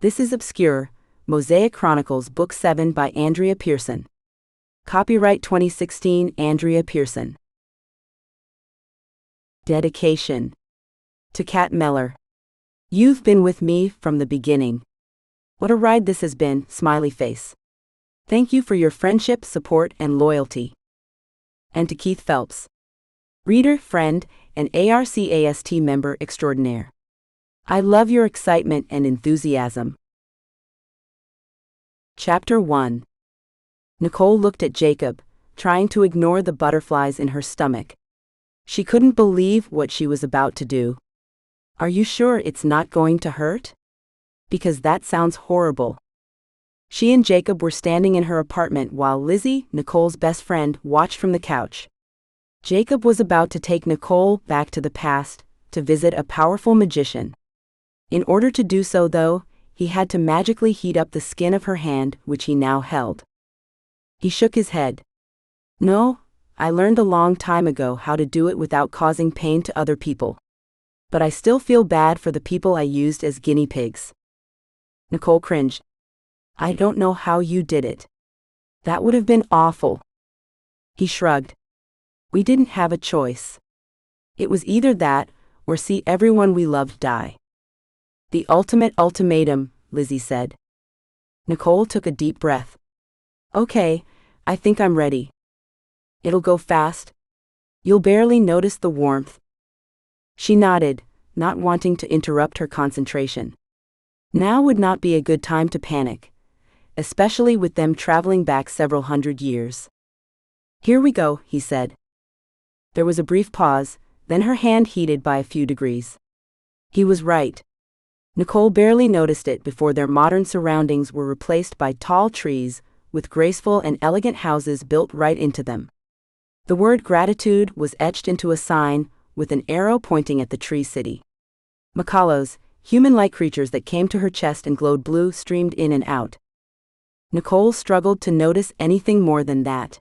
This is Obscure, Mosaic Chronicles, Book 7 by Andrea Pearson. Copyright 2016, Andrea Pearson. Dedication. To Kat Meller. You've been with me from the beginning. What a ride this has been, smiley face. Thank you for your friendship, support, and loyalty. And to Keith Phelps. Reader, friend, and ARCAST member extraordinaire. I love your excitement and enthusiasm. Chapter 1. Nicole looked at Jacob, trying to ignore the butterflies in her stomach. She couldn't believe what she was about to do. Are you sure it's not going to hurt? Because that sounds horrible. She and Jacob were standing in her apartment while Lizzie, Nicole's best friend, watched from the couch. Jacob was about to take Nicole back to the past, to visit a powerful magician. In order to do so, though, he had to magically heat up the skin of her hand, which he now held. He shook his head. No, I learned a long time ago how to do it without causing pain to other people. But I still feel bad for the people I used as guinea pigs. Nicole cringed. I don't know how you did it. That would have been awful. He shrugged. We didn't have a choice. It was either that, or see everyone we loved die. The ultimate ultimatum, Lizzie said. Nicole took a deep breath. Okay, I think I'm ready. It'll go fast. You'll barely notice the warmth. She nodded, not wanting to interrupt her concentration. Now would not be a good time to panic, especially with them traveling back several hundred years. Here we go, he said. There was a brief pause, then her hand heated by a few degrees. He was right. Nicole barely noticed it before their modern surroundings were replaced by tall trees, with graceful and elegant houses built right into them. The word gratitude was etched into a sign, with an arrow pointing at the tree city. Macalos, human-like creatures that came to her chest and glowed blue, streamed in and out. Nicole struggled to notice anything more than that.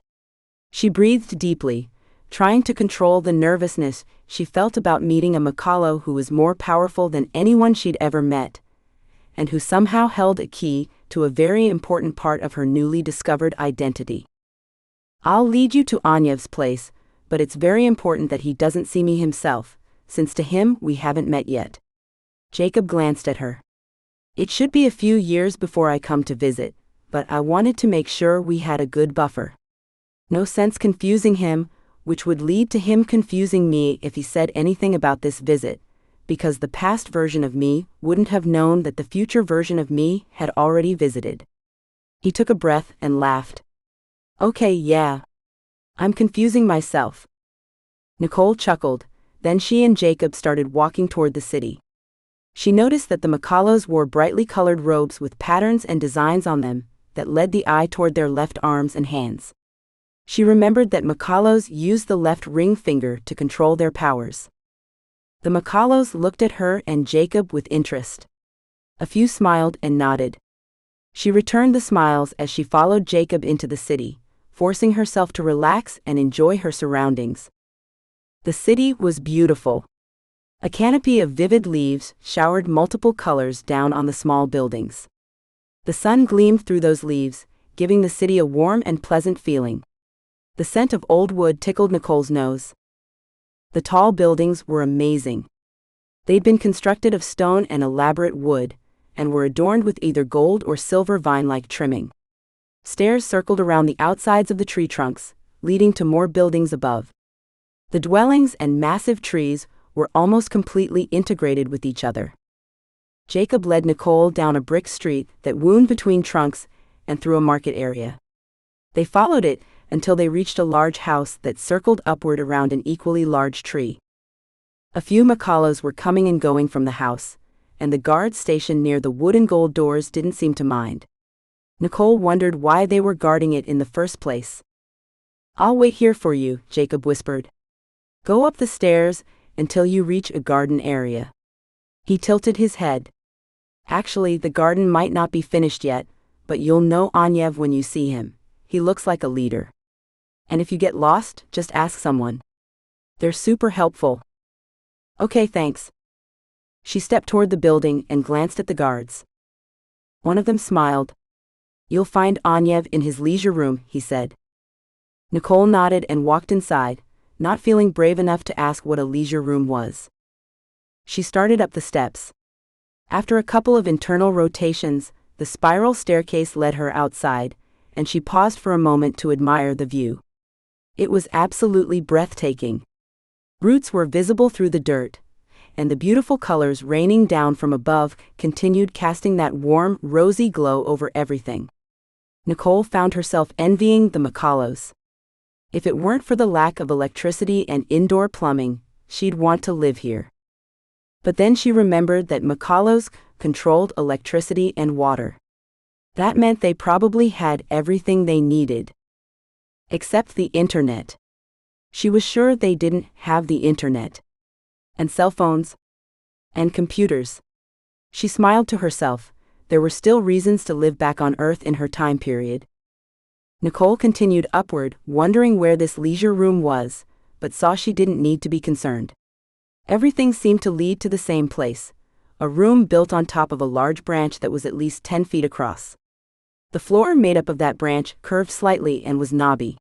She breathed deeply, trying to control the nervousness she felt about meeting a Macalo who was more powerful than anyone she'd ever met, and who somehow held a key to a very important part of her newly discovered identity. I'll lead you to Anyev's place, but it's very important that he doesn't see me himself, since to him we haven't met yet. Jacob glanced at her. It should be a few years before I come to visit, but I wanted to make sure we had a good buffer. No sense confusing him, which would lead to him confusing me if he said anything about this visit, because the past version of me wouldn't have known that the future version of me had already visited. He took a breath and laughed. Okay, yeah. I'm confusing myself. Nicole chuckled, then she and Jacob started walking toward the city. She noticed that the Macalos wore brightly colored robes with patterns and designs on them that led the eye toward their left arms and hands. She remembered that Macalos used the left ring finger to control their powers. The Macalos looked at her and Jacob with interest. A few smiled and nodded. She returned the smiles as she followed Jacob into the city, forcing herself to relax and enjoy her surroundings. The city was beautiful. A canopy of vivid leaves showered multiple colors down on the small buildings. The sun gleamed through those leaves, giving the city a warm and pleasant feeling. The scent of old wood tickled Nicole's nose. The tall buildings were amazing. They'd been constructed of stone and elaborate wood, and were adorned with either gold or silver vine-like trimming. Stairs circled around the outsides of the tree trunks, leading to more buildings above. The dwellings and massive trees were almost completely integrated with each other. Jacob led Nicole down a brick street that wound between trunks and through a market area. They followed it until they reached a large house that circled upward around an equally large tree. A few Macalos were coming and going from the house, and the guards stationed near the wood and gold doors didn't seem to mind. Nicole wondered why they were guarding it in the first place. I'll wait here for you, Jacob whispered. Go up the stairs until you reach a garden area. He tilted his head. Actually, the garden might not be finished yet, but you'll know Anyev when you see him. He looks like a leader. And if you get lost, just ask someone. They're super helpful. Okay, thanks. She stepped toward the building and glanced at the guards. One of them smiled. "You'll find Anyev in his leisure room," he said. Nicole nodded and walked inside, not feeling brave enough to ask what a leisure room was. She started up the steps. After a couple of internal rotations, the spiral staircase led her outside, and she paused for a moment to admire the view. It was absolutely breathtaking. Roots were visible through the dirt, and the beautiful colors raining down from above continued casting that warm, rosy glow over everything. Nicole found herself envying the Makalos. If it weren't for the lack of electricity and indoor plumbing, she'd want to live here. But then she remembered that Makalos controlled electricity and water. That meant they probably had everything they needed. Except the internet. She was sure they didn't have the internet. And cell phones. And computers. She smiled to herself. There were still reasons to live back on Earth in her time period. Nicole continued upward, wondering where this leisure room was, but saw she didn't need to be concerned. Everything seemed to lead to the same place, a room built on top of a large branch that was at least 10 feet across. The floor made up of that branch curved slightly and was knobby.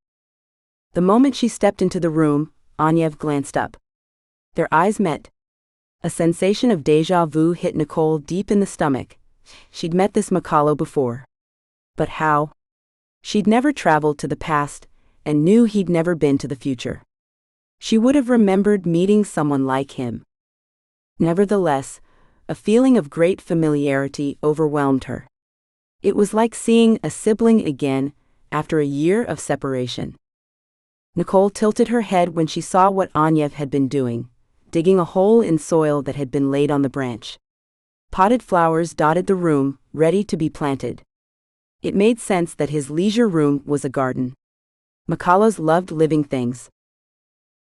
The moment she stepped into the room, Anyev glanced up. Their eyes met. A sensation of déjà vu hit Nicole deep in the stomach. She'd met this Makalo before. But how? She'd never traveled to the past, and knew he'd never been to the future. She would have remembered meeting someone like him. Nevertheless, a feeling of great familiarity overwhelmed her. It was like seeing a sibling again, after a year of separation. Nicole tilted her head when she saw what Anyev had been doing, digging a hole in soil that had been laid on the branch. Potted flowers dotted the room, ready to be planted. It made sense that his leisure room was a garden. Makalos loved living things.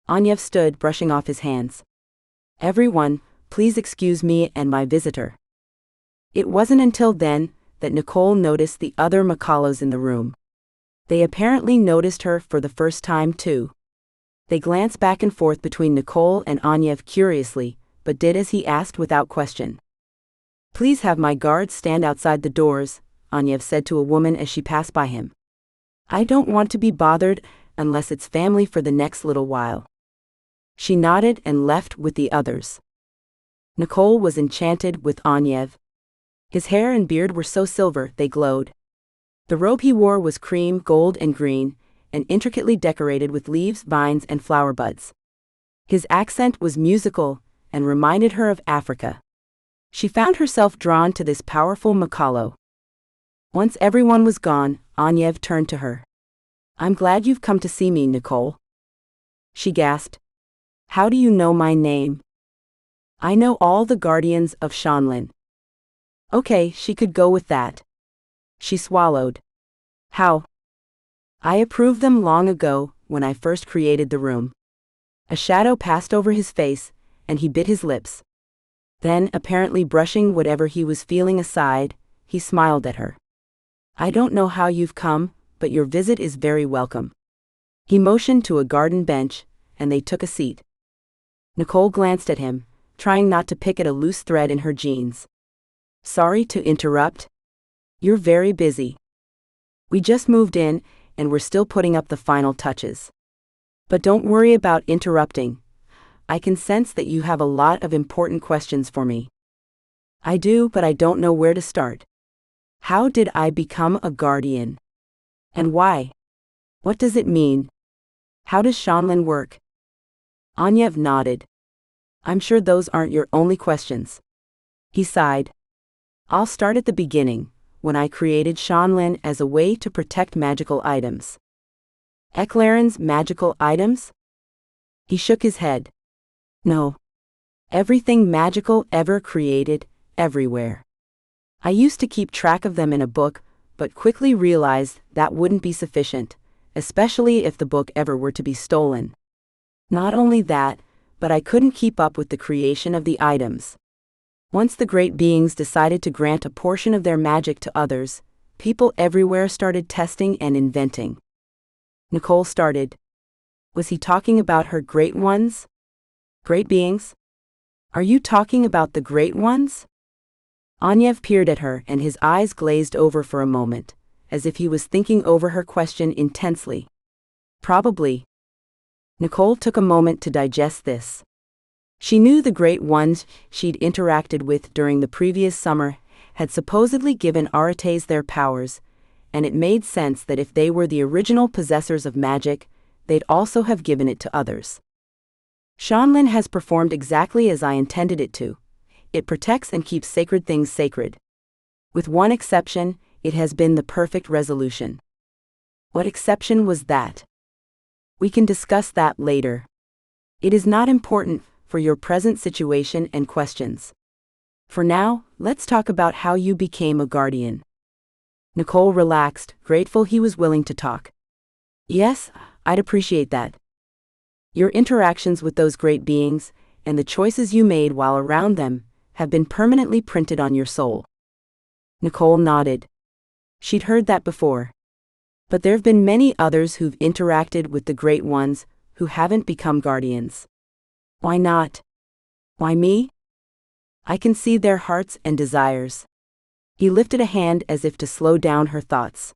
Anyev stood, brushing off his hands. "Everyone, please excuse me and my visitor." It wasn't until then that Nicole noticed the other Makalos in the room. They apparently noticed her for the first time too. They glanced back and forth between Nicole and Anyev curiously, but did as he asked without question. "Please have my guards stand outside the doors," Anyev said to a woman as she passed by him. "I don't want to be bothered unless it's family for the next little while." She nodded and left with the others. Nicole was enchanted with Anyev. His hair and beard were so silver they glowed. The robe he wore was cream, gold, and green, and intricately decorated with leaves, vines, and flower buds. His accent was musical and reminded her of Africa. She found herself drawn to this powerful Makalo. Once everyone was gone, Anyev turned to her. "I'm glad you've come to see me, Nicole." She gasped. "How do you know my name?" "I know all the guardians of Shanlin." Okay, she could go with that. She swallowed. "How?" "I approved them long ago, when I first created the room." A shadow passed over his face, and he bit his lips. Then, apparently brushing whatever he was feeling aside, he smiled at her. "I don't know how you've come, but your visit is very welcome." He motioned to a garden bench, and they took a seat. Nicole glanced at him, trying not to pick at a loose thread in her jeans. "Sorry to interrupt." "You're very busy." "We just moved in, and we're still putting up the final touches." "But don't worry about interrupting. I can sense that you have a lot of important questions for me." "I do, but I don't know where to start. How did I become a guardian? And why? What does it mean? How does Shanlin work?" Anyev nodded. "I'm sure those aren't your only questions." He sighed. "I'll start at the beginning, when I created Shanlin as a way to protect magical items." "Eclairin's magical items?" He shook his head. "No. Everything magical ever created, everywhere. I used to keep track of them in a book, but quickly realized that wouldn't be sufficient, especially if the book ever were to be stolen. Not only that, but I couldn't keep up with the creation of the items. Once the great beings decided to grant a portion of their magic to others, people everywhere started testing and inventing." Nicole started. Was he talking about her great ones? Great beings? Are you talking about the great ones? Anyev peered at her and his eyes glazed over for a moment, as if he was thinking over her question intensely. Probably. Nicole took a moment to digest this. She knew the great ones she'd interacted with during the previous summer had supposedly given Arates their powers, and it made sense that if they were the original possessors of magic, they'd also have given it to others. Shanlin has performed exactly as I intended it to. It protects and keeps sacred things sacred. With one exception, it has been the perfect resolution. What exception was that? We can discuss that later. It is not important for your present situation and questions. For now, let's talk about how you became a guardian. Nicole relaxed, grateful he was willing to talk. Yes, I'd appreciate that. Your interactions with those great beings, and the choices you made while around them, have been permanently printed on your soul. Nicole nodded. She'd heard that before. But there've been many others who've interacted with the great ones who haven't become guardians. Why not? Why me? I can see their hearts and desires. He lifted a hand as if to slow down her thoughts.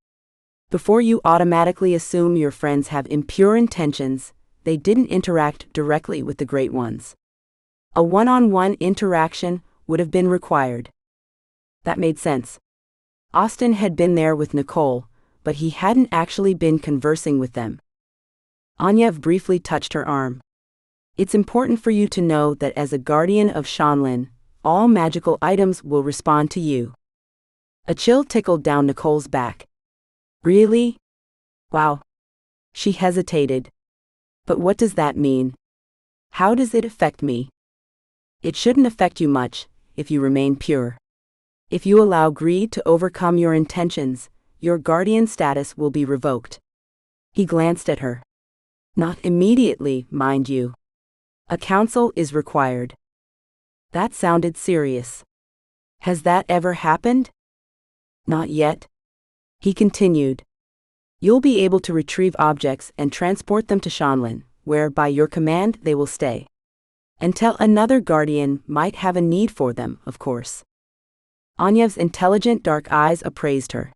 Before you automatically assume your friends have impure intentions, they didn't interact directly with the great ones. A one-on-one interaction would have been required. That made sense. Austin had been there with Nicole, but he hadn't actually been conversing with them. Anyev briefly touched her arm. It's important for you to know that as a guardian of Shanlin, all magical items will respond to you. A chill tickled down Nicole's back. Really? Wow. She hesitated. But what does that mean? How does it affect me? It shouldn't affect you much, if you remain pure. If you allow greed to overcome your intentions, your guardian status will be revoked. He glanced at her. Not immediately, mind you. A council is required. That sounded serious. Has that ever happened? Not yet. He continued. You'll be able to retrieve objects and transport them to Shanlin, where by your command they will stay. Until another guardian might have a need for them, of course. Anyev's intelligent dark eyes appraised her.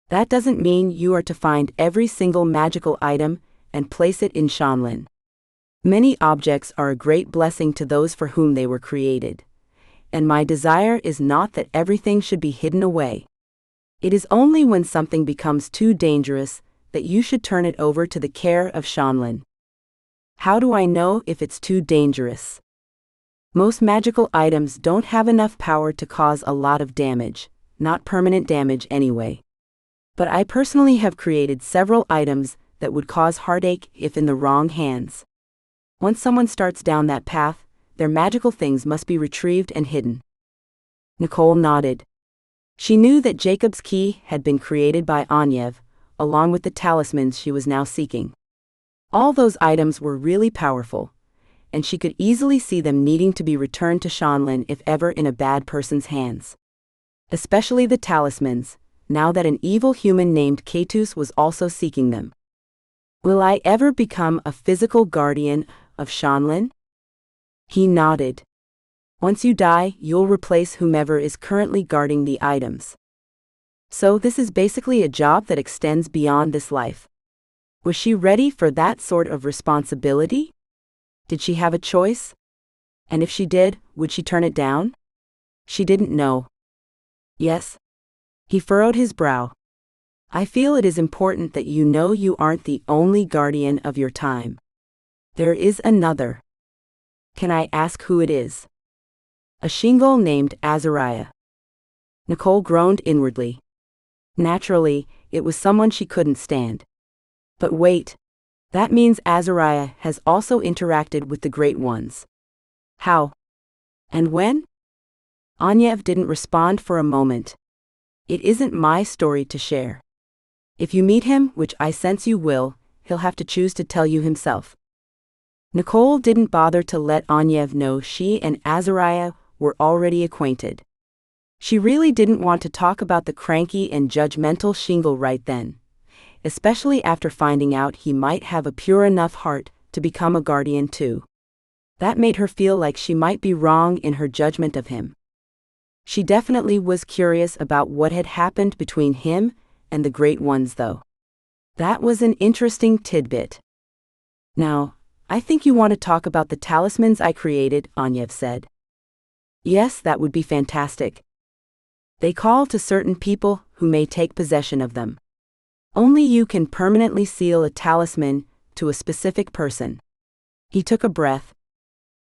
That doesn't mean you are to find every single magical item and place it in Shanlin. Many objects are a great blessing to those for whom they were created, and my desire is not that everything should be hidden away. It is only when something becomes too dangerous that you should turn it over to the care of Shanlin. How do I know if it's too dangerous? Most magical items don't have enough power to cause a lot of damage, not permanent damage anyway. But I personally have created several items that would cause heartache if in the wrong hands. Once someone starts down that path, their magical things must be retrieved and hidden. Nicole nodded. She knew that Jacob's key had been created by Anyev, along with the talismans she was now seeking. All those items were really powerful, and she could easily see them needing to be returned to Shanlin if ever in a bad person's hands. Especially the talismans, now that an evil human named Keitus was also seeking them. Will I ever become a physical guardian of Shanlin? He nodded. Once you die, you'll replace whomever is currently guarding the items. So this is basically a job that extends beyond this life. Was she ready for that sort of responsibility? Did she have a choice? And if she did, would she turn it down? She didn't know. Yes. He furrowed his brow. I feel it is important that you know you aren't the only guardian of your time. There is another. Can I ask who it is? A shingle named Azariah. Nicole groaned inwardly. Naturally, it was someone she couldn't stand. But wait, that means Azariah has also interacted with the Great Ones. How? And when? Anyev didn't respond for a moment. It isn't my story to share. If you meet him, which I sense you will, he'll have to choose to tell you himself. Nicole didn't bother to let Anyev know she and Azariah were already acquainted. She really didn't want to talk about the cranky and judgmental shingle right then, especially after finding out he might have a pure enough heart to become a guardian too. That made her feel like she might be wrong in her judgment of him. She definitely was curious about what had happened between him and the Great Ones, though. That was an interesting tidbit. Now, I think you want to talk about the talismans I created, Audiobooks said. Yes, that would be fantastic. They call to certain people who may take possession of them. Only you can permanently seal a talisman to a specific person. He took a breath.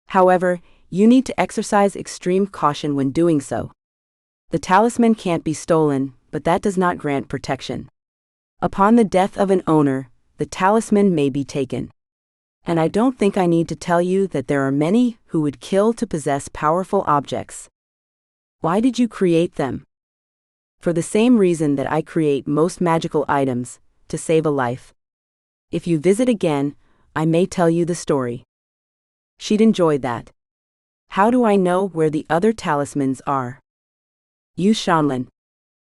However, you need to exercise extreme caution when doing so. The talisman can't be stolen, but that does not grant protection. Upon the death of an owner, the talisman may be taken. And I don't think I need to tell you that there are many who would kill to possess powerful objects. Why did you create them? For the same reason that I create most magical items, to save a life. If you visit again, I may tell you the story. She'd enjoyed that. How do I know where the other talismans are? Use Shanlin.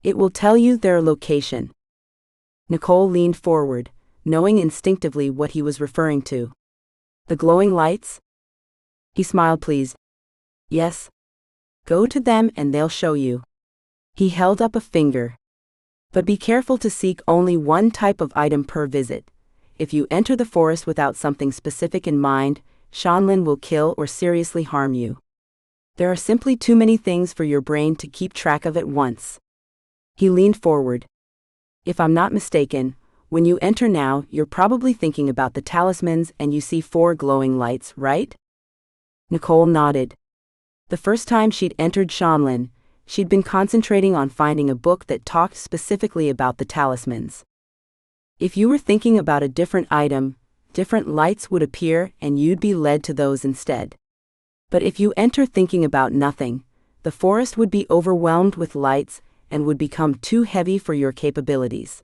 It will tell you their location. Nicole leaned forward, knowing instinctively what he was referring to. The glowing lights? He smiled pleased. Yes. Go to them and they'll show you. He held up a finger. But be careful to seek only one type of item per visit. If you enter the forest without something specific in mind, Shanlin will kill or seriously harm you. There are simply too many things for your brain to keep track of at once. He leaned forward. If I'm not mistaken, when you enter now, you're probably thinking about the talismans and you see 4 glowing lights, right? Nicole nodded. The first time she'd entered Shanlin, she'd been concentrating on finding a book that talked specifically about the talismans. If you were thinking about a different item, different lights would appear and you'd be led to those instead. But if you enter thinking about nothing, the forest would be overwhelmed with lights and would become too heavy for your capabilities.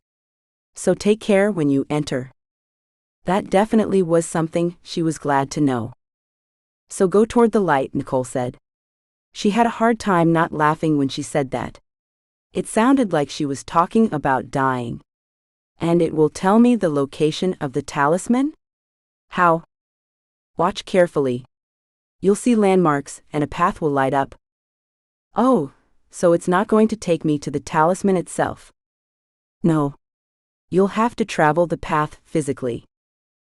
So take care when you enter. That definitely was something she was glad to know. So go toward the light, Nicole said. She had a hard time not laughing when she said that. It sounded like she was talking about dying. And it will tell me the location of the talisman? How? Watch carefully. You'll see landmarks and a path will light up. Oh, so it's not going to take me to the talisman itself. No. You'll have to travel the path physically.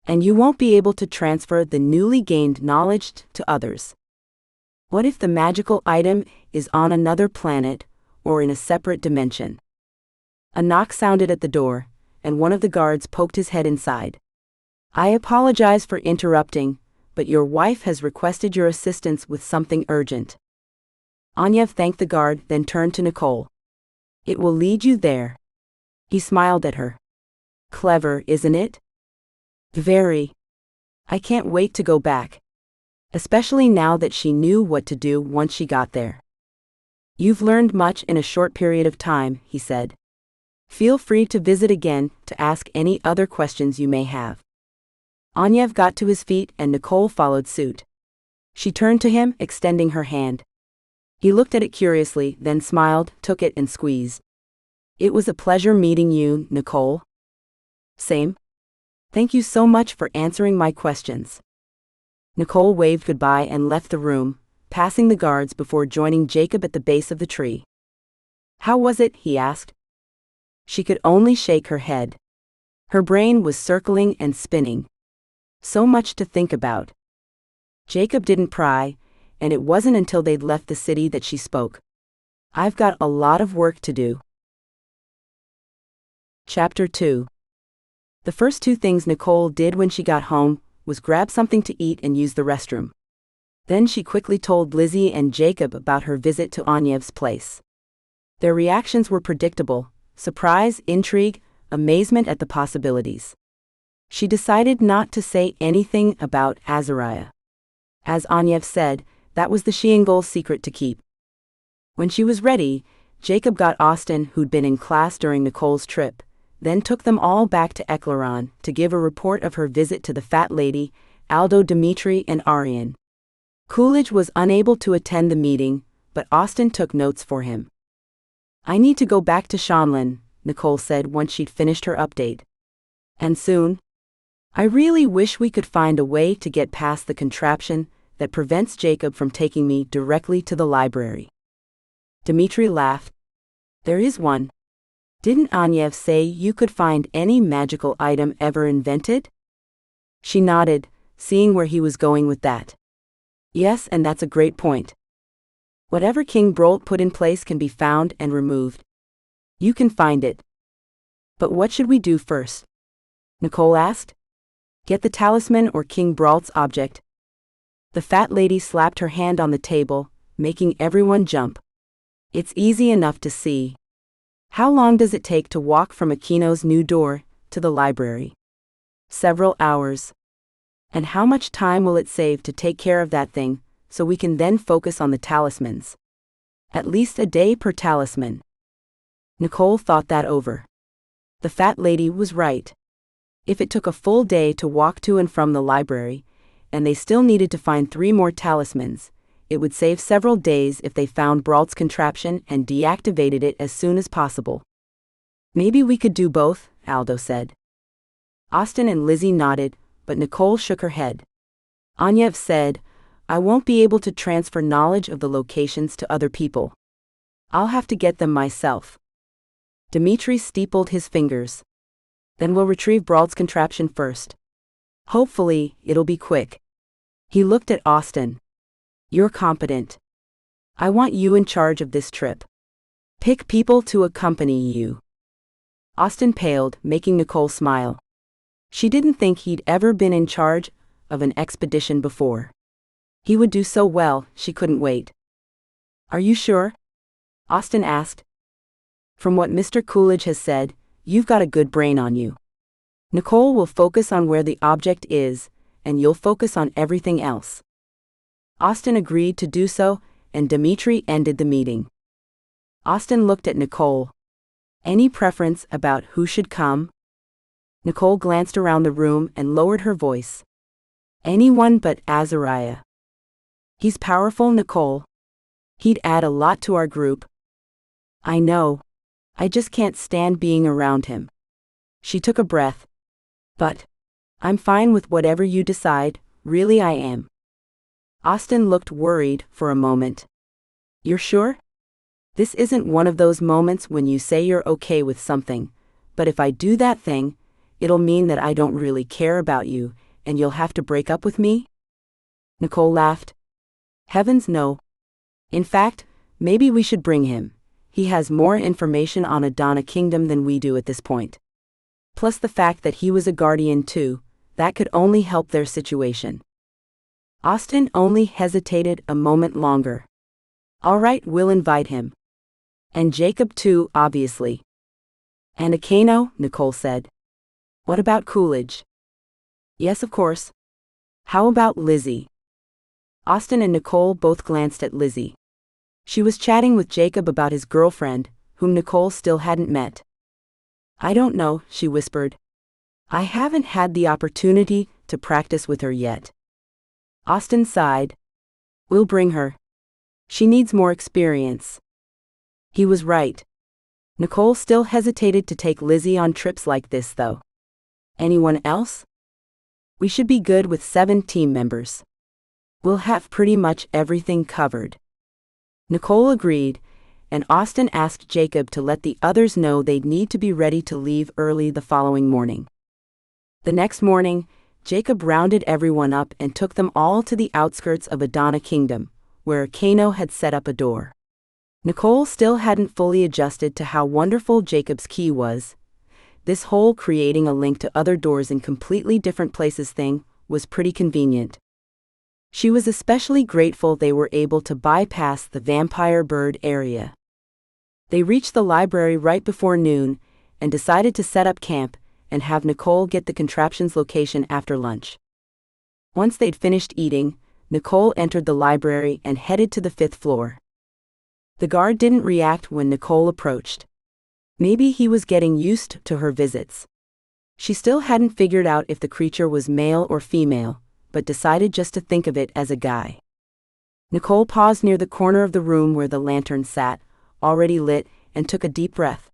And you won't be able to transfer the newly gained knowledge to others. What if the magical item is on another planet or in a separate dimension? A knock sounded at the door, and one of the guards poked his head inside. I apologize for interrupting, but your wife has requested your assistance with something urgent. Audiobooks thanked the guard, then turned to Nicole. It will lead you there. He smiled at her. Clever, isn't it? Very. I can't wait to go back. Especially now that she knew what to do once she got there. You've learned much in a short period of time, he said. Feel free to visit again to ask any other questions you may have. Audiobooks got to his feet and Nicole followed suit. She turned to him, extending her hand. He looked at it curiously, then smiled, took it and squeezed. It was a pleasure meeting you, Nicole. Same. Thank you so much for answering my questions. Nicole waved goodbye and left the room, passing the guards before joining Jacob at the base of the tree. How was it? He asked. She could only shake her head. Her brain was circling and spinning. So much to think about. Jacob didn't pry, and it wasn't until they'd left the city that she spoke. I've got a lot of work to do. Chapter 2. The first 2 things Nicole did when she got home was grab something to eat and use the restroom. Then she quickly told Lizzie and Jacob about her visit to Audiobooks' place. Their reactions were predictable: surprise, intrigue, amazement at the possibilities. She decided not to say anything about Azariah. As Audiobooks said, that was the Shiangol's secret to keep. When she was ready, Jacob got Austin, who'd been in class during Nicole's trip, then took them all back to Eclaron to give a report of her visit to the fat lady, Aldo, Dimitri, and Arian. Coolidge was unable to attend the meeting, but Austin took notes for him. I need to go back to Shanlin, Nicole said once she'd finished her update. And soon? I really wish we could find a way to get past the contraption that prevents Jacob from taking me directly to the library. Dmitri laughed. There is one. Didn't Anyev say you could find any magical item ever invented? She nodded, seeing where he was going with that. Yes, and that's a great point. Whatever King Brolt put in place can be found and removed. You can find it. But what should we do first? Nicole asked. Get the talisman or King Brolt's object. The fat lady slapped her hand on the table, making everyone jump. It's easy enough to see. How long does it take to walk from Aquino's new door to the library? Several hours. And how much time will it save to take care of that thing, so we can then focus on the talismans? At least a day per talisman. Nicole thought that over. The fat lady was right. If it took a full day to walk to and from the library, and they still needed to find 3 more talismans, it would save several days if they found Bralt's contraption and deactivated it as soon as possible. Maybe we could do both, Aldo said. Austin and Lizzie nodded, but Nicole shook her head. Anyev said, I won't be able to transfer knowledge of the locations to other people. I'll have to get them myself. Dmitri steepled his fingers. Then we'll retrieve Bralt's contraption first. Hopefully, it'll be quick. He looked at Austin. You're competent. I want you in charge of this trip. Pick people to accompany you. Austin paled, making Nicole smile. She didn't think he'd ever been in charge of an expedition before. He would do so well, she couldn't wait. Are you sure? Austin asked. From what Mr. Coolidge has said, you've got a good brain on you. Nicole will focus on where the object is, and you'll focus on everything else. Austin agreed to do so, and Dmitri ended the meeting. Austin looked at Nicole. Any preference about who should come? Nicole glanced around the room and lowered her voice. Anyone but Azariah. He's powerful, Nicole. He'd add a lot to our group. I know. I just can't stand being around him. She took a breath. But I'm fine with whatever you decide, really I am. Austin looked worried for a moment. You're sure? This isn't one of those moments when you say you're okay with something, but if I do that thing, it'll mean that I don't really care about you, and you'll have to break up with me? Nicole laughed. Heavens no. In fact, maybe we should bring him. He has more information on Adana Kingdom than we do at this point. Plus the fact that he was a guardian too, that could only help their situation. Austin only hesitated a moment longer. All right, we'll invite him. And Jacob too, obviously. And Aquino, Nicole said. What about Coolidge? Yes, of course. How about Lizzie? Austin and Nicole both glanced at Lizzie. She was chatting with Jacob about his girlfriend, whom Nicole still hadn't met. I don't know, she whispered. I haven't had the opportunity to practice with her yet. Austin sighed. We'll bring her. She needs more experience. He was right. Nicole still hesitated to take Lizzie on trips like this, though. Anyone else? We should be good with 7 team members. We'll have pretty much everything covered. Nicole agreed, and Austin asked Jacob to let the others know they'd need to be ready to leave early the following morning. The next morning, Jacob rounded everyone up and took them all to the outskirts of Adana Kingdom, where Aquino had set up a door. Nicole still hadn't fully adjusted to how wonderful Jacob's key was. This whole creating a link to other doors in completely different places thing was pretty convenient. She was especially grateful they were able to bypass the vampire bird area. They reached the library right before noon and decided to set up camp and have Nicole get the contraption's location after lunch. Once they'd finished eating, Nicole entered the library and headed to the 5th floor. The guard didn't react when Nicole approached. Maybe he was getting used to her visits. She still hadn't figured out if the creature was male or female, but decided just to think of it as a guy. Nicole paused near the corner of the room where the lantern sat, already lit, and took a deep breath.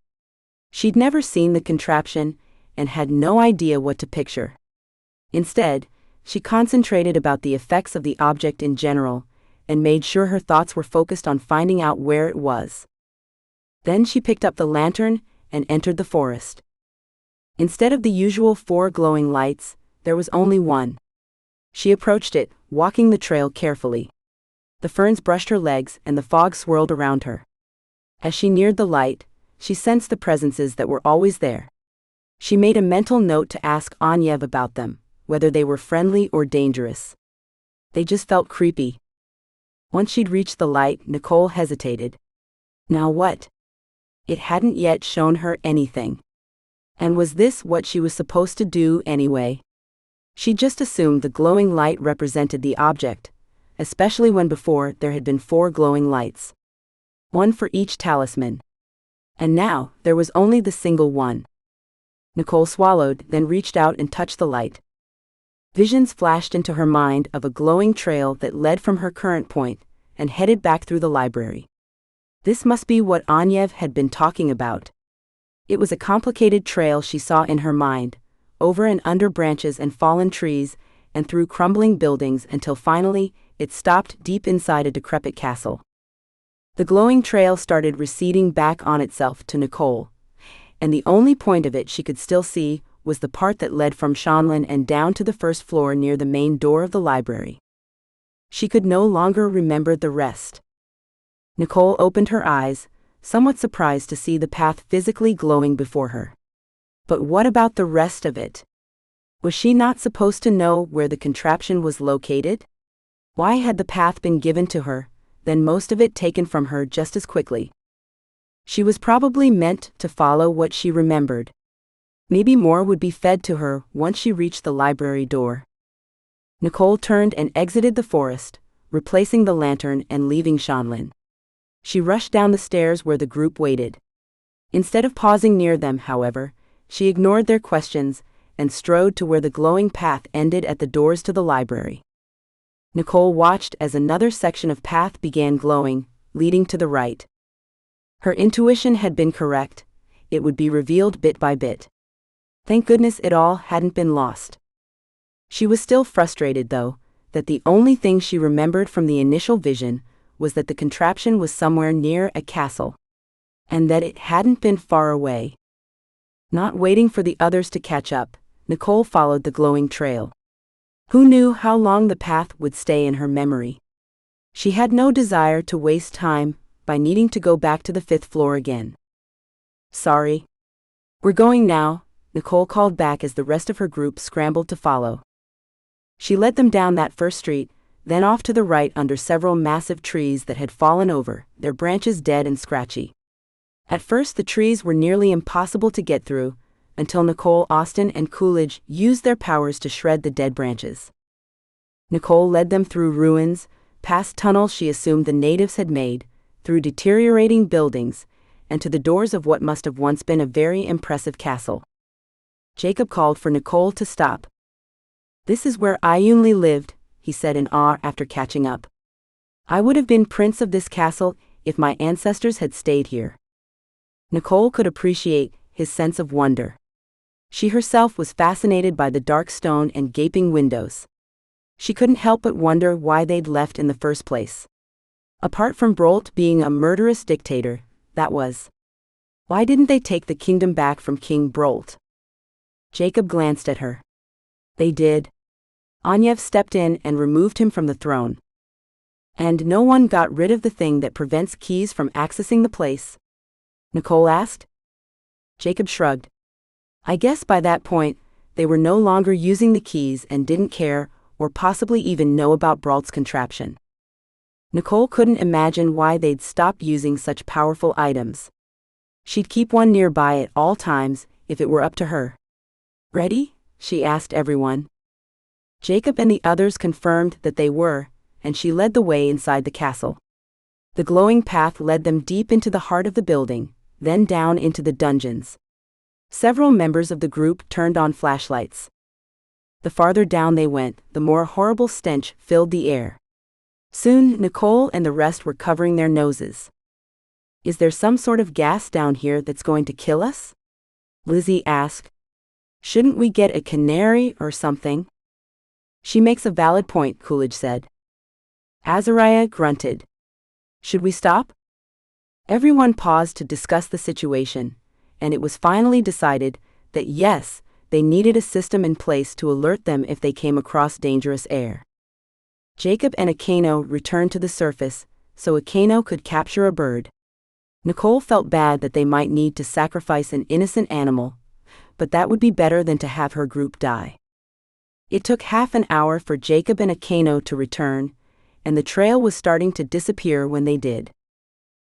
She'd never seen the contraption and had no idea what to picture. Instead, she concentrated about the effects of the object in general, and made sure her thoughts were focused on finding out where it was. Then she picked up the lantern and entered the forest. Instead of the usual 4 glowing lights, there was only one. She approached it, walking the trail carefully. The ferns brushed her legs and the fog swirled around her. As she neared the light, she sensed the presences that were always there. She made a mental note to ask Audiobooks about them, whether they were friendly or dangerous. They just felt creepy. Once she'd reached the light, Nicole hesitated. Now what? It hadn't yet shown her anything. And was this what she was supposed to do anyway? She just assumed the glowing light represented the object, especially when before there had been 4 glowing lights. One for each talisman. And now, there was only the single one. Nicole swallowed, then reached out and touched the light. Visions flashed into her mind of a glowing trail that led from her current point and headed back through the library. This must be what Audiobooks had been talking about. It was a complicated trail she saw in her mind, over and under branches and fallen trees, and through crumbling buildings until finally, it stopped deep inside a decrepit castle. The glowing trail started receding back on itself to Nicole, and the only point of it she could still see was the part that led from Shanlin and down to the first floor near the main door of the library. She could no longer remember the rest. Nicole opened her eyes, somewhat surprised to see the path physically glowing before her. But what about the rest of it? Was she not supposed to know where the contraption was located? Why had the path been given to her, then most of it taken from her just as quickly? She was probably meant to follow what she remembered. Maybe more would be fed to her once she reached the library door. Nicole turned and exited the forest, replacing the lantern and leaving Shanlin. She rushed down the stairs where the group waited. Instead of pausing near them, however, she ignored their questions and strode to where the glowing path ended at the doors to the library. Nicole watched as another section of path began glowing, leading to the right. Her intuition had been correct. It would be revealed bit by bit. Thank goodness it all hadn't been lost. She was still frustrated, though, that the only thing she remembered from the initial vision was that the contraption was somewhere near a castle, and that it hadn't been far away. Not waiting for the others to catch up, Nicole followed the glowing trail. Who knew how long the path would stay in her memory? She had no desire to waste time by needing to go back to the 5th floor again. Sorry. We're going now, Nicole called back as the rest of her group scrambled to follow. She led them down that first street, then off to the right under several massive trees that had fallen over, their branches dead and scratchy. At first the trees were nearly impossible to get through, until Nicole, Austin, and Coolidge used their powers to shred the dead branches. Nicole led them through ruins, past tunnels she assumed the natives had made, through deteriorating buildings, and to the doors of what must have once been a very impressive castle. Jacob called for Nicole to stop. "This is where I only lived," he said in awe after catching up. "I would have been prince of this castle if my ancestors had stayed here." Nicole could appreciate his sense of wonder. She herself was fascinated by the dark stone and gaping windows. She couldn't help but wonder why they'd left in the first place. Apart from Brolt being a murderous dictator, that was. Why didn't they take the kingdom back from King Brolt? Jacob glanced at her. They did. Audiobooks stepped in and removed him from the throne. And no one got rid of the thing that prevents keys from accessing the place? Nicole asked. Jacob shrugged. I guess by that point, they were no longer using the keys and didn't care or possibly even know about Bralt's contraption. Nicole couldn't imagine why they'd stop using such powerful items. She'd keep one nearby at all times if it were up to her. Ready? She asked everyone. Jacob and the others confirmed that they were, and she led the way inside the castle. The glowing path led them deep into the heart of the building, then down into the dungeons. Several members of the group turned on flashlights. The farther down they went, the more horrible stench filled the air. Soon, Nicole and the rest were covering their noses. Is there some sort of gas down here that's going to kill us? Lizzie asked. Shouldn't we get a canary or something? She makes a valid point, Coolidge said. Azariah grunted. Should we stop? Everyone paused to discuss the situation, and it was finally decided that yes, they needed a system in place to alert them if they came across dangerous air. Jacob and Akano returned to the surface, so Akano could capture a bird. Nicole felt bad that they might need to sacrifice an innocent animal, but that would be better than to have her group die. It took half an hour for Jacob and Akano to return, and the trail was starting to disappear when they did.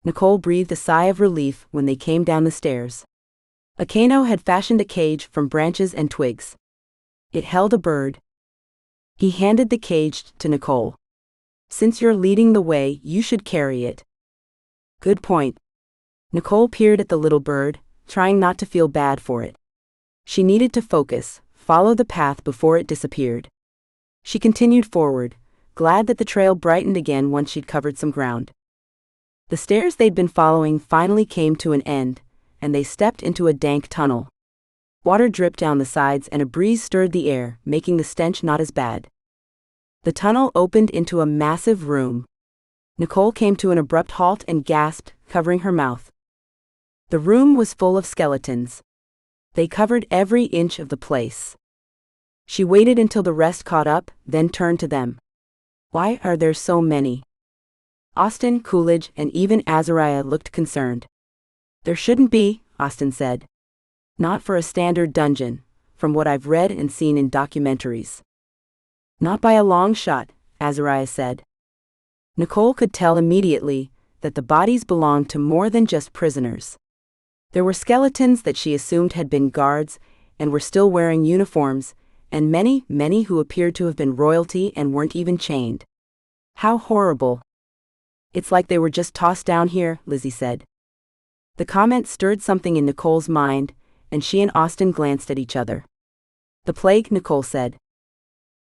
Nicole breathed a sigh of relief when they came down the stairs. Akano had fashioned a cage from branches and twigs. It held a bird. He handed the cage to Nicole. Since you're leading the way, you should carry it. Good point. Nicole peered at the little bird, trying not to feel bad for it. She needed to focus, follow the path before it disappeared. She continued forward, glad that the trail brightened again once she'd covered some ground. The stairs they'd been following finally came to an end, and they stepped into a dank tunnel. Water dripped down the sides and a breeze stirred the air, making the stench not as bad. The tunnel opened into a massive room. Nicole came to an abrupt halt and gasped, covering her mouth. The room was full of skeletons. They covered every inch of the place. She waited until the rest caught up, then turned to them. Why are there so many? Austin, Coolidge, and even Azariah looked concerned. There shouldn't be, Austin said. Not for a standard dungeon, from what I've read and seen in documentaries. Not by a long shot, Azariah said. Nicole could tell immediately that the bodies belonged to more than just prisoners. There were skeletons that she assumed had been guards and were still wearing uniforms, and many who appeared to have been royalty and weren't even chained. How horrible. It's like they were just tossed down here, Lizzie said. The comment stirred something in Nicole's mind, and she and Austin glanced at each other. The plague, Nicole said.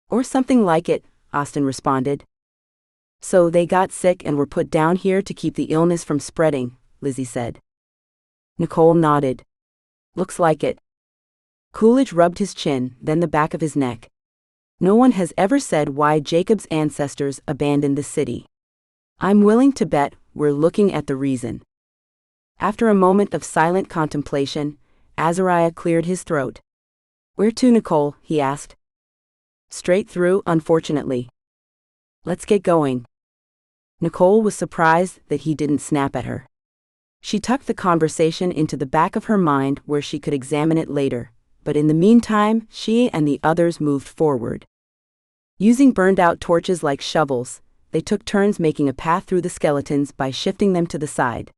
Or something like it, Austin responded. So they got sick and were put down here to keep the illness from spreading, Lizzie said. Nicole nodded. Looks like it. Coolidge rubbed his chin, then the back of his neck. No one has ever said why Jacob's ancestors abandoned the city. I'm willing to bet we're looking at the reason. After a moment of silent contemplation, Azariah cleared his throat. Where to, Nicole? He asked. Straight through, unfortunately. Let's get going. Nicole was surprised that he didn't snap at her. She tucked the conversation into the back of her mind where she could examine it later, but in the meantime, she and the others moved forward. Using burned-out torches like shovels, they took turns making a path through the skeletons by shifting them to the side.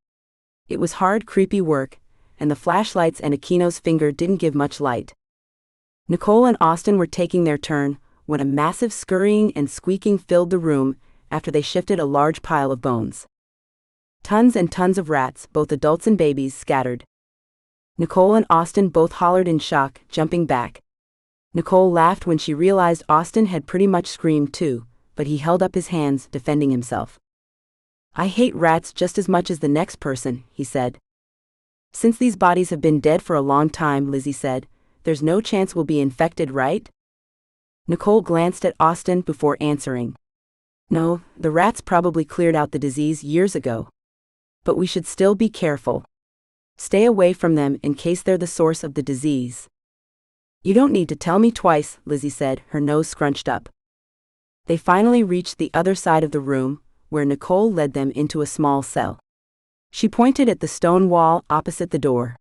It was hard, creepy work, and the flashlights and Akino's finger didn't give much light. Nicole and Austin were taking their turn when a massive scurrying and squeaking filled the room after they shifted a large pile of bones. Tons and tons of rats, both adults and babies, scattered. Nicole and Austin both hollered in shock, jumping back. Nicole laughed when she realized Austin had pretty much screamed too, but he held up his hands, defending himself. I hate rats just as much as the next person, he said. Since these bodies have been dead for a long time, Lizzie said, there's no chance we'll be infected, right? Nicole glanced at Austin before answering. No, the rats probably cleared out the disease years ago. But we should still be careful. Stay away from them in case they're the source of the disease. You don't need to tell me twice, Lizzie said, her nose scrunched up. They finally reached the other side of the room, where Nicole led them into a small cell. She pointed at the stone wall opposite the door.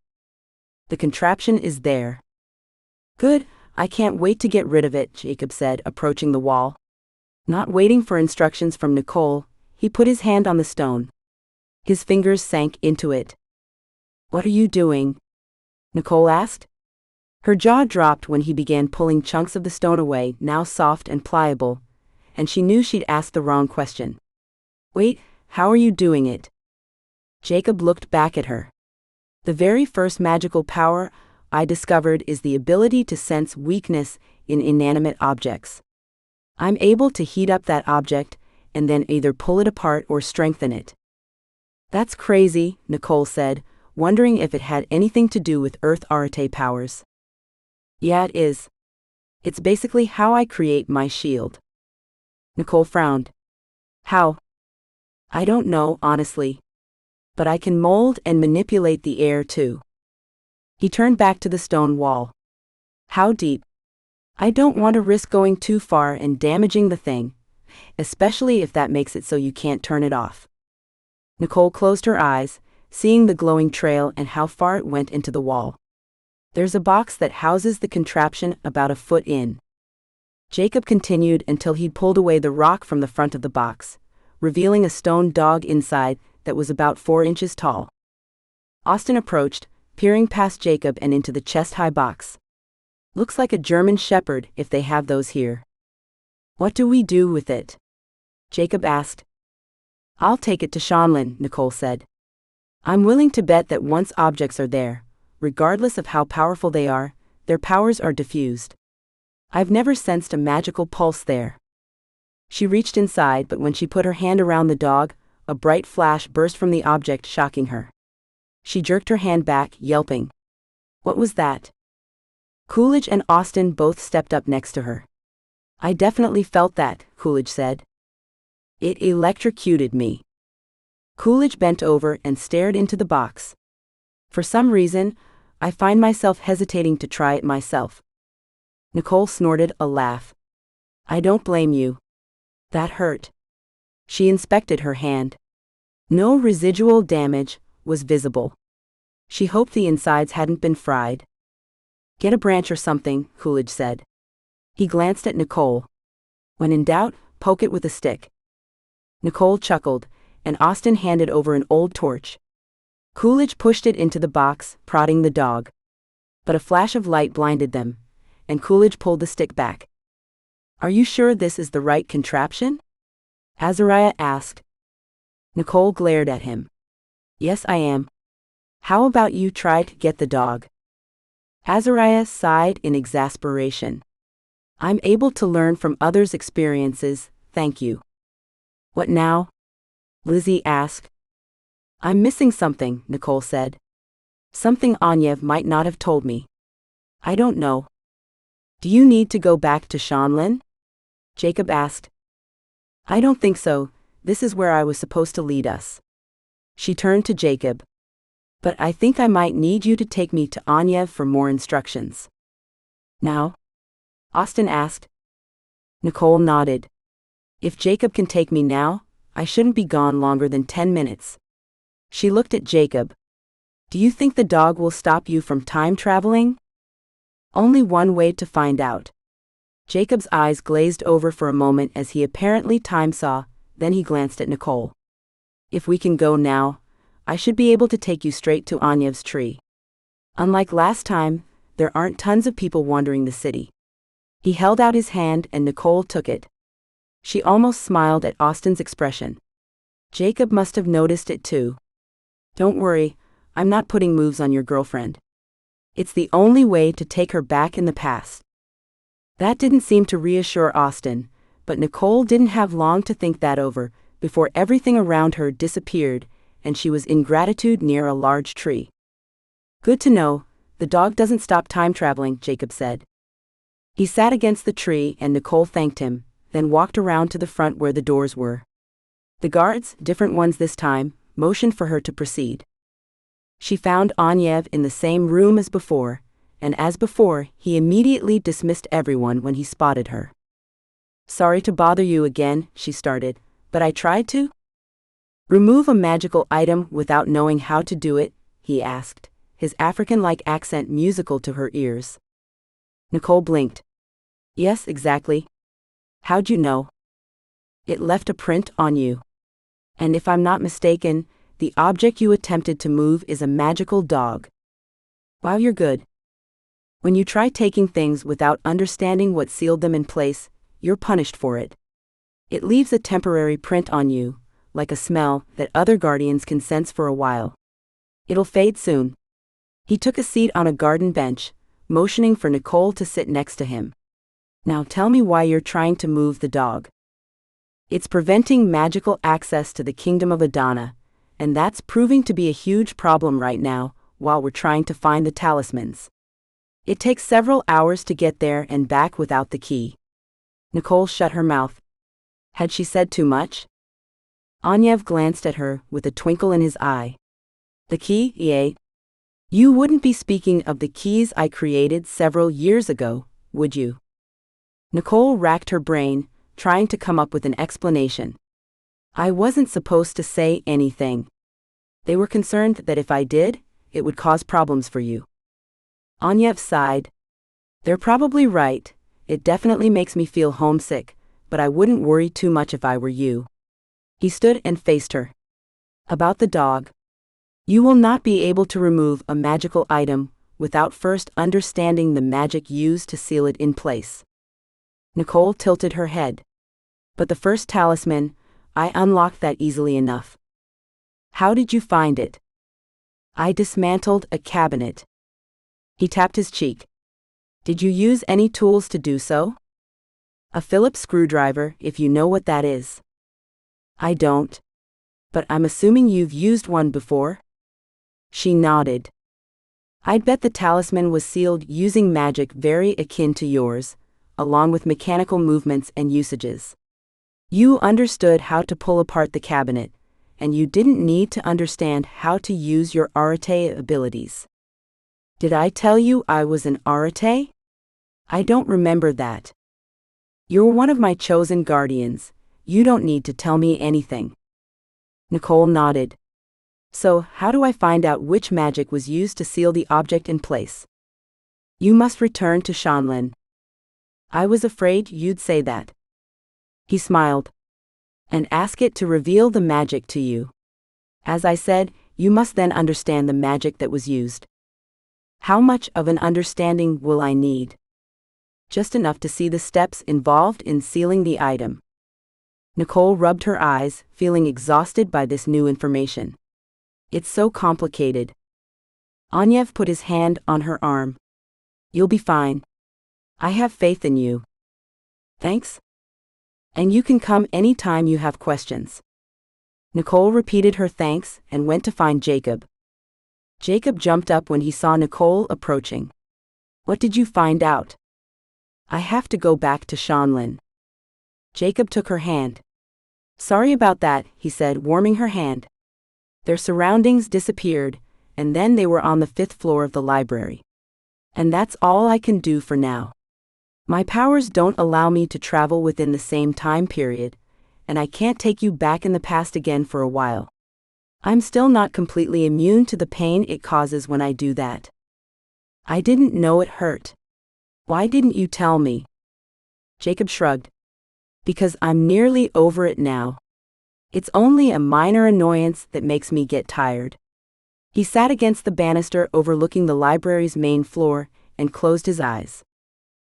The contraption is there. Good, I can't wait to get rid of it, Jacob said, approaching the wall. Not waiting for instructions from Nicole, he put his hand on the stone. His fingers sank into it. What are you doing? Nicole asked. Her jaw dropped when he began pulling chunks of the stone away, now soft and pliable, and she knew she'd asked the wrong question. Wait, how are you doing it? Jacob looked back at her. The very first magical power I discovered is the ability to sense weakness in inanimate objects. I'm able to heat up that object and then either pull it apart or strengthen it. That's crazy, Nicole said, wondering if it had anything to do with Earth Arete powers. Yeah, it is. It's basically how I create my shield. Nicole frowned. How? I don't know, honestly. But I can mold and manipulate the air too. He turned back to the stone wall. How deep? I don't want to risk going too far and damaging the thing, especially if that makes it so you can't turn it off. Nicole closed her eyes, seeing the glowing trail and how far it went into the wall. There's a box that houses the contraption about a foot in. Jacob continued until he'd pulled away the rock from the front of the box, revealing a stone dog inside that was about 4 inches tall. Austin approached, peering past Jacob and into the chest-high box. Looks like a German shepherd if they have those here. What do we do with it? Jacob asked. I'll take it to Shanlin, Nicole said. I'm willing to bet that once objects are there, regardless of how powerful they are, their powers are diffused. I've never sensed a magical pulse there. She reached inside, but when she put her hand around the dog, a bright flash burst from the object, shocking her. She jerked her hand back, yelping. What was that? Coolidge and Austin both stepped up next to her. I definitely felt that, Coolidge said. It electrocuted me. Coolidge bent over and stared into the box. For some reason, I find myself hesitating to try it myself. Nicole snorted a laugh. I don't blame you. That hurt. She inspected her hand. No residual damage was visible. She hoped the insides hadn't been fried. Get a branch or something, Coolidge said. He glanced at Nicole. When in doubt, poke it with a stick. Nicole chuckled, and Austin handed over an old torch. Coolidge pushed it into the box, prodding the dog. But a flash of light blinded them, and Coolidge pulled the stick back. Are you sure this is the right contraption? Azariah asked. Nicole glared at him. Yes, I am. How about you try to get the dog? Azariah sighed in exasperation. I'm able to learn from others' experiences, thank you. What now? Lizzie asked. I'm missing something, Nicole said. Something Anyev might not have told me. I don't know. Do you need to go back to Shanlin? Jacob asked. I don't think so, this is where I was supposed to lead us. She turned to Jacob. But I think I might need you to take me to Anyev for more instructions. Now? Austin asked. Nicole nodded. If Jacob can take me now, I shouldn't be gone longer than 10 minutes. She looked at Jacob. Do you think the dog will stop you from time traveling? Only one way to find out. Jacob's eyes glazed over for a moment as he apparently time saw, then he glanced at Nicole. If we can go now, I should be able to take you straight to Anyev's tree. Unlike last time, there aren't tons of people wandering the city. He held out his hand and Nicole took it. She almost smiled at Austin's expression. Jacob must have noticed it too. Don't worry, I'm not putting moves on your girlfriend. It's the only way to take her back in the past. That didn't seem to reassure Austin, but Nicole didn't have long to think that over before everything around her disappeared and she was in gratitude near a large tree. Good to know, the dog doesn't stop time traveling, Jacob said. He sat against the tree and Nicole thanked him, then walked around to the front where the doors were. The guards, different ones this time, motioned for her to proceed. She found Anyev in the same room as before, and as before, he immediately dismissed everyone when he spotted her. Sorry to bother you again, she started, but I tried to. Remove a magical item without knowing how to do it, he asked, his African-like accent musical to her ears. Nicole blinked. Yes, exactly. How'd you know? It left a print on you. And if I'm not mistaken, the object you attempted to move is a magical dog. Wow, you're good. When you try taking things without understanding what sealed them in place, you're punished for it. It leaves a temporary print on you, like a smell that other guardians can sense for a while. It'll fade soon. He took a seat on a garden bench, motioning for Nicole to sit next to him. Now tell me why you're trying to move the dog. It's preventing magical access to the kingdom of Adana, and that's proving to be a huge problem right now, while we're trying to find the talismans. It takes several hours to get there and back without the key. Nicole shut her mouth. Had she said too much? Anyev glanced at her with a twinkle in his eye. The key, yay? You wouldn't be speaking of the keys I created several years ago, would you? Nicole racked her brain, trying to come up with an explanation. I wasn't supposed to say anything. They were concerned that if I did, it would cause problems for you. Anyev sighed. They're probably right. It definitely makes me feel homesick, but I wouldn't worry too much if I were you. He stood and faced her. About the dog. You will not be able to remove a magical item without first understanding the magic used to seal it in place. Nicole tilted her head. But the first talisman, I unlocked that easily enough. How did you find it? I dismantled a cabinet. He tapped his cheek. Did you use any tools to do so? A Phillips screwdriver, if you know what that is. I don't. But I'm assuming you've used one before? She nodded. I'd bet the talisman was sealed using magic very akin to yours, along with mechanical movements and usages. You understood how to pull apart the cabinet, and you didn't need to understand how to use your arete abilities. Did I tell you I was an arete? I don't remember that. You're one of my chosen guardians. You don't need to tell me anything. Nicole nodded. So, how do I find out which magic was used to seal the object in place? You must return to Shanlin. I was afraid you'd say that. He smiled. And ask it to reveal the magic to you. As I said, you must then understand the magic that was used. How much of an understanding will I need? Just enough to see the steps involved in sealing the item. Nicole rubbed her eyes, feeling exhausted by this new information. It's so complicated. Anyev put his hand on her arm. You'll be fine. I have faith in you. Thanks. And you can come any time you have questions. Nicole repeated her thanks and went to find Jacob. Jacob jumped up when he saw Nicole approaching. What did you find out? I have to go back to Shanlin. Jacob took her hand. Sorry about that, he said, warming her hand. Their surroundings disappeared, and then they were on the 5th floor of the library. And that's all I can do for now. My powers don't allow me to travel within the same time period, and I can't take you back in the past again for a while. I'm still not completely immune to the pain it causes when I do that. I didn't know it hurt. Why didn't you tell me? Jacob shrugged. Because I'm nearly over it now. It's only a minor annoyance that makes me get tired. He sat against the banister overlooking the library's main floor and closed his eyes.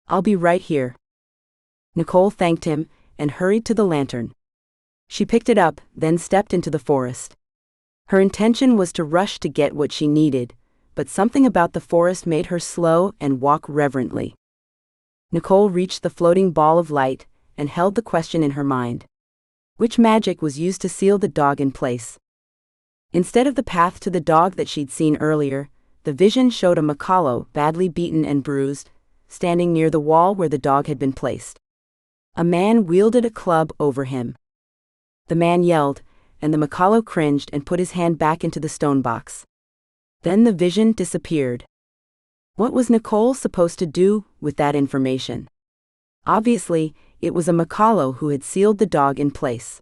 I'll be right here. Nicole thanked him and hurried to the lantern. She picked it up, then stepped into the forest. Her intention was to rush to get what she needed, but something about the forest made her slow and walk reverently. Nicole reached the floating ball of light and held the question in her mind. Which magic was used to seal the dog in place? Instead of the path to the dog that she'd seen earlier, the vision showed a Makalo, badly beaten and bruised, standing near the wall where the dog had been placed. A man wielded a club over him. The man yelled, and the Makalo cringed and put his hand back into the stone box. Then the vision disappeared. What was Nicole supposed to do with that information? Obviously, it was a Makalo who had sealed the dog in place.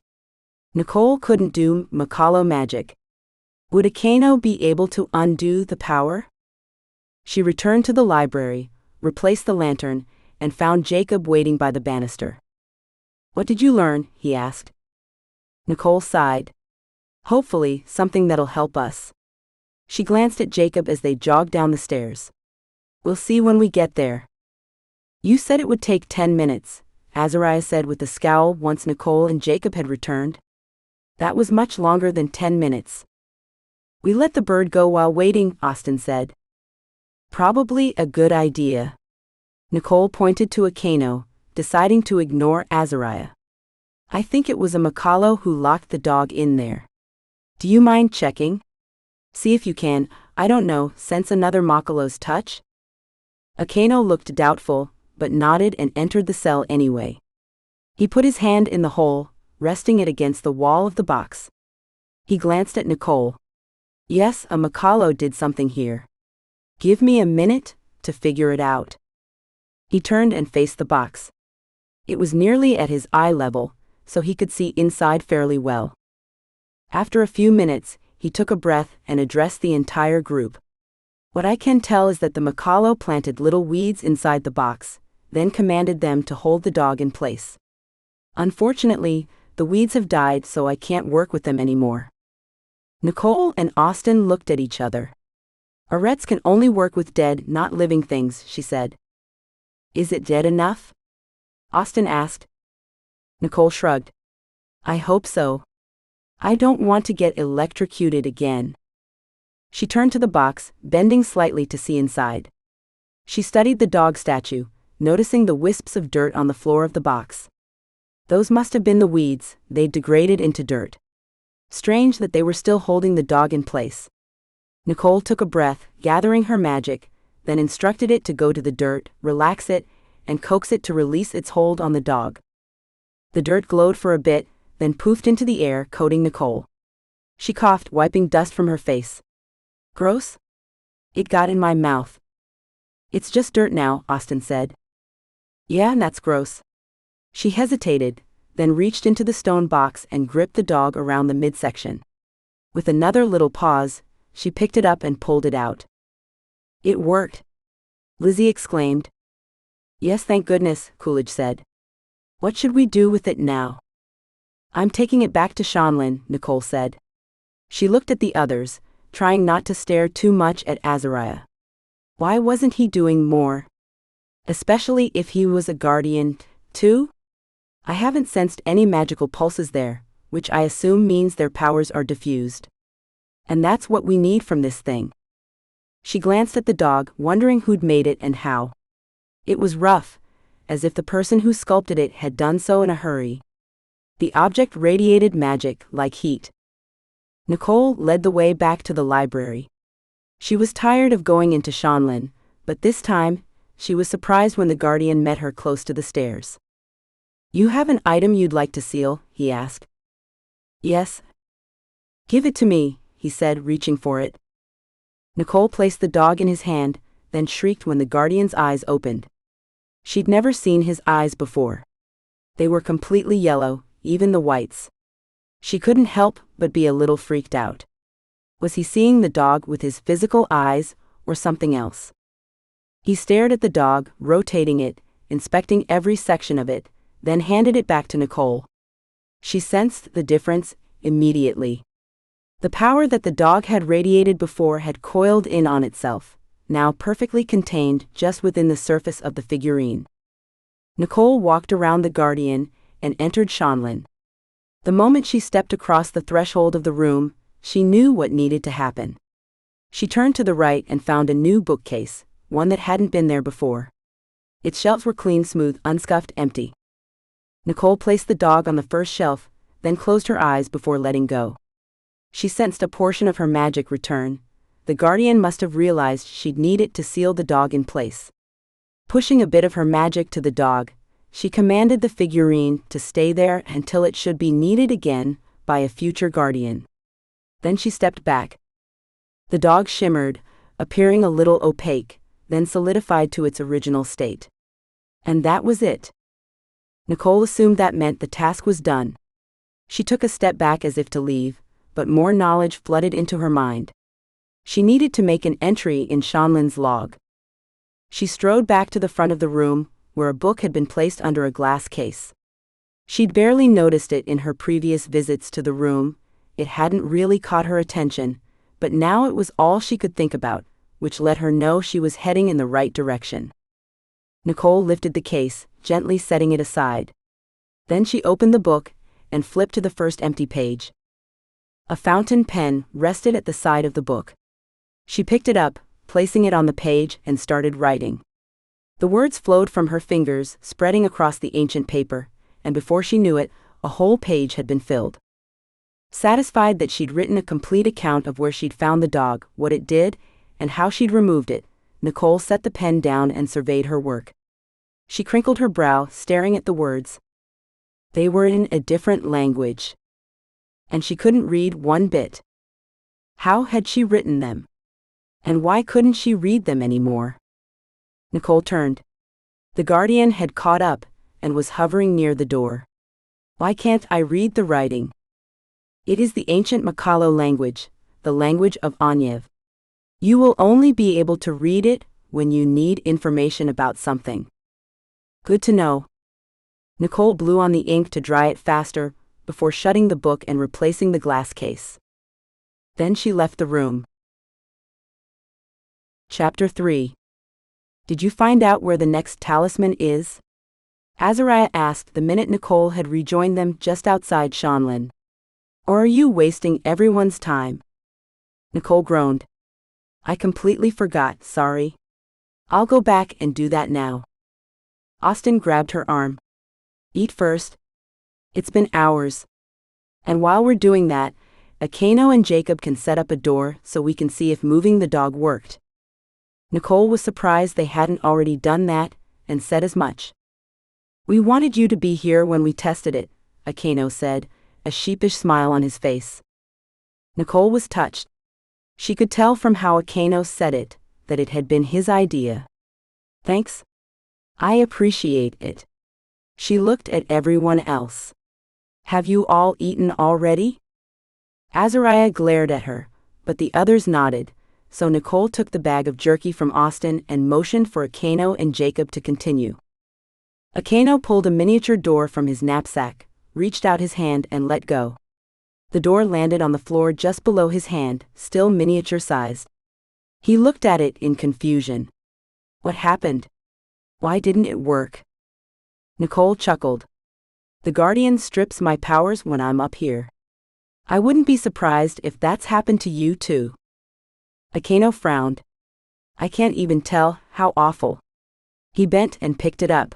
Nicole couldn't do Makalo magic. Would a Kano be able to undo the power? She returned to the library, replaced the lantern, and found Jacob waiting by the banister. What did you learn? He asked. Nicole sighed. Hopefully, something that'll help us. She glanced at Jacob as they jogged down the stairs. We'll see when we get there. You said it would take 10 minutes, Azariah said with a scowl once Nicole and Jacob had returned. That was much longer than 10 minutes. We let the bird go while waiting, Austin said. Probably a good idea. Nicole pointed to a Kano, deciding to ignore Azariah. I think it was a Makalo who locked the dog in there. Do you mind checking? See if you can, I don't know, sense another Makalo's touch? Akano looked doubtful, but nodded and entered the cell anyway. He put his hand in the hole, resting it against the wall of the box. He glanced at Nicole. Yes, a Makalo did something here. Give me a minute to figure it out. He turned and faced the box. It was nearly at his eye level, so he could see inside fairly well. After a few minutes, he took a breath and addressed the entire group. What I can tell is that the Makalo planted little weeds inside the box, then commanded them to hold the dog in place. Unfortunately, the weeds have died, so I can't work with them anymore. Nicole and Austin looked at each other. Arets can only work with dead, not living things, she said. Is it dead enough? Austin asked. Nicole shrugged. I hope so. I don't want to get electrocuted again. She turned to the box, bending slightly to see inside. She studied the dog statue, noticing the wisps of dirt on the floor of the box. Those must have been the weeds, they'd degraded into dirt. Strange that they were still holding the dog in place. Nicole took a breath, gathering her magic, then instructed it to go to the dirt, relax it, and coax it to release its hold on the dog. The dirt glowed for a bit, then poofed into the air, coating Nicole. She coughed, wiping dust from her face. Gross? It got in my mouth. It's just dirt now, Austin said. Yeah, that's gross. She hesitated, then reached into the stone box and gripped the dog around the midsection. With another little pause, she picked it up and pulled it out. It worked. Lizzie exclaimed. Yes, thank goodness, Coolidge said. What should we do with it now? I'm taking it back to Shanlin, Nicole said. She looked at the others, trying not to stare too much at Azariah. Why wasn't he doing more? Especially if he was a guardian, too? I haven't sensed any magical pulses there, which I assume means their powers are diffused. And that's what we need from this thing. She glanced at the dog, wondering who'd made it and how. It was rough, as if the person who sculpted it had done so in a hurry. The object radiated magic, like heat. Nicole led the way back to the library. She was tired of going into Shanlin, but this time, she was surprised when the guardian met her close to the stairs. You have an item you'd like to seal? He asked. Yes. Give it to me, he said, reaching for it. Nicole placed the dog in his hand, then shrieked when the guardian's eyes opened. She'd never seen his eyes before. They were completely yellow, even the whites. She couldn't help but be a little freaked out. Was he seeing the dog with his physical eyes, or something else? He stared at the dog, rotating it, inspecting every section of it, then handed it back to Nicole. She sensed the difference immediately. The power that the dog had radiated before had coiled in on itself, now perfectly contained just within the surface of the figurine. Nicole walked around the guardian and entered Shanlin. The moment she stepped across the threshold of the room, she knew what needed to happen. She turned to the right and found a new bookcase, one that hadn't been there before. Its shelves were clean, smooth, unscuffed, empty. Nicole placed the dog on the first shelf, then closed her eyes before letting go. She sensed a portion of her magic return. The guardian must have realized she'd need it to seal the dog in place. Pushing a bit of her magic to the dog, she commanded the figurine to stay there until it should be needed again by a future guardian. Then she stepped back. The dog shimmered, appearing a little opaque, then solidified to its original state. And that was it. Nicole assumed that meant the task was done. She took a step back as if to leave, but more knowledge flooded into her mind. She needed to make an entry in Shanlin's log. She strode back to the front of the room, where a book had been placed under a glass case. She'd barely noticed it in her previous visits to the room. It hadn't really caught her attention, but now it was all she could think about, which let her know she was heading in the right direction. Nicole lifted the case, gently setting it aside. Then she opened the book and flipped to the first empty page. A fountain pen rested at the side of the book. She picked it up, placing it on the page, and started writing. The words flowed from her fingers, spreading across the ancient paper, and before she knew it, a whole page had been filled. Satisfied that she'd written a complete account of where she'd found the dog, what it did, and how she'd removed it, Nicole set the pen down and surveyed her work. She crinkled her brow, staring at the words. They were in a different language. And she couldn't read one bit. How had she written them? And why couldn't she read them anymore? Nicole turned. The guardian had caught up and was hovering near the door. Why can't I read the writing? It is the ancient Makalo language, the language of Anyev. You will only be able to read it when you need information about something. Good to know. Nicole blew on the ink to dry it faster before shutting the book and replacing the glass case. Then she left the room. Chapter 3. Did you find out where the next talisman is? Azariah asked the minute Nicole had rejoined them just outside Shanlin. Or are you wasting everyone's time? Nicole groaned. I completely forgot, sorry. I'll go back and do that now. Austin grabbed her arm. Eat first. It's been hours. And while we're doing that, Akano and Jacob can set up a door so we can see if moving the dog worked. Nicole was surprised they hadn't already done that, and said as much. We wanted you to be here when we tested it, Akano said, a sheepish smile on his face. Nicole was touched. She could tell from how Akano said it, that it had been his idea. Thanks. I appreciate it. She looked at everyone else. Have you all eaten already? Azariah glared at her, but the others nodded, so Nicole took the bag of jerky from Austin and motioned for Akano and Jacob to continue. Akano pulled a miniature door from his knapsack, reached out his hand and let go. The door landed on the floor just below his hand, still miniature-sized. He looked at it in confusion. What happened? Why didn't it work? Nicole chuckled. The Guardian strips my powers when I'm up here. I wouldn't be surprised if that's happened to you too. Akano frowned. I can't even tell, how awful. He bent and picked it up.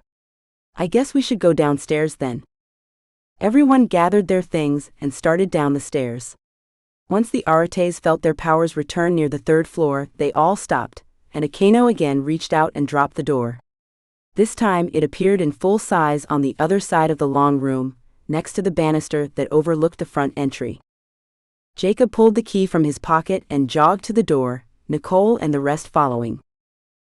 I guess we should go downstairs then. Everyone gathered their things and started down the stairs. Once the Arates felt their powers return near the third floor, they all stopped, and Akano again reached out and dropped the door. This time it appeared in full size on the other side of the long room, next to the banister that overlooked the front entry. Jacob pulled the key from his pocket and jogged to the door, Nicole and the rest following.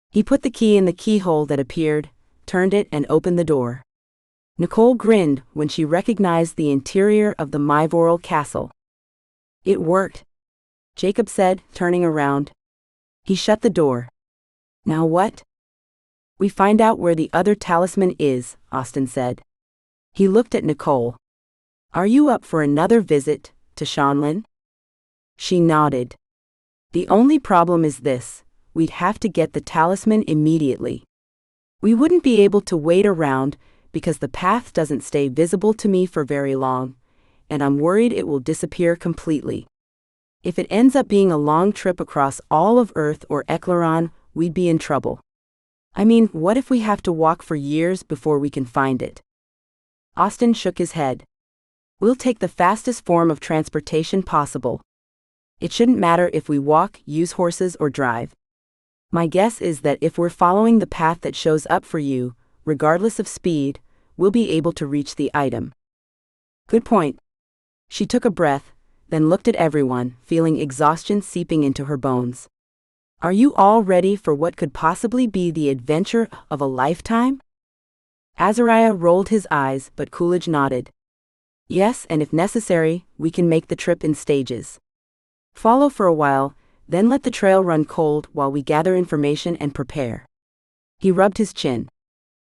He put the key in the keyhole that appeared, turned it and opened the door. Nicole grinned when she recognized the interior of the Myvoral castle. It worked, Jacob said, turning around. He shut the door. Now what? We find out where the other talisman is, Austin said. He looked at Nicole. Are you up for another visit to Shanlin? She nodded. The only problem is this, we'd have to get the talisman immediately. We wouldn't be able to wait around because the path doesn't stay visible to me for very long, and I'm worried it will disappear completely. If it ends up being a long trip across all of Earth or Eclaron, we'd be in trouble. I mean, what if we have to walk for years before we can find it? Austin shook his head. We'll take the fastest form of transportation possible. It shouldn't matter if we walk, use horses, or drive. My guess is that if we're following the path that shows up for you, regardless of speed, we'll be able to reach the item. Good point. She took a breath, then looked at everyone, feeling exhaustion seeping into her bones. Are you all ready for what could possibly be the adventure of a lifetime? Azariah rolled his eyes, but Coolidge nodded. Yes, and if necessary, we can make the trip in stages. Follow for a while, then let the trail run cold while we gather information and prepare. He rubbed his chin.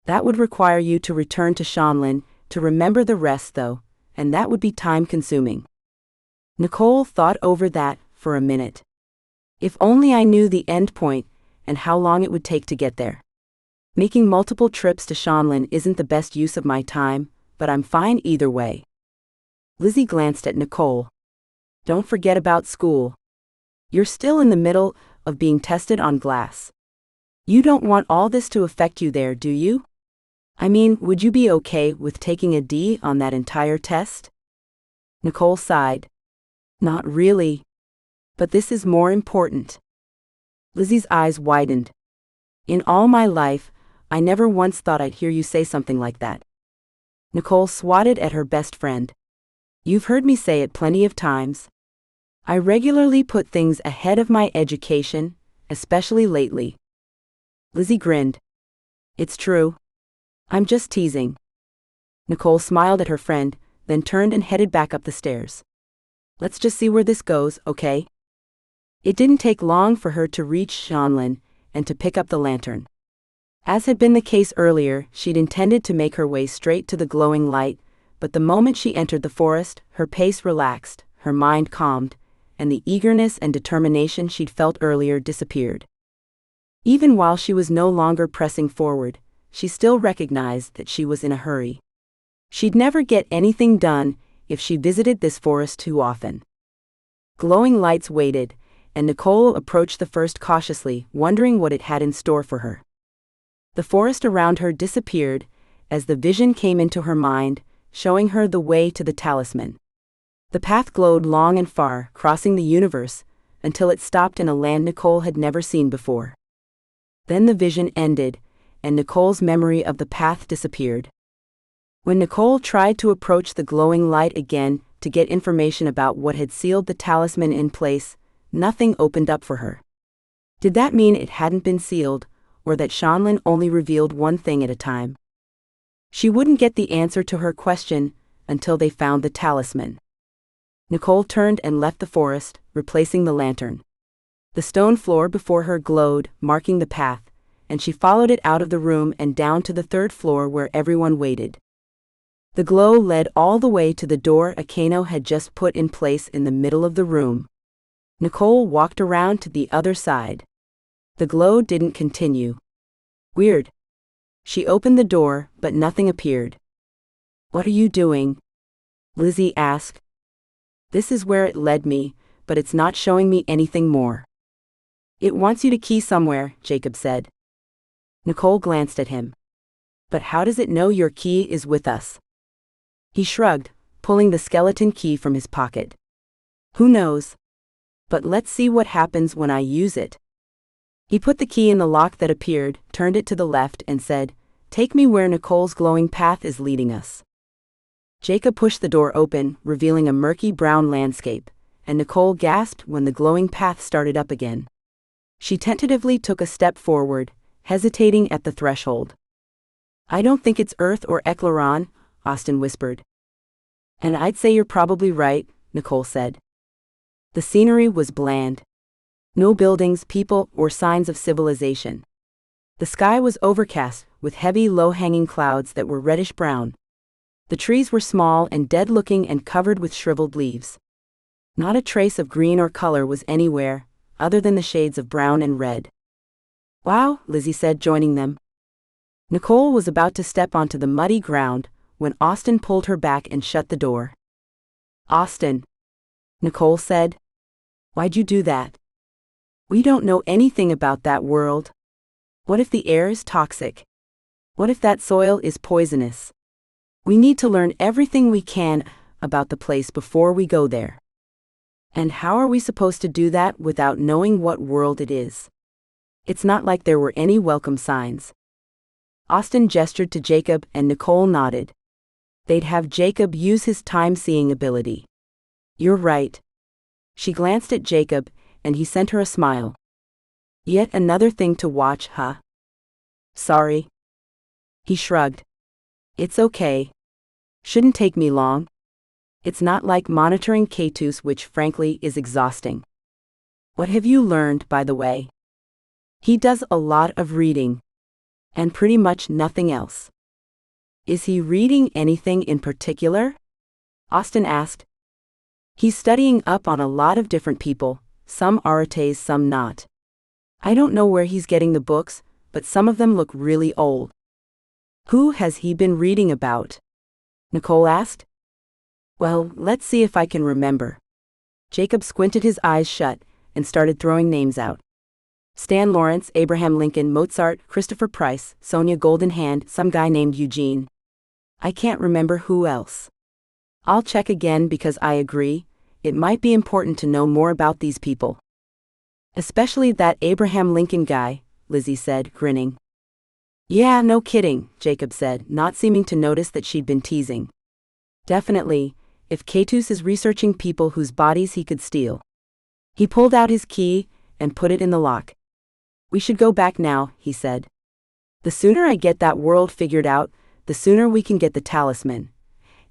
That would require you to return to Shanlin, to remember the rest though, and that would be time-consuming. Nicole thought over that for a minute. If only I knew the end point, and how long it would take to get there. Making multiple trips to Shanlin isn't the best use of my time, but I'm fine either way. Lizzie glanced at Nicole. Don't forget about school. You're still in the middle of being tested on glass. You don't want all this to affect you there, do you? I mean, would you be okay with taking a D on that entire test? Nicole sighed. Not really. But this is more important. Lizzie's eyes widened. In all my life, I never once thought I'd hear you say something like that. Nicole swatted at her best friend. You've heard me say it plenty of times. I regularly put things ahead of my education, especially lately. Lizzie grinned. It's true. I'm just teasing. Nicole smiled at her friend, then turned and headed back up the stairs. Let's just see where this goes, okay? It didn't take long for her to reach Shanlin and to pick up the lantern. As had been the case earlier, she'd intended to make her way straight to the glowing light, but the moment she entered the forest, her pace relaxed, her mind calmed, and the eagerness and determination she'd felt earlier disappeared. Even while she was no longer pressing forward, she still recognized that she was in a hurry. She'd never get anything done if she visited this forest too often. Glowing lights waited, and Nicole approached the first cautiously, wondering what it had in store for her. The forest around her disappeared as the vision came into her mind, showing her the way to the talisman. The path glowed long and far, crossing the universe, until it stopped in a land Nicole had never seen before. Then the vision ended, and Nicole's memory of the path disappeared. When Nicole tried to approach the glowing light again to get information about what had sealed the talisman in place, nothing opened up for her. Did that mean it hadn't been sealed, or that Shanlin only revealed one thing at a time? She wouldn't get the answer to her question until they found the talisman. Nicole turned and left the forest, replacing the lantern. The stone floor before her glowed, marking the path, and she followed it out of the room and down to the third floor where everyone waited. The glow led all the way to the door Akano had just put in place in the middle of the room. Nicole walked around to the other side. The glow didn't continue. Weird. She opened the door, but nothing appeared. What are you doing? Lizzie asked. This is where it led me, but it's not showing me anything more. It wants you to key somewhere, Jacob said. Nicole glanced at him. But how does it know your key is with us? He shrugged, pulling the skeleton key from his pocket. Who knows? But let's see what happens when I use it. He put the key in the lock that appeared, turned it to the left, and said, Take me where Nicole's glowing path is leading us. Jacob pushed the door open, revealing a murky brown landscape, and Nicole gasped when the glowing path started up again. She tentatively took a step forward, hesitating at the threshold. I don't think it's Earth or Eclaron, Austin whispered. And I'd say you're probably right, Nicole said. The scenery was bland. No buildings, people, or signs of civilization. The sky was overcast, with heavy, low-hanging clouds that were reddish-brown. The trees were small and dead-looking and covered with shriveled leaves. Not a trace of green or color was anywhere, other than the shades of brown and red. Wow, Lizzie said, joining them. Nicole was about to step onto the muddy ground when Austin pulled her back and shut the door. Austin, Nicole said. Why'd you do that? We don't know anything about that world. What if the air is toxic? What if that soil is poisonous? We need to learn everything we can about the place before we go there. And how are we supposed to do that without knowing what world it is? It's not like there were any welcome signs. Austin gestured to Jacob and Nicole nodded. They'd have Jacob use his time-seeing ability. You're right. She glanced at Jacob, and he sent her a smile. Yet another thing to watch, huh? Sorry. He shrugged. It's okay. Shouldn't take me long. It's not like monitoring Keitus, which frankly is exhausting. What have you learned, by the way? He does a lot of reading. And pretty much nothing else. Is he reading anything in particular? Austin asked. He's studying up on a lot of different people, some Arates, some not. I don't know where he's getting the books, but some of them look really old. Who has he been reading about? Nicole asked. Well, let's see if I can remember. Jacob squinted his eyes shut and started throwing names out. Stan Lawrence, Abraham Lincoln, Mozart, Christopher Price, Sonia Goldenhand, some guy named Eugene. I can't remember who else. I'll check again because I agree, it might be important to know more about these people. Especially that Abraham Lincoln guy, Lizzie said, grinning. Yeah, no kidding, Jacob said, not seeming to notice that she'd been teasing. Definitely, if Keitus is researching people whose bodies he could steal. He pulled out his key and put it in the lock. We should go back now, he said. The sooner I get that world figured out, the sooner we can get the talisman.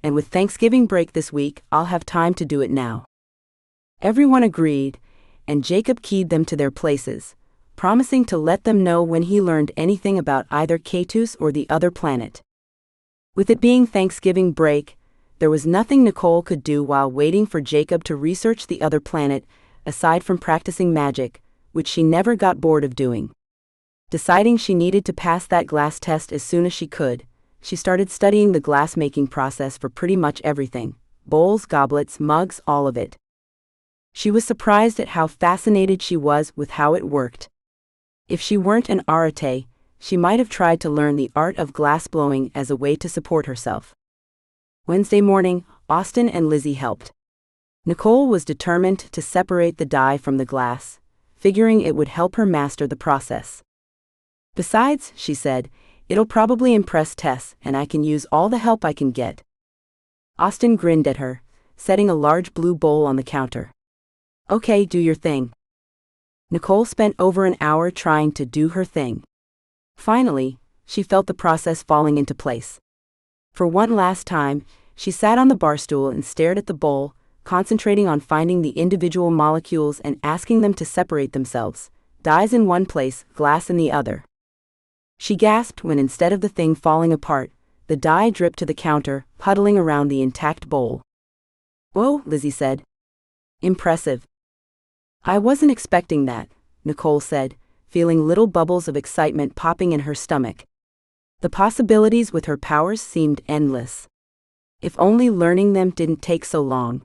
And with Thanksgiving break this week, I'll have time to do it now. Everyone agreed, and Jacob keyed them to their places, promising to let them know when he learned anything about either Keitus or the other planet. With it being Thanksgiving break, there was nothing Nicole could do while waiting for Jacob to research the other planet, aside from practicing magic, which she never got bored of doing. Deciding she needed to pass that glass test as soon as she could, she started studying the glass-making process for pretty much everything: bowls, goblets, mugs, all of it. She was surprised at how fascinated she was with how it worked. If she weren't an arate, she might have tried to learn the art of glass-blowing as a way to support herself. Wednesday morning, Austin and Lizzie helped. Nicole was determined to separate the dye from the glass, figuring it would help her master the process. Besides, she said, it'll probably impress Tess, and I can use all the help I can get. Austin grinned at her, setting a large blue bowl on the counter. Okay, do your thing. Nicole spent over an hour trying to do her thing. Finally, she felt the process falling into place. For one last time, she sat on the bar stool and stared at the bowl, concentrating on finding the individual molecules and asking them to separate themselves, dyes in one place, glass in the other. She gasped when, instead of the thing falling apart, the dye dripped to the counter, puddling around the intact bowl. Whoa, Lizzie said. Impressive. I wasn't expecting that, Nicole said, feeling little bubbles of excitement popping in her stomach. The possibilities with her powers seemed endless. If only learning them didn't take so long.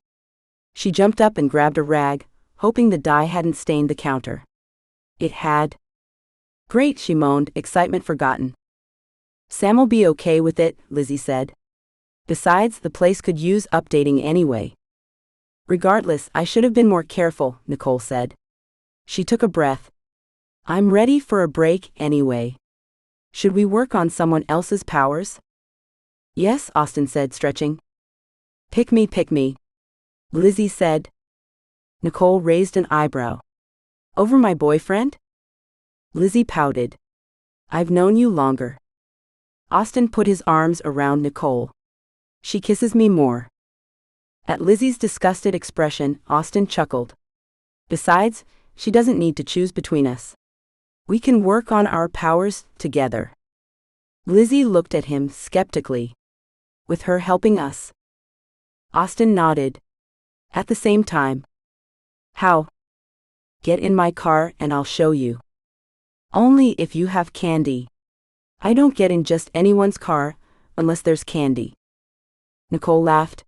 She jumped up and grabbed a rag, hoping the dye hadn't stained the counter. It had. Great, she moaned, excitement forgotten. Sam'll be okay with it, Lizzie said. Besides, the place could use updating anyway. Regardless, I should have been more careful, Nicole said. She took a breath. I'm ready for a break anyway. Should we work on someone else's powers? Yes, Austin said, stretching. Pick me, Lizzie said. Nicole raised an eyebrow. Over my boyfriend? Lizzie pouted. I've known you longer. Austin put his arms around Nicole. She kisses me more. At Lizzie's disgusted expression, Austin chuckled. Besides, she doesn't need to choose between us. We can work on our powers together. Lizzie looked at him skeptically. With her helping us? Austin nodded. At the same time. How? Get in my car and I'll show you. Only if you have candy. I don't get in just anyone's car, unless there's candy. Nicole laughed.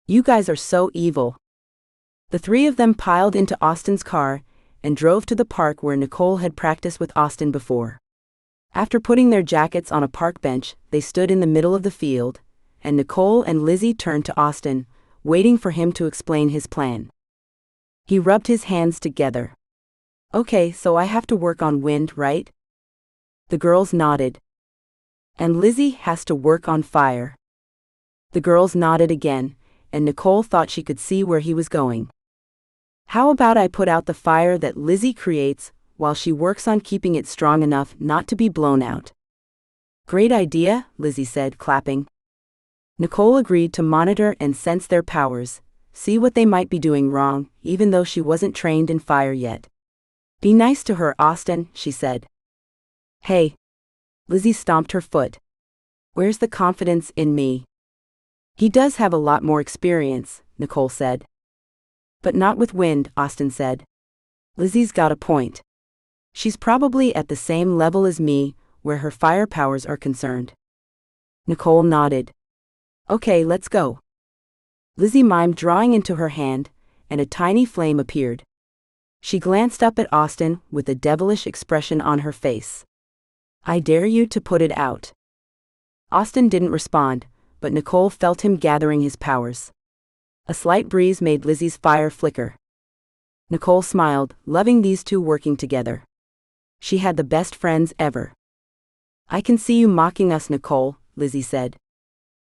You guys are so evil. The three of them piled into Austin's car and drove to the park where Nicole had practiced with Austin before. After putting their jackets on a park bench, they stood in the middle of the field, and Nicole and Lizzie turned to Austin, waiting for him to explain his plan. He rubbed his hands together. Okay, so I have to work on wind, right? The girls nodded. And Lizzie has to work on fire. The girls nodded again, and Nicole thought she could see where he was going. How about I put out the fire that Lizzie creates while she works on keeping it strong enough not to be blown out? Great idea, Lizzie said, clapping. Nicole agreed to monitor and sense their powers, see what they might be doing wrong, even though she wasn't trained in fire yet. Be nice to her, Austin, she said. Hey. Lizzie stomped her foot. Where's the confidence in me? He does have a lot more experience, Nicole said. But not with wind, Austin said. Lizzie's got a point. She's probably at the same level as me, where her fire powers are concerned. Nicole nodded. Okay, let's go. Lizzie mimed drawing into her hand, and a tiny flame appeared. She glanced up at Austin with a devilish expression on her face. I dare you to put it out. Austin didn't respond, but Nicole felt him gathering his powers. A slight breeze made Lizzie's fire flicker. Nicole smiled, loving these two working together. She had the best friends ever. I can see you mocking us, Nicole, Lizzie said.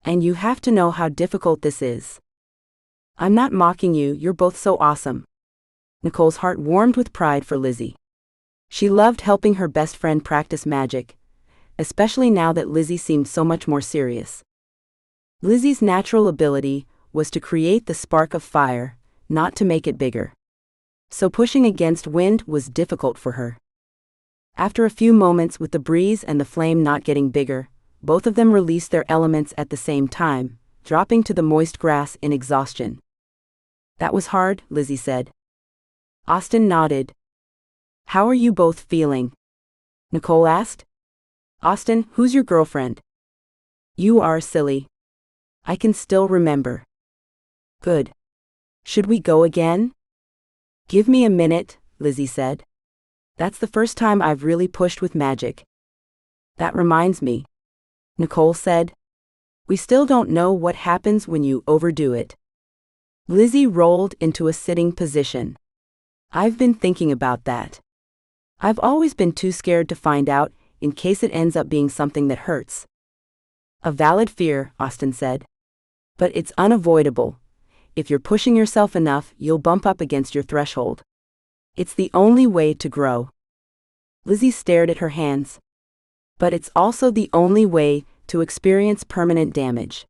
And you have to know how difficult this is. I'm not mocking you, you're both so awesome. Nicole's heart warmed with pride for Lizzie. She loved helping her best friend practice magic, especially now that Lizzie seemed so much more serious. Lizzie's natural ability was to create the spark of fire, not to make it bigger. So pushing against wind was difficult for her. After a few moments with the breeze and the flame not getting bigger, both of them released their elements at the same time, dropping to the moist grass in exhaustion. That was hard, Lizzie said. Austin nodded. How are you both feeling? Nicole asked. Austin, who's your girlfriend? You are silly. I can still remember. Good. Should we go again? Give me a minute, Lizzie said. That's the first time I've really pushed with magic. That reminds me, Nicole said. We still don't know what happens when you overdo it. Lizzie rolled into a sitting position. I've been thinking about that. I've always been too scared to find out, in case it ends up being something that hurts. A valid fear, Austin said. But it's unavoidable. If you're pushing yourself enough, you'll bump up against your threshold. It's the only way to grow. Lizzie stared at her hands. But it's also the only way to experience permanent damage.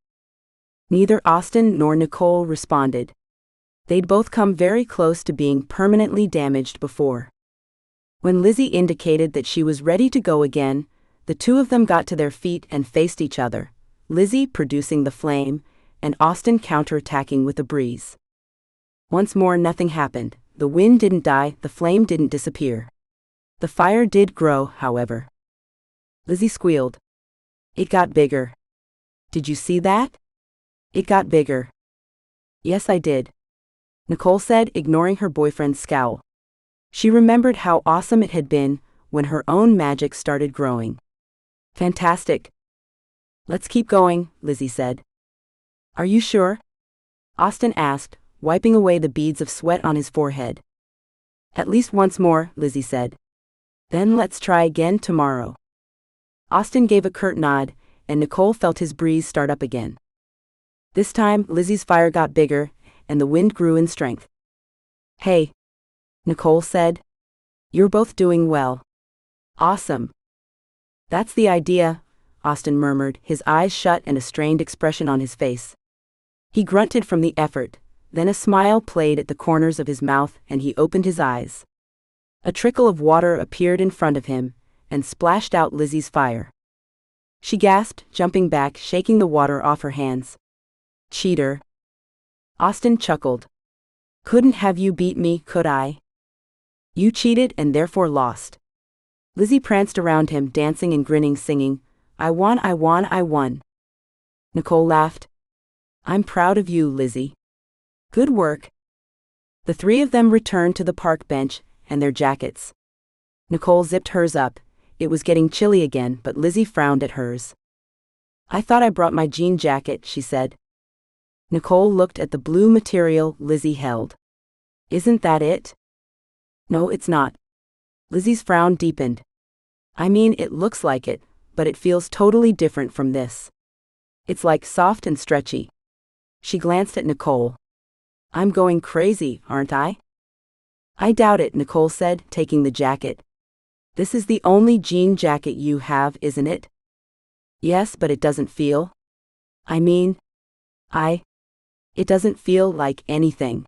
Neither Austin nor Nicole responded. They'd both come very close to being permanently damaged before. When Lizzie indicated that she was ready to go again, the two of them got to their feet and faced each other, Lizzie producing the flame, and Austin counterattacking with a breeze. Once more nothing happened. The wind didn't die, the flame didn't disappear. The fire did grow, however. Lizzie squealed. It got bigger. Did you see that? It got bigger. Yes, I did, Nicole said, ignoring her boyfriend's scowl. She remembered how awesome it had been when her own magic started growing. Fantastic. Let's keep going, Lizzie said. Are you sure? Austin asked, wiping away the beads of sweat on his forehead. At least once more, Lizzie said. Then let's try again tomorrow. Austin gave a curt nod, and Nicole felt his breeze start up again. This time, Lizzie's fire got bigger, and the wind grew in strength. Hey, Nicole said. You're both doing well. Awesome. That's the idea, Austin murmured, his eyes shut and a strained expression on his face. He grunted from the effort, then a smile played at the corners of his mouth and he opened his eyes. A trickle of water appeared in front of him and splashed out Lizzie's fire. She gasped, jumping back, shaking the water off her hands. Cheater. Austin chuckled. Couldn't have you beat me, could I? You cheated and therefore lost. Lizzie pranced around him, dancing and grinning, singing, I won, I won, I won. Nicole laughed. I'm proud of you, Lizzie. Good work. The three of them returned to the park bench and their jackets. Nicole zipped hers up. It was getting chilly again, but Lizzie frowned at hers. I thought I brought my jean jacket, she said. Nicole looked at the blue material Lizzie held. Isn't that it? No, it's not. Lizzie's frown deepened. I mean, it looks like it, but it feels totally different from this. It's like soft and stretchy. She glanced at Nicole. I'm going crazy, aren't I? I doubt it, Nicole said, taking the jacket. This is the only jean jacket you have, isn't it? Yes, but it doesn't feel. I mean, it doesn't feel like anything.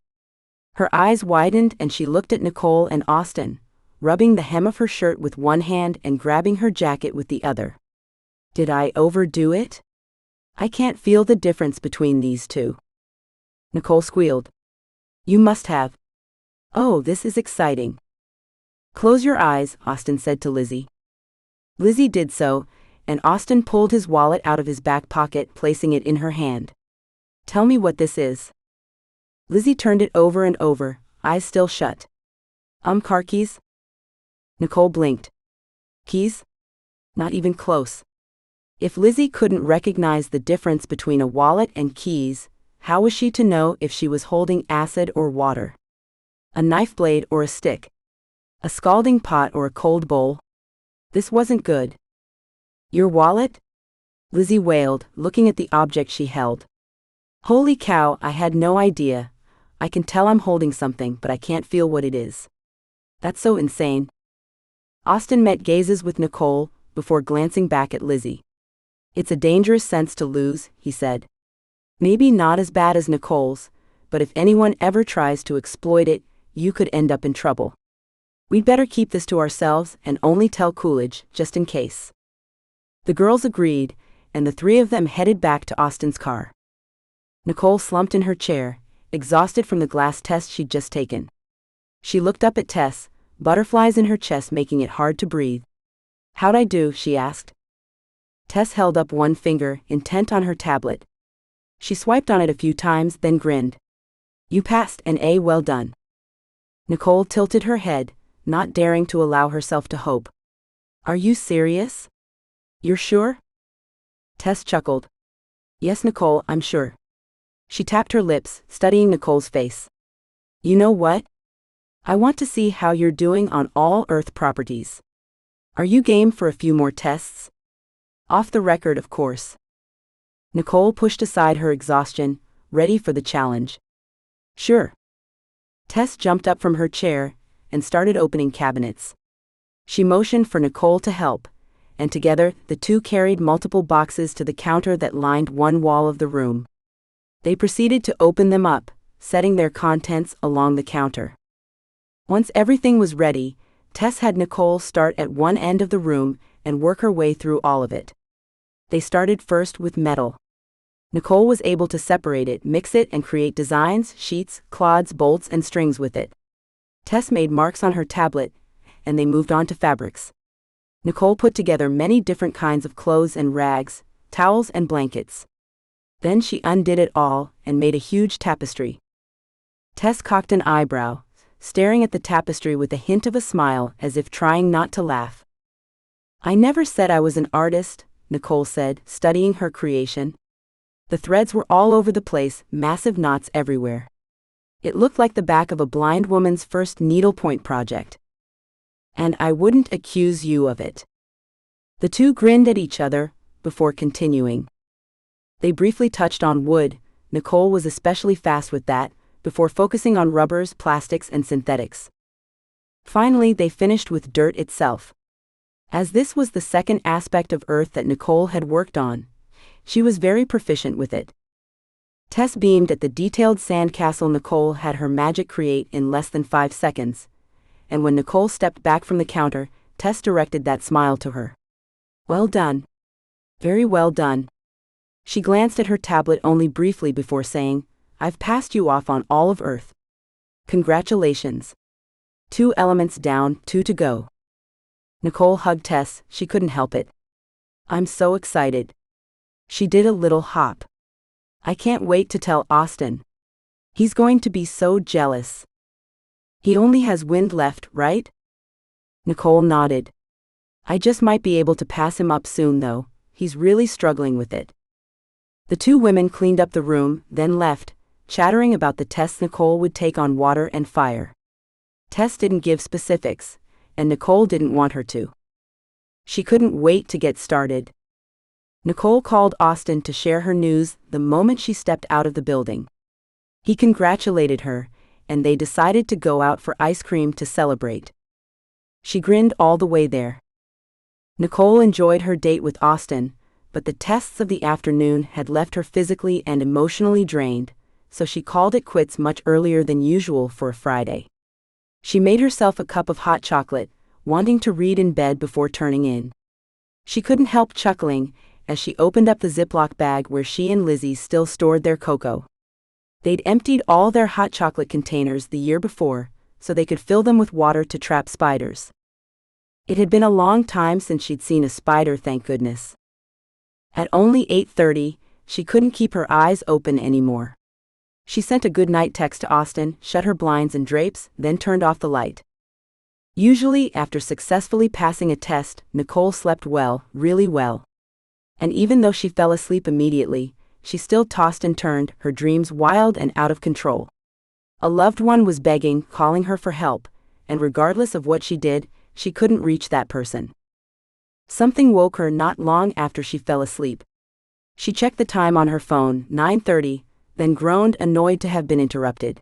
Her eyes widened and she looked at Nicole and Austin, rubbing the hem of her shirt with one hand and grabbing her jacket with the other. Did I overdo it? I can't feel the difference between these two. Nicole squealed. You must have. Oh, this is exciting. Close your eyes, Austin said to Lizzie. Lizzie did so, and Austin pulled his wallet out of his back pocket, placing it in her hand. Tell me what this is. Lizzie turned it over and over, eyes still shut. Car keys? Nicole blinked. Keys? Not even close. If Lizzie couldn't recognize the difference between a wallet and keys, how was she to know if she was holding acid or water? A knife blade or a stick? A scalding pot or a cold bowl? This wasn't good. Your wallet? Lizzie wailed, looking at the object she held. Holy cow, I had no idea. I can tell I'm holding something, but I can't feel what it is. That's so insane. Austin met gazes with Nicole before glancing back at Lizzie. It's a dangerous sense to lose, he said. Maybe not as bad as Nicole's, but if anyone ever tries to exploit it, you could end up in trouble. We'd better keep this to ourselves and only tell Coolidge, just in case. The girls agreed, and the three of them headed back to Austin's car. Nicole slumped in her chair, exhausted from the glass test she'd just taken. She looked up at Tess, butterflies in her chest making it hard to breathe. How'd I do? She asked. Tess held up one finger, intent on her tablet. She swiped on it a few times, then grinned. You passed, an A, well done. Nicole tilted her head, not daring to allow herself to hope. Are you serious? You're sure? Tess chuckled. Yes, Nicole, I'm sure. She tapped her lips, studying Nicole's face. You know what? I want to see how you're doing on all Earth properties. Are you game for a few more tests? Off the record, of course. Nicole pushed aside her exhaustion, ready for the challenge. Sure. Tess jumped up from her chair and started opening cabinets. She motioned for Nicole to help, and together the two carried multiple boxes to the counter that lined one wall of the room. They proceeded to open them up, setting their contents along the counter. Once everything was ready, Tess had Nicole start at one end of the room and work her way through all of it. They started first with metal. Nicole was able to separate it, mix it, and create designs, sheets, clods, bolts, and strings with it. Tess made marks on her tablet, and they moved on to fabrics. Nicole put together many different kinds of clothes and rags, towels and blankets. Then she undid it all and made a huge tapestry. Tess cocked an eyebrow, staring at the tapestry with a hint of a smile as if trying not to laugh. I never said I was an artist, Nicole said, studying her creation. The threads were all over the place, massive knots everywhere. It looked like the back of a blind woman's first needlepoint project. And I wouldn't accuse you of it. The two grinned at each other before continuing. They briefly touched on wood. Nicole was especially fast with that, before focusing on rubbers, plastics, and synthetics. Finally, they finished with dirt itself. As this was the second aspect of Earth that Nicole had worked on, she was very proficient with it. Tess beamed at the detailed sandcastle Nicole had her magic create in less than 5 seconds, and when Nicole stepped back from the counter, Tess directed that smile to her. Well done. Very well done. She glanced at her tablet only briefly before saying, I've passed you off on all of Earth. Congratulations. 2 elements down, 2 to go. Nicole hugged Tess, she couldn't help it. I'm so excited. She did a little hop. I can't wait to tell Austin. He's going to be so jealous. He only has wind left, right? Nicole nodded. I just might be able to pass him up soon though, he's really struggling with it. The two women cleaned up the room, then left, chattering about the tests Nicole would take on water and fire. Tess didn't give specifics, and Nicole didn't want her to. She couldn't wait to get started. Nicole called Austin to share her news the moment she stepped out of the building. He congratulated her, and they decided to go out for ice cream to celebrate. She grinned all the way there. Nicole enjoyed her date with Austin, but the tests of the afternoon had left her physically and emotionally drained, so she called it quits much earlier than usual for a Friday. She made herself a cup of hot chocolate, wanting to read in bed before turning in. She couldn't help chuckling as she opened up the Ziploc bag where she and Lizzie still stored their cocoa. They'd emptied all their hot chocolate containers the year before, so they could fill them with water to trap spiders. It had been a long time since she'd seen a spider, thank goodness. At only 8:30, she couldn't keep her eyes open anymore. She sent a good-night text to Austin, shut her blinds and drapes, then turned off the light. Usually, after successfully passing a test, Nicole slept well, really well. And even though she fell asleep immediately, she still tossed and turned, her dreams wild and out of control. A loved one was begging, calling her for help, and regardless of what she did, she couldn't reach that person. Something woke her not long after she fell asleep. She checked the time on her phone, 9:30, then groaned, annoyed to have been interrupted.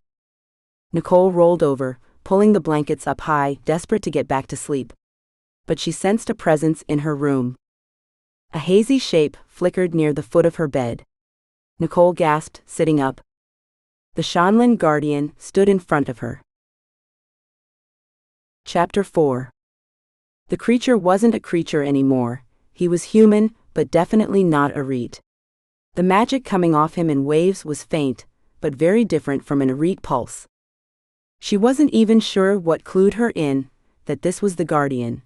Nicole rolled over, pulling the blankets up high, desperate to get back to sleep. But she sensed a presence in her room. A hazy shape flickered near the foot of her bed. Nicole gasped, sitting up. The Shanlin guardian stood in front of her. Chapter 4. The creature wasn't a creature anymore. He was human, but definitely not a reet. The magic coming off him in waves was faint, but very different from an reet pulse. She wasn't even sure what clued her in, that this was the guardian,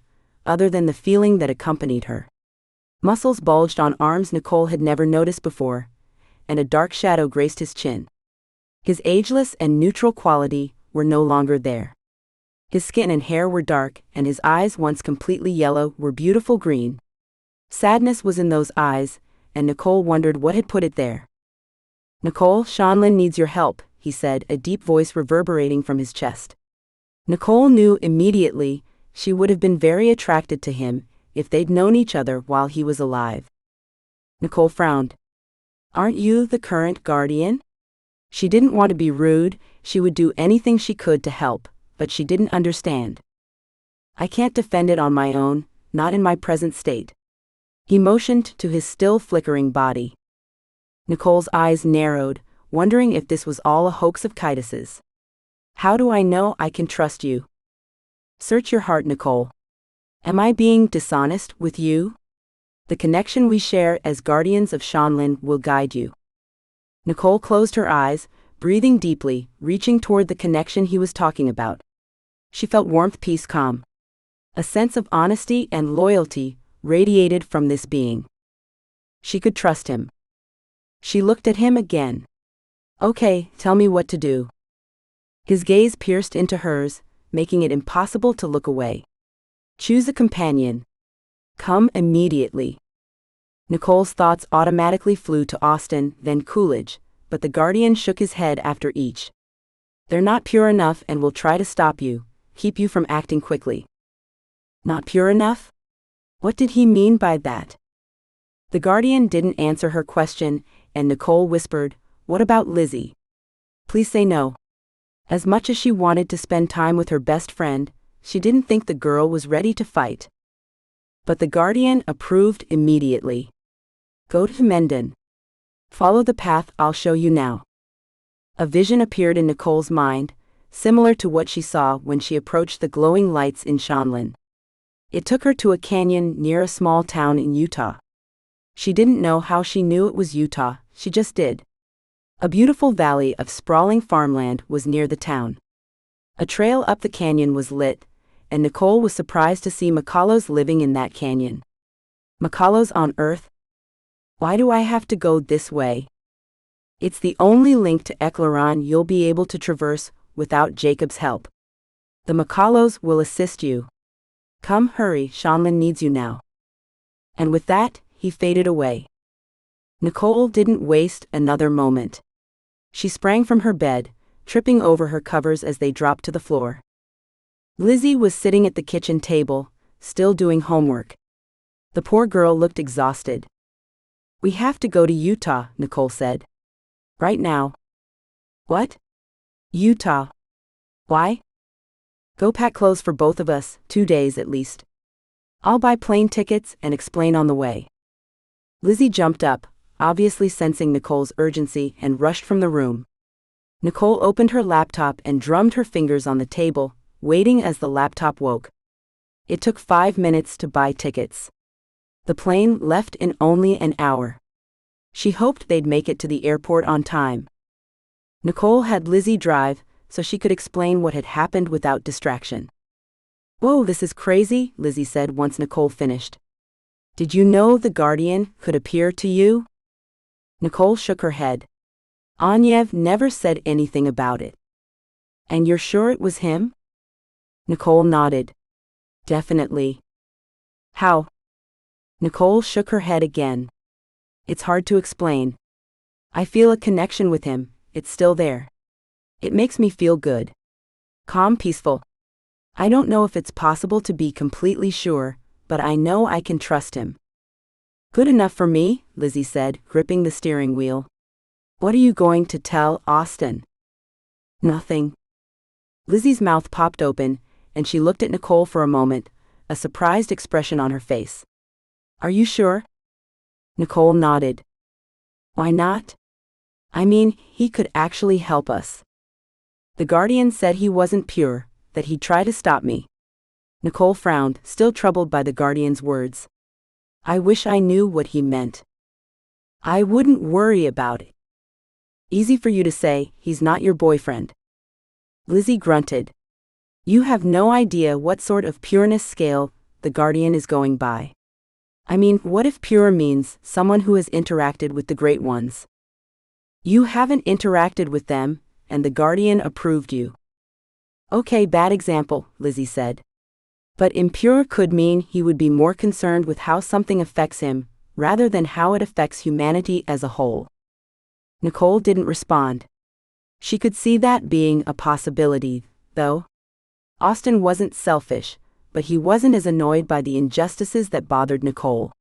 other than the feeling that accompanied her. Muscles bulged on arms Nicole had never noticed before, and a dark shadow graced his chin. His ageless and neutral quality were no longer there. His skin and hair were dark, and his eyes, once completely yellow, were beautiful green. Sadness was in those eyes, and Nicole wondered what had put it there. "Nicole, Shanlin needs your help," he said, a deep voice reverberating from his chest. Nicole knew immediately she would have been very attracted to him if they'd known each other while he was alive. Nicole frowned. "Aren't you the current guardian?" She didn't want to be rude, she would do anything she could to help, but she didn't understand. "I can't defend it on my own, not in my present state." He motioned to his still flickering body. Nicole's eyes narrowed, wondering if this was all a hoax of Keitus's. "How do I know I can trust you?" "Search your heart, Nicole. Am I being dishonest with you? The connection we share as guardians of Shanlin will guide you." Nicole closed her eyes, breathing deeply, reaching toward the connection he was talking about. She felt warmth, peace, calm. A sense of honesty and loyalty radiated from this being. She could trust him. She looked at him again. "Okay, tell me what to do." His gaze pierced into hers, making it impossible to look away. "Choose a companion. Come immediately." Nicole's thoughts automatically flew to Austin, then Coolidge, but the guardian shook his head after each. "They're not pure enough and will try to stop you, keep you from acting quickly." "Not pure enough?" What did he mean by that? The guardian didn't answer her question, and Nicole whispered, "What about Lizzie? Please say no." As much as she wanted to spend time with her best friend, she didn't think the girl was ready to fight. But the guardian approved immediately. "Go to Menden. Follow the path I'll show you now." A vision appeared in Nicole's mind, similar to what she saw when she approached the glowing lights in Shanlin. It took her to a canyon near a small town in Utah. She didn't know how she knew it was Utah, she just did. A beautiful valley of sprawling farmland was near the town. A trail up the canyon was lit, and Nicole was surprised to see Macalos living in that canyon. Macalos on Earth? Why do I have to go this way? It's the only link to Eclaron you'll be able to traverse without Jacob's help. The Macalos will assist you. Come, hurry, Shanlin needs you now. And with that, he faded away. Nicole didn't waste another moment. She sprang from her bed, tripping over her covers as they dropped to the floor. Lizzie was sitting at the kitchen table, still doing homework. The poor girl looked exhausted. "We have to go to Utah," Nicole said. "Right now." "What? Utah? Why?" "Go pack clothes for both of us, 2 days at least. I'll buy plane tickets and explain on the way." Lizzie jumped up, obviously sensing Nicole's urgency, and rushed from the room. Nicole opened her laptop and drummed her fingers on the table, waiting as the laptop woke. It took 5 minutes to buy tickets. The plane left in only an hour. She hoped they'd make it to the airport on time. Nicole had Lizzie drive, so she could explain what had happened without distraction. "Whoa, this is crazy," Lizzie said once Nicole finished. "Did you know the guardian could appear to you?" Nicole shook her head. "Anyev never said anything about it." "And you're sure it was him?" Nicole nodded. "Definitely." "How?" Nicole shook her head again. "It's hard to explain. I feel a connection with him, it's still there. It makes me feel good. Calm, peaceful. I don't know if it's possible to be completely sure, but I know I can trust him. Good enough for me, Lizzie said, gripping the steering wheel. What are you going to tell Austin? Nothing. Lizzie's mouth popped open, and she looked at Nicole for a moment, a surprised expression on her face. Are you sure? Nicole nodded. Why not? I mean, he could actually help us. The guardian said he wasn't pure, that he'd try to stop me. Nicole frowned, still troubled by the guardian's words. I wish I knew what he meant. I wouldn't worry about it. Easy for you to say, he's not your boyfriend. Lizzie grunted. You have no idea what sort of pureness scale the guardian is going by. I mean, what if pure means someone who has interacted with the great ones? You haven't interacted with them, and the guardian approved you. Okay, bad example, Lizzie said. But impure could mean he would be more concerned with how something affects him, rather than how it affects humanity as a whole. Nicole didn't respond. She could see that being a possibility, though. Austin wasn't selfish, but he wasn't as annoyed by the injustices that bothered Nicole.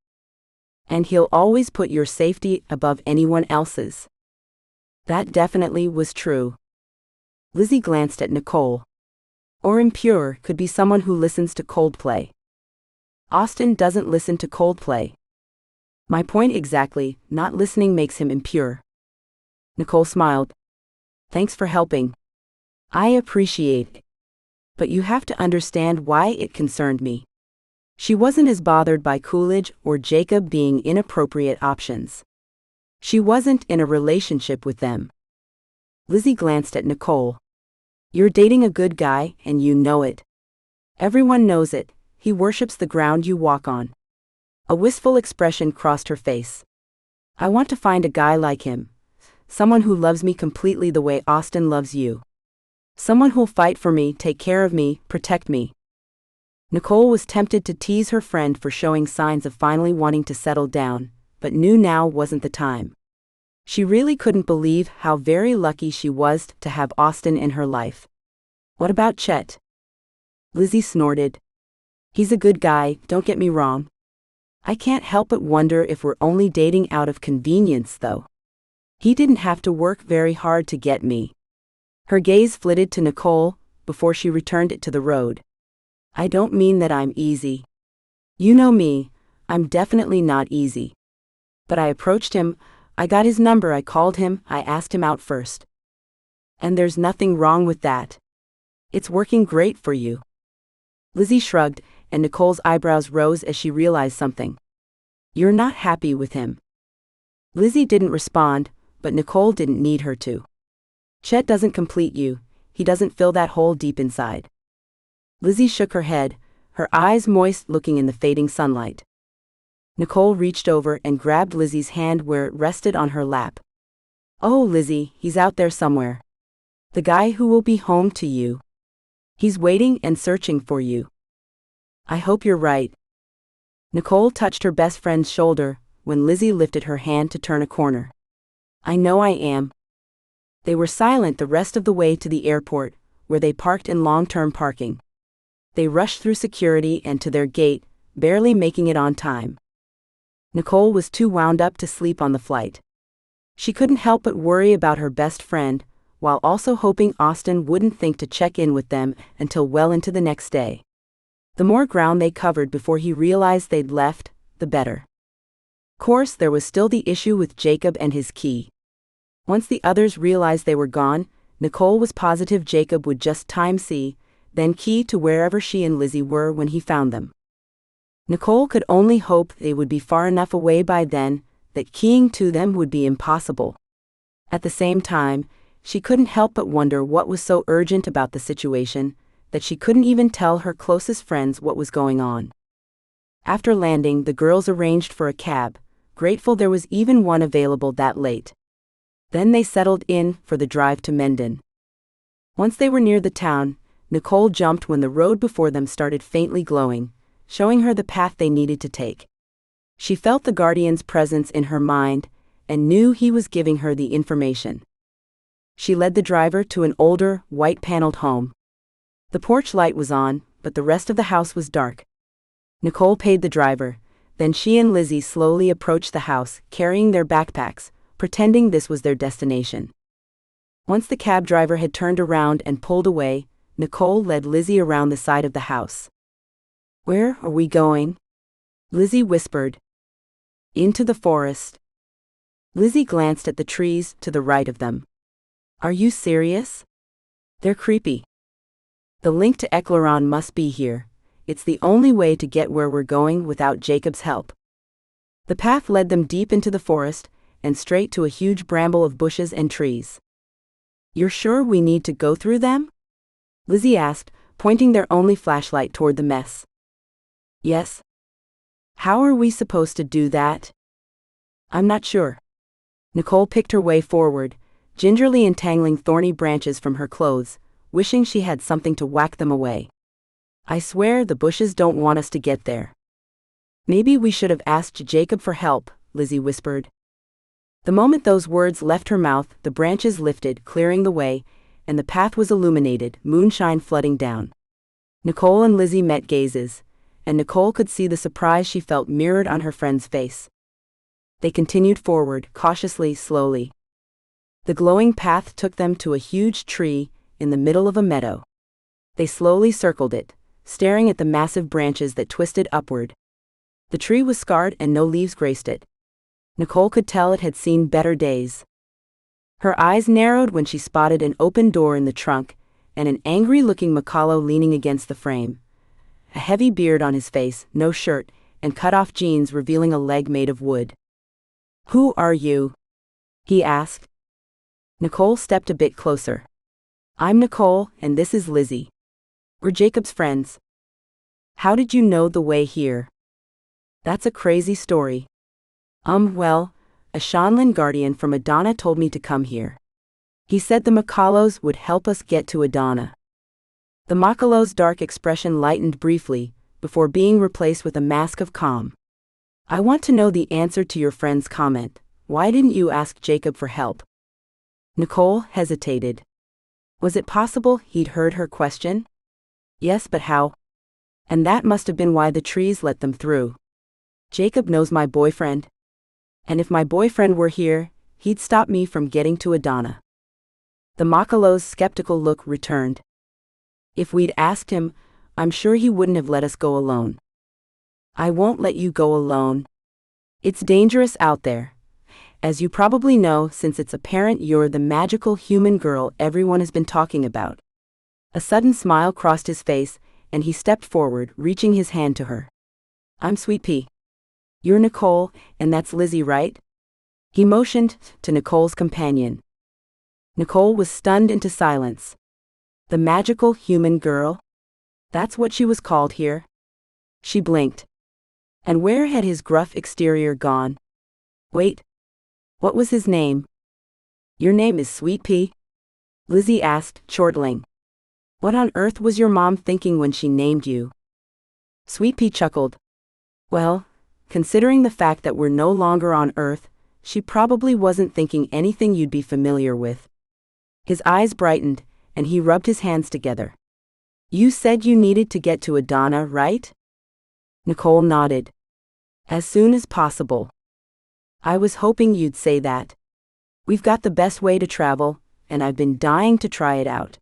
And he'll always put your safety above anyone else's. That definitely was true. Lizzie glanced at Nicole. Or impure could be someone who listens to Coldplay. Austin doesn't listen to Coldplay. My point exactly, not listening makes him impure. Nicole smiled. Thanks for helping. I appreciate it. But you have to understand why it concerned me. She wasn't as bothered by Coolidge or Jacob being inappropriate options. She wasn't in a relationship with them. Lizzie glanced at Nicole. You're dating a good guy, and you know it. Everyone knows it, he worships the ground you walk on. A wistful expression crossed her face. I want to find a guy like him. Someone who loves me completely the way Austin loves you. Someone who'll fight for me, take care of me, protect me. Nicole was tempted to tease her friend for showing signs of finally wanting to settle down, but knew now wasn't the time. She really couldn't believe how very lucky she was to have Austin in her life. What about Chet? Lizzie snorted. He's a good guy, don't get me wrong. I can't help but wonder if we're only dating out of convenience, though. He didn't have to work very hard to get me. Her gaze flitted to Nicole, before she returned it to the road. I don't mean that I'm easy. You know me, I'm definitely not easy. But I approached him, I got his number, I called him, I asked him out first. And there's nothing wrong with that. It's working great for you. Lizzie shrugged, and Nicole's eyebrows rose as she realized something. You're not happy with him. Lizzie didn't respond, but Nicole didn't need her to. Chet doesn't complete you, he doesn't fill that hole deep inside. Lizzie shook her head, her eyes moist looking in the fading sunlight. Nicole reached over and grabbed Lizzie's hand where it rested on her lap. Oh, Lizzie, he's out there somewhere. The guy who will be home to you. He's waiting and searching for you. I hope you're right. Nicole touched her best friend's shoulder when Lizzie lifted her hand to turn a corner. I know I am. They were silent the rest of the way to the airport, where they parked in long-term parking. They rushed through security and to their gate, barely making it on time. Nicole was too wound up to sleep on the flight. She couldn't help but worry about her best friend, while also hoping Austin wouldn't think to check in with them until well into the next day. The more ground they covered before he realized they'd left, the better. Of course, there was still the issue with Jacob and his key. Once the others realized they were gone, Nicole was positive Jacob would just time-see, then key to wherever she and Lizzie were when he found them. Nicole could only hope they would be far enough away by then that keying to them would be impossible. At the same time, she couldn't help but wonder what was so urgent about the situation that she couldn't even tell her closest friends what was going on. After landing, the girls arranged for a cab, grateful there was even one available that late. Then they settled in for the drive to Mendon. Once they were near the town, Nicole jumped when the road before them started faintly glowing, showing her the path they needed to take. She felt the guardian's presence in her mind, and knew he was giving her the information. She led the driver to an older, white-paneled home. The porch light was on, but the rest of the house was dark. Nicole paid the driver. Then she and Lizzie slowly approached the house, carrying their backpacks, pretending this was their destination. Once the cab driver had turned around and pulled away, Nicole led Lizzie around the side of the house. "Where are we going?" Lizzie whispered. "Into the forest." Lizzie glanced at the trees to the right of them. "Are you serious? They're creepy." "The link to Eclaron must be here. It's the only way to get where we're going without Jacob's help." The path led them deep into the forest and straight to a huge bramble of bushes and trees. "You're sure we need to go through them?" Lizzie asked, pointing their only flashlight toward the mess. "Yes." "How are we supposed to do that?" "I'm not sure." Nicole picked her way forward, gingerly entangling thorny branches from her clothes, wishing she had something to whack them away. "I swear the bushes don't want us to get there." "Maybe we should have asked Jacob for help," Lizzie whispered. The moment those words left her mouth, the branches lifted, clearing the way, and the path was illuminated, moonshine flooding down. Nicole and Lizzie met gazes, and Nicole could see the surprise she felt mirrored on her friend's face. They continued forward, cautiously, slowly. The glowing path took them to a huge tree in the middle of a meadow. They slowly circled it, staring at the massive branches that twisted upward. The tree was scarred and no leaves graced it. Nicole could tell it had seen better days. Her eyes narrowed when she spotted an open door in the trunk and an angry-looking Makalo leaning against the frame. A heavy beard on his face, no shirt, and cut-off jeans revealing a leg made of wood. "Who are you?" he asked. Nicole stepped a bit closer. "I'm Nicole, and this is Lizzie. We're Jacob's friends." "How did you know the way here?" "That's a crazy story." Well, a Shanlin guardian from Adana told me to come here. He said the Makalos would help us get to Adana." The Makalo's dark expression lightened briefly, before being replaced with a mask of calm. "I want to know the answer to your friend's comment. Why didn't you ask Jacob for help?" Nicole hesitated. Was it possible he'd heard her question? Yes, but how? And that must have been why the trees let them through. "Jacob knows my boyfriend. And if my boyfriend were here, he'd stop me from getting to Adana." The Makalo's skeptical look returned. "If we'd asked him, I'm sure he wouldn't have let us go alone." "I won't let you go alone. It's dangerous out there. As you probably know, since it's apparent you're the magical human girl everyone has been talking about." A sudden smile crossed his face, and he stepped forward, reaching his hand to her. "I'm Sweet Pea. You're Nicole, and that's Lizzie, right?" He motioned to Nicole's companion. Nicole was stunned into silence. The magical human girl? That's what she was called here? She blinked. And where had his gruff exterior gone? Wait. What was his name? "Your name is Sweet Pea?" Lizzie asked, chortling. "What on earth was your mom thinking when she named you?" Sweet Pea chuckled. "Well, considering the fact that we're no longer on Earth, she probably wasn't thinking anything you'd be familiar with." His eyes brightened, and he rubbed his hands together. "You said you needed to get to Adana, right?" Nicole nodded. "As soon as possible." "I was hoping you'd say that. We've got the best way to travel, and I've been dying to try it out."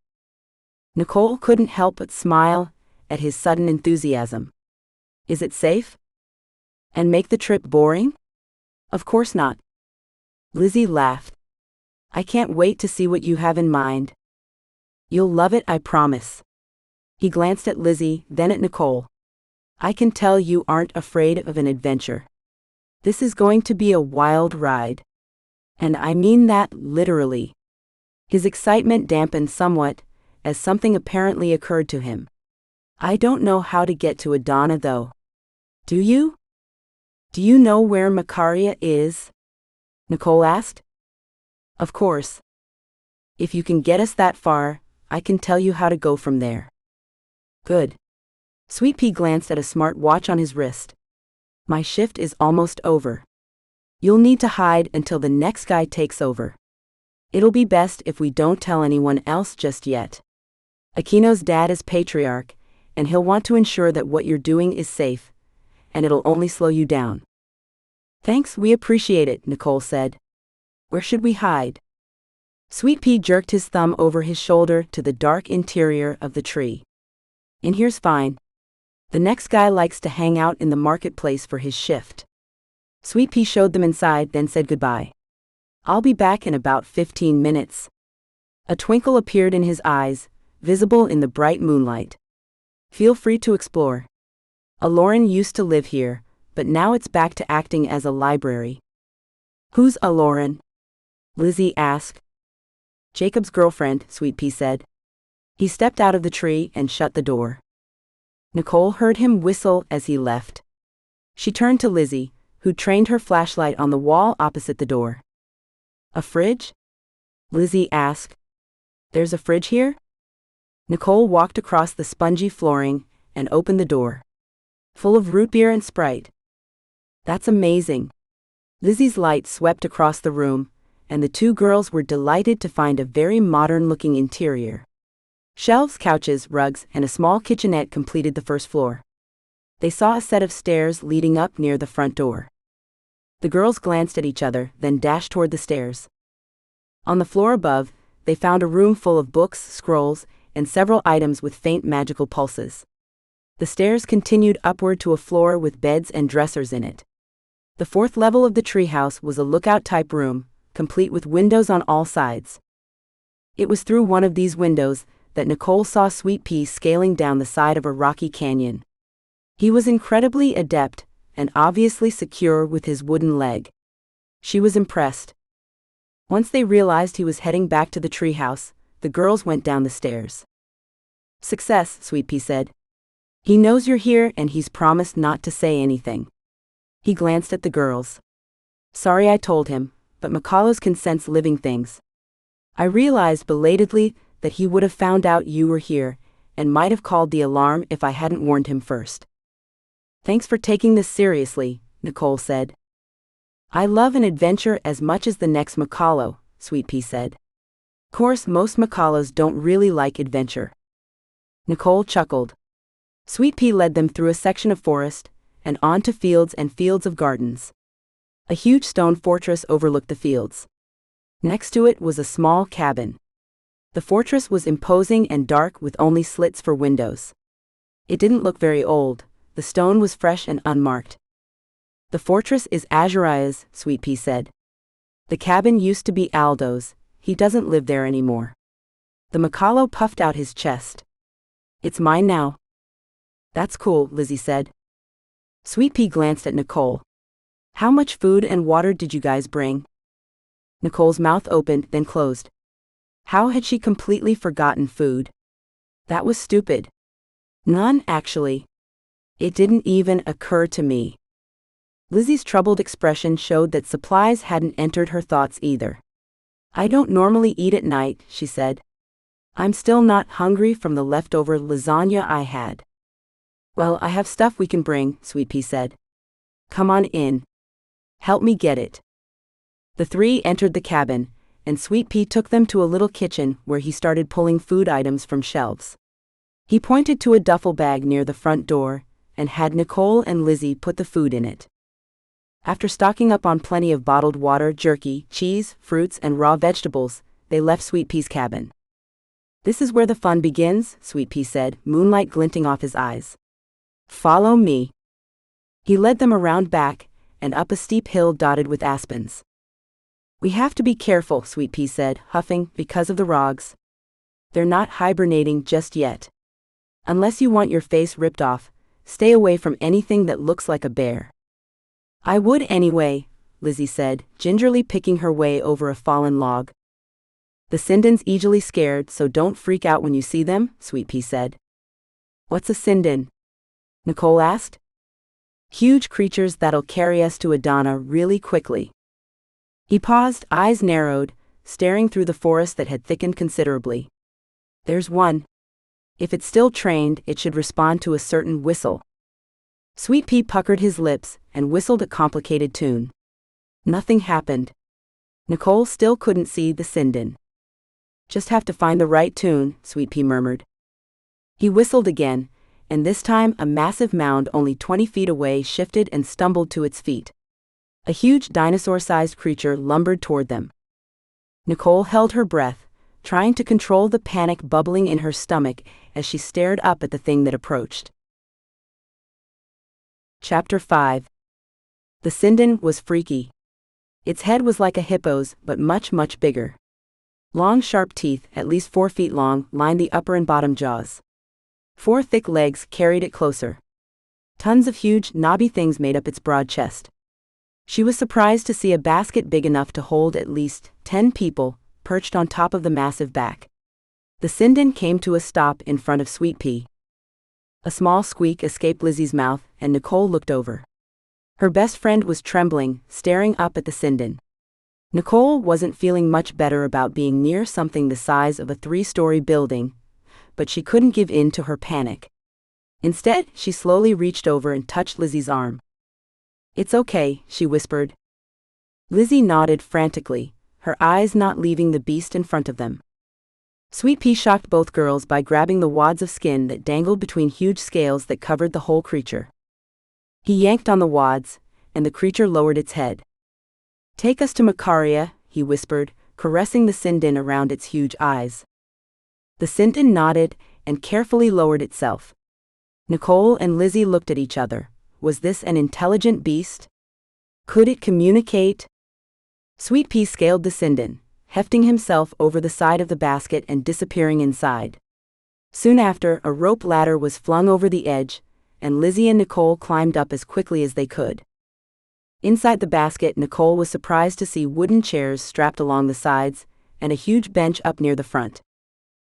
Nicole couldn't help but smile at his sudden enthusiasm. "Is it safe? And make the trip boring?" "Of course not." Lizzie laughed. "I can't wait to see what you have in mind." "You'll love it, I promise." He glanced at Lizzie, then at Nicole. "I can tell you aren't afraid of an adventure. This is going to be a wild ride. And I mean that literally." His excitement dampened somewhat, as something apparently occurred to him. "I don't know how to get to Adana though. Do you? Do you know where Makaria is?" Nicole asked. "Of course. If you can get us that far, I can tell you how to go from there." "Good." Sweet Pea glanced at a smart watch on his wrist. "My shift is almost over. You'll need to hide until the next guy takes over. It'll be best if we don't tell anyone else just yet. Aquino's dad is patriarch, and he'll want to ensure that what you're doing is safe, and it'll only slow you down. Thanks, we appreciate it, Nicole said. Where should we hide? Sweet Pea jerked his thumb over his shoulder to the dark interior of the tree. In here's fine. The next guy likes to hang out in the marketplace for his shift. Sweet Pea showed them inside, then said goodbye. I'll be back in about 15 minutes. A twinkle appeared in his eyes, visible in the bright moonlight. Feel free to explore. Aloran used to live here, but now it's back to acting as a library. Who's Aloran? Lizzie asked. Jacob's girlfriend, Sweet Pea said. He stepped out of the tree and shut the door. Nicole heard him whistle as he left. She turned to Lizzie, who trained her flashlight on the wall opposite the door. A fridge? Lizzie asked. There's a fridge here? Nicole walked across the spongy flooring and opened the door. Full of root beer and Sprite. That's amazing. Lizzie's light swept across the room, and the two girls were delighted to find a very modern-looking interior. Shelves, couches, rugs, and a small kitchenette completed the first floor. They saw a set of stairs leading up near the front door. The girls glanced at each other, then dashed toward the stairs. On the floor above, they found a room full of books, scrolls, and several items with faint magical pulses. The stairs continued upward to a floor with beds and dressers in it. The fourth level of the treehouse was a lookout-type room, complete with windows on all sides. It was through one of these windows that Nicole saw Sweet Pea scaling down the side of a rocky canyon. He was incredibly adept, and obviously secure with his wooden leg. She was impressed. Once they realized he was heading back to the treehouse, the girls went down the stairs. Success, Sweet Pea said. He knows you're here and he's promised not to say anything. He glanced at the girls. Sorry I told him, but Macalos can sense living things. I realized belatedly that he would have found out you were here, and might have called the alarm if I hadn't warned him first. Thanks for taking this seriously, Nicole said. I love an adventure as much as the next Macalo, Sweet Pea said. Course most Macalos don't really like adventure. Nicole chuckled. Sweet Pea led them through a section of forest, and onto fields and fields of gardens. A huge stone fortress overlooked the fields. Next to it was a small cabin. The fortress was imposing and dark with only slits for windows. It didn't look very old, the stone was fresh and unmarked. The fortress is Azuraya's, Sweet Pea said. The cabin used to be Aldo's, he doesn't live there anymore. The Macalo puffed out his chest. It's mine now. That's cool, Lizzie said. Sweet Pea glanced at Nicole. How much food and water did you guys bring? Nicole's mouth opened, then closed. How had she completely forgotten food? That was stupid. None, actually. It didn't even occur to me. Lizzie's troubled expression showed that supplies hadn't entered her thoughts either. I don't normally eat at night, she said. I'm still not hungry from the leftover lasagna I had. Well, I have stuff we can bring, Sweet Pea said. Come on in. Help me get it. The three entered the cabin, and Sweet Pea took them to a little kitchen where he started pulling food items from shelves. He pointed to a duffel bag near the front door, and had Nicole and Lizzie put the food in it. After stocking up on plenty of bottled water, jerky, cheese, fruits, and raw vegetables, they left Sweet Pea's cabin. This is where the fun begins, Sweet Pea said, moonlight glinting off his eyes. Follow me. He led them around back, and up a steep hill dotted with aspens. We have to be careful, Sweet Pea said, huffing, because of the rogs. They're not hibernating just yet. Unless you want your face ripped off, stay away from anything that looks like a bear. I would anyway, Lizzie said, gingerly picking her way over a fallen log. The Sindan's easily scared, so don't freak out when you see them, Sweet Pea said. What's a Sindan? Nicole asked. Huge creatures that'll carry us to Adana really quickly. He paused, eyes narrowed, staring through the forest that had thickened considerably. There's one. If it's still trained, it should respond to a certain whistle. Sweet Pea puckered his lips and whistled a complicated tune. Nothing happened. Nicole still couldn't see the Sindan. Just have to find the right tune, Sweet Pea murmured. He whistled again, and this time a massive mound only 20 feet away shifted and stumbled to its feet. A huge dinosaur-sized creature lumbered toward them. Nicole held her breath, trying to control the panic bubbling in her stomach as she stared up at the thing that approached. Chapter 5. The Sinden was freaky. Its head was like a hippo's, but much, much bigger. Long, sharp teeth, at least 4 feet long, lined the upper and bottom jaws. 4 thick legs carried it closer. Tons of huge, knobby things made up its broad chest. She was surprised to see a basket big enough to hold at least 10 people, perched on top of the massive back. The Sinden came to a stop in front of Sweet Pea. A small squeak escaped Lizzie's mouth, and Nicole looked over. Her best friend was trembling, staring up at the Sinden. Nicole wasn't feeling much better about being near something the size of a 3-story building, but she couldn't give in to her panic. Instead, she slowly reached over and touched Lizzie's arm. "It's okay," she whispered. Lizzie nodded frantically, her eyes not leaving the beast in front of them. Sweet Pea shocked both girls by grabbing the wads of skin that dangled between huge scales that covered the whole creature. He yanked on the wads, and the creature lowered its head. "Take us to Macaria," he whispered, caressing the Sinden around its huge eyes. The Sinden nodded and carefully lowered itself. Nicole and Lizzie looked at each other. Was this an intelligent beast? Could it communicate? Sweet Pea scaled the Sinden, hefting himself over the side of the basket and disappearing inside. Soon after, a rope ladder was flung over the edge, and Lizzie and Nicole climbed up as quickly as they could. Inside the basket, Nicole was surprised to see wooden chairs strapped along the sides, and a huge bench up near the front.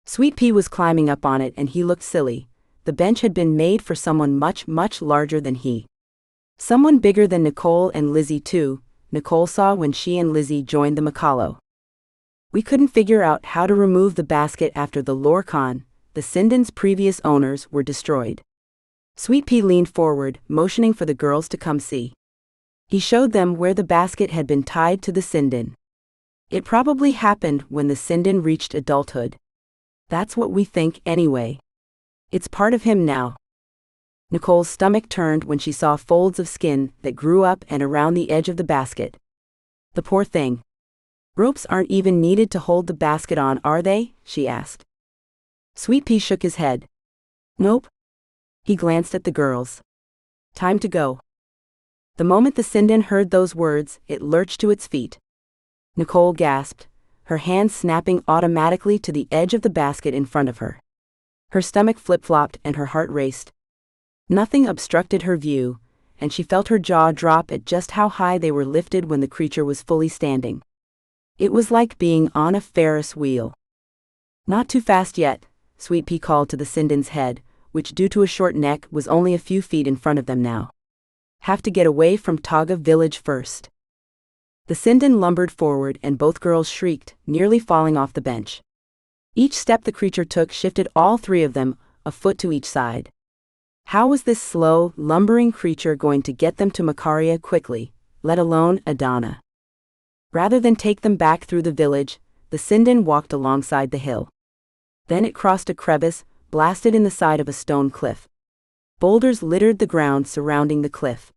Sweet Pea was climbing up on it and he looked silly. The bench had been made for someone much, much larger than he. Someone bigger than Nicole and Lizzie too, Nicole saw when she and Lizzie joined the Macalo. "We couldn't figure out how to remove the basket after the Lorcan, the Sinden's previous owners, were destroyed." Sweet Pea leaned forward, motioning for the girls to come see. He showed them where the basket had been tied to the Sinden. It probably happened when the Sinden reached adulthood. That's what we think anyway. It's part of him now. Nicole's stomach turned when she saw folds of skin that grew up and around the edge of the basket. The poor thing. "Ropes aren't even needed to hold the basket on, are they?" she asked. Sweet Pea shook his head. "Nope." He glanced at the girls. "Time to go." The moment the Sinden heard those words, it lurched to its feet. Nicole gasped, her hands snapping automatically to the edge of the basket in front of her. Her stomach flip-flopped and her heart raced. Nothing obstructed her view, and she felt her jaw drop at just how high they were lifted when the creature was fully standing. It was like being on a Ferris wheel. "Not too fast yet," Sweet Pea called to the Sinden's head, which due to a short neck was only a few feet in front of them now. "Have to get away from Taga village first." The Sinden lumbered forward and both girls shrieked, nearly falling off the bench. Each step the creature took shifted all 3 of them, a foot to each side. How was this slow, lumbering creature going to get them to Macaria quickly, let alone Adana? Rather than take them back through the village, the Sinden walked alongside the hill. Then it crossed a crevice, blasted in the side of a stone cliff. Boulders littered the ground surrounding the cliff.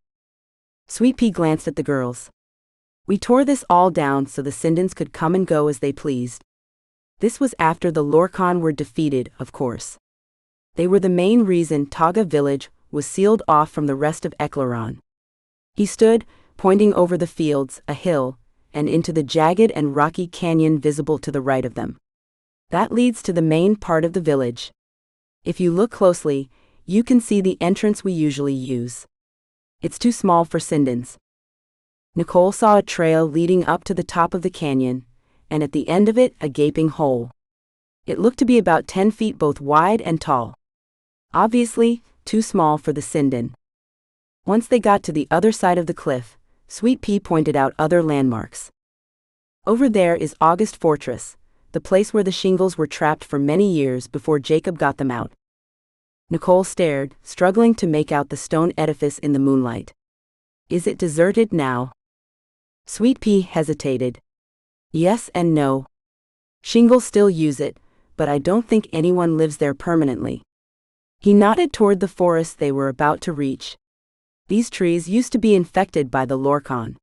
Sweet Pea glanced at the girls. "We tore this all down so the Sindens could come and go as they pleased." This was after the Lorcan were defeated, of course. They were the main reason Taga village was sealed off from the rest of Eclaron. He stood, pointing over the fields, a hill, and into the jagged and rocky canyon visible to the right of them. "That leads to the main part of the village. If you look closely, you can see the entrance we usually use. It's too small for Sindens." Nicole saw a trail leading up to the top of the canyon, and at the end of it a gaping hole. It looked to be about 10 feet both wide and tall. Obviously, too small for the Sinden. Once they got to the other side of the cliff, Sweet Pea pointed out other landmarks. "Over there is August Fortress, the place where the shingles were trapped for many years before Jacob got them out." Nicole stared, struggling to make out the stone edifice in the moonlight. "Is it deserted now?" Sweet Pea hesitated. "Yes and no. Shingles still use it, but I don't think anyone lives there permanently. He nodded toward the forest they were about to reach. These trees used to be infected by the Lorcan.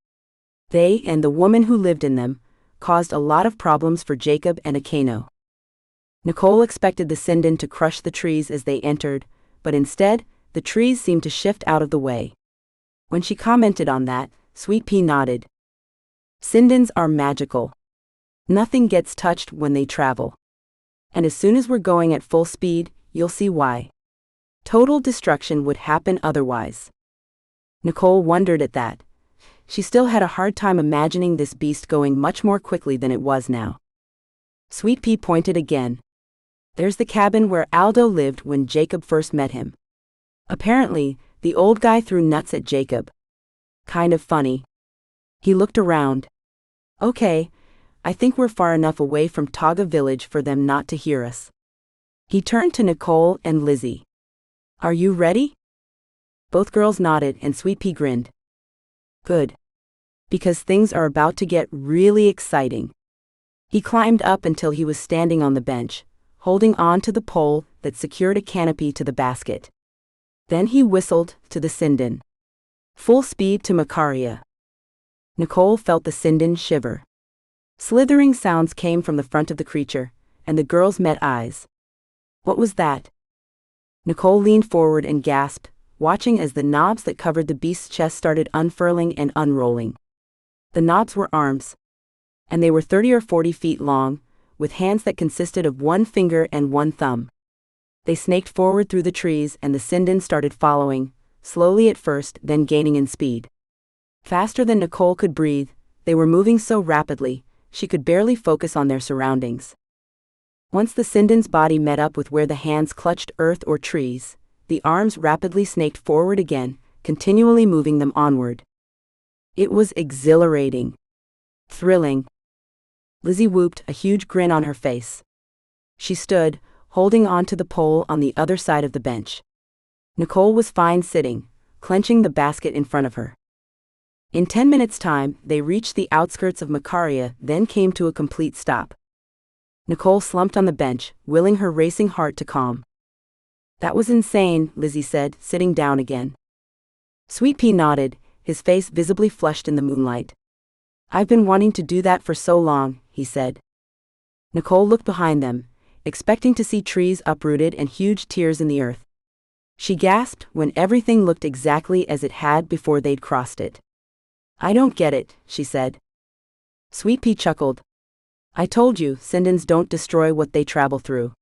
They, and the woman who lived in them, caused a lot of problems for Jacob and Akeno. Nicole expected the Sinden to crush the trees as they entered, but instead, the trees seemed to shift out of the way. When she commented on that, Sweet Pea nodded. Sindens are magical. Nothing gets touched when they travel. And as soon as we're going at full speed, you'll see why. Total destruction would happen otherwise. Nicole wondered at that. She still had a hard time imagining this beast going much more quickly than it was now. Sweet Pea pointed again. There's the cabin where Aldo lived when Jacob first met him. Apparently, the old guy threw nuts at Jacob. Kind of funny. He looked around. Okay, I think we're far enough away from Taga village for them not to hear us. He turned to Nicole and Lizzie. Are you ready? Both girls nodded and Sweet Pea grinned. Good. Because things are about to get really exciting. He climbed up until he was standing on the bench, holding on to the pole that secured a canopy to the basket. Then he whistled to the Sinden. Full speed to Macaria. Nicole felt the Sinden shiver. Slithering sounds came from the front of the creature, and the girls met eyes. What was that? Nicole leaned forward and gasped, watching as the knobs that covered the beast's chest started unfurling and unrolling. The knobs were arms. And they were 30 or 40 feet long, with hands that consisted of one finger and one thumb. They snaked forward through the trees and the Sinden started following, slowly at first, then gaining in speed. Faster than Nicole could breathe, they were moving so rapidly, she could barely focus on their surroundings. Once the Sinden's body met up with where the hands clutched earth or trees, the arms rapidly snaked forward again, continually moving them onward. It was exhilarating. Thrilling. Lizzie whooped, a huge grin on her face. She stood, holding on to the pole on the other side of the bench. Nicole was fine sitting, clenching the basket in front of her. In 10 minutes' time, they reached the outskirts of Macaria, then came to a complete stop. Nicole slumped on the bench, willing her racing heart to calm. That was insane, Lizzie said, sitting down again. Sweet Pea nodded, his face visibly flushed in the moonlight. I've been wanting to do that for so long, he said. Nicole looked behind them, expecting to see trees uprooted and huge tears in the earth. She gasped when everything looked exactly as it had before they'd crossed it. I don't get it, she said. Sweet Pea chuckled. I told you, Sindens don't destroy what they travel through.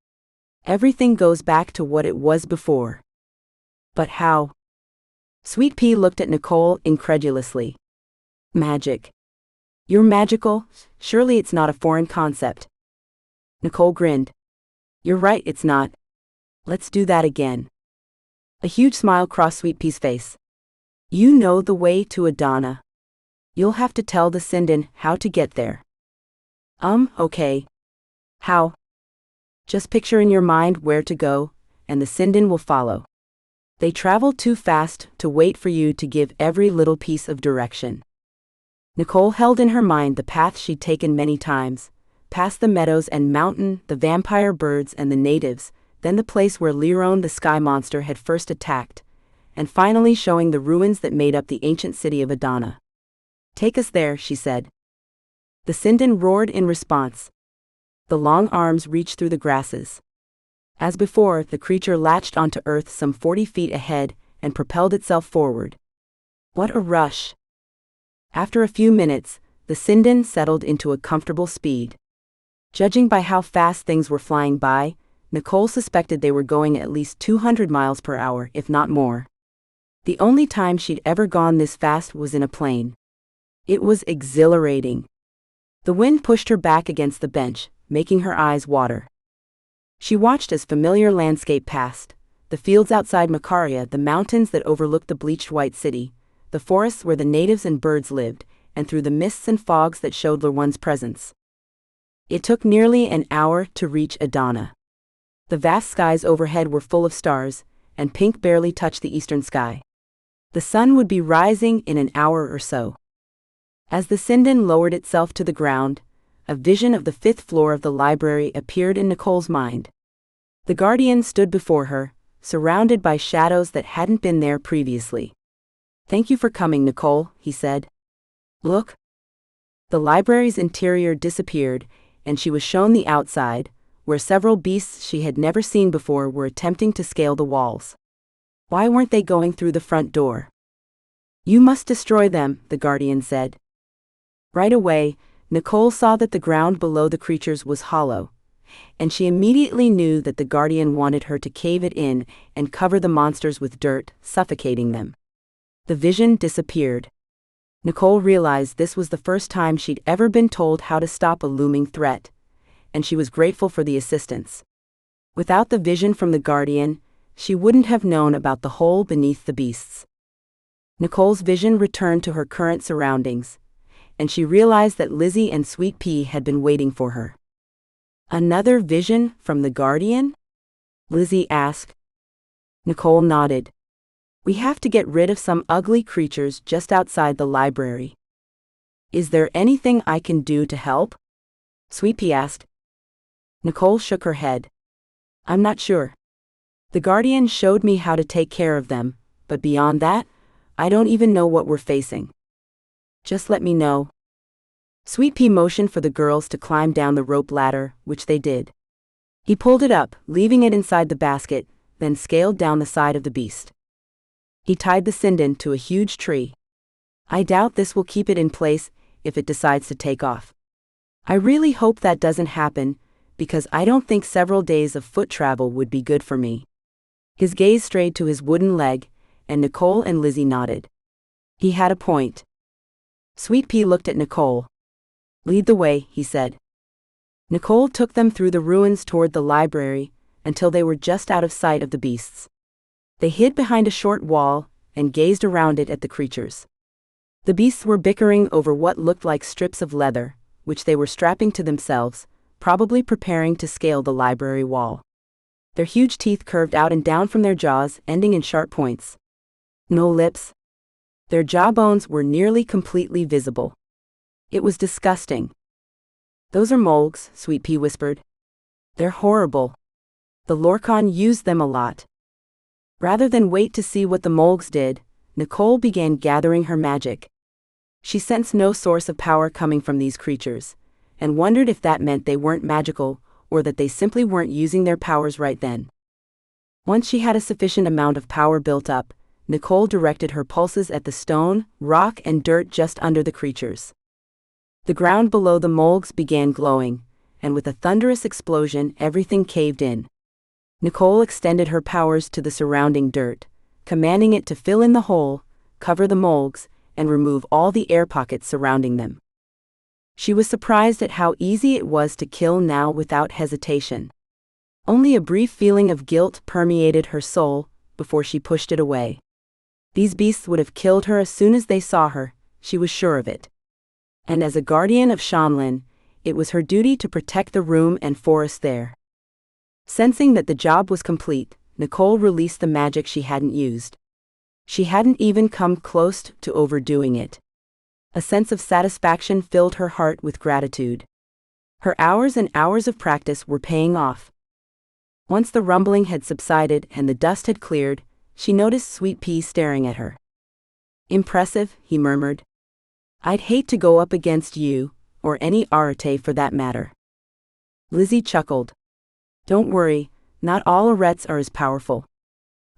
Everything goes back to what it was before. But how? Sweet Pea looked at Nicole incredulously. Magic. You're magical? Surely it's not a foreign concept. Nicole grinned. You're right, it's not. Let's do that again. A huge smile crossed Sweet Pea's face. You know the way to Adana. You'll have to tell the Sinden how to get there. Okay. How? Just picture in your mind where to go, and the Sinden will follow. They travel too fast to wait for you to give every little piece of direction. Nicole held in her mind the path she'd taken many times, past the meadows and mountain, the vampire birds and the natives, then the place where Liron the sky monster had first attacked, and finally showing the ruins that made up the ancient city of Adana. Take us there, she said. The Sinden roared in response. The long arms reached through the grasses. As before, the creature latched onto earth some 40 feet ahead and propelled itself forward. What a rush! After a few minutes, the Sinden settled into a comfortable speed. Judging by how fast things were flying by, Nicole suspected they were going at least 200 miles per hour, if not more. The only time she'd ever gone this fast was in a plane. It was exhilarating. The wind pushed her back against the bench, making her eyes water. She watched as familiar landscape passed, the fields outside Macaria, the mountains that overlooked the bleached white city, the forests where the natives and birds lived, and through the mists and fogs that showed Lurwan's presence. It took nearly an hour to reach Adana. The vast skies overhead were full of stars, and pink barely touched the eastern sky. The sun would be rising in an hour or so. As the Sinden lowered itself to the ground, a vision of the 5th floor of the library appeared in Nicole's mind. The guardian stood before her, surrounded by shadows that hadn't been there previously. "Thank you for coming, Nicole," he said. "Look." The library's interior disappeared, and she was shown the outside, where several beasts she had never seen before were attempting to scale the walls. Why weren't they going through the front door? "You must destroy them," the guardian said. Right away, Nicole saw that the ground below the creatures was hollow, and she immediately knew that the guardian wanted her to cave it in and cover the monsters with dirt, suffocating them. The vision disappeared. Nicole realized this was the first time she'd ever been told how to stop a looming threat, and she was grateful for the assistance. Without the vision from the guardian, she wouldn't have known about the hole beneath the beasts. Nicole's vision returned to her current surroundings, and she realized that Lizzie and Sweet Pea had been waiting for her. "Another vision from the guardian?" Lizzie asked. Nicole nodded. "We have to get rid of some ugly creatures just outside the library." "Is there anything I can do to help?" Sweet Pea asked. Nicole shook her head. "I'm not sure. The guardian showed me how to take care of them, but beyond that, I don't even know what we're facing. Just let me know." Sweet Pea motioned for the girls to climb down the rope ladder, which they did. He pulled it up, leaving it inside the basket, then scaled down the side of the beast. He tied the sinden to a huge tree. "I doubt this will keep it in place if it decides to take off. I really hope that doesn't happen, because I don't think several days of foot travel would be good for me." His gaze strayed to his wooden leg, and Nicole and Lizzie nodded. He had a point. Sweet Pea looked at Nicole. "Lead the way," he said. Nicole took them through the ruins toward the library, until they were just out of sight of the beasts. They hid behind a short wall, and gazed around it at the creatures. The beasts were bickering over what looked like strips of leather, which they were strapping to themselves, probably preparing to scale the library wall. Their huge teeth curved out and down from their jaws, ending in sharp points. No lips. Their jawbones were nearly completely visible. It was disgusting. "Those are molgs," Sweet Pea whispered. "They're horrible. The Lorcan used them a lot." Rather than wait to see what the molgs did, Nicole began gathering her magic. She sensed no source of power coming from these creatures, and wondered if that meant they weren't magical, or that they simply weren't using their powers right then. Once she had a sufficient amount of power built up, Nicole directed her pulses at the stone, rock, and dirt just under the creatures. The ground below the molgs began glowing, and with a thunderous explosion, everything caved in. Nicole extended her powers to the surrounding dirt, commanding it to fill in the hole, cover the molgs, and remove all the air pockets surrounding them. She was surprised at how easy it was to kill now without hesitation. Only a brief feeling of guilt permeated her soul before she pushed it away. These beasts would have killed her as soon as they saw her, she was sure of it. And as a guardian of Shanlin, it was her duty to protect the room and forest there. Sensing that the job was complete, Nicole released the magic she hadn't used. She hadn't even come close to overdoing it. A sense of satisfaction filled her heart with gratitude. Her hours and hours of practice were paying off. Once the rumbling had subsided and the dust had cleared, she noticed Sweet Pea staring at her. "Impressive," he murmured. "I'd hate to go up against you, or any Arate for that matter." Lizzie chuckled. "Don't worry, not all Arettes are as powerful.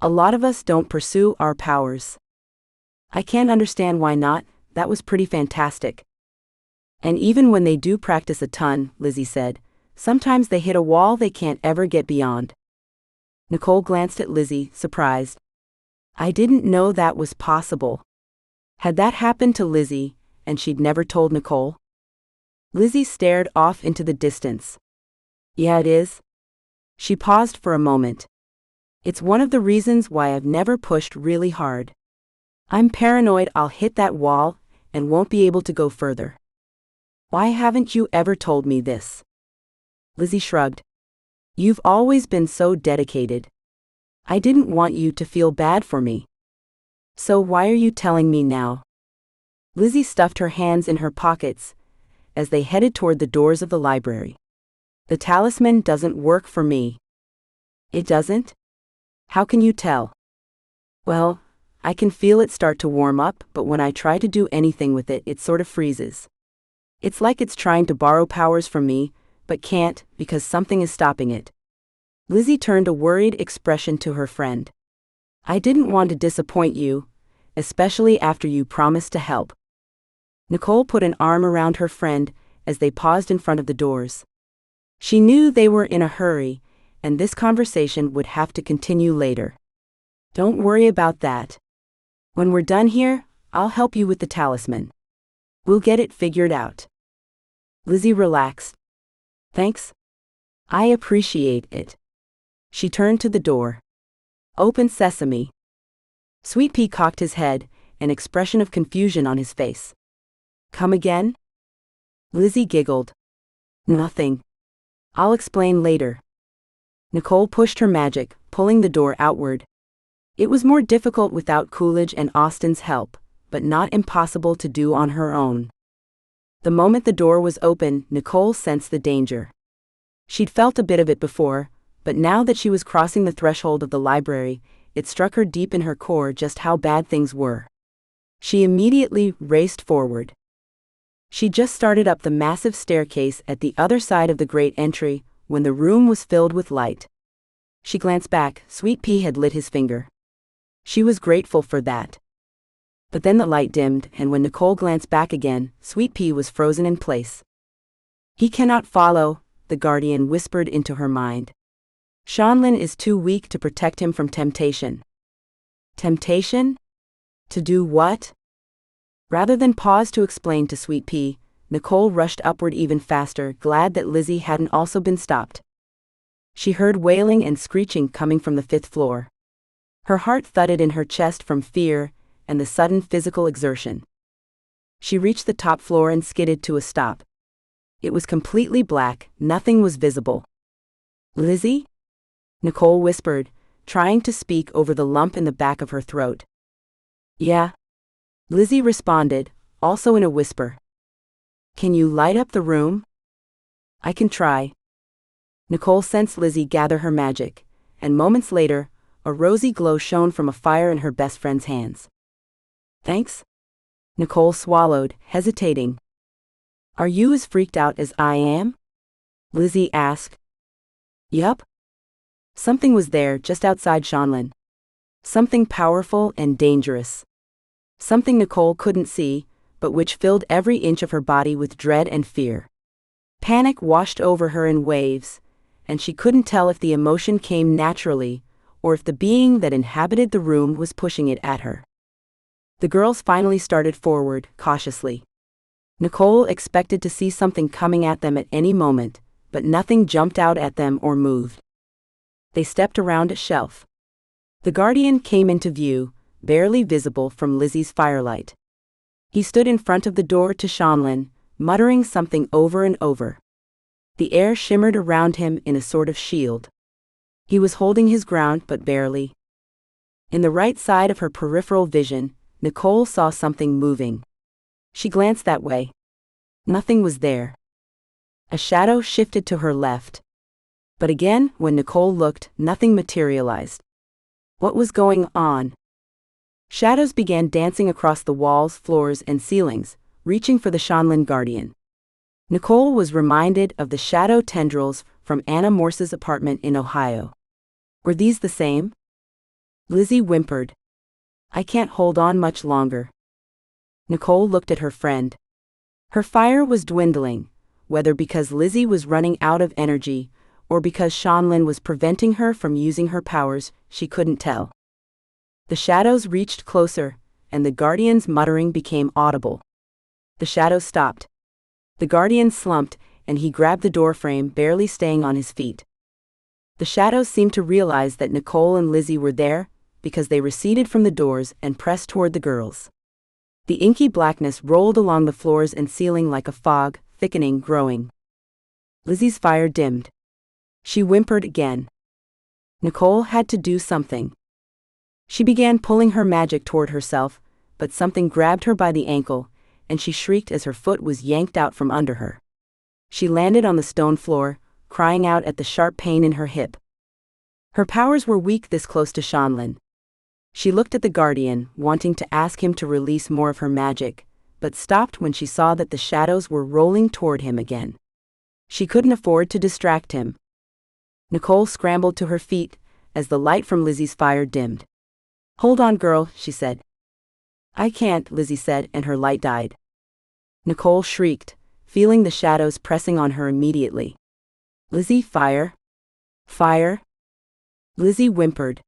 A lot of us don't pursue our powers." "I can't understand why not, that was pretty fantastic." "And even when they do practice a ton," Lizzie said, "sometimes they hit a wall they can't ever get beyond." Nicole glanced at Lizzie, surprised. "I didn't know that was possible." Had that happened to Lizzie, and she'd never told Nicole? Lizzie stared off into the distance. "Yeah, it is." She paused for a moment. "It's one of the reasons why I've never pushed really hard. I'm paranoid I'll hit that wall and won't be able to go further." "Why haven't you ever told me this?" Lizzie shrugged. "You've always been so dedicated. I didn't want you to feel bad for me. So why are you telling me now?" Lizzie stuffed her hands in her pockets as they headed toward the doors of the library. "The talisman doesn't work for me." "It doesn't?" How can you tell? Well, I can feel it start to warm up, but when I try to do anything with it, it sort of freezes. It's like it's trying to borrow powers from me, but can't because something is stopping it. Lizzie turned a worried expression to her friend. I didn't want to disappoint you, especially after you promised to help. Nicole put an arm around her friend as they paused in front of the doors. She knew they were in a hurry, and this conversation would have to continue later. Don't worry about that. When we're done here, I'll help you with the talisman. We'll get it figured out. Lizzie relaxed. Thanks. I appreciate it. She turned to the door. Open sesame. Sweet Pea cocked his head, an expression of confusion on his face. Come again? Lizzie giggled. Nothing. I'll explain later. Nicole pushed her magic, pulling the door outward. It was more difficult without Coolidge and Austin's help, but not impossible to do on her own. The moment the door was open, Nicole sensed the danger. She'd felt a bit of it before, but now that she was crossing the threshold of the library, it struck her deep in her core just how bad things were. She immediately raced forward. She just started up the massive staircase at the other side of the great entry when the room was filled with light. She glanced back. Sweet Pea had lit his finger. She was grateful for that. But then the light dimmed, and when Nicole glanced back again, Sweet Pea was frozen in place. He cannot follow, the guardian whispered into her mind. Shanlin is too weak to protect him from temptation. Temptation? To do what? Rather than pause to explain to Sweet Pea, Nicole rushed upward even faster, glad that Lizzie hadn't also been stopped. She heard wailing and screeching coming from the 5th floor. Her heart thudded in her chest from fear and the sudden physical exertion. She reached the top floor and skidded to a stop. It was completely black, nothing was visible. Lizzie? Nicole whispered, trying to speak over the lump in the back of her throat. Yeah. Lizzie responded, also in a whisper. Can you light up the room? I can try. Nicole sensed Lizzie gather her magic, and moments later, a rosy glow shone from a fire in her best friend's hands. Thanks? Nicole swallowed, hesitating. Are you as freaked out as I am? Lizzie asked. Yup. Something was there just outside Shanlin. Something powerful and dangerous. Something Nicole couldn't see, but which filled every inch of her body with dread and fear. Panic washed over her in waves, and she couldn't tell if the emotion came naturally, or if the being that inhabited the room was pushing it at her. The girls finally started forward, cautiously. Nicole expected to see something coming at them at any moment, but nothing jumped out at them or moved. They stepped around a shelf. The guardian came into view, barely visible from Lizzie's firelight. He stood in front of the door to Shanlin, muttering something over and over. The air shimmered around him in a sort of shield. He was holding his ground, but barely. In the right side of her peripheral vision, Nicole saw something moving. She glanced that way. Nothing was there. A shadow shifted to her left. But again, when Nicole looked, nothing materialized. What was going on? Shadows began dancing across the walls, floors, and ceilings, reaching for the Shanlin guardian. Nicole was reminded of the shadow tendrils from Anna Morse's apartment in Ohio. Were these the same? Lizzie whimpered. I can't hold on much longer. Nicole looked at her friend. Her fire was dwindling, whether because Lizzie was running out of energy, or because Shanlin was preventing her from using her powers, she couldn't tell. The shadows reached closer, and the guardian's muttering became audible. The shadows stopped. The guardian slumped, and he grabbed the doorframe, barely staying on his feet. The shadows seemed to realize that Nicole and Lizzie were there, because they receded from the doors and pressed toward the girls. The inky blackness rolled along the floors and ceiling like a fog, thickening, growing. Lizzie's fire dimmed. She whimpered again. Nicole had to do something. She began pulling her magic toward herself, but something grabbed her by the ankle, and she shrieked as her foot was yanked out from under her. She landed on the stone floor, crying out at the sharp pain in her hip. Her powers were weak this close to Shanlin. She looked at the guardian, wanting to ask him to release more of her magic, but stopped when she saw that the shadows were rolling toward him again. She couldn't afford to distract him. Nicole scrambled to her feet as the light from Lizzie's fire dimmed. "Hold on, girl," she said. "I can't," Lizzie said, and her light died. Nicole shrieked, feeling the shadows pressing on her immediately. "Lizzie, fire! Fire!" Lizzie whimpered.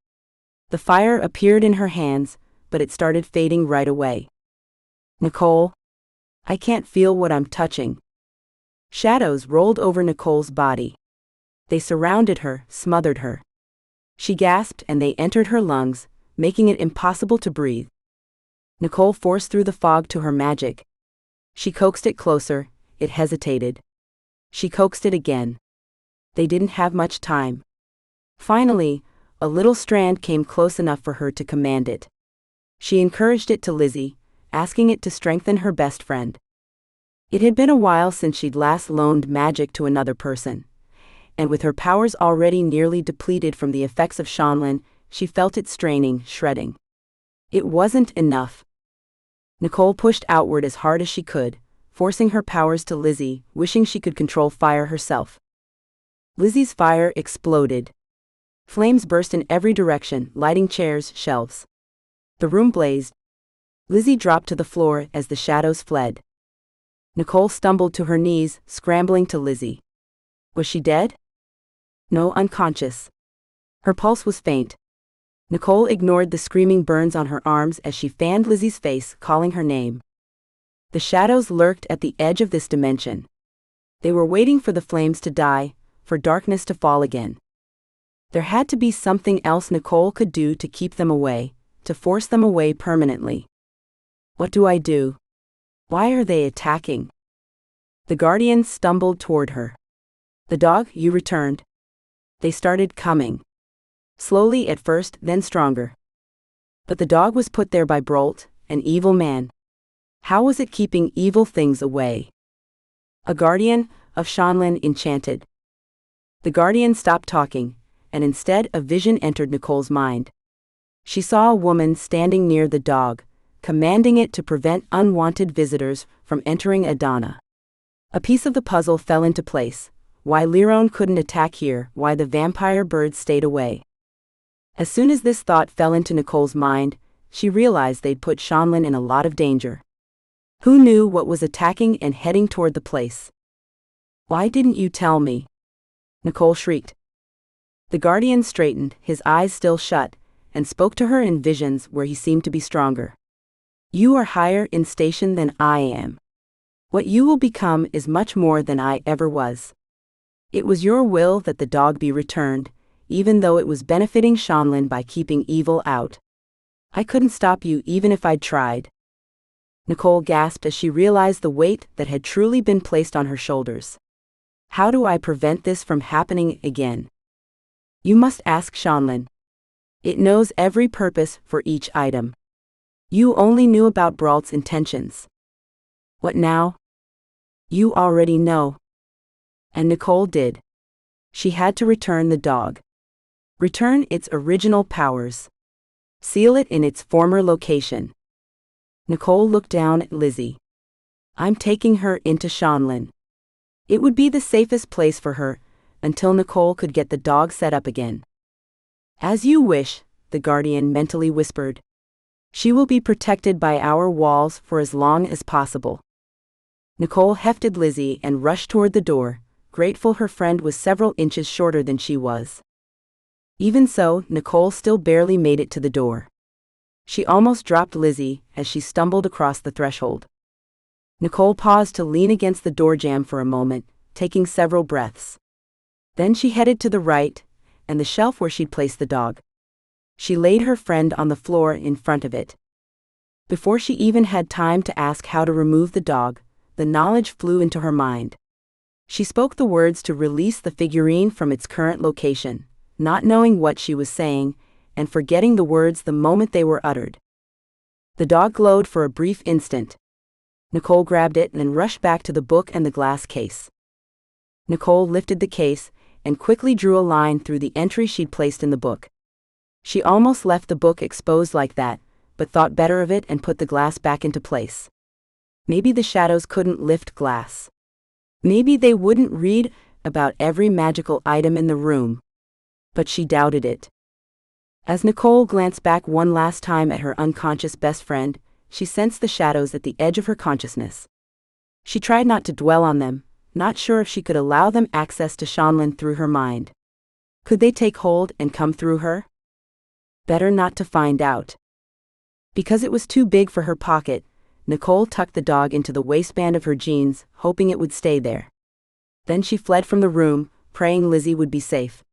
The fire appeared in her hands, but it started fading right away. "Nicole, I can't feel what I'm touching." Shadows rolled over Nicole's body. They surrounded her, smothered her. She gasped and they entered her lungs, making it impossible to breathe. Nicole forced through the fog to her magic. She coaxed it closer, it hesitated. She coaxed it again. They didn't have much time. Finally, a little strand came close enough for her to command it. She encouraged it to Lizzie, asking it to strengthen her best friend. It had been a while since she'd last loaned magic to another person, and with her powers already nearly depleted from the effects of Shanlin, she felt it straining, shredding. It wasn't enough. Nicole pushed outward as hard as she could, forcing her powers to Lizzie, wishing she could control fire herself. Lizzie's fire exploded. Flames burst in every direction, lighting chairs, shelves. The room blazed. Lizzie dropped to the floor as the shadows fled. Nicole stumbled to her knees, scrambling to Lizzie. Was she dead? No, unconscious. Her pulse was faint. Nicole ignored the screaming burns on her arms as she fanned Lizzie's face, calling her name. The shadows lurked at the edge of this dimension. They were waiting for the flames to die, for darkness to fall again. There had to be something else Nicole could do to keep them away, to force them away permanently. What do I do? Why are they attacking? The guardian stumbled toward her. The dog, you returned. They started coming. Slowly at first, then stronger. But the dog was put there by Brolt, an evil man. How was it keeping evil things away? A guardian of Shanlin enchanted. The guardian stopped talking, and instead a vision entered Nicole's mind. She saw a woman standing near the dog, commanding it to prevent unwanted visitors from entering Adana. A piece of the puzzle fell into place: why Liron couldn't attack here, why the vampire birds stayed away. As soon as this thought fell into Nicole's mind, she realized they'd put Shanlin in a lot of danger. Who knew what was attacking and heading toward the place? Why didn't you tell me? Nicole shrieked. The guardian straightened, his eyes still shut, and spoke to her in visions where he seemed to be stronger. You are higher in station than I am. What you will become is much more than I ever was. It was your will that the dog be returned, even though it was benefiting Shanlin by keeping evil out. I couldn't stop you even if I'd tried. Nicole gasped as she realized the weight that had truly been placed on her shoulders. How do I prevent this from happening again? You must ask Shanlin. It knows every purpose for each item. You only knew about Bralt's intentions. What now? You already know. And Nicole did. She had to return the dog. Return its original powers. Seal it in its former location. Nicole looked down at Lizzie. I'm taking her into Shanlin. It would be the safest place for her, until Nicole could get the dog set up again. As you wish, the guardian mentally whispered. She will be protected by our walls for as long as possible. Nicole hefted Lizzie and rushed toward the door, grateful her friend was several inches shorter than she was. Even so, Nicole still barely made it to the door. She almost dropped Lizzie as she stumbled across the threshold. Nicole paused to lean against the door jamb for a moment, taking several breaths. Then she headed to the right, and the shelf where she'd placed the dog. She laid her friend on the floor in front of it. Before she even had time to ask how to remove the dog, the knowledge flew into her mind. She spoke the words to release the figurine from its current location, not knowing what she was saying, and forgetting the words the moment they were uttered. The dog glowed for a brief instant. Nicole grabbed it and rushed back to the book and the glass case. Nicole lifted the case, and quickly drew a line through the entry she'd placed in the book. She almost left the book exposed like that, but thought better of it and put the glass back into place. Maybe the shadows couldn't lift glass. Maybe they wouldn't read about every magical item in the room. But she doubted it. As Nicole glanced back one last time at her unconscious best friend, she sensed the shadows at the edge of her consciousness. She tried not to dwell on them, not sure if she could allow them access to Shanlin through her mind. Could they take hold and come through her? Better not to find out. Because it was too big for her pocket, Nicole tucked the dog into the waistband of her jeans, hoping it would stay there. Then she fled from the room, praying Lizzie would be safe.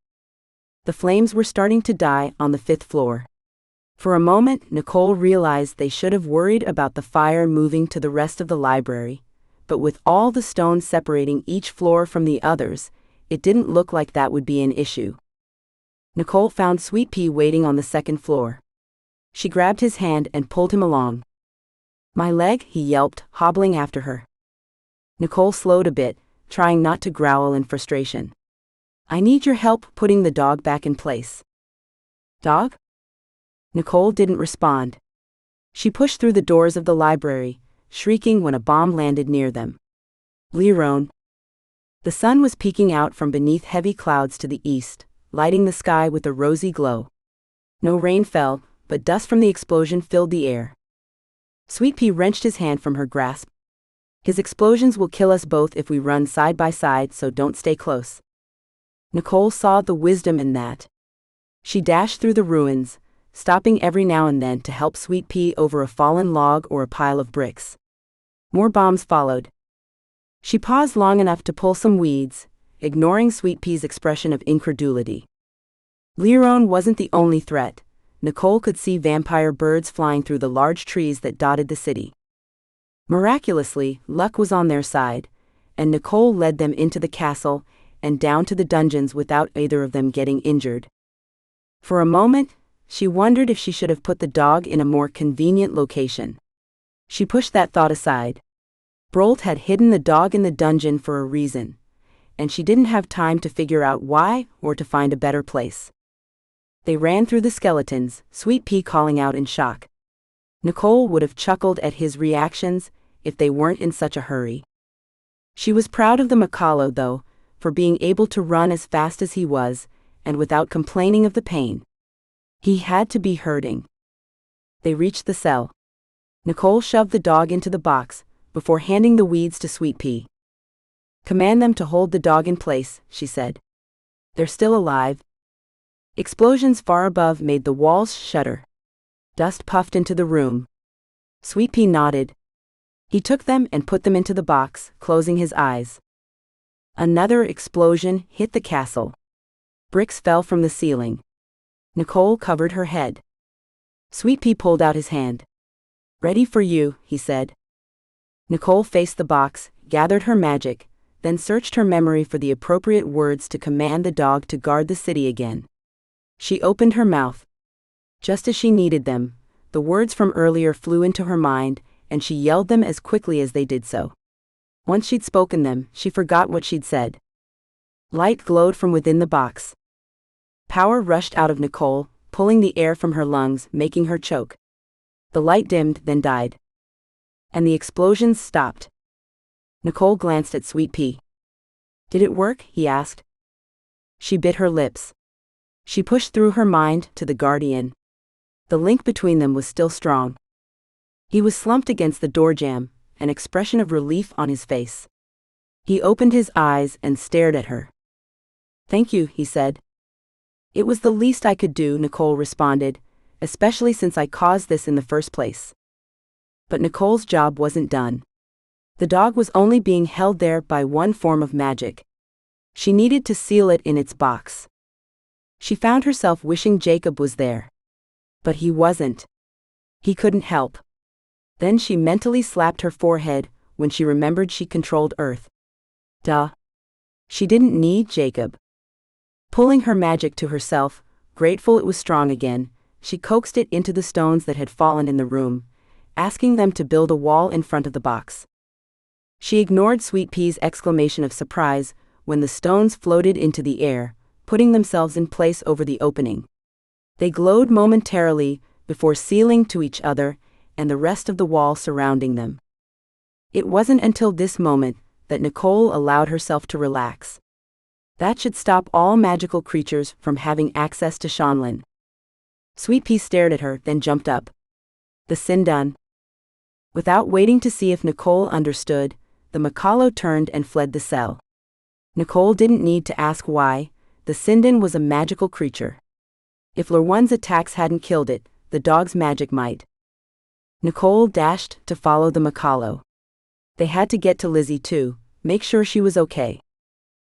The flames were starting to die on the 5th floor. For a moment, Nicole realized they should have worried about the fire moving to the rest of the library, but with all the stones separating each floor from the others, it didn't look like that would be an issue. Nicole found Sweet Pea waiting on the 2nd floor. She grabbed his hand and pulled him along. "My leg," he yelped, hobbling after her. Nicole slowed a bit, trying not to growl in frustration. "I need your help putting the dog back in place." "Dog?" Nicole didn't respond. She pushed through the doors of the library, shrieking when a bomb landed near them. Liron. The sun was peeking out from beneath heavy clouds to the east, lighting the sky with a rosy glow. No rain fell, but dust from the explosion filled the air. Sweet Pea wrenched his hand from her grasp. "His explosions will kill us both if we run side by side, so don't stay close." Nicole saw the wisdom in that. She dashed through the ruins, stopping every now and then to help Sweet Pea over a fallen log or a pile of bricks. More bombs followed. She paused long enough to pull some weeds, ignoring Sweet Pea's expression of incredulity. Liron wasn't the only threat. Nicole could see vampire birds flying through the large trees that dotted the city. Miraculously, luck was on their side, and Nicole led them into the castle and down to the dungeons without either of them getting injured. For a moment, she wondered if she should have put the dog in a more convenient location. She pushed that thought aside. Brolt had hidden the dog in the dungeon for a reason, and she didn't have time to figure out why or to find a better place. They ran through the skeletons, Sweet Pea calling out in shock. Nicole would have chuckled at his reactions if they weren't in such a hurry. She was proud of the Makalo, though, for being able to run as fast as he was, and without complaining of the pain. He had to be hurting. They reached the cell. Nicole shoved the dog into the box, before handing the weeds to Sweet Pea. "Command them to hold the dog in place," she said. "They're still alive." Explosions far above made the walls shudder. Dust puffed into the room. Sweet Pea nodded. He took them and put them into the box, closing his eyes. Another explosion hit the castle. Bricks fell from the ceiling. Nicole covered her head. Sweet Pea pulled out his hand. "Ready for you," he said. Nicole faced the box, gathered her magic, then searched her memory for the appropriate words to command the dog to guard the city again. She opened her mouth. Just as she needed them, the words from earlier flew into her mind, and she yelled them as quickly as they did so. Once she'd spoken them, she forgot what she'd said. Light glowed from within the box. Power rushed out of Nicole, pulling the air from her lungs, making her choke. The light dimmed, then died. And the explosions stopped. Nicole glanced at Sweet Pea. "Did it work?" he asked. She bit her lips. She pushed through her mind to the Guardian. The link between them was still strong. He was slumped against the door jamb, an expression of relief on his face. He opened his eyes and stared at her. "Thank you," he said. "It was the least I could do," Nicole responded, "especially since I caused this in the first place." But Nicole's job wasn't done. The dog was only being held there by one form of magic. She needed to seal it in its box. She found herself wishing Jacob was there. But he wasn't. He couldn't help. Then she mentally slapped her forehead when she remembered she controlled Earth. Duh. She didn't need Jacob. Pulling her magic to herself, grateful it was strong again, she coaxed it into the stones that had fallen in the room, asking them to build a wall in front of the box. She ignored Sweet Pea's exclamation of surprise when the stones floated into the air, putting themselves in place over the opening. They glowed momentarily before sealing to each other and the rest of the wall surrounding them. It wasn't until this moment that Nicole allowed herself to relax. That should stop all magical creatures from having access to Shanlin. Sweet Pea stared at her, then jumped up. The sin done. Without waiting to see if Nicole understood, the Makalo turned and fled the cell. Nicole didn't need to ask why. The Sindan was a magical creature. If Lorwan's attacks hadn't killed it, the dog's magic might. Nicole dashed to follow the Makalo. They had to get to Lizzie too, make sure she was okay,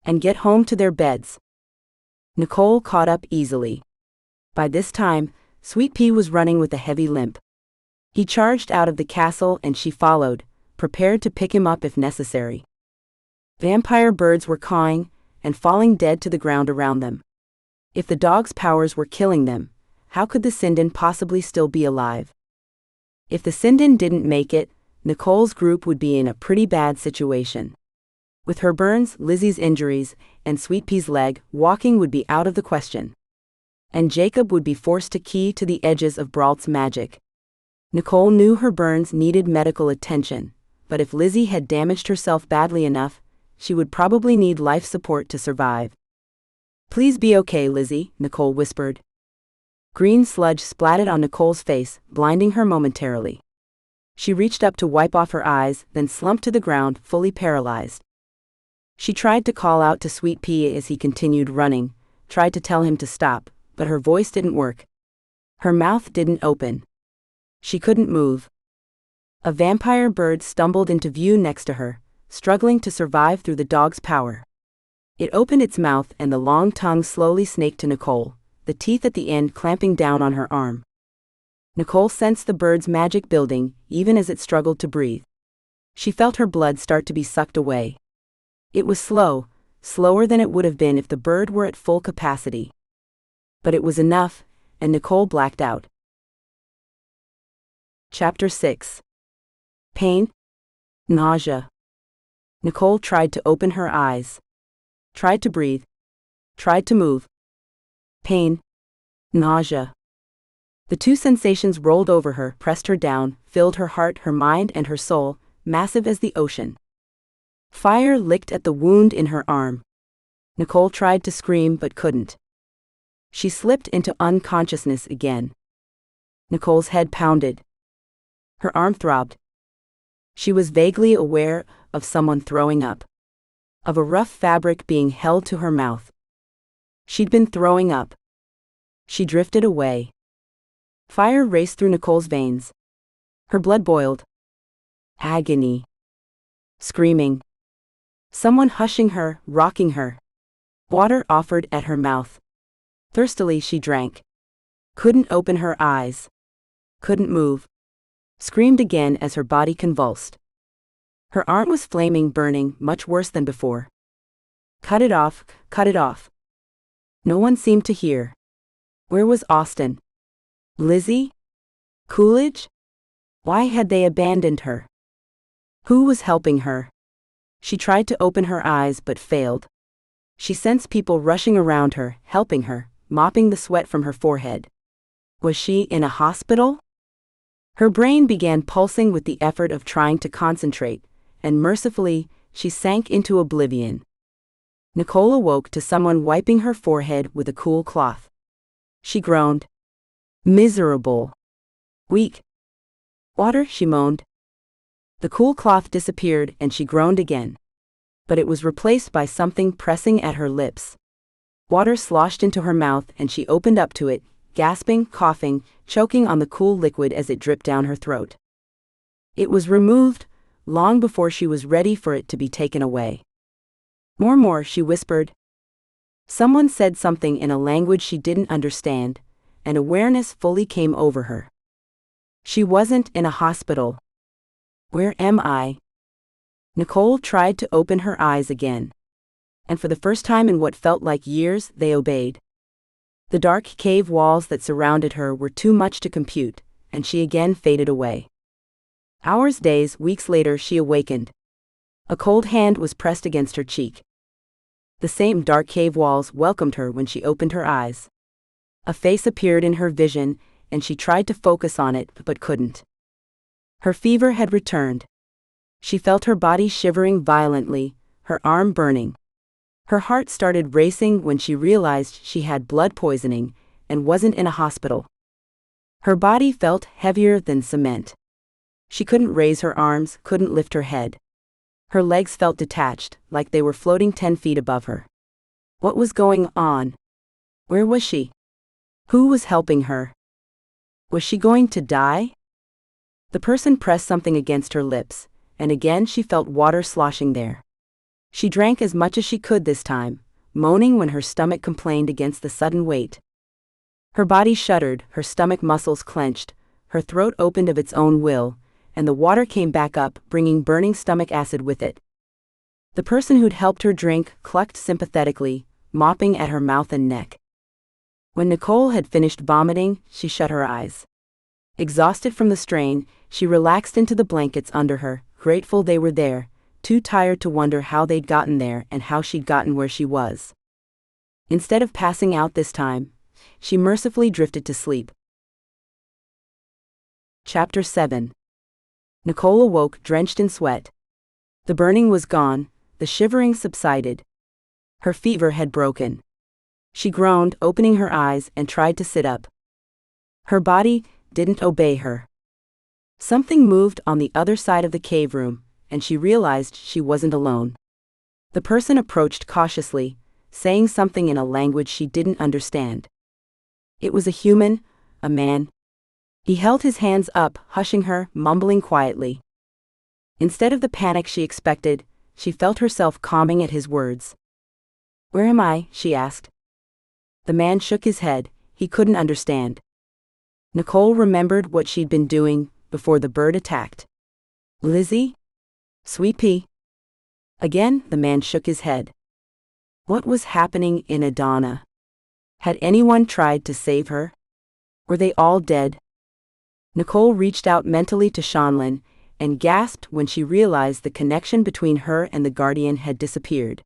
and get home to their beds. Nicole caught up easily. By this time, Sweet Pea was running with a heavy limp. He charged out of the castle and she followed, prepared to pick him up if necessary. Vampire birds were cawing and falling dead to the ground around them. If the dog's powers were killing them, how could the Sindan possibly still be alive? If the Sindan didn't make it, Nicole's group would be in a pretty bad situation. With her burns, Lizzie's injuries, and Sweet Pea's leg, walking would be out of the question. And Jacob would be forced to key to the edges of Brault's magic. Nicole knew her burns needed medical attention, but if Lizzie had damaged herself badly enough, she would probably need life support to survive. "Please be okay, Lizzie," Nicole whispered. Green sludge splattered on Nicole's face, blinding her momentarily. She reached up to wipe off her eyes, then slumped to the ground, fully paralyzed. She tried to call out to Sweet Pea as he continued running, tried to tell him to stop, but her voice didn't work. Her mouth didn't open. She couldn't move. A vampire bird stumbled into view next to her, struggling to survive through the dog's power. It opened its mouth and the long tongue slowly snaked to Nicole, the teeth at the end clamping down on her arm. Nicole sensed the bird's magic building, even as it struggled to breathe. She felt her blood start to be sucked away. It was slow, slower than it would have been if the bird were at full capacity. But it was enough, and Nicole blacked out. Chapter 6. Pain. Nausea. Nicole tried to open her eyes. Tried to breathe. Tried to move. Pain. Nausea. The two sensations rolled over her, pressed her down, filled her heart, her mind, and her soul, massive as the ocean. Fire licked at the wound in her arm. Nicole tried to scream but couldn't. She slipped into unconsciousness again. Nicole's head pounded. Her arm throbbed. She was vaguely aware of someone throwing up. Of a rough fabric being held to her mouth. She'd been throwing up. She drifted away. Fire raced through Nicole's veins. Her blood boiled. Agony. Screaming. Someone hushing her, rocking her. Water offered at her mouth. Thirstily she drank. Couldn't open her eyes. Couldn't move. Screamed again as her body convulsed. Her arm was flaming, burning, much worse than before. Cut it off, cut it off. No one seemed to hear. Where was Austin? Lizzie? Coolidge? Why had they abandoned her? Who was helping her? She tried to open her eyes but failed. She sensed people rushing around her, helping her, mopping the sweat from her forehead. Was she in a hospital? Her brain began pulsing with the effort of trying to concentrate, and mercifully, she sank into oblivion. Nicole awoke to someone wiping her forehead with a cool cloth. She groaned. Miserable. Weak. Water, she moaned. The cool cloth disappeared and she groaned again. But it was replaced by something pressing at her lips. Water sloshed into her mouth and she opened up to it, gasping, coughing, choking on the cool liquid as it dripped down her throat. It was removed, long before she was ready for it to be taken away. More, she whispered. Someone said something in a language she didn't understand, and awareness fully came over her. She wasn't in a hospital. Where am I? Nicole tried to open her eyes again. And for the first time in what felt like years, they obeyed. The dark cave walls that surrounded her were too much to compute, and she again faded away. Hours, days, weeks later she awakened. A cold hand was pressed against her cheek. The same dark cave walls welcomed her when she opened her eyes. A face appeared in her vision, and she tried to focus on it but couldn't. Her fever had returned. She felt her body shivering violently, her arm burning. Her heart started racing when she realized she had blood poisoning and wasn't in a hospital. Her body felt heavier than cement. She couldn't raise her arms, couldn't lift her head. Her legs felt detached, like they were floating 10 feet above her. What was going on? Where was she? Who was helping her? Was she going to die? The person pressed something against her lips, and again she felt water sloshing there. She drank as much as she could this time, moaning when her stomach complained against the sudden weight. Her body shuddered, her stomach muscles clenched, her throat opened of its own will, and the water came back up, bringing burning stomach acid with it. The person who'd helped her drink clucked sympathetically, mopping at her mouth and neck. When Nicole had finished vomiting, she shut her eyes. Exhausted from the strain, she relaxed into the blankets under her, grateful they were there, too tired to wonder how they'd gotten there and how she'd gotten where she was. Instead of passing out this time, she mercifully drifted to sleep. Chapter 7. Nicole awoke drenched in sweat. The burning was gone, the shivering subsided. Her fever had broken. She groaned, opening her eyes, and tried to sit up. Her body didn't obey her. Something moved on the other side of the cave room, and she realized she wasn't alone. The person approached cautiously, saying something in a language she didn't understand. It was a human, a man. He held his hands up, hushing her, mumbling quietly. Instead of the panic she expected, she felt herself calming at his words. "Where am I?" she asked. The man shook his head, he couldn't understand. Nicole remembered what she'd been doing before the bird attacked. "Lizzie? Sweet pea?" Again, the man shook his head. What was happening in Adana? Had anyone tried to save her? Were they all dead? Nicole reached out mentally to Shanlin, and gasped when she realized the connection between her and the guardian had disappeared.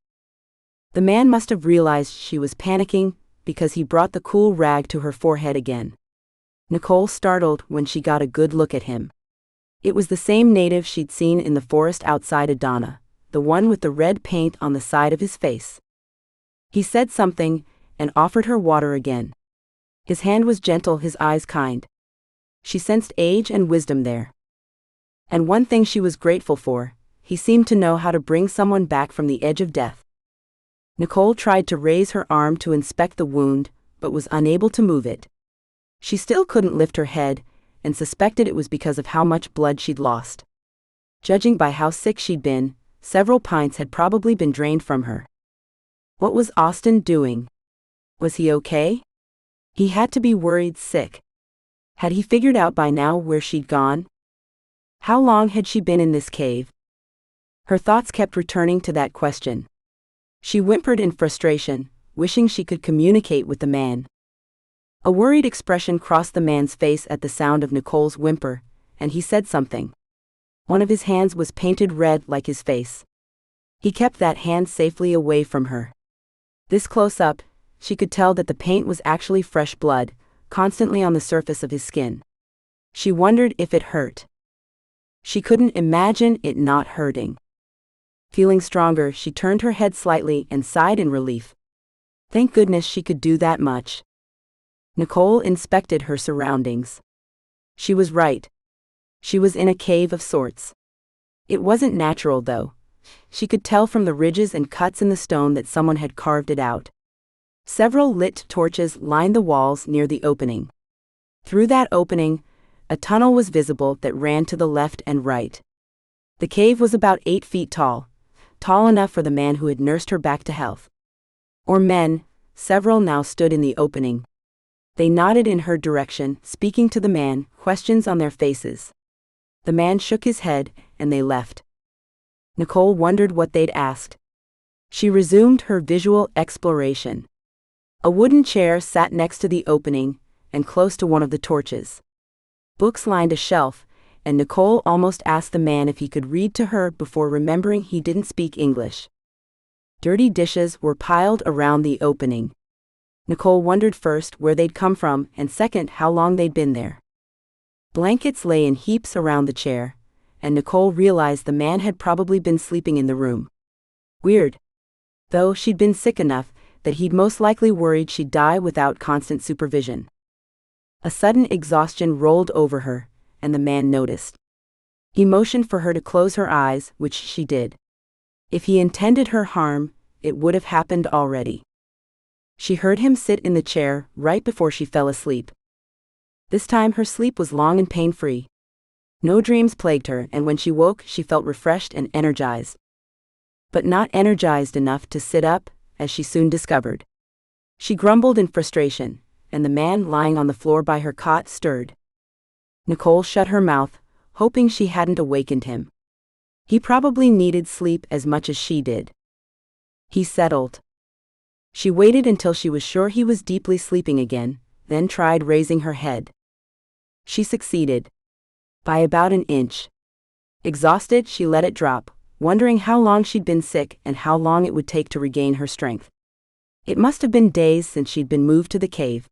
The man must have realized she was panicking, because he brought the cool rag to her forehead again. Nicole startled when she got a good look at him. It was the same native she'd seen in the forest outside Adana, the one with the red paint on the side of his face. He said something, and offered her water again. His hand was gentle, his eyes kind. She sensed age and wisdom there. And one thing she was grateful for, he seemed to know how to bring someone back from the edge of death. Nicole tried to raise her arm to inspect the wound, but was unable to move it. She still couldn't lift her head, and suspected it was because of how much blood she'd lost. Judging by how sick she'd been, several pints had probably been drained from her. What was Austin doing? Was he okay? He had to be worried sick. Had he figured out by now where she'd gone? How long had she been in this cave? Her thoughts kept returning to that question. She whimpered in frustration, wishing she could communicate with the man. A worried expression crossed the man's face at the sound of Nicole's whimper, and he said something. One of his hands was painted red like his face. He kept that hand safely away from her. This close up, she could tell that the paint was actually fresh blood, constantly on the surface of his skin. She wondered if it hurt. She couldn't imagine it not hurting. Feeling stronger, she turned her head slightly and sighed in relief. Thank goodness she could do that much. Nicole inspected her surroundings. She was right. She was in a cave of sorts. It wasn't natural, though. She could tell from the ridges and cuts in the stone that someone had carved it out. Several lit torches lined the walls near the opening. Through that opening, a tunnel was visible that ran to the left and right. The cave was about 8 feet tall enough for the man who had nursed her back to health. Or men, several now stood in the opening. They nodded in her direction, speaking to the man, questions on their faces. The man shook his head, and they left. Nicole wondered what they'd asked. She resumed her visual exploration. A wooden chair sat next to the opening, and close to one of the torches. Books lined a shelf, and Nicole almost asked the man if he could read to her before remembering he didn't speak English. Dirty dishes were piled around the opening. Nicole wondered first where they'd come from and second how long they'd been there. Blankets lay in heaps around the chair, and Nicole realized the man had probably been sleeping in the room. Weird. Though she'd been sick enough that he'd most likely worried she'd die without constant supervision. A sudden exhaustion rolled over her, and the man noticed. He motioned for her to close her eyes, which she did. If he intended her harm, it would have happened already. She heard him sit in the chair right before she fell asleep. This time her sleep was long and pain-free. No dreams plagued her, and when she woke she felt refreshed and energized. But not energized enough to sit up, as she soon discovered. She grumbled in frustration, and the man lying on the floor by her cot stirred. Nicole shut her mouth, hoping she hadn't awakened him. He probably needed sleep as much as she did. He settled. She waited until she was sure he was deeply sleeping again, then tried raising her head. She succeeded. By about an inch. Exhausted, she let it drop, wondering how long she'd been sick and how long it would take to regain her strength. It must have been days since she'd been moved to the cave.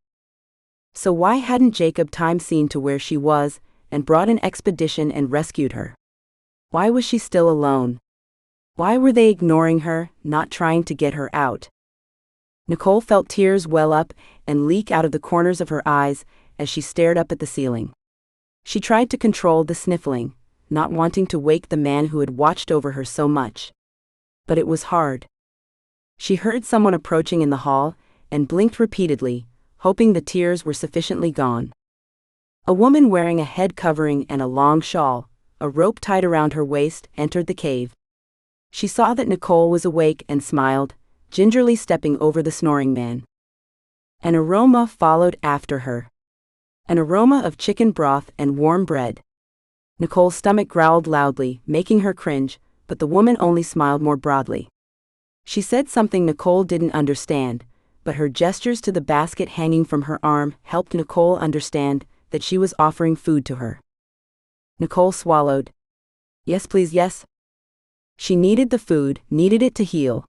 So why hadn't Jacob seen to where she was and brought an expedition and rescued her? Why was she still alone? Why were they ignoring her, not trying to get her out? Nicole felt tears well up and leak out of the corners of her eyes as she stared up at the ceiling. She tried to control the sniffling, not wanting to wake the man who had watched over her so much. But it was hard. She heard someone approaching in the hall and blinked repeatedly, hoping the tears were sufficiently gone. A woman wearing a head covering and a long shawl, a rope tied around her waist, entered the cave. She saw that Nicole was awake and smiled, gingerly stepping over the snoring man. An aroma followed after her. An aroma of chicken broth and warm bread. Nicole's stomach growled loudly, making her cringe, but the woman only smiled more broadly. She said something Nicole didn't understand, but her gestures to the basket hanging from her arm helped Nicole understand that she was offering food to her. Nicole swallowed. Yes, please, yes. She needed the food, needed it to heal.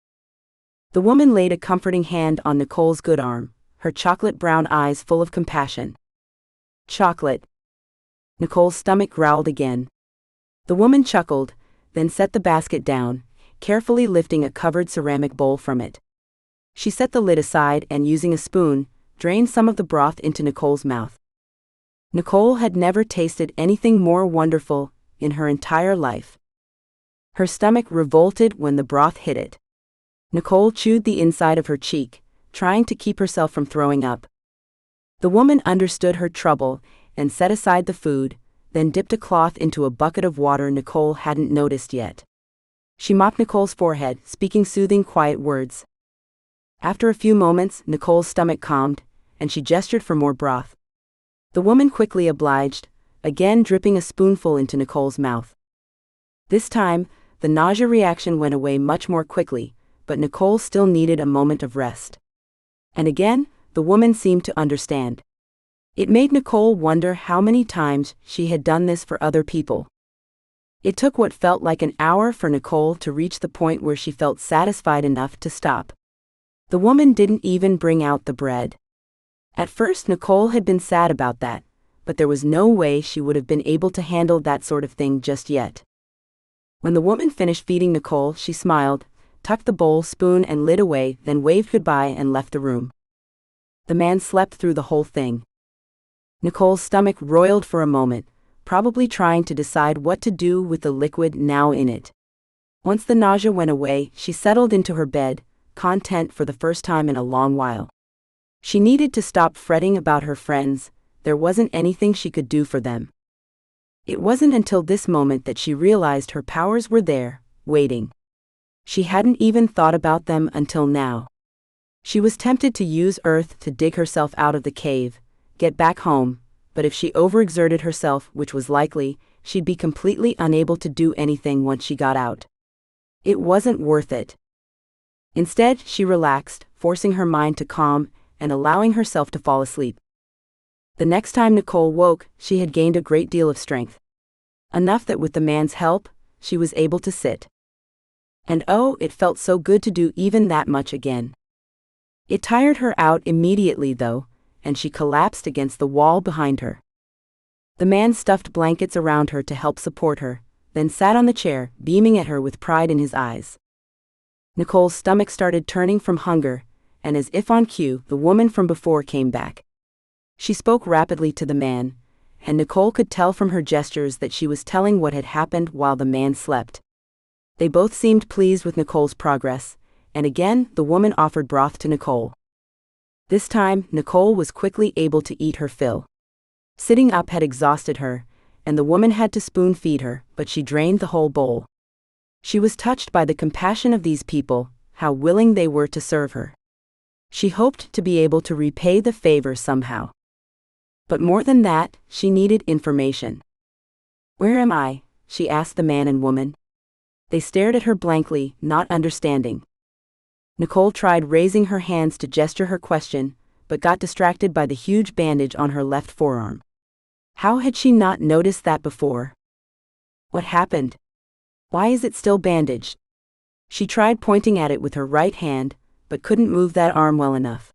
The woman laid a comforting hand on Nicole's good arm, her chocolate-brown eyes full of compassion. Chocolate. Nicole's stomach growled again. The woman chuckled, then set the basket down, carefully lifting a covered ceramic bowl from it. She set the lid aside and, using a spoon, drained some of the broth into Nicole's mouth. Nicole had never tasted anything more wonderful in her entire life. Her stomach revolted when the broth hit it. Nicole chewed the inside of her cheek, trying to keep herself from throwing up. The woman understood her trouble and set aside the food, then dipped a cloth into a bucket of water Nicole hadn't noticed yet. She mopped Nicole's forehead, speaking soothing, quiet words. After a few moments, Nicole's stomach calmed, and she gestured for more broth. The woman quickly obliged, again dripping a spoonful into Nicole's mouth. This time, the nausea reaction went away much more quickly, but Nicole still needed a moment of rest. And again, the woman seemed to understand. It made Nicole wonder how many times she had done this for other people. It took what felt like an hour for Nicole to reach the point where she felt satisfied enough to stop. The woman didn't even bring out the bread. At first Nicole had been sad about that, but there was no way she would have been able to handle that sort of thing just yet. When the woman finished feeding Nicole, she smiled, tucked the bowl, spoon, and lid away, then waved goodbye and left the room. The man slept through the whole thing. Nicole's stomach roiled for a moment, probably trying to decide what to do with the liquid now in it. Once the nausea went away, she settled into her bed, content for the first time in a long while. She needed to stop fretting about her friends. There wasn't anything she could do for them. It wasn't until this moment that she realized her powers were there, waiting. She hadn't even thought about them until now. She was tempted to use earth to dig herself out of the cave, get back home, but if she overexerted herself, which was likely, she'd be completely unable to do anything once she got out. It wasn't worth it. Instead, she relaxed, forcing her mind to calm and allowing herself to fall asleep. The next time Nicole woke, she had gained a great deal of strength. Enough that with the man's help, she was able to sit. And oh, it felt so good to do even that much again. It tired her out immediately though, and she collapsed against the wall behind her. The man stuffed blankets around her to help support her, then sat on the chair, beaming at her with pride in his eyes. Nicole's stomach started turning from hunger, and as if on cue, the woman from before came back. She spoke rapidly to the man, and Nicole could tell from her gestures that she was telling what had happened while the man slept. They both seemed pleased with Nicole's progress, and again the woman offered broth to Nicole. This time, Nicole was quickly able to eat her fill. Sitting up had exhausted her, and the woman had to spoon feed her, but she drained the whole bowl. She was touched by the compassion of these people, how willing they were to serve her. She hoped to be able to repay the favor somehow. But more than that, she needed information. "Where am I?" she asked the man and woman. They stared at her blankly, not understanding. Nicole tried raising her hands to gesture her question, but got distracted by the huge bandage on her left forearm. How had she not noticed that before? What happened? Why is it still bandaged? She tried pointing at it with her right hand, but couldn't move that arm well enough.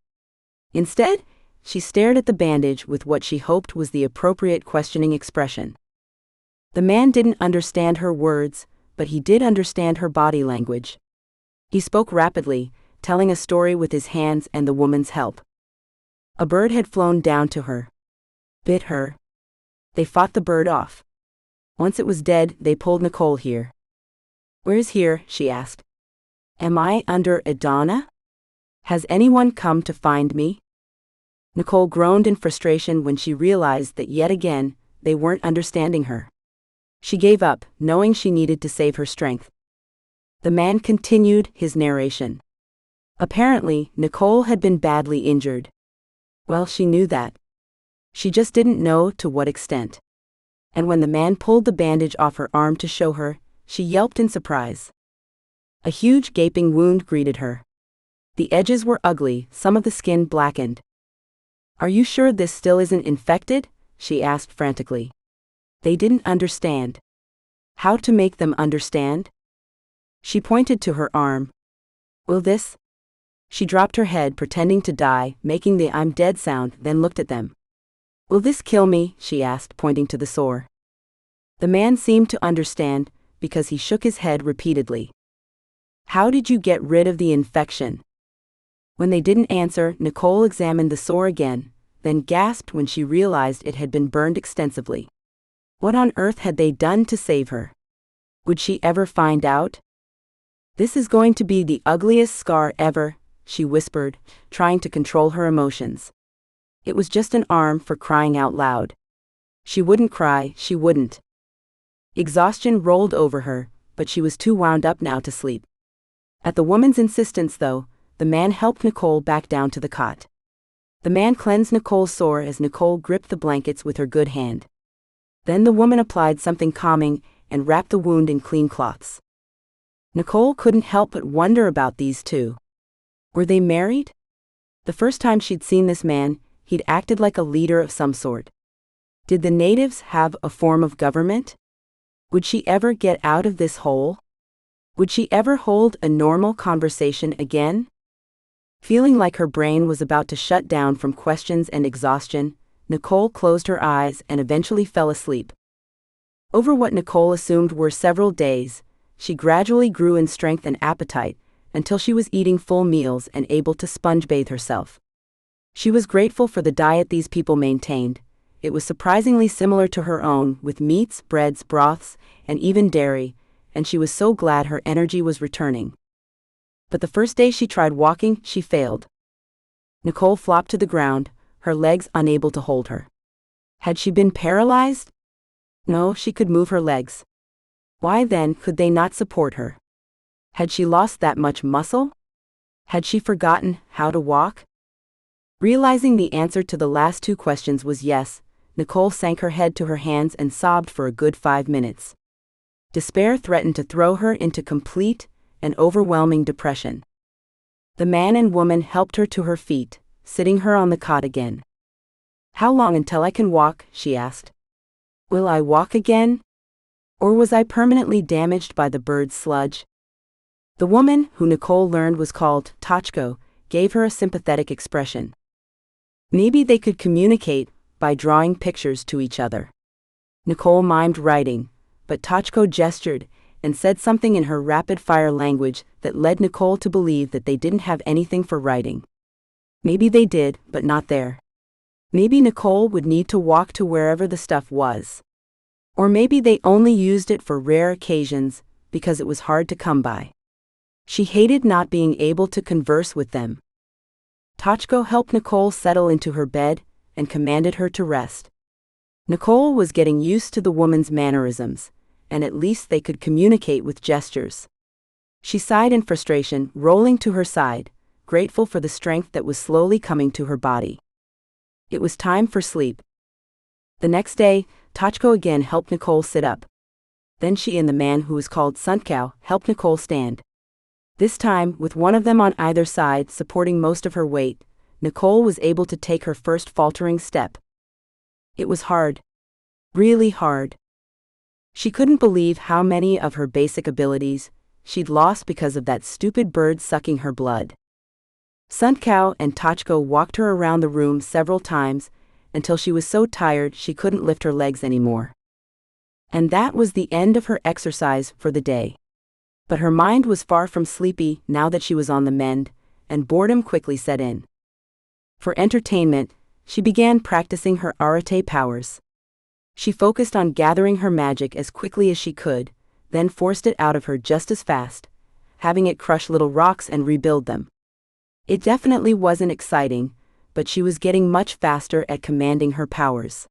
Instead, she stared at the bandage with what she hoped was the appropriate questioning expression. The man didn't understand her words, but he did understand her body language. He spoke rapidly, telling a story with his hands and the woman's help. A bird had flown down to her. Bit her. They fought the bird off. Once it was dead, they pulled Nicole here. "Where's here?" she asked. "Am I under Adana? Has anyone come to find me?" Nicole groaned in frustration when she realized that yet again, they weren't understanding her. She gave up, knowing she needed to save her strength. The man continued his narration. Apparently, Nicole had been badly injured. Well, she knew that. She just didn't know to what extent. And when the man pulled the bandage off her arm to show her, she yelped in surprise. A huge gaping wound greeted her. The edges were ugly, some of the skin blackened. "Are you sure this still isn't infected?" she asked frantically. They didn't understand. How to make them understand? She pointed to her arm. "Will this?" She dropped her head, pretending to die, making the "I'm dead" sound, then looked at them. "Will this kill me?" she asked, pointing to the sore. The man seemed to understand, because he shook his head repeatedly. "How did you get rid of the infection?" When they didn't answer, Nicole examined the sore again, then gasped when she realized it had been burned extensively. What on earth had they done to save her? Would she ever find out? "This is going to be the ugliest scar ever," she whispered, trying to control her emotions. It was just an arm, for crying out loud. She wouldn't cry, she wouldn't. Exhaustion rolled over her, but she was too wound up now to sleep. At the woman's insistence though, the man helped Nicole back down to the cot. The man cleansed Nicole's sore as Nicole gripped the blankets with her good hand. Then the woman applied something calming and wrapped the wound in clean cloths. Nicole couldn't help but wonder about these two. Were they married? The first time she'd seen this man, he'd acted like a leader of some sort. Did the natives have a form of government? Would she ever get out of this hole? Would she ever hold a normal conversation again? Feeling like her brain was about to shut down from questions and exhaustion, Nicole closed her eyes and eventually fell asleep. Over what Nicole assumed were several days, she gradually grew in strength and appetite, until she was eating full meals and able to sponge bathe herself. She was grateful for the diet these people maintained. It was surprisingly similar to her own, with meats, breads, broths, and even dairy, and she was so glad her energy was returning. But the first day she tried walking, she failed. Nicole flopped to the ground, her legs unable to hold her. Had she been paralyzed? No, she could move her legs. Why then could they not support her? Had she lost that much muscle? Had she forgotten how to walk? Realizing the answer to the last two questions was yes, Nicole sank her head to her hands and sobbed for a good 5 minutes. Despair threatened to throw her into complete and overwhelming depression. The man and woman helped her to her feet, sitting her on the cot again. "How long until I can walk?" she asked. "Will I walk again? Or was I permanently damaged by the bird's sludge?" The woman, who Nicole learned was called Tochko, gave her a sympathetic expression. Maybe they could communicate by drawing pictures to each other. Nicole mimed writing, but Tochko gestured and said something in her rapid-fire language that led Nicole to believe that they didn't have anything for writing. Maybe they did, but not there. Maybe Nicole would need to walk to wherever the stuff was. Or maybe they only used it for rare occasions because it was hard to come by. She hated not being able to converse with them. Tochko helped Nicole settle into her bed and commanded her to rest. Nicole was getting used to the woman's mannerisms, and at least they could communicate with gestures. She sighed in frustration, rolling to her side, grateful for the strength that was slowly coming to her body. It was time for sleep. The next day, Tochko again helped Nicole sit up. Then she and the man who was called Suntcow helped Nicole stand. This time, with one of them on either side supporting most of her weight, Nicole was able to take her first faltering step. It was hard. Really hard. She couldn't believe how many of her basic abilities she'd lost because of that stupid bird sucking her blood. Suntcow and Tochko walked her around the room several times until she was so tired she couldn't lift her legs anymore. And that was the end of her exercise for the day. But her mind was far from sleepy now that she was on the mend, and boredom quickly set in. For entertainment, she began practicing her arete powers. She focused on gathering her magic as quickly as she could, then forced it out of her just as fast, having it crush little rocks and rebuild them. It definitely wasn't exciting, but she was getting much faster at commanding her powers.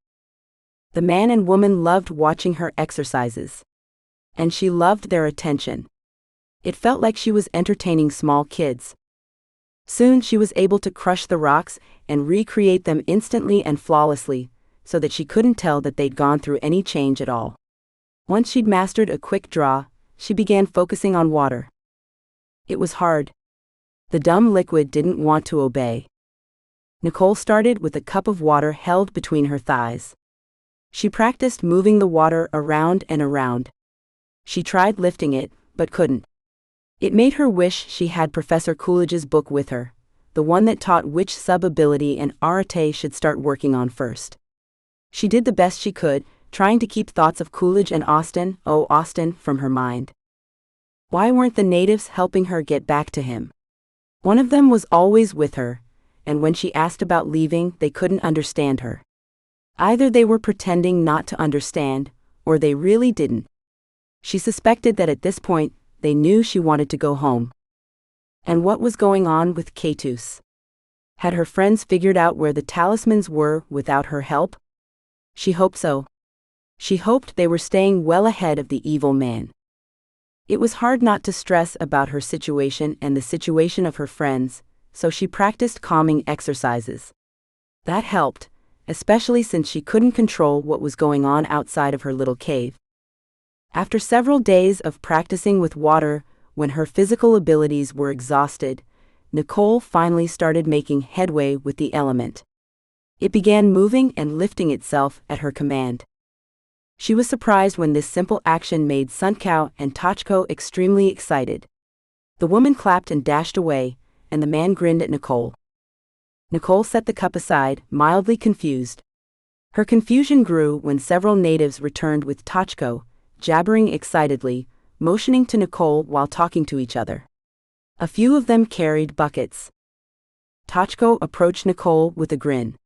The man and woman loved watching her exercises. And she loved their attention. It felt like she was entertaining small kids. Soon she was able to crush the rocks and recreate them instantly and flawlessly, so that she couldn't tell that they'd gone through any change at all. Once she'd mastered a quick draw, she began focusing on water. It was hard. The dumb liquid didn't want to obey. Nicole started with a cup of water held between her thighs. She practiced moving the water around and around. She tried lifting it, but couldn't. It made her wish she had Professor Coolidge's book with her, the one that taught which sub-ability an arete should start working on first. She did the best she could, trying to keep thoughts of Coolidge and Austin, from her mind. Why weren't the natives helping her get back to him? One of them was always with her, and when she asked about leaving, they couldn't understand her. Either they were pretending not to understand, or they really didn't. She suspected that at this point, they knew she wanted to go home. And what was going on with Keitus? Had her friends figured out where the talismans were without her help? She hoped so. She hoped they were staying well ahead of the evil man. It was hard not to stress about her situation and the situation of her friends, so she practiced calming exercises. That helped, especially since she couldn't control what was going on outside of her little cave. After several days of practicing with water, when her physical abilities were exhausted, Nicole finally started making headway with the element. It began moving and lifting itself at her command. She was surprised when this simple action made Suntcow and Tochko extremely excited. The woman clapped and dashed away, and the man grinned at Nicole. Nicole set the cup aside, mildly confused. Her confusion grew when several natives returned with Tochko, jabbering excitedly, motioning to Nicole while talking to each other. A few of them carried buckets. Tochko approached Nicole with a grin.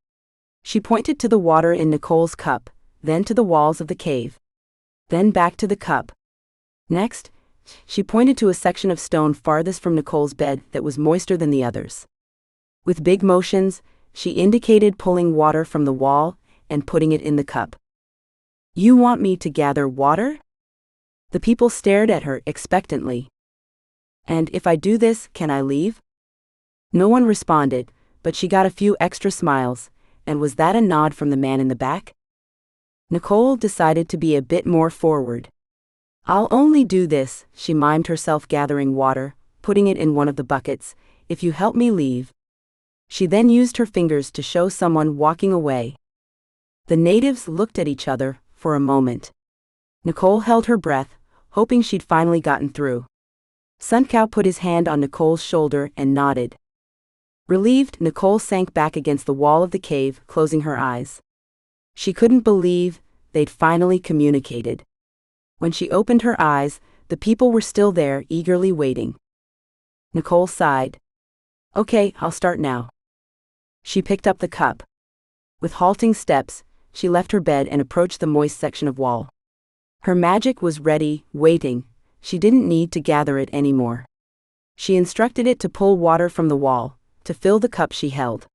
She pointed to the water in Nicole's cup, then to the walls of the cave. Then back to the cup. Next, she pointed to a section of stone farthest from Nicole's bed that was moister than the others. With big motions, she indicated pulling water from the wall and putting it in the cup. "You want me to gather water?" The people stared at her expectantly. "And if I do this, can I leave?" No one responded, but she got a few extra smiles, and was that a nod from the man in the back? Nicole decided to be a bit more forward. "I'll only do this," she mimed herself gathering water, putting it in one of the buckets, "if you help me leave." She then used her fingers to show someone walking away. The natives looked at each other for a moment. Nicole held her breath, hoping she'd finally gotten through. Sun Cow put his hand on Nicole's shoulder and nodded. Relieved, Nicole sank back against the wall of the cave, closing her eyes. She couldn't believe they'd finally communicated. When she opened her eyes, the people were still there, eagerly waiting. Nicole sighed. Okay, I'll start now. She picked up the cup. With halting steps, she left her bed and approached the moist section of wall. Her magic was ready, waiting. She didn't need to gather it anymore. She instructed it to pull water from the wall, to fill the cup she held.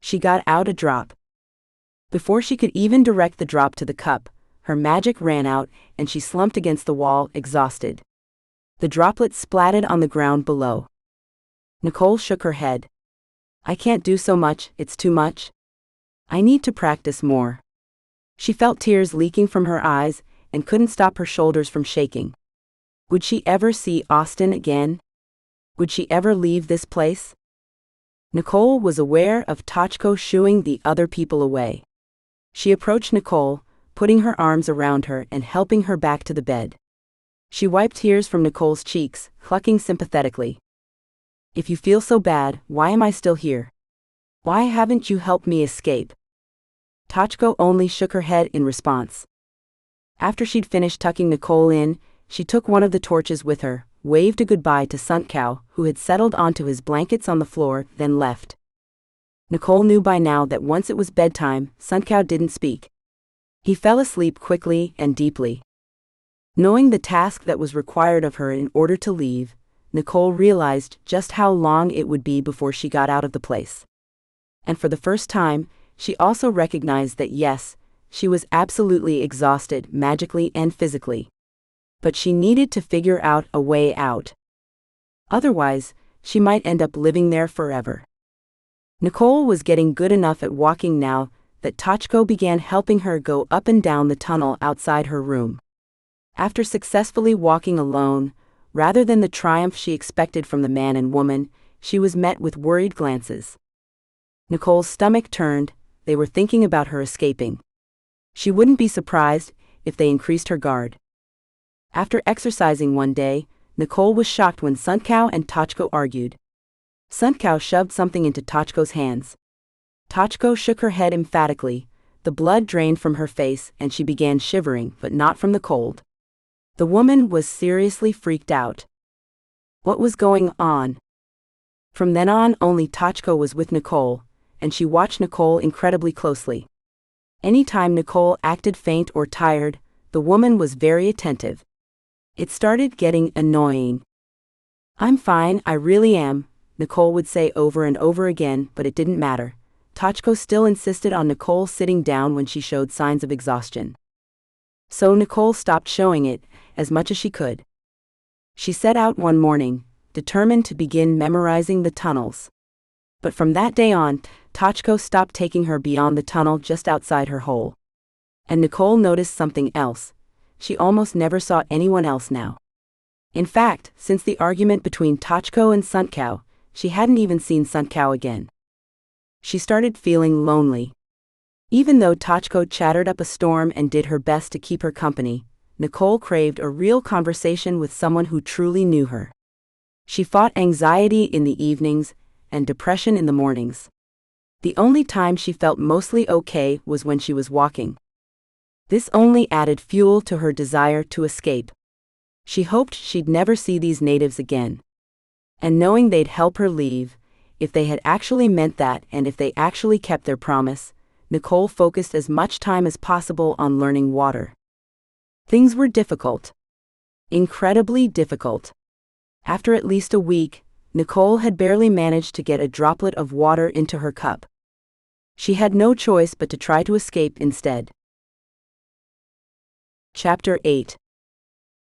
She got out a drop. Before she could even direct the drop to the cup, her magic ran out and she slumped against the wall, exhausted. The droplet splattered on the ground below. Nicole shook her head. I can't do so much, it's too much. I need to practice more. She felt tears leaking from her eyes and couldn't stop her shoulders from shaking. Would she ever see Austin again? Would she ever leave this place? Nicole was aware of Tochko shooing the other people away. She approached Nicole, putting her arms around her and helping her back to the bed. She wiped tears from Nicole's cheeks, clucking sympathetically. If you feel so bad, why am I still here? Why haven't you helped me escape? Tochko only shook her head in response. After she'd finished tucking Nicole in, she took one of the torches with her, waved a goodbye to Sun Cow, who had settled onto his blankets on the floor, then left. Nicole knew by now that once it was bedtime, Sun Cow didn't speak. He fell asleep quickly and deeply. Knowing the task that was required of her in order to leave, Nicole realized just how long it would be before she got out of the place. And for the first time, she also recognized that yes, she was absolutely exhausted magically and physically. But she needed to figure out a way out. Otherwise, she might end up living there forever. Nicole was getting good enough at walking now that Tochko began helping her go up and down the tunnel outside her room. After successfully walking alone, rather than the triumph she expected from the man and woman, she was met with worried glances. Nicole's stomach turned, they were thinking about her escaping. She wouldn't be surprised if they increased her guard. After exercising one day, Nicole was shocked when Sun Cow and Tochko argued. Sun Cow shoved something into Tochko's hands. Tochko shook her head emphatically, the blood drained from her face and she began shivering, but not from the cold. The woman was seriously freaked out. What was going on? From then on, only Tochko was with Nicole, and she watched Nicole incredibly closely. Anytime Nicole acted faint or tired, the woman was very attentive. It started getting annoying. I'm fine, I really am, Nicole would say over and over again, but it didn't matter. Tochko still insisted on Nicole sitting down when she showed signs of exhaustion. So Nicole stopped showing it, as much as she could. She set out one morning, determined to begin memorizing the tunnels. But from that day on, Tochko stopped taking her beyond the tunnel just outside her hole. And Nicole noticed something else. She almost never saw anyone else now. In fact, since the argument between Tochko and Sun Cow, she hadn't even seen Sun Cow again. She started feeling lonely. Even though Tochko chattered up a storm and did her best to keep her company, Nicole craved a real conversation with someone who truly knew her. She fought anxiety in the evenings and depression in the mornings. The only time she felt mostly okay was when she was walking. This only added fuel to her desire to escape. She hoped she'd never see these natives again. And knowing they'd help her leave, if they had actually meant that and if they actually kept their promise, Nicole focused as much time as possible on learning water. Things were difficult. Incredibly difficult. After at least a week, Nicole had barely managed to get a droplet of water into her cup. She had no choice but to try to escape instead. Chapter 8.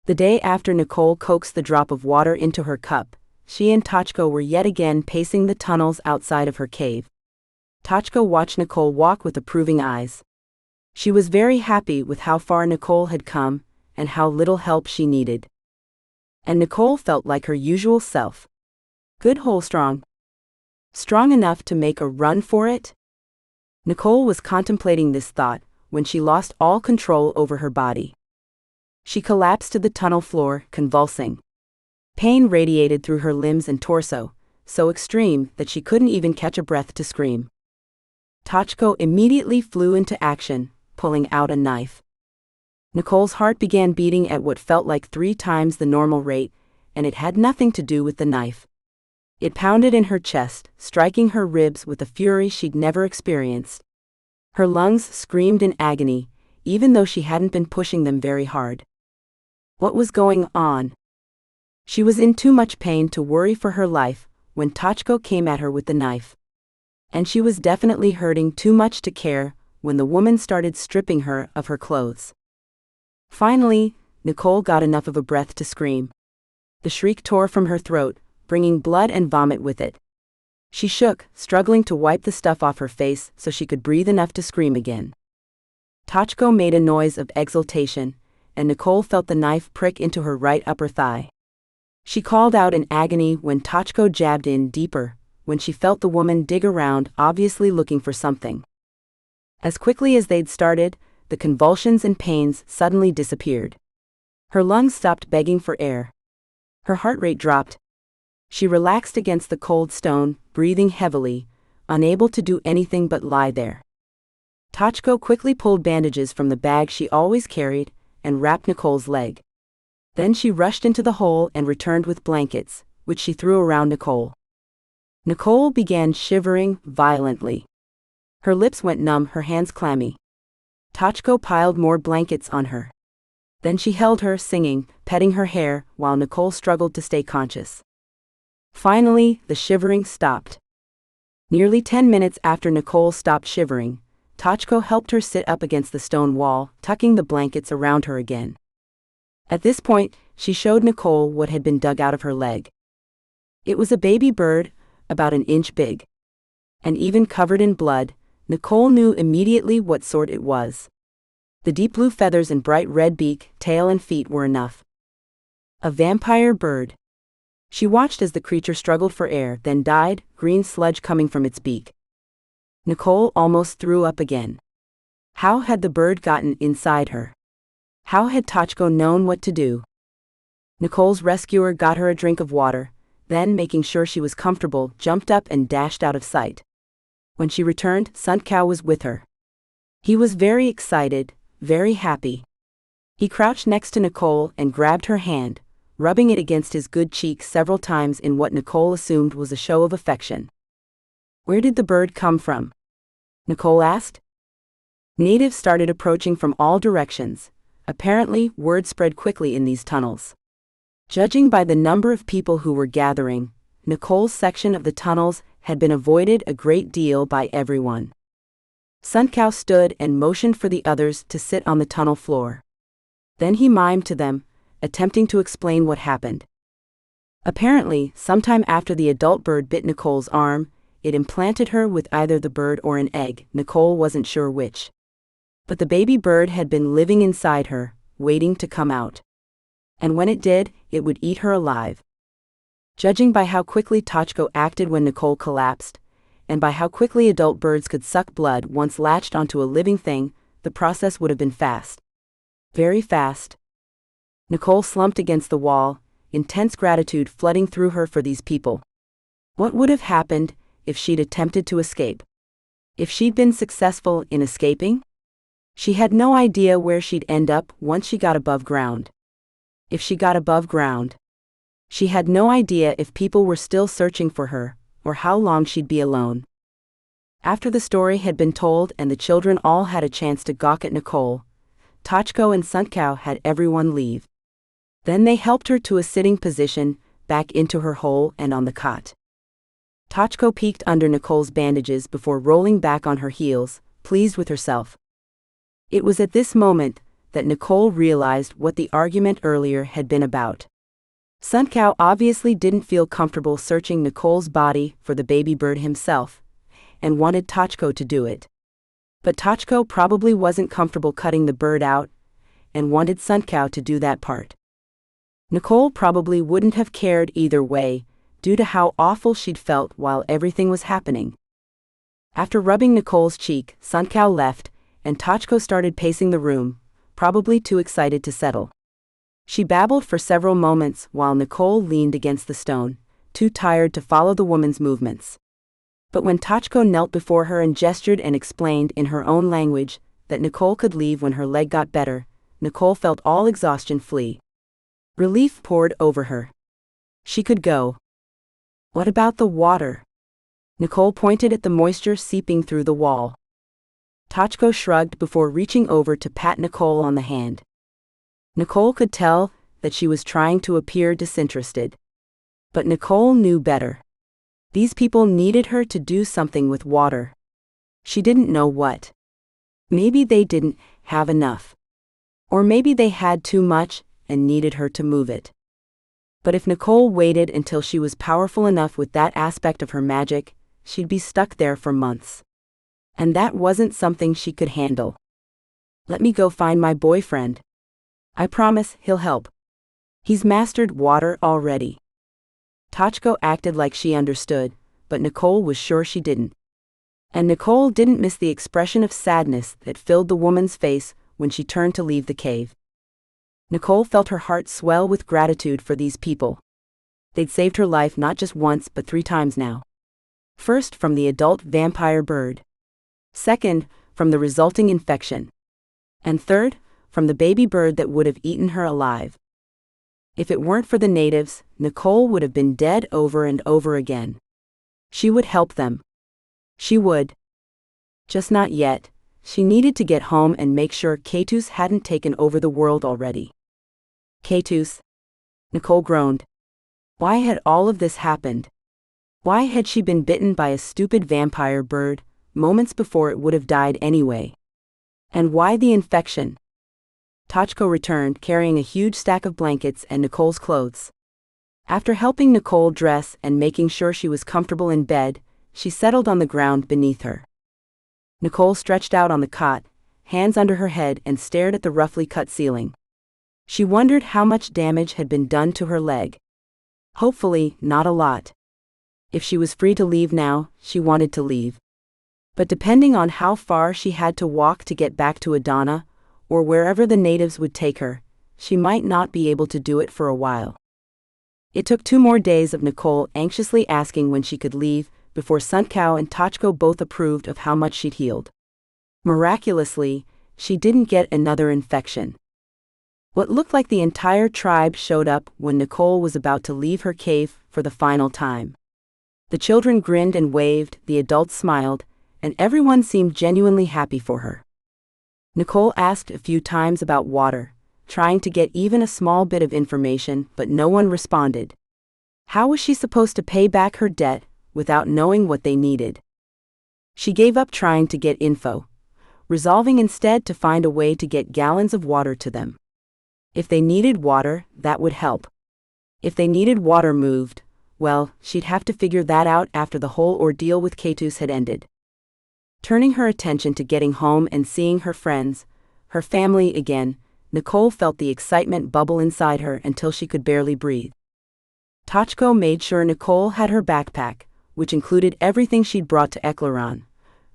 The day after Nicole coaxed the drop of water into her cup, she and Tochko were yet again pacing the tunnels outside of her cave. Tochko watched Nicole walk with approving eyes. She was very happy with how far Nicole had come and how little help she needed. And Nicole felt like her usual self. Good whole strong. Strong enough to make a run for it? Nicole was contemplating this thought when she lost all control over her body. She collapsed to the tunnel floor, convulsing. Pain radiated through her limbs and torso, so extreme that she couldn't even catch a breath to scream. Tachko immediately flew into action, pulling out a knife. Nicole's heart began beating at what felt like 3 times the normal rate, and it had nothing to do with the knife. It pounded in her chest, striking her ribs with a fury she'd never experienced. Her lungs screamed in agony, even though she hadn't been pushing them very hard. What was going on? She was in too much pain to worry for her life when Tachko came at her with the knife. And she was definitely hurting too much to care when the woman started stripping her of her clothes. Finally, Nicole got enough of a breath to scream. The shriek tore from her throat, bringing blood and vomit with it. She shook, struggling to wipe the stuff off her face so she could breathe enough to scream again. Tachko made a noise of exultation, and Nicole felt the knife prick into her right upper thigh. She called out in agony when Tachko jabbed in deeper, when she felt the woman dig around, obviously looking for something. As quickly as they'd started, the convulsions and pains suddenly disappeared. Her lungs stopped begging for air. Her heart rate dropped. She relaxed against the cold stone, breathing heavily, unable to do anything but lie there. Tachko quickly pulled bandages from the bag she always carried and wrapped Nicole's leg. Then she rushed into the hole and returned with blankets, which she threw around Nicole. Nicole began shivering violently. Her lips went numb, her hands clammy. Tachko piled more blankets on her. Then she held her, singing, petting her hair, while Nicole struggled to stay conscious. Finally, the shivering stopped. Nearly 10 minutes after Nicole stopped shivering, Tachko helped her sit up against the stone wall, tucking the blankets around her again. At this point, she showed Nicole what had been dug out of her leg. It was a baby bird, about an inch big. And even covered in blood, Nicole knew immediately what sort it was. The deep blue feathers and bright red beak, tail and feet were enough. A vampire bird. She watched as the creature struggled for air, then died, green sludge coming from its beak. Nicole almost threw up again. How had the bird gotten inside her? How had Tachko known what to do? Nicole's rescuer got her a drink of water, then, making sure she was comfortable, jumped up and dashed out of sight. When she returned, Suntcow was with her. He was very excited, very happy. He crouched next to Nicole and grabbed her hand, rubbing it against his good cheek several times in what Nicole assumed was a show of affection. "Where did the bird come from?" Nicole asked. Natives started approaching from all directions. Apparently, word spread quickly in these tunnels. Judging by the number of people who were gathering, Nicole's section of the tunnels had been avoided a great deal by everyone. Suntcow stood and motioned for the others to sit on the tunnel floor. Then he mimed to them, attempting to explain what happened. Apparently, sometime after the adult bird bit Nicole's arm, it implanted her with either the bird or an egg. Nicole wasn't sure which. But the baby bird had been living inside her, waiting to come out. And when it did, it would eat her alive. Judging by how quickly Tachko acted when Nicole collapsed, and by how quickly adult birds could suck blood once latched onto a living thing, the process would have been fast. Very fast. Nicole slumped against the wall, intense gratitude flooding through her for these people. What would have happened if she'd attempted to escape? If she'd been successful in escaping? She had no idea where she'd end up once she got above ground. If she got above ground, she had no idea if people were still searching for her, or how long she'd be alone. After the story had been told and the children all had a chance to gawk at Nicole, Tachko and Suntcow had everyone leave. Then they helped her to a sitting position, back into her hole and on the cot. Tachko peeked under Nicole's bandages before rolling back on her heels, pleased with herself. It was at this moment that Nicole realized what the argument earlier had been about. Suntcow obviously didn't feel comfortable searching Nicole's body for the baby bird himself, and wanted Tachko to do it. But Tachko probably wasn't comfortable cutting the bird out, and wanted Suntcow to do that part. Nicole probably wouldn't have cared either way, due to how awful she'd felt while everything was happening. After rubbing Nicole's cheek, Suntcow left, and Tachko started pacing the room, probably too excited to settle. She babbled for several moments while Nicole leaned against the stone, too tired to follow the woman's movements. But when Tachko knelt before her and gestured and explained in her own language that Nicole could leave when her leg got better, Nicole felt all exhaustion flee. Relief poured over her. She could go. What about the water? Nicole pointed at the moisture seeping through the wall. Tachko shrugged before reaching over to pat Nicole on the hand. Nicole could tell that she was trying to appear disinterested. But Nicole knew better. These people needed her to do something with water. She didn't know what. Maybe they didn't have enough. Or maybe they had too much and needed her to move it. But if Nicole waited until she was powerful enough with that aspect of her magic, she'd be stuck there for months. And that wasn't something she could handle. Let me go find my boyfriend. I promise he'll help. He's mastered water already. Tachko acted like she understood, but Nicole was sure she didn't. And Nicole didn't miss the expression of sadness that filled the woman's face when she turned to leave the cave. Nicole felt her heart swell with gratitude for these people. They'd saved her life not just once but 3 times now. First, from the adult vampire bird. Second, from the resulting infection. And third, from the baby bird that would have eaten her alive. If it weren't for the natives, Nicole would have been dead over and over again. She would help them. She would. Just not yet. She needed to get home and make sure Keitus hadn't taken over the world already. Keitus? Nicole groaned. Why had all of this happened? Why had she been bitten by a stupid vampire bird, moments before it would have died anyway? And why the infection? Tachko returned carrying a huge stack of blankets and Nicole's clothes. After helping Nicole dress and making sure she was comfortable in bed, she settled on the ground beneath her. Nicole stretched out on the cot, hands under her head, and stared at the roughly cut ceiling. She wondered how much damage had been done to her leg. Hopefully, not a lot. If she was free to leave now, she wanted to leave. But depending on how far she had to walk to get back to Adana, or wherever the natives would take her, she might not be able to do it for a while. It took 2 more days of Nicole anxiously asking when she could leave, before Sunkau and Tachko both approved of how much she'd healed. Miraculously, she didn't get another infection. What looked like the entire tribe showed up when Nicole was about to leave her cave for the final time. The children grinned and waved, the adults smiled, and everyone seemed genuinely happy for her. Nicole asked a few times about water, trying to get even a small bit of information, but no one responded. How was she supposed to pay back her debt without knowing what they needed? She gave up trying to get info, resolving instead to find a way to get gallons of water to them. If they needed water, that would help. If they needed water moved, well, she'd have to figure that out after the whole ordeal with Keitus had ended. Turning her attention to getting home and seeing her friends, her family again, Nicole felt the excitement bubble inside her until she could barely breathe. Tachko made sure Nicole had her backpack, which included everything she'd brought to Ekleron,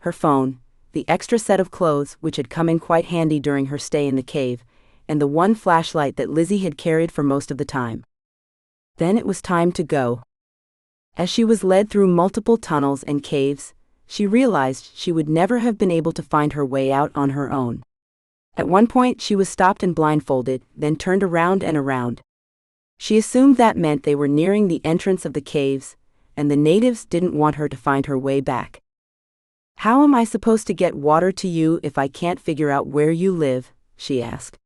her phone, the extra set of clothes which had come in quite handy during her stay in the cave, and the one flashlight that Lizzie had carried for most of the time. Then it was time to go. As she was led through multiple tunnels and caves, she realized she would never have been able to find her way out on her own. At one point she was stopped and blindfolded, then turned around and around. She assumed that meant they were nearing the entrance of the caves, and the natives didn't want her to find her way back. How am I supposed to get water to you if I can't figure out where you live? She asked.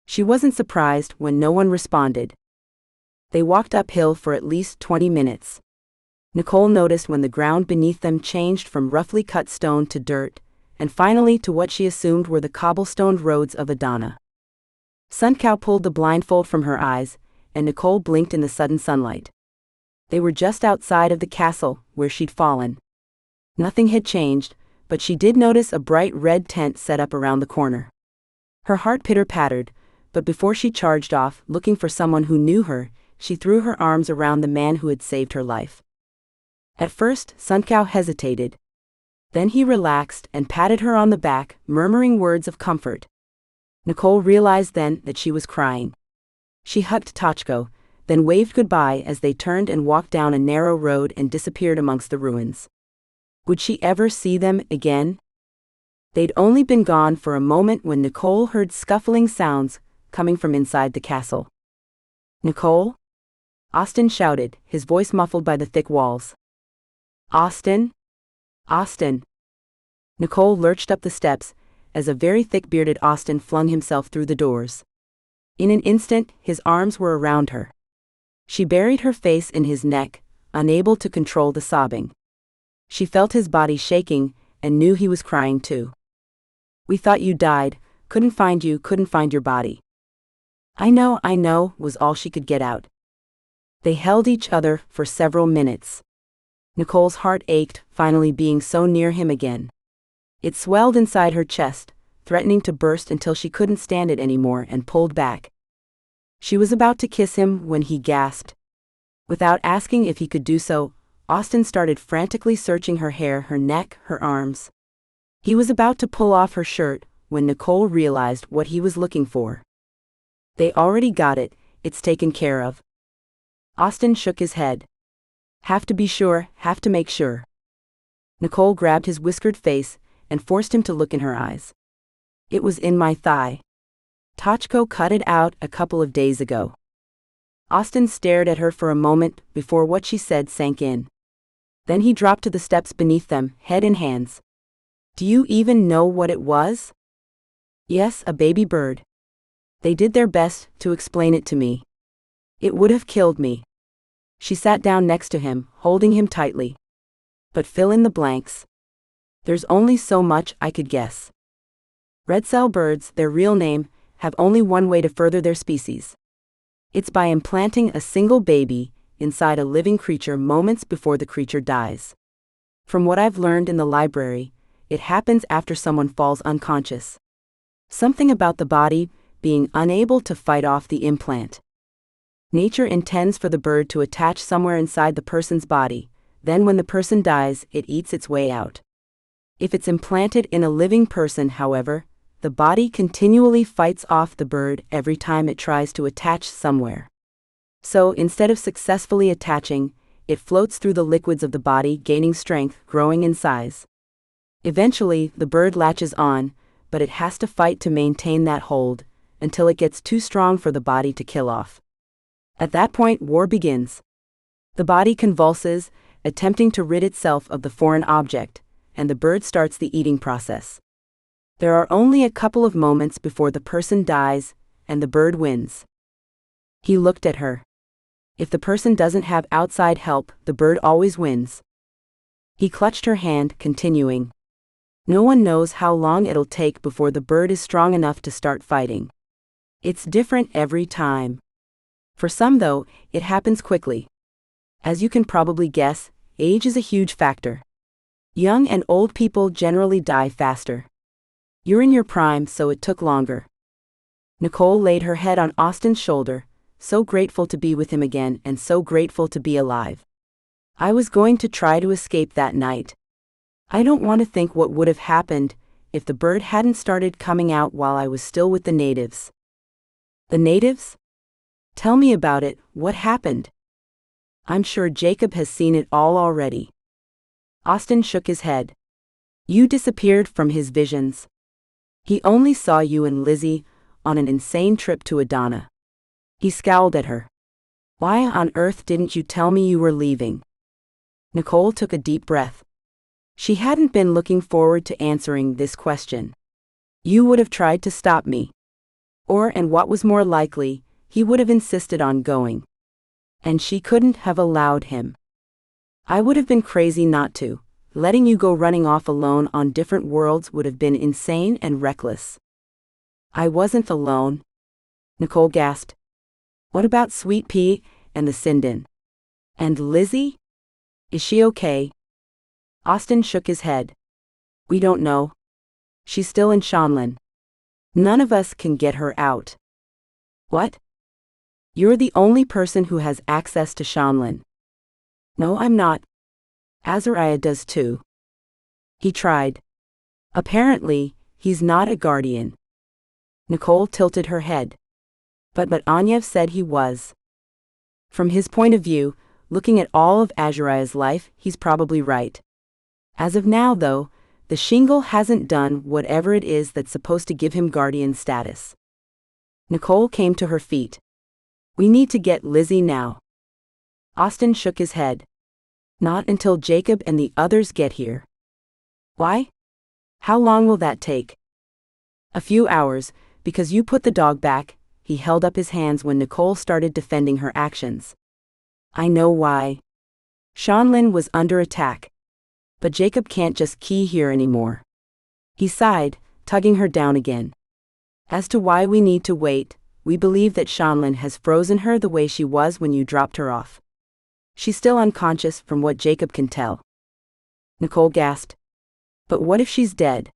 She wasn't surprised when no one responded. They walked uphill for at least 20 minutes. Nicole noticed when the ground beneath them changed from roughly cut stone to dirt, and finally to what she assumed were the cobblestoned roads of Adana. Sunkau pulled the blindfold from her eyes, and Nicole blinked in the sudden sunlight. They were just outside of the castle, where she'd fallen. Nothing had changed, but she did notice a bright red tent set up around the corner. Her heart pitter-pattered, but before she charged off, looking for someone who knew her, she threw her arms around the man who had saved her life. At first, Sunkau hesitated. Then he relaxed and patted her on the back, murmuring words of comfort. Nicole realized then that she was crying. She hugged Tachko, then waved goodbye as they turned and walked down a narrow road and disappeared amongst the ruins. Would she ever see them again? They'd only been gone for a moment when Nicole heard scuffling sounds coming from inside the castle. "Nicole?" Austin shouted, his voice muffled by the thick walls. "Austin? Austin!" Nicole lurched up the steps as a very thick-bearded Austin flung himself through the doors. In an instant, his arms were around her. She buried her face in his neck, unable to control the sobbing. She felt his body shaking and knew he was crying too. "We thought you died, couldn't find your body." I know, was all she could get out. They held each other for several minutes. Nicole's heart ached, finally being so near him again. It swelled inside her chest, threatening to burst until she couldn't stand it anymore and pulled back. She was about to kiss him when he gasped. Without asking if he could do so, Austin started frantically searching her hair, her neck, her arms. He was about to pull off her shirt when Nicole realized what he was looking for. "They already got it, it's taken care of." Austin shook his head. Have to make sure." Nicole grabbed his whiskered face and forced him to look in her eyes. "It was in my thigh. Tachko cut it out a couple of days ago." Austin stared at her for a moment before what she said sank in. Then he dropped to the steps beneath them, head in hands. "Do you even know what it was?" "Yes, a baby bird. They did their best to explain it to me. It would have killed me." She sat down next to him, holding him tightly. "But fill in the blanks. There's only so much I could guess. Red-cell birds, their real name, have only one way to further their species. It's by implanting a single baby inside a living creature moments before the creature dies. From what I've learned in the library, it happens after someone falls unconscious. Something about the body being unable to fight off the implant. Nature intends for the bird to attach somewhere inside the person's body, then when the person dies, it eats its way out. If it's implanted in a living person, however, the body continually fights off the bird every time it tries to attach somewhere. So, instead of successfully attaching, it floats through the liquids of the body, gaining strength, growing in size. Eventually, the bird latches on, but it has to fight to maintain that hold, until it gets too strong for the body to kill off. At that point, war begins. The body convulses, attempting to rid itself of the foreign object, and the bird starts the eating process. There are only a couple of moments before the person dies, and the bird wins." He looked at her. "If the person doesn't have outside help, the bird always wins." He clutched her hand, continuing. "No one knows how long it'll take before the bird is strong enough to start fighting. It's different every time. For some, though, it happens quickly. As you can probably guess, age is a huge factor. Young and old people generally die faster. You're in your prime, so it took longer." Nicole laid her head on Austin's shoulder, so grateful to be with him again and so grateful to be alive. "I was going to try to escape that night. I don't want to think what would have happened if the bird hadn't started coming out while I was still with the natives." "The natives? Tell me about it, what happened?" "I'm sure Jacob has seen it all already." Austin shook his head. "You disappeared from his visions. He only saw you and Lizzie on an insane trip to Adana." He scowled at her. "Why on earth didn't you tell me you were leaving?" Nicole took a deep breath. She hadn't been looking forward to answering this question. "You would have tried to stop me. Or, and what was more likely, he would have insisted on going. And she couldn't have allowed him. I would have been crazy not to. Letting you go running off alone on different worlds would have been insane and reckless." "I wasn't alone," Nicole gasped. "What about Sweet Pea and the Sindin? And Lizzie? Is she okay?" Austin shook his head. "We don't know. She's still in Shanlin. None of us can get her out." "What? You're the only person who has access to Shanlin." "No, I'm not. Azariah does too. He tried. Apparently, he's not a guardian." Nicole tilted her head. But Anyev said he was. From his point of view, looking at all of Azuraya's life, he's probably right. As of now, though, the shingle hasn't done whatever it is that's supposed to give him guardian status. Nicole came to her feet. We need to get Lizzie now. Austin shook his head. Not until Jacob and the others get here. Why? How long will that take? A few hours, because you put the dog back. He held up his hands when Nicole started defending her actions. I know why. Shanlin was under attack. But Jacob can't just key here anymore. He sighed, tugging her down again. As to why we need to wait, we believe that Shanlin has frozen her the way she was when you dropped her off. She's still unconscious from what Jacob can tell. Nicole gasped. But what if she's dead?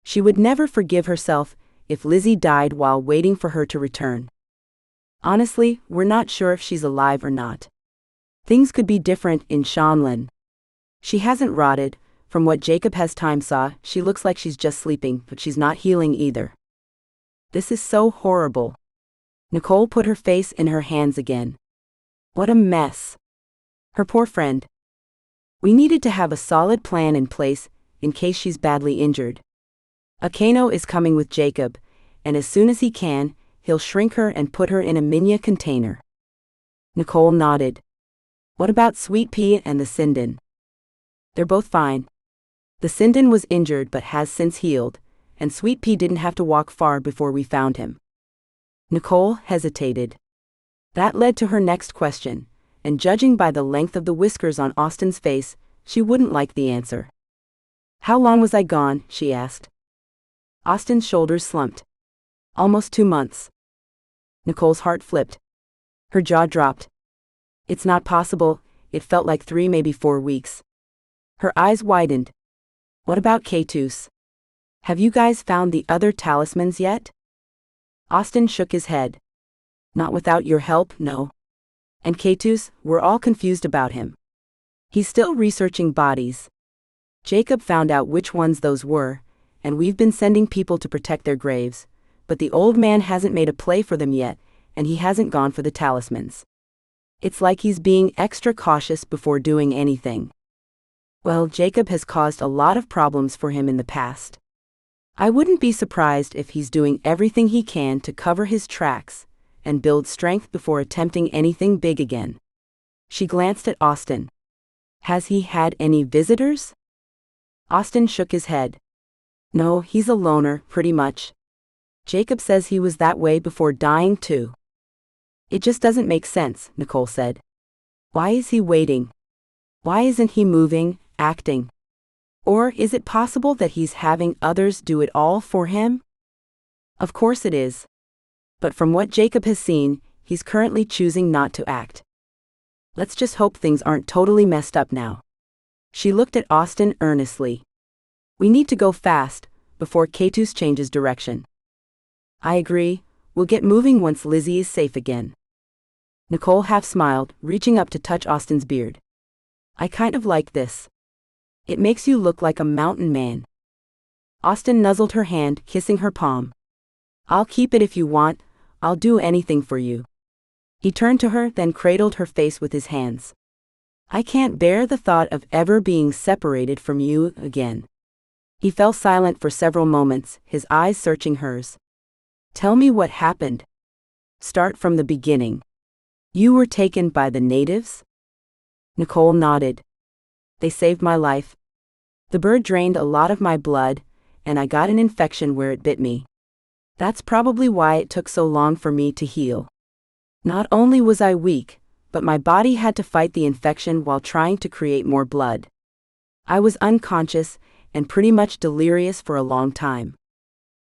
She would never forgive herself if Lizzie died while waiting for her to return. Honestly, we're not sure if she's alive or not. Things could be different in Shanlin. She hasn't rotted. From what Jacob has time saw, she looks like she's just sleeping, but she's not healing either. This is so horrible. Nicole put her face in her hands again. What a mess. Her poor friend. We needed to have a solid plan in place in case she's badly injured. Akeno is coming with Jacob, and as soon as he can, he'll shrink her and put her in a minya container. Nicole nodded. What about Sweet Pea and the Sinden? They're both fine. The Sinden was injured but has since healed, and Sweet Pea didn't have to walk far before we found him. Nicole hesitated. That led to her next question, and judging by the length of the whiskers on Austin's face, she wouldn't like the answer. How long was I gone? She asked. Austin's shoulders slumped. Almost 2 months. Nicole's heart flipped. Her jaw dropped. It's not possible. It felt like 3, maybe 4 weeks. Her eyes widened. What about Keitus? Have you guys found the other talismans yet? Austin shook his head. Not without your help, no. And Keitus, we're all confused about him. He's still researching bodies. Jacob found out which ones those were, and we've been sending people to protect their graves, but the old man hasn't made a play for them yet, and he hasn't gone for the talismans. It's like he's being extra cautious before doing anything. Well, Jacob has caused a lot of problems for him in the past. I wouldn't be surprised if he's doing everything he can to cover his tracks and build strength before attempting anything big again. She glanced at Austin. Has he had any visitors? Austin shook his head. No, he's a loner, pretty much. Jacob says he was that way before dying too. It just doesn't make sense, Nicole said. Why is he waiting? Why isn't he moving, acting? Or is it possible that he's having others do it all for him? Of course it is. But from what Jacob has seen, he's currently choosing not to act. Let's just hope things aren't totally messed up now. She looked at Austin earnestly. We need to go fast, before Keitus changes direction. I agree, we'll get moving once Lizzie is safe again. Nicole half smiled, reaching up to touch Austin's beard. I kind of like this. It makes you look like a mountain man. Austin nuzzled her hand, kissing her palm. I'll keep it if you want, I'll do anything for you. He turned to her, then cradled her face with his hands. I can't bear the thought of ever being separated from you again. He fell silent for several moments, his eyes searching hers. Tell me what happened. Start from the beginning. You were taken by the natives? Nicole nodded. They saved my life. The bird drained a lot of my blood, and I got an infection where it bit me. That's probably why it took so long for me to heal. Not only was I weak, but my body had to fight the infection while trying to create more blood. I was unconscious and pretty much delirious for a long time.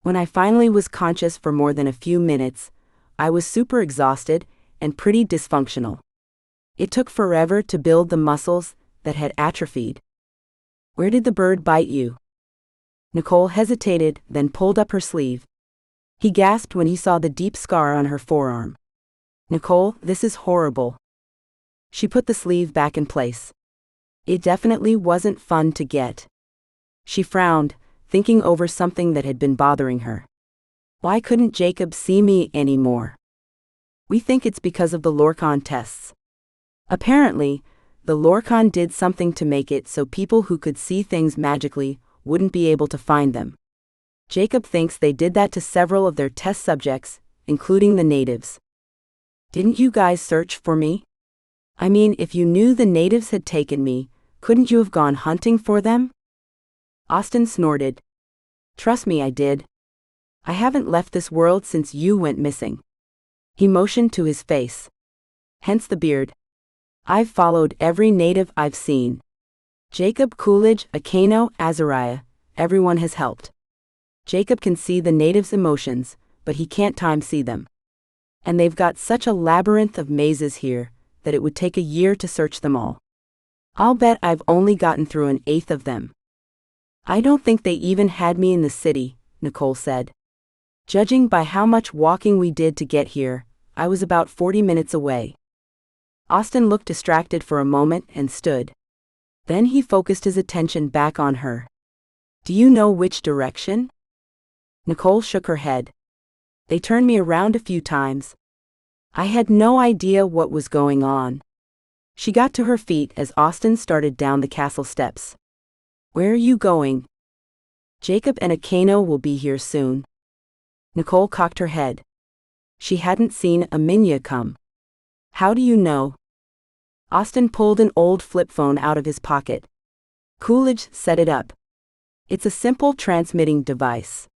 When I finally was conscious for more than a few minutes, I was super exhausted and pretty dysfunctional. It took forever to build the muscles that had atrophied. Where did the bird bite you? Nicole hesitated, then pulled up her sleeve. He gasped when he saw the deep scar on her forearm. Nicole, this is horrible. She put the sleeve back in place. It definitely wasn't fun to get. She frowned, thinking over something that had been bothering her. Why couldn't Jacob see me anymore? We think it's because of the Lorcan tests. Apparently, the Lorcan did something to make it so people who could see things magically wouldn't be able to find them. Jacob thinks they did that to several of their test subjects, including the natives. Didn't you guys search for me? I mean, if you knew the natives had taken me, couldn't you have gone hunting for them? Austin snorted. Trust me, I did. I haven't left this world since you went missing. He motioned to his face. Hence the beard. I've followed every native I've seen. Jacob, Coolidge, Akano, Azariah, everyone has helped. Jacob can see the natives' emotions, but he can't time-see them. And they've got such a labyrinth of mazes here that it would take a year to search them all. I'll bet I've only gotten through an eighth of them. I don't think they even had me in the city, Nicole said. Judging by how much walking we did to get here, I was about 40 minutes away. Austin looked distracted for a moment and stood. Then he focused his attention back on her. Do you know which direction? Nicole shook her head. They turned me around a few times. I had no idea what was going on. She got to her feet as Austin started down the castle steps. Where are you going? Jacob and Akano will be here soon. Nicole cocked her head. She hadn't seen Aminya come. How do you know? Austin pulled an old flip phone out of his pocket. Coolidge set it up. It's a simple transmitting device.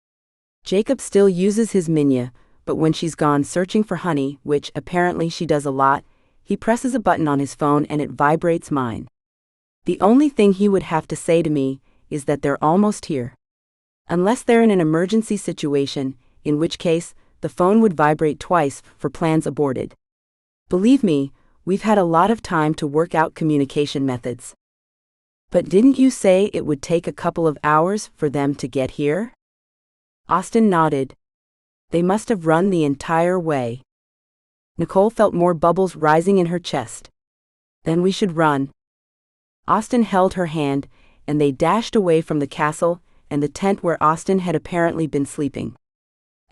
Jacob still uses his Minya, but when she's gone searching for honey, which apparently she does a lot, he presses a button on his phone and it vibrates mine. The only thing he would have to say to me is that they're almost here. Unless they're in an emergency situation, in which case, the phone would vibrate twice for plans aborted. Believe me, we've had a lot of time to work out communication methods. But didn't you say it would take a couple of hours for them to get here? Austin nodded. They must have run the entire way. Nicole felt more bubbles rising in her chest. Then we should run. Austin held her hand, and they dashed away from the castle and the tent where Austin had apparently been sleeping.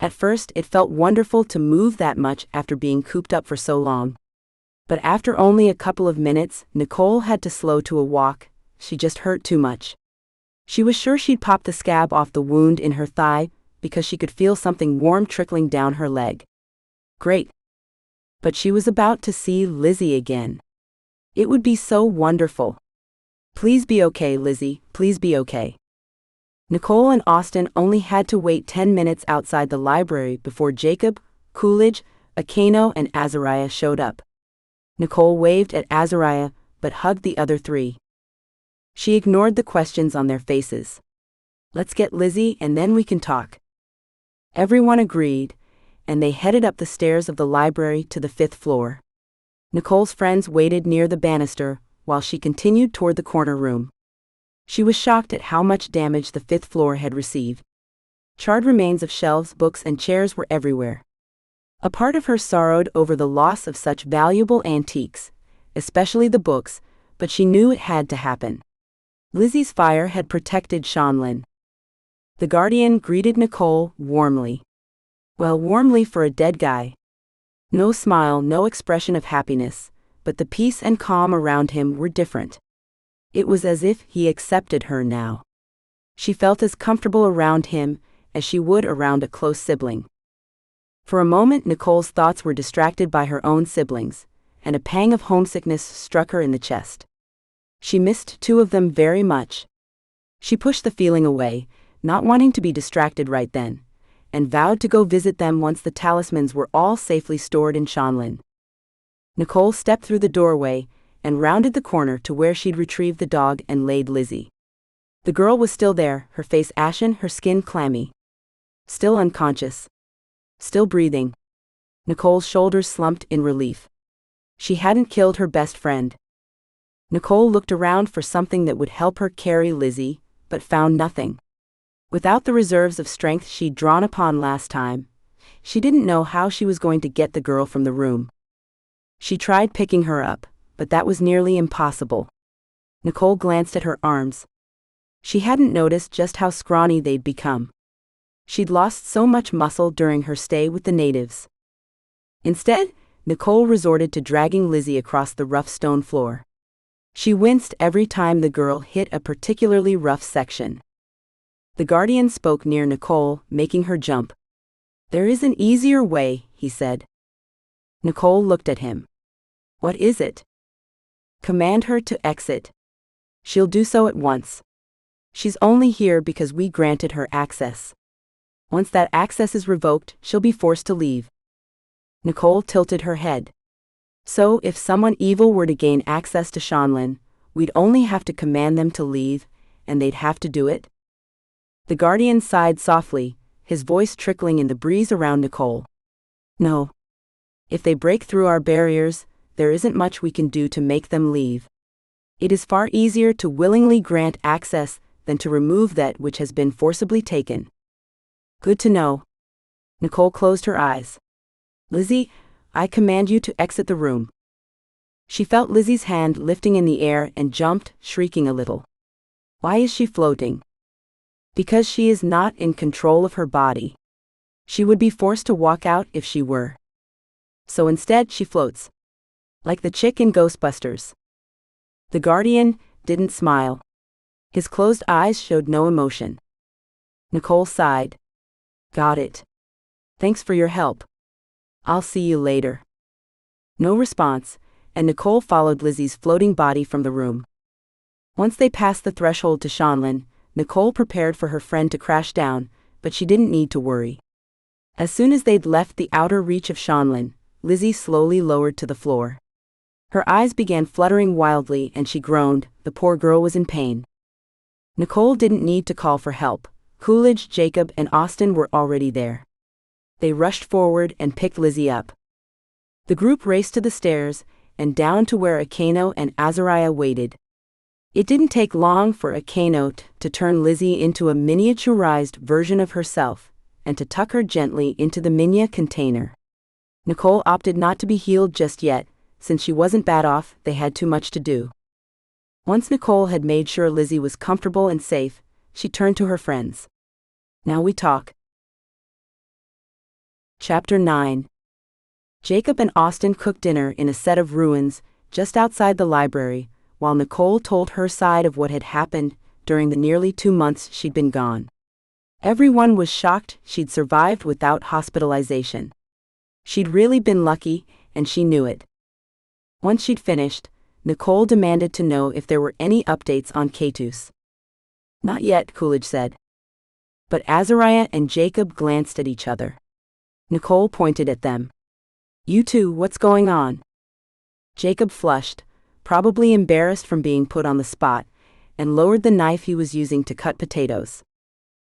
At first, it felt wonderful to move that much after being cooped up for so long. But after only a couple of minutes, Nicole had to slow to a walk. She just hurt too much. She was sure she'd popped the scab off the wound in her thigh because she could feel something warm trickling down her leg. Great. But she was about to see Lizzie again. It would be so wonderful. Please be okay, Lizzie, please be okay. Nicole and Austin only had to wait 10 minutes outside the library before Jacob, Coolidge, Akano, and Azariah showed up. Nicole waved at Azariah, but hugged the other three. She ignored the questions on their faces. Let's get Lizzie and then we can talk. Everyone agreed, and they headed up the stairs of the library to the 5th floor. Nicole's friends waited near the banister while she continued toward the corner room. She was shocked at how much damage the 5th floor had received. Charred remains of shelves, books, and chairs were everywhere. A part of her sorrowed over the loss of such valuable antiques, especially the books, but she knew it had to happen. Lizzie's fire had protected Shanlin. The Guardian greeted Nicole warmly. Well, warmly for a dead guy. No smile, no expression of happiness, but the peace and calm around him were different. It was as if he accepted her now. She felt as comfortable around him as she would around a close sibling. For a moment, Nicole's thoughts were distracted by her own siblings, and a pang of homesickness struck her in the chest. She missed 2 of them very much. She pushed the feeling away, not wanting to be distracted right then, and vowed to go visit them once the talismans were all safely stored in Shanlin. Nicole stepped through the doorway and rounded the corner to where she'd retrieved the dog and laid Lizzie. The girl was still there, her face ashen, her skin clammy. Still unconscious. Still breathing. Nicole's shoulders slumped in relief. She hadn't killed her best friend. Nicole looked around for something that would help her carry Lizzie, but found nothing. Without the reserves of strength she'd drawn upon last time, she didn't know how she was going to get the girl from the room. She tried picking her up, but that was nearly impossible. Nicole glanced at her arms. She hadn't noticed just how scrawny they'd become. She'd lost so much muscle during her stay with the natives. Instead, Nicole resorted to dragging Lizzie across the rough stone floor. She winced every time the girl hit a particularly rough section. The guardian spoke near Nicole, making her jump. "There is an easier way," he said. Nicole looked at him. "What is it?" "Command her to exit. She'll do so at once. She's only here because we granted her access. Once that access is revoked, she'll be forced to leave." Nicole tilted her head. "So if someone evil were to gain access to Shanlin, we'd only have to command them to leave, and they'd have to do it?" The guardian sighed softly, his voice trickling in the breeze around Nicole. "No. If they break through our barriers, there isn't much we can do to make them leave. It is far easier to willingly grant access than to remove that which has been forcibly taken." "Good to know." Nicole closed her eyes. "Lizzie, I command you to exit the room." She felt Lizzie's hand lifting in the air and jumped, shrieking a little. Why is she floating? Because she is not in control of her body. She would be forced to walk out if she were. So instead she floats. Like the chick in Ghostbusters. The guardian didn't smile. His closed eyes showed no emotion. Nicole sighed. "Got it. Thanks for your help. I'll see you later." No response, and Nicole followed Lizzie's floating body from the room. Once they passed the threshold to Shanlin, Nicole prepared for her friend to crash down, but she didn't need to worry. As soon as they'd left the outer reach of Shanlin, Lizzie slowly lowered to the floor. Her eyes began fluttering wildly and she groaned. The poor girl was in pain. Nicole didn't need to call for help. Coolidge, Jacob, and Austin were already there. They rushed forward and picked Lizzie up. The group raced to the stairs and down to where Akano and Azariah waited. It didn't take long for Akano to turn Lizzie into a miniaturized version of herself and to tuck her gently into the minya container. Nicole opted not to be healed just yet. Since she wasn't bad off, they had too much to do. Once Nicole had made sure Lizzie was comfortable and safe, she turned to her friends. "Now we talk." Chapter 9. Jacob and Austin cooked dinner in a set of ruins just outside the library, while Nicole told her side of what had happened during the nearly 2 months she'd been gone. Everyone was shocked she'd survived without hospitalization. She'd really been lucky, and she knew it. Once she'd finished, Nicole demanded to know if there were any updates on Keitus. "Not yet," Coolidge said. But Azariah and Jacob glanced at each other. Nicole pointed at them. "You two, what's going on?" Jacob flushed, probably embarrassed from being put on the spot, and lowered the knife he was using to cut potatoes.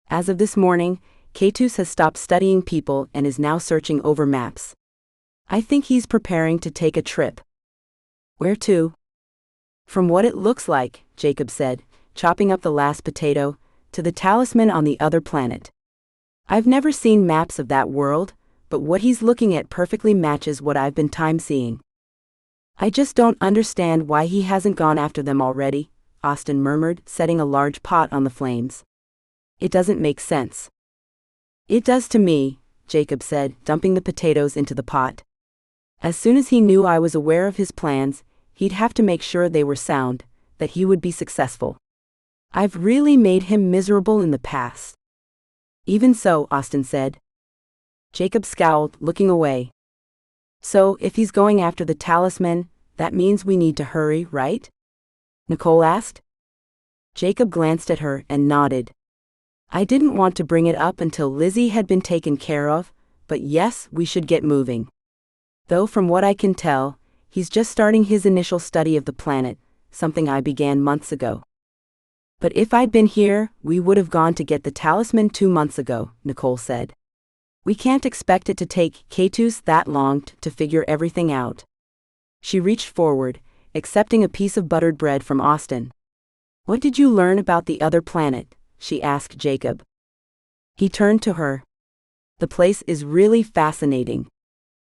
"As of this morning, Keitus has stopped studying people and is now searching over maps. I think he's preparing to take a trip." "Where to?" "From what it looks like," Jacob said, chopping up the last potato, "to the talisman on the other planet. I've never seen maps of that world, but what he's looking at perfectly matches what I've been time-seeing." "I just don't understand why he hasn't gone after them already," Austin murmured, setting a large pot on the flames. "It doesn't make sense." "It does to me," Jacob said, dumping the potatoes into the pot. "As soon as he knew I was aware of his plans, he'd have to make sure they were sound, that he would be successful. I've really made him miserable in the past." "Even so," Austin said. Jacob scowled, looking away. "So, if he's going after the talisman, that means we need to hurry, right?" Nicole asked. Jacob glanced at her and nodded. "I didn't want to bring it up until Lizzie had been taken care of, but yes, we should get moving. Though from what I can tell, he's just starting his initial study of the planet, something I began months ago." "But if I'd been here, we would have gone to get the talisman 2 months ago," Nicole said. "We can't expect it to take Keitus that long to figure everything out." She reached forward, accepting a piece of buttered bread from Austin. "What did you learn about the other planet?" she asked Jacob. He turned to her. "The place is really fascinating.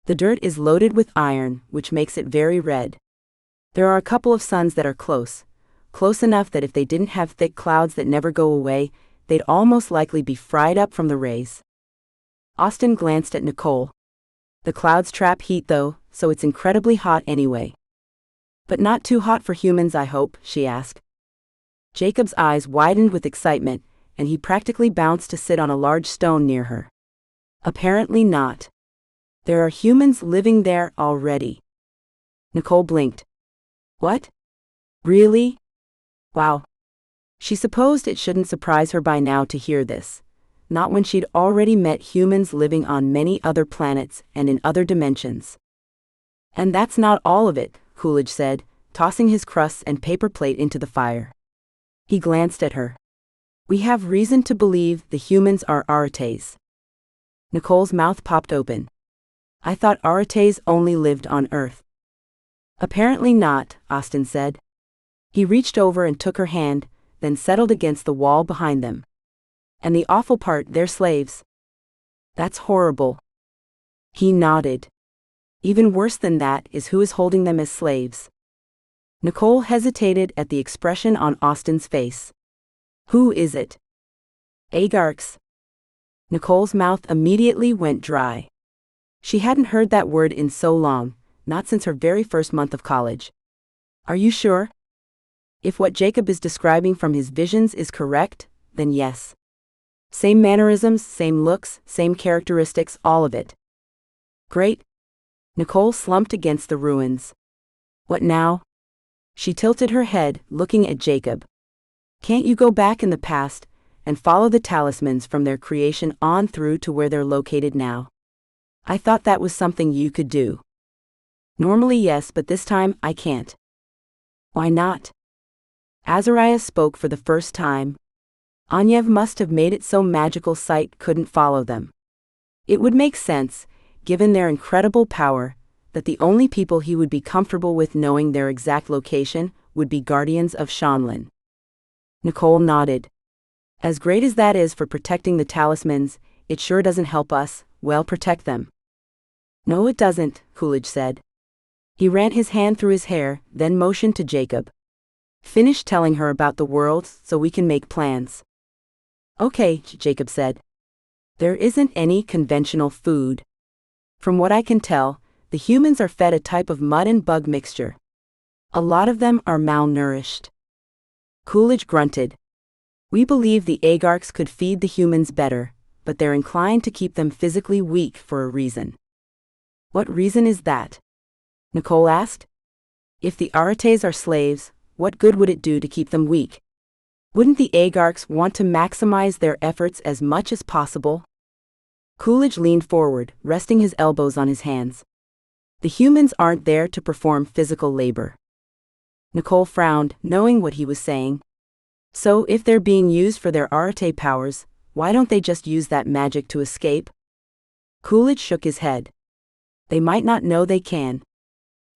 The dirt is loaded with iron, which makes it very red. There are a couple of suns that are close enough that if they didn't have thick clouds that never go away, they'd almost likely be fried up from the rays." Austin glanced at Nicole. The clouds trap heat though, so it's incredibly hot anyway. But not too hot for humans, I hope, she asked. Jacob's eyes widened with excitement, and he practically bounced to sit on a large stone near her. Apparently not. There are humans living there already. Nicole blinked. What? Really? Wow. She supposed it shouldn't surprise her by now to hear this, not when she'd already met humans living on many other planets and in other dimensions. And that's not all of it, Coolidge said, tossing his crusts and paper plate into the fire. He glanced at her. We have reason to believe the humans are Arates. Nicole's mouth popped open. I thought Arates only lived on Earth. Apparently not, Austin said. He reached over and took her hand, then settled against the wall behind them. And the awful part, they're slaves. That's horrible. He nodded. Even worse than that is who is holding them as slaves. Nicole hesitated at the expression on Austin's face. Who is it? Agarks. Nicole's mouth immediately went dry. She hadn't heard that word in so long, not since her very first month of college. Are you sure? If what Jacob is describing from his visions is correct, then yes. Same mannerisms, same looks, same characteristics, all of it. Great. Nicole slumped against the ruins. What now? She tilted her head, looking at Jacob. Can't you go back in the past and follow the talismans from their creation on through to where they're located now? I thought that was something you could do. Normally yes, but this time I can't. Why not? Azariah spoke for the first time. Anyev must have made it so magical sight couldn't follow them. It would make sense, given their incredible power, that the only people he would be comfortable with knowing their exact location would be guardians of Shanlin. Nicole nodded. As great as that is for protecting the talismans, it sure doesn't help us, well, protect them. No, it doesn't, Coolidge said. He ran his hand through his hair, then motioned to Jacob. Finish telling her about the world so we can make plans. Okay, Jacob said. There isn't any conventional food. From what I can tell, the humans are fed a type of mud and bug mixture. A lot of them are malnourished. Coolidge grunted. We believe the Agarks could feed the humans better, but they're inclined to keep them physically weak for a reason. What reason is that? Nicole asked. If the Arates are slaves, what good would it do to keep them weak? Wouldn't the Agarks want to maximize their efforts as much as possible? Coolidge leaned forward, resting his elbows on his hands. The humans aren't there to perform physical labor. Nicole frowned, knowing what he was saying. So if they're being used for their Arate powers, why don't they just use that magic to escape? Coolidge shook his head. They might not know they can.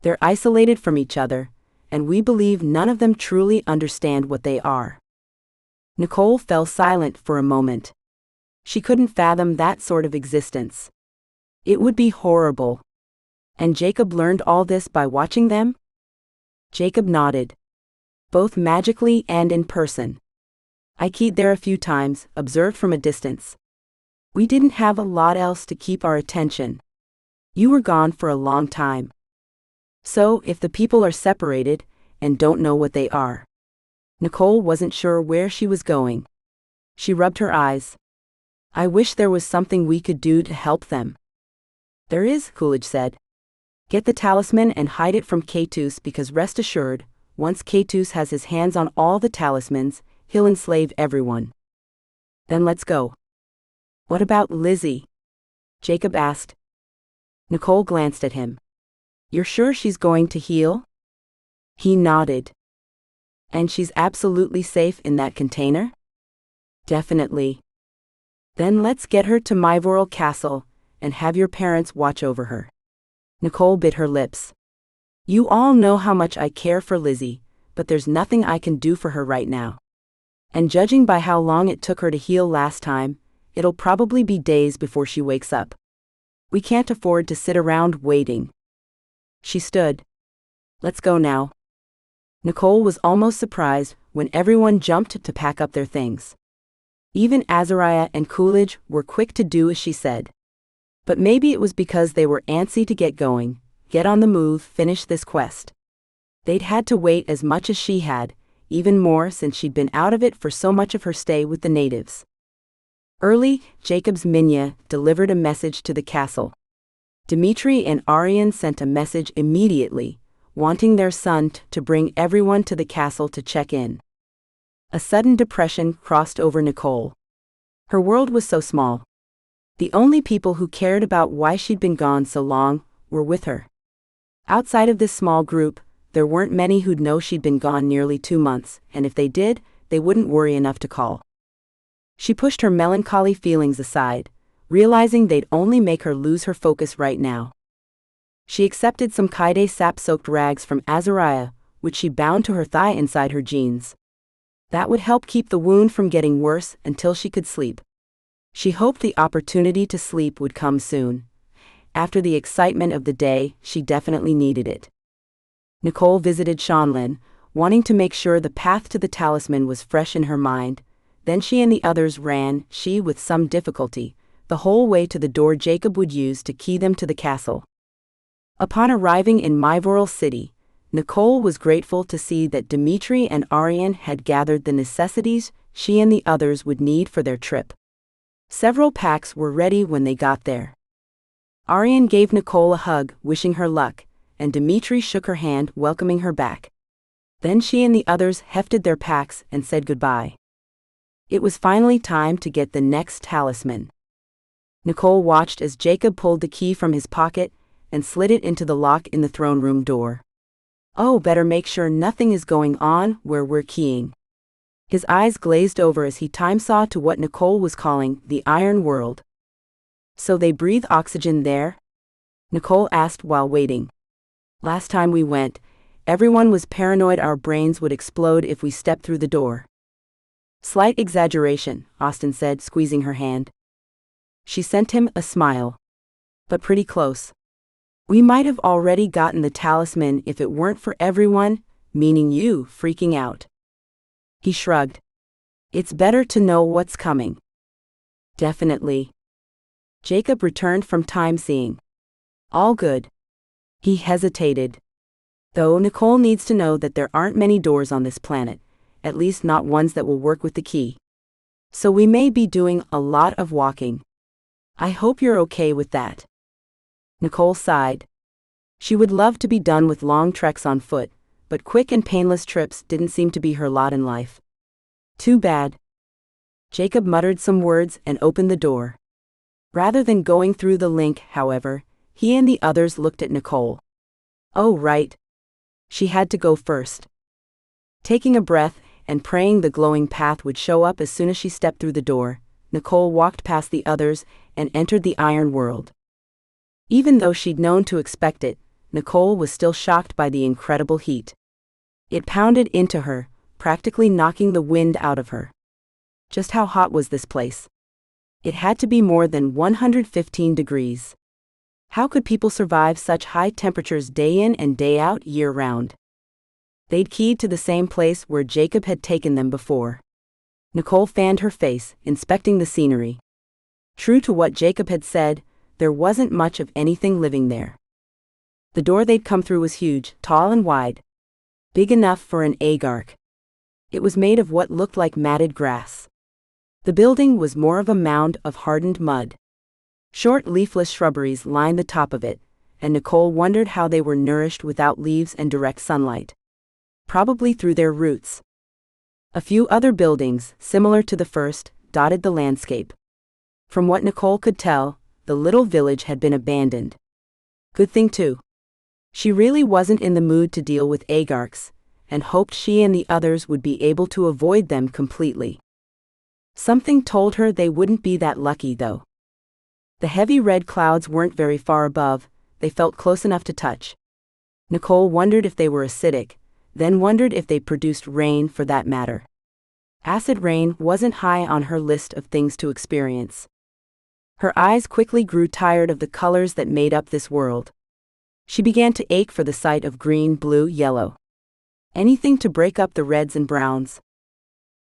They're isolated from each other, and we believe none of them truly understand what they are. Nicole fell silent for a moment. She couldn't fathom that sort of existence. It would be horrible. And Jacob learned all this by watching them? Jacob nodded. Both magically and in person. I keyed there a few times, observed from a distance. We didn't have a lot else to keep our attention. You were gone for a long time. So, if the people are separated, and don't know what they are. Nicole wasn't sure where she was going. She rubbed her eyes. I wish there was something we could do to help them. There is, Coolidge said. Get the talisman and hide it from Keitus, because rest assured, once Keitus has his hands on all the talismans, he'll enslave everyone. Then let's go. What about Lizzie? Jacob asked. Nicole glanced at him. You're sure she's going to heal? He nodded. And she's absolutely safe in that container? Definitely. Then let's get her to Myvoral Castle, and have your parents watch over her. Nicole bit her lips. You all know how much I care for Lizzie, but there's nothing I can do for her right now. And judging by how long it took her to heal last time, it'll probably be days before she wakes up. We can't afford to sit around waiting. She stood. Let's go now. Nicole was almost surprised when everyone jumped to pack up their things. Even Azariah and Coolidge were quick to do as she said. But maybe it was because they were antsy to get going, get on the move, finish this quest. They'd had to wait as much as she had, even more since she'd been out of it for so much of her stay with the natives. Early, Jacob's Minya delivered a message to the castle. Dmitri and Aryan sent a message immediately, wanting their son to bring everyone to the castle to check in. A sudden depression crossed over Nicole. Her world was so small. The only people who cared about why she'd been gone so long were with her. Outside of this small group, there weren't many who'd know she'd been gone nearly 2 months, and if they did, they wouldn't worry enough to call. She pushed her melancholy feelings aside, realizing they'd only make her lose her focus right now. She accepted some Keitus sap-soaked rags from Azariah, which she bound to her thigh inside her jeans. That would help keep the wound from getting worse until she could sleep. She hoped the opportunity to sleep would come soon. After the excitement of the day, she definitely needed it. Nicole visited Shanlin, wanting to make sure the path to the talisman was fresh in her mind. Then she and the others ran, she with some difficulty, the whole way to the door Jacob would use to key them to the castle. Upon arriving in Myvoral City, Nicole was grateful to see that Dmitri and Aryan had gathered the necessities she and the others would need for their trip. Several packs were ready when they got there. Aryan gave Nicole a hug, wishing her luck, and Dmitri shook her hand, welcoming her back. Then she and the others hefted their packs and said goodbye. It was finally time to get the next talisman. Nicole watched as Jacob pulled the key from his pocket and slid it into the lock in the throne room door. Oh, better make sure nothing is going on where we're keying. His eyes glazed over as he time-saw to what Nicole was calling the Iron World. So they breathe oxygen there? Nicole asked while waiting. Last time we went, everyone was paranoid our brains would explode if we stepped through the door. Slight exaggeration, Austin said, squeezing her hand. She sent him a smile. But pretty close. We might have already gotten the talisman if it weren't for everyone, meaning you, freaking out. He shrugged. It's better to know what's coming. Definitely. Jacob returned from time-seeing. All good. He hesitated. Though Nicole needs to know that there aren't many doors on this planet, at least not ones that will work with the key. So we may be doing a lot of walking. I hope you're okay with that. Nicole sighed. She would love to be done with long treks on foot, but quick and painless trips didn't seem to be her lot in life. Too bad. Jacob muttered some words and opened the door. Rather than going through the link, however, he and the others looked at Nicole. Oh, right. She had to go first. Taking a breath and praying the glowing path would show up as soon as she stepped through the door, Nicole walked past the others and entered the Iron World. Even though she'd known to expect it, Nicole was still shocked by the incredible heat. It pounded into her, practically knocking the wind out of her. Just how hot was this place? It had to be more than 115 degrees. How could people survive such high temperatures day in and day out year-round? They'd keyed to the same place where Jacob had taken them before. Nicole fanned her face, inspecting the scenery. True to what Jacob had said, there wasn't much of anything living there. The door they'd come through was huge, tall and wide. Big enough for an agark. It was made of what looked like matted grass. The building was more of a mound of hardened mud. Short leafless shrubberies lined the top of it, and Nicole wondered how they were nourished without leaves and direct sunlight. Probably through their roots. A few other buildings, similar to the first, dotted the landscape. From what Nicole could tell, the little village had been abandoned. Good thing too. She really wasn't in the mood to deal with agarks, and hoped she and the others would be able to avoid them completely. Something told her they wouldn't be that lucky though. The heavy red clouds weren't very far above, they felt close enough to touch. Nicole wondered if they were acidic, then wondered if they produced rain for that matter. Acid rain wasn't high on her list of things to experience. Her eyes quickly grew tired of the colors that made up this world. She began to ache for the sight of green, blue, yellow. Anything to break up the reds and browns.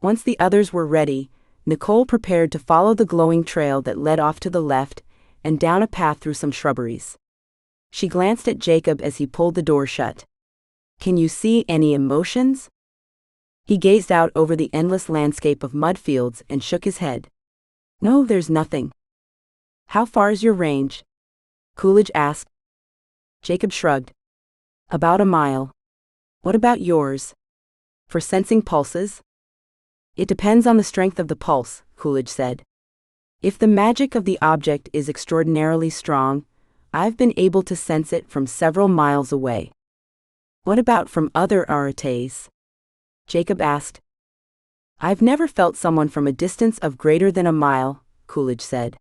Once the others were ready, Nicole prepared to follow the glowing trail that led off to the left, and down a path through some shrubberies. She glanced at Jacob as he pulled the door shut. Can you see any emotions? He gazed out over the endless landscape of mud fields and shook his head. No, there's nothing. How far is your range? Coolidge asked. Jacob shrugged. About a mile. What about yours? For sensing pulses? It depends on the strength of the pulse, Coolidge said. If the magic of the object is extraordinarily strong, I've been able to sense it from several miles away. What about from other arites? Jacob asked. I've never felt someone from a distance of greater than a mile, Coolidge said.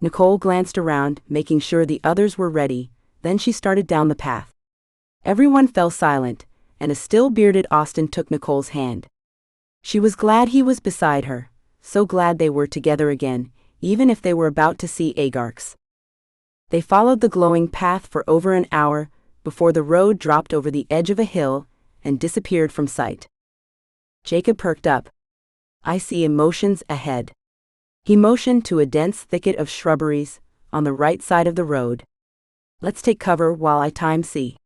Nicole glanced around, making sure the others were ready, then she started down the path. Everyone fell silent, and a still-bearded Austin took Nicole's hand. She was glad he was beside her, so glad they were together again, even if they were about to see Agarks. They followed the glowing path for over an hour, before the road dropped over the edge of a hill and disappeared from sight. Jacob perked up. I see emotions ahead. He motioned to a dense thicket of shrubberies on the right side of the road. Let's take cover while I time-see.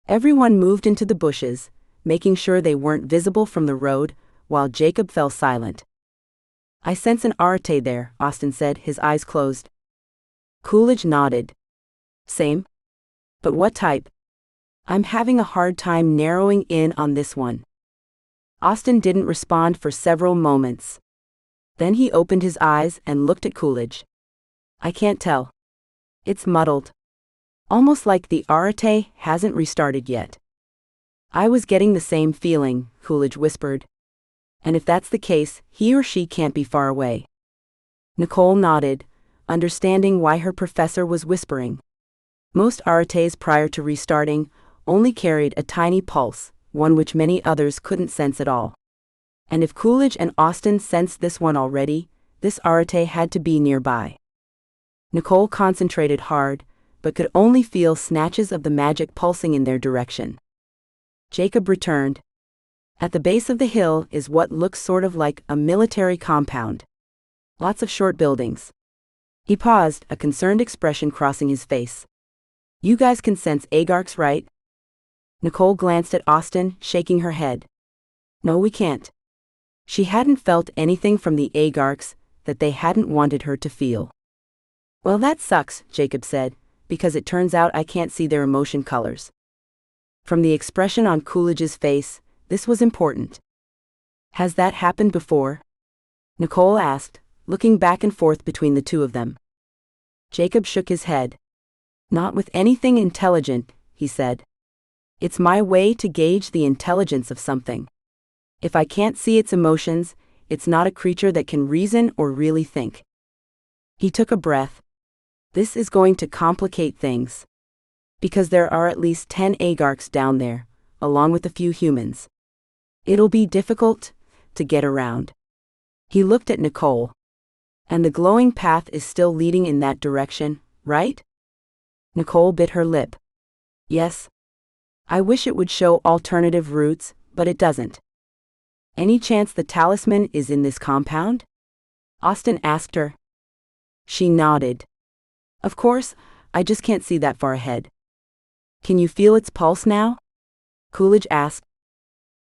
Everyone moved into the bushes, making sure they weren't visible from the road, while Jacob fell silent. I sense an arate there, Austin said, his eyes closed. Coolidge nodded. Same? But what type? I'm having a hard time narrowing in on this one. Austin didn't respond for several moments. Then he opened his eyes and looked at Coolidge. I can't tell. It's muddled. Almost like the arate hasn't restarted yet. I was getting the same feeling, Coolidge whispered. And if that's the case, he or she can't be far away. Nicole nodded, understanding why her professor was whispering. Most arites prior to restarting only carried a tiny pulse, one which many others couldn't sense at all. And if Coolidge and Austin sensed this one already, this arate had to be nearby. Nicole concentrated hard, but could only feel snatches of the magic pulsing in their direction. Jacob returned. At the base of the hill is what looks sort of like a military compound. Lots of short buildings. He paused, a concerned expression crossing his face. You guys can sense Agarks, right? Nicole glanced at Austin, shaking her head. No, we can't. She hadn't felt anything from the Agarks that they hadn't wanted her to feel. Well, that sucks, Jacob said, because it turns out I can't see their emotion colors. From the expression on Coolidge's face, this was important. Has that happened before? Nicole asked, looking back and forth between the two of them. Jacob shook his head. Not with anything intelligent, he said. It's my way to gauge the intelligence of something. If I can't see its emotions, it's not a creature that can reason or really think. He took a breath. This is going to complicate things. Because there are at least 10 Agarks down there, along with a few humans. It'll be difficult to get around. He looked at Nicole. And the glowing path is still leading in that direction, right? Nicole bit her lip. Yes. I wish it would show alternative routes, but it doesn't. Any chance the talisman is in this compound? Austin asked her. She nodded. Of course, I just can't see that far ahead. Can you feel its pulse now? Coolidge asked.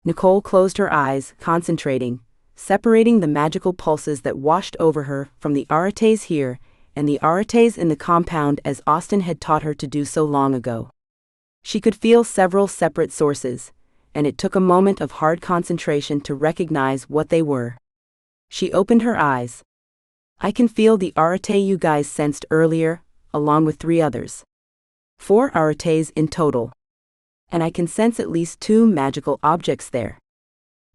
Nicole closed her eyes, concentrating, separating the magical pulses that washed over her from the arites here and the arites in the compound as Austin had taught her to do so long ago. She could feel several separate sources, and it took a moment of hard concentration to recognize what they were. She opened her eyes. I can feel the arate you guys sensed earlier, along with 3 others. 4 arites in total. And I can sense at least 2 magical objects there.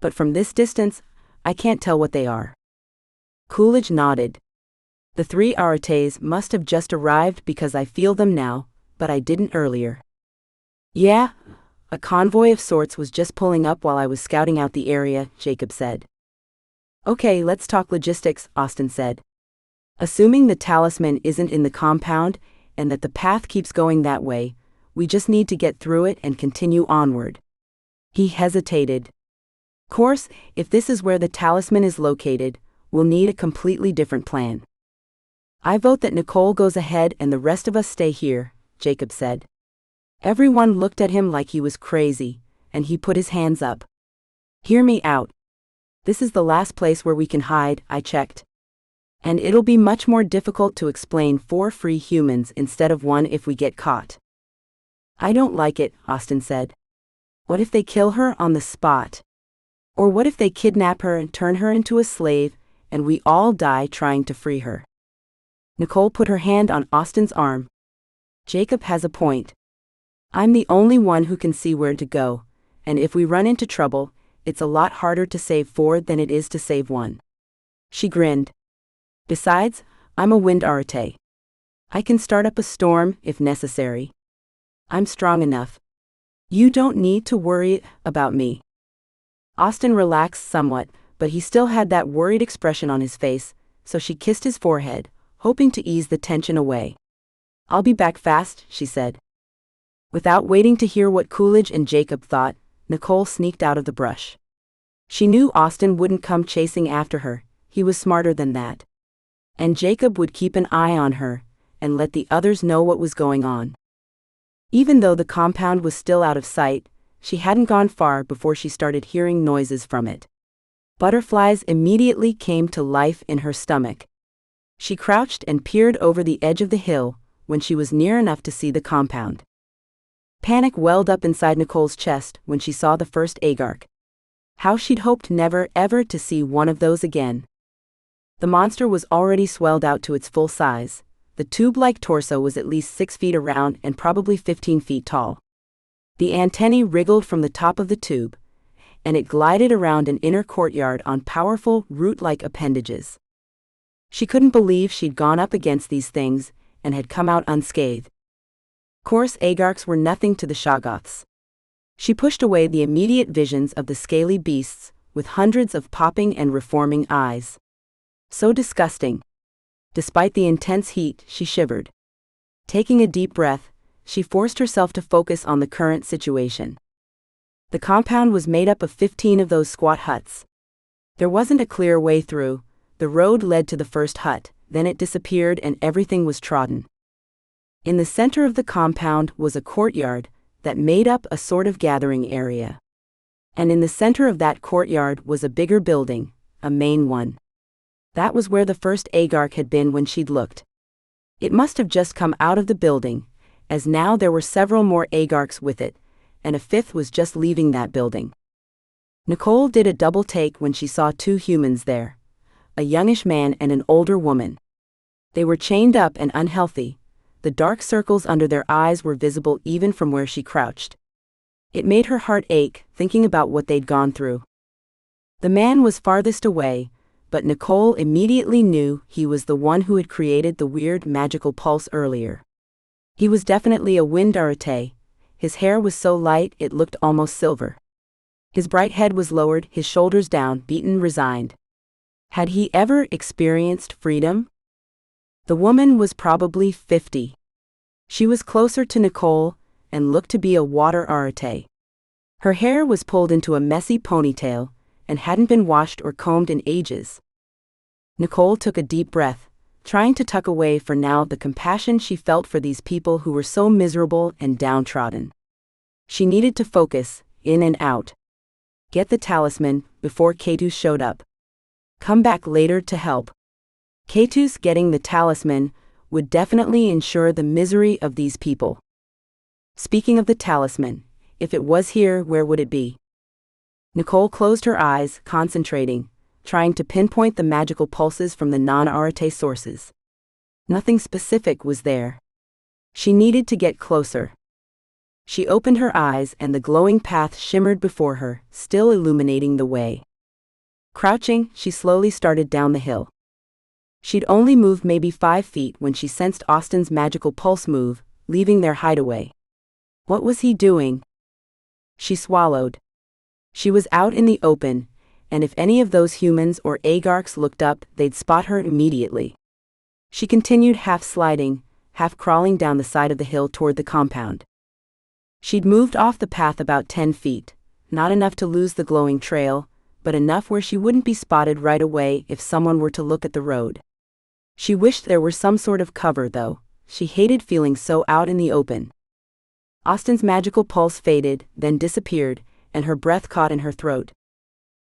But from this distance, I can't tell what they are. Coolidge nodded. The 3 arites must have just arrived because I feel them now, but I didn't earlier. Yeah, a convoy of sorts was just pulling up while I was scouting out the area, Jacob said. Okay, let's talk logistics, Austin said. Assuming the talisman isn't in the compound, and that the path keeps going that way, we just need to get through it and continue onward. He hesitated. Of course, if this is where the talisman is located, we'll need a completely different plan. I vote that Nicole goes ahead and the rest of us stay here, Jacob said. Everyone looked at him like he was crazy, and he put his hands up. Hear me out. This is the last place where we can hide, I checked. And it'll be much more difficult to explain 4 free humans instead of 1 if we get caught. I don't like it, Austin said. What if they kill her on the spot? Or what if they kidnap her and turn her into a slave, and we all die trying to free her? Nicole put her hand on Austin's arm. Jacob has a point. I'm the only one who can see where to go, and if we run into trouble, it's a lot harder to save 4 than it is to save 1. She grinned. Besides, I'm a wind arate. I can start up a storm if necessary. I'm strong enough. You don't need to worry about me. Austin relaxed somewhat, but he still had that worried expression on his face, so she kissed his forehead, hoping to ease the tension away. I'll be back fast, she said. Without waiting to hear what Coolidge and Jacob thought, Nicole sneaked out of the brush. She knew Austin wouldn't come chasing after her, he was smarter than that. And Jacob would keep an eye on her, and let the others know what was going on. Even though the compound was still out of sight, she hadn't gone far before she started hearing noises from it. Butterflies immediately came to life in her stomach. She crouched and peered over the edge of the hill when she was near enough to see the compound. Panic welled up inside Nicole's chest when she saw the first agark. How she'd hoped never ever to see one of those again. The monster was already swelled out to its full size. The tube-like torso was at least 6 feet around and probably 15 feet tall. The antennae wriggled from the top of the tube, and it glided around an inner courtyard on powerful, root-like appendages. She couldn't believe she'd gone up against these things and had come out unscathed. Coarse agarks were nothing to the Shoggoths. She pushed away the immediate visions of the scaly beasts, with hundreds of popping and reforming eyes. So disgusting. Despite the intense heat, she shivered. Taking a deep breath, she forced herself to focus on the current situation. The compound was made up of 15 of those squat huts. There wasn't a clear way through. The road led to the first hut, then it disappeared and everything was trodden. In the center of the compound was a courtyard that made up a sort of gathering area. And in the center of that courtyard was a bigger building, a main one. That was where the first agark had been when she'd looked. It must have just come out of the building, as now there were several more agarks with it, and a 5th was just leaving that building. Nicole did a double take when she saw 2 humans there, a youngish man and an older woman. They were chained up and unhealthy. The dark circles under their eyes were visible even from where she crouched. It made her heart ache, thinking about what they'd gone through. The man was farthest away, but Nicole immediately knew he was the one who had created the weird magical pulse earlier. He was definitely a wind arate. His hair was so light it looked almost silver. His bright head was lowered, his shoulders down, beaten, resigned. Had he ever experienced freedom? The woman was probably 50. She was closer to Nicole and looked to be a water arate. Her hair was pulled into a messy ponytail and hadn't been washed or combed in ages. Nicole took a deep breath, trying to tuck away for now the compassion she felt for these people who were so miserable and downtrodden. She needed to focus, in and out. Get the talisman before Keitus showed up. Come back later to help. Keitus getting the talisman would definitely ensure the misery of these people. Speaking of the talisman, if it was here, where would it be? Nicole closed her eyes, concentrating, trying to pinpoint the magical pulses from the non-arate sources. Nothing specific was there. She needed to get closer. She opened her eyes and the glowing path shimmered before her, still illuminating the way. Crouching, she slowly started down the hill. She'd only moved maybe 5 feet when she sensed Austin's magical pulse move, leaving their hideaway. What was he doing? She swallowed. She was out in the open, and if any of those humans or agarks looked up, they'd spot her immediately. She continued half sliding, half crawling down the side of the hill toward the compound. She'd moved off the path about 10 feet, not enough to lose the glowing trail, but enough where she wouldn't be spotted right away if someone were to look at the road. She wished there were some sort of cover, though. She hated feeling so out in the open. Austen's magical pulse faded, then disappeared, and her breath caught in her throat.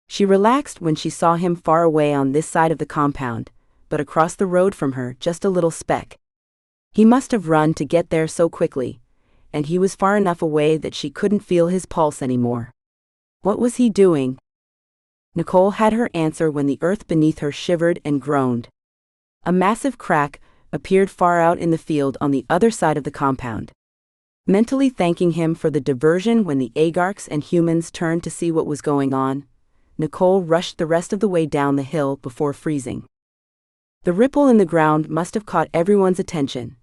She relaxed when she saw him far away on this side of the compound, but across the road from her, just a little speck. He must have run to get there so quickly, and he was far enough away that she couldn't feel his pulse anymore. What was he doing? Nicole had her answer when the earth beneath her shivered and groaned. A massive crack appeared far out in the field on the other side of the compound. Mentally thanking him for the diversion when the Agarks and humans turned to see what was going on, Nicole rushed the rest of the way down the hill before freezing. The ripple in the ground must have caught everyone's attention,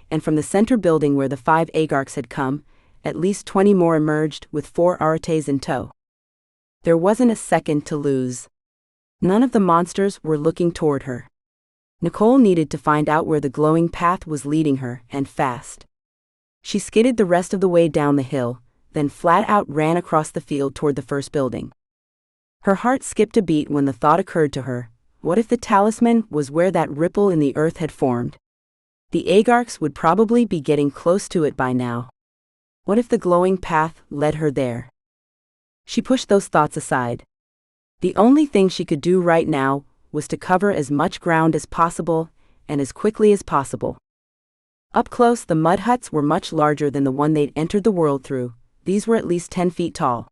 and from the center building where the 5 Agarks had come, at least 20 more emerged with 4 Arates in tow. There wasn't a second to lose. None of the monsters were looking toward her. Nicole needed to find out where the glowing path was leading her, and fast. She skidded the rest of the way down the hill, then flat out ran across the field toward the first building. Her heart skipped a beat when the thought occurred to her, what if the talisman was where that ripple in the earth had formed? The Agarks would probably be getting close to it by now. What if the glowing path led her there? She pushed those thoughts aside. The only thing she could do right now was to cover as much ground as possible, and as quickly as possible. Up close, the mud huts were much larger than the one they'd entered the world through. These were at least 10 feet tall.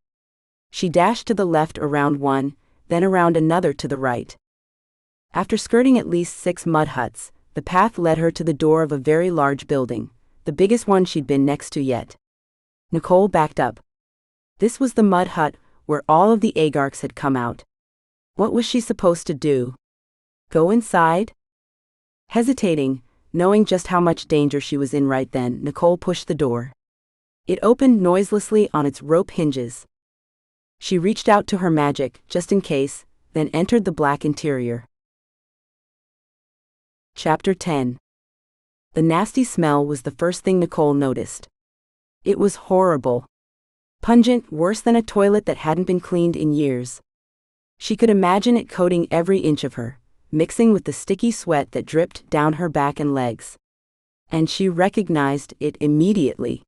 She dashed to the left around one, then around another to the right. After skirting at least 6 mud huts, the path led her to the door of a very large building, the biggest one she'd been next to yet. Nicole backed up. This was the mud hut where all of the Agarks had come out. What was she supposed to do? Go inside? Hesitating, knowing just how much danger she was in right then, Nicole pushed the door. It opened noiselessly on its rope hinges. She reached out to her magic, just in case, then entered the black interior. Chapter 10. The nasty smell was the first thing Nicole noticed. It was horrible. Pungent, worse than a toilet that hadn't been cleaned in years. She could imagine it coating every inch of her, mixing with the sticky sweat that dripped down her back and legs. And she recognized it immediately.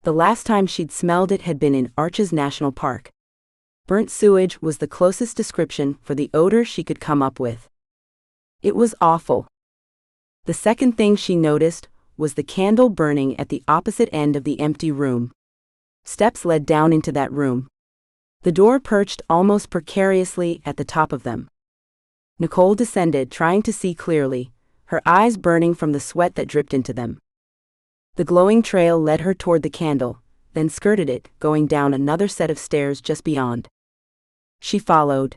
The last time she'd smelled it had been in Arches National Park. Burnt sewage was the closest description for the odor she could come up with. It was awful. The second thing she noticed was the candle burning at the opposite end of the empty room. Steps led down into that room. The door perched almost precariously at the top of them. Nicole descended, trying to see clearly, her eyes burning from the sweat that dripped into them. The glowing trail led her toward the candle, then skirted it, going down another set of stairs just beyond. She followed.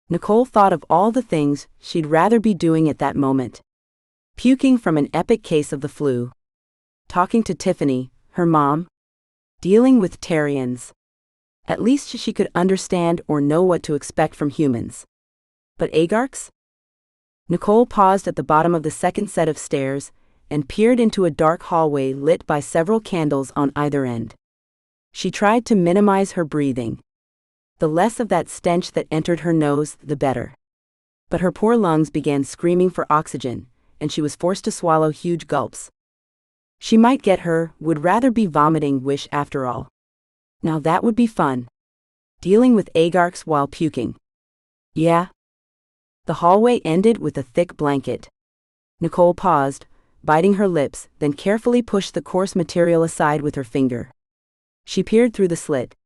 Nicole thought of all the things she'd rather be doing at that moment. Puking from an epic case of the flu. Talking to Tiffany, her mom. Dealing with Terrians. At least she could understand or know what to expect from humans. But Agarks? Nicole paused at the bottom of the second set of stairs and peered into a dark hallway lit by several candles on either end. She tried to minimize her breathing. The less of that stench that entered her nose, the better. But her poor lungs began screaming for oxygen, and she was forced to swallow huge gulps. She might get her would rather be vomiting wish after all. Now that would be fun. Dealing with Agarks while puking. Yeah. The hallway ended with a thick blanket. Nicole paused, biting her lips, then carefully pushed the coarse material aside with her finger. She peered through the slit.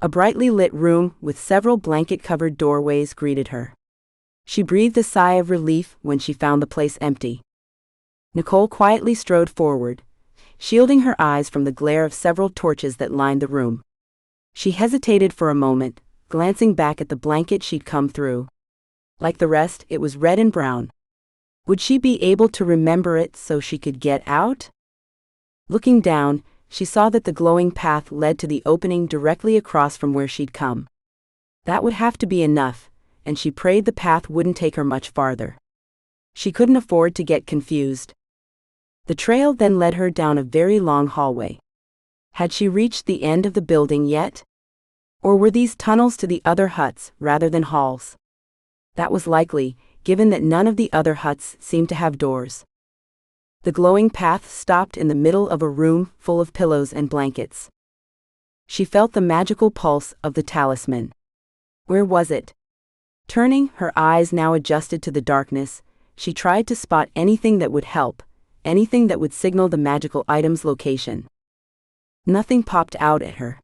A brightly lit room with several blanket-covered doorways greeted her. She breathed a sigh of relief when she found the place empty. Nicole quietly strode forward, shielding her eyes from the glare of several torches that lined the room. She hesitated for a moment, glancing back at the blanket she'd come through. Like the rest, it was red and brown. Would she be able to remember it so she could get out? Looking down, she saw that the glowing path led to the opening directly across from where she'd come. That would have to be enough, and she prayed the path wouldn't take her much farther. She couldn't afford to get confused. The trail then led her down a very long hallway. Had she reached the end of the building yet? Or were these tunnels to the other huts rather than halls? That was likely, given that none of the other huts seemed to have doors. The glowing path stopped in the middle of a room full of pillows and blankets. She felt the magical pulse of the talisman. Where was it? Turning, her eyes now adjusted to the darkness, she tried to spot anything that would help, anything that would signal the magical item's location. Nothing popped out at her.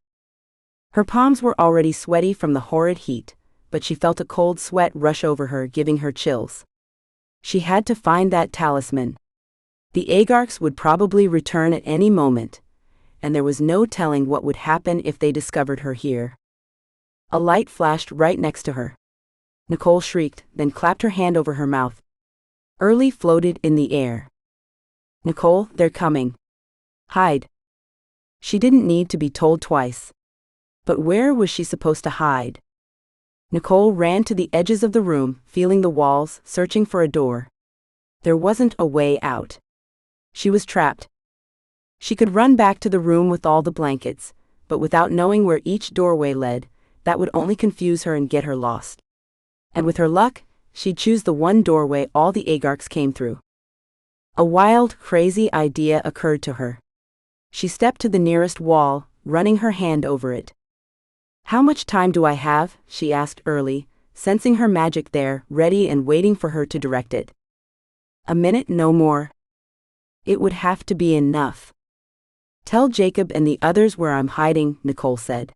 Her palms were already sweaty from the horrid heat, but she felt a cold sweat rush over her, giving her chills. She had to find that talisman. The Agarks would probably return at any moment, and there was no telling what would happen if they discovered her here. A light flashed right next to her. Nicole shrieked, then clapped her hand over her mouth. Early floated in the air. "Nicole, they're coming. Hide." She didn't need to be told twice. But where was she supposed to hide? Nicole ran to the edges of the room, feeling the walls, searching for a door. There wasn't a way out. She was trapped. She could run back to the room with all the blankets, but without knowing where each doorway led, that would only confuse her and get her lost. And with her luck, she'd choose the one doorway all the Agarks came through. A wild, crazy idea occurred to her. She stepped to the nearest wall, running her hand over it. "How much time do I have?" she asked Early, sensing her magic there, ready and waiting for her to direct it. "A minute, no more." "It would have to be enough." "Tell Jacob and the others where I'm hiding," Nicole said.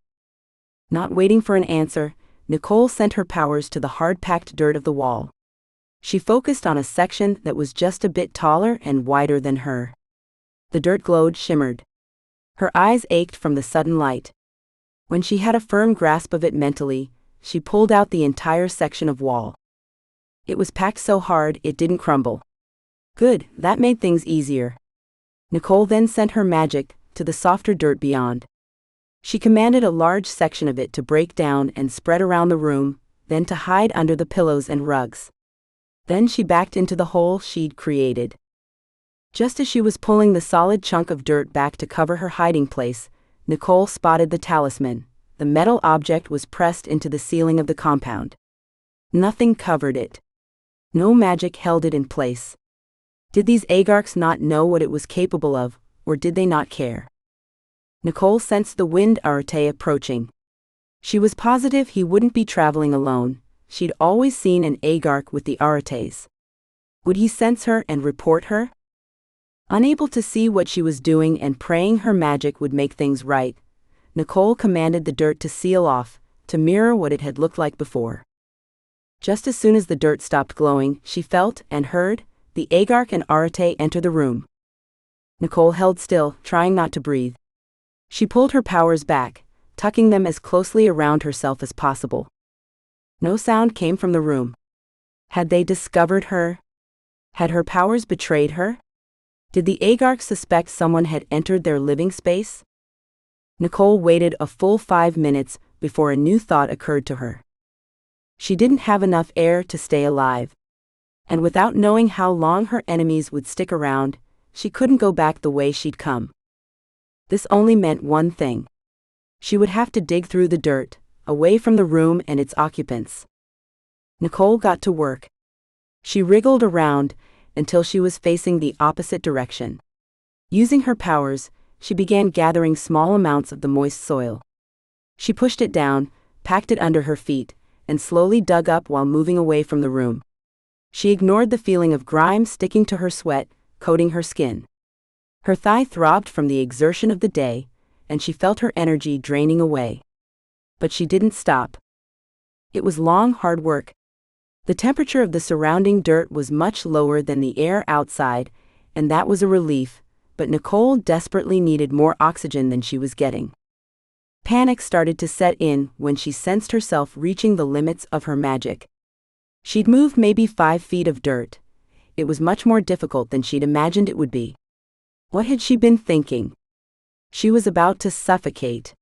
Not waiting for an answer, Nicole sent her powers to the hard-packed dirt of the wall. She focused on a section that was just a bit taller and wider than her. The dirt glowed, shimmered. Her eyes ached from the sudden light. When she had a firm grasp of it mentally, she pulled out the entire section of wall. It was packed so hard it didn't crumble. Good, that made things easier. Nicole then sent her magic to the softer dirt beyond. She commanded a large section of it to break down and spread around the room, then to hide under the pillows and rugs. Then she backed into the hole she'd created. Just as she was pulling the solid chunk of dirt back to cover her hiding place, Nicole spotted the talisman. The metal object was pressed into the ceiling of the compound. Nothing covered it. No magic held it in place. Did these Agarks not know what it was capable of, or did they not care? Nicole sensed the wind Arate approaching. She was positive he wouldn't be traveling alone. She'd always seen an Agark with the Arates. Would he sense her and report her? Unable to see what she was doing and praying her magic would make things right, Nicole commanded the dirt to seal off, to mirror what it had looked like before. Just as soon as the dirt stopped glowing, she felt and heard the Agark and Arate enter the room. Nicole held still, trying not to breathe. She pulled her powers back, tucking them as closely around herself as possible. No sound came from the room. Had they discovered her? Had her powers betrayed her? Did the Agark suspect someone had entered their living space? Nicole waited a full 5 minutes before a new thought occurred to her. She didn't have enough air to stay alive. And without knowing how long her enemies would stick around, she couldn't go back the way she'd come. This only meant one thing. She would have to dig through the dirt, away from the room and its occupants. Nicole got to work. She wriggled around until she was facing the opposite direction. Using her powers, she began gathering small amounts of the moist soil. She pushed it down, packed it under her feet, and slowly dug up while moving away from the room. She ignored the feeling of grime sticking to her sweat, coating her skin. Her thigh throbbed from the exertion of the day, and she felt her energy draining away. But she didn't stop. It was long, hard work. The temperature of the surrounding dirt was much lower than the air outside, and that was a relief, but Nicole desperately needed more oxygen than she was getting. Panic started to set in when she sensed herself reaching the limits of her magic. She'd moved maybe 5 feet of dirt. It was much more difficult than she'd imagined it would be. What had she been thinking? She was about to suffocate.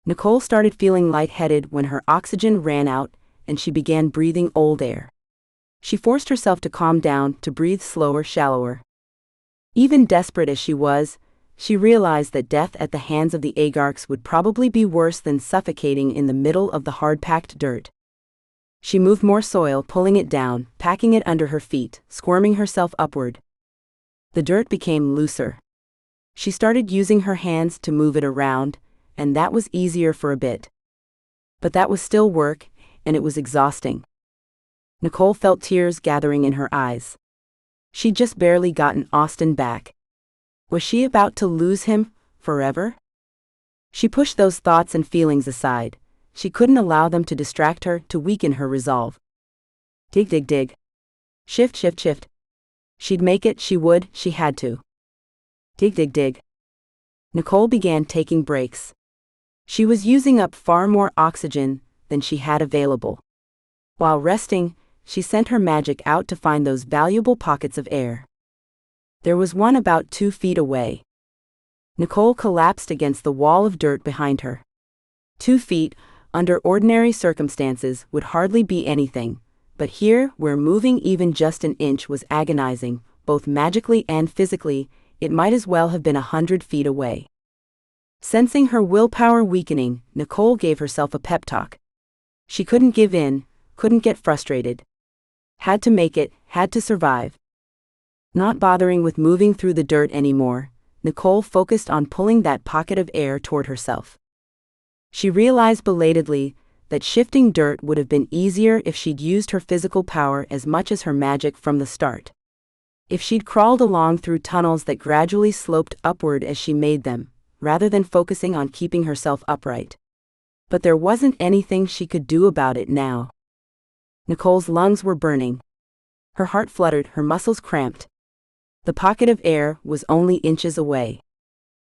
Nicole started feeling lightheaded when her oxygen ran out, and she began breathing old air. She forced herself to calm down, to breathe slower, shallower. Even desperate as she was, she realized that death at the hands of the Agarks would probably be worse than suffocating in the middle of the hard-packed dirt. She moved more soil, pulling it down, packing it under her feet, squirming herself upward. The dirt became looser. She started using her hands to move it around, and that was easier for a bit. But that was still work, and it was exhausting. Nicole felt tears gathering in her eyes. She'd just barely gotten Austin back. Was she about to lose him forever? She pushed those thoughts and feelings aside. She couldn't allow them to distract her, to weaken her resolve. Dig, dig, dig. Shift, shift, shift. She'd make it, she would, she had to. Dig, dig, dig. Nicole began taking breaks. She was using up far more oxygen than she had available. While resting, she sent her magic out to find those valuable pockets of air. There was one about 2 feet away. Nicole collapsed against the wall of dirt behind her. 2 feet, under ordinary circumstances, would hardly be anything, but here, where moving even just an inch was agonizing, both magically and physically, it might as well have been 100 feet away. Sensing her willpower weakening, Nicole gave herself a pep talk. She couldn't give in, couldn't get frustrated. Had to make it, had to survive. Not bothering with moving through the dirt anymore, Nicole focused on pulling that pocket of air toward herself. She realized belatedly that shifting dirt would have been easier if she'd used her physical power as much as her magic from the start. If she'd crawled along through tunnels that gradually sloped upward as she made them, rather than focusing on keeping herself upright. But there wasn't anything she could do about it now. Nicole's lungs were burning. Her heart fluttered, her muscles cramped. The pocket of air was only inches away.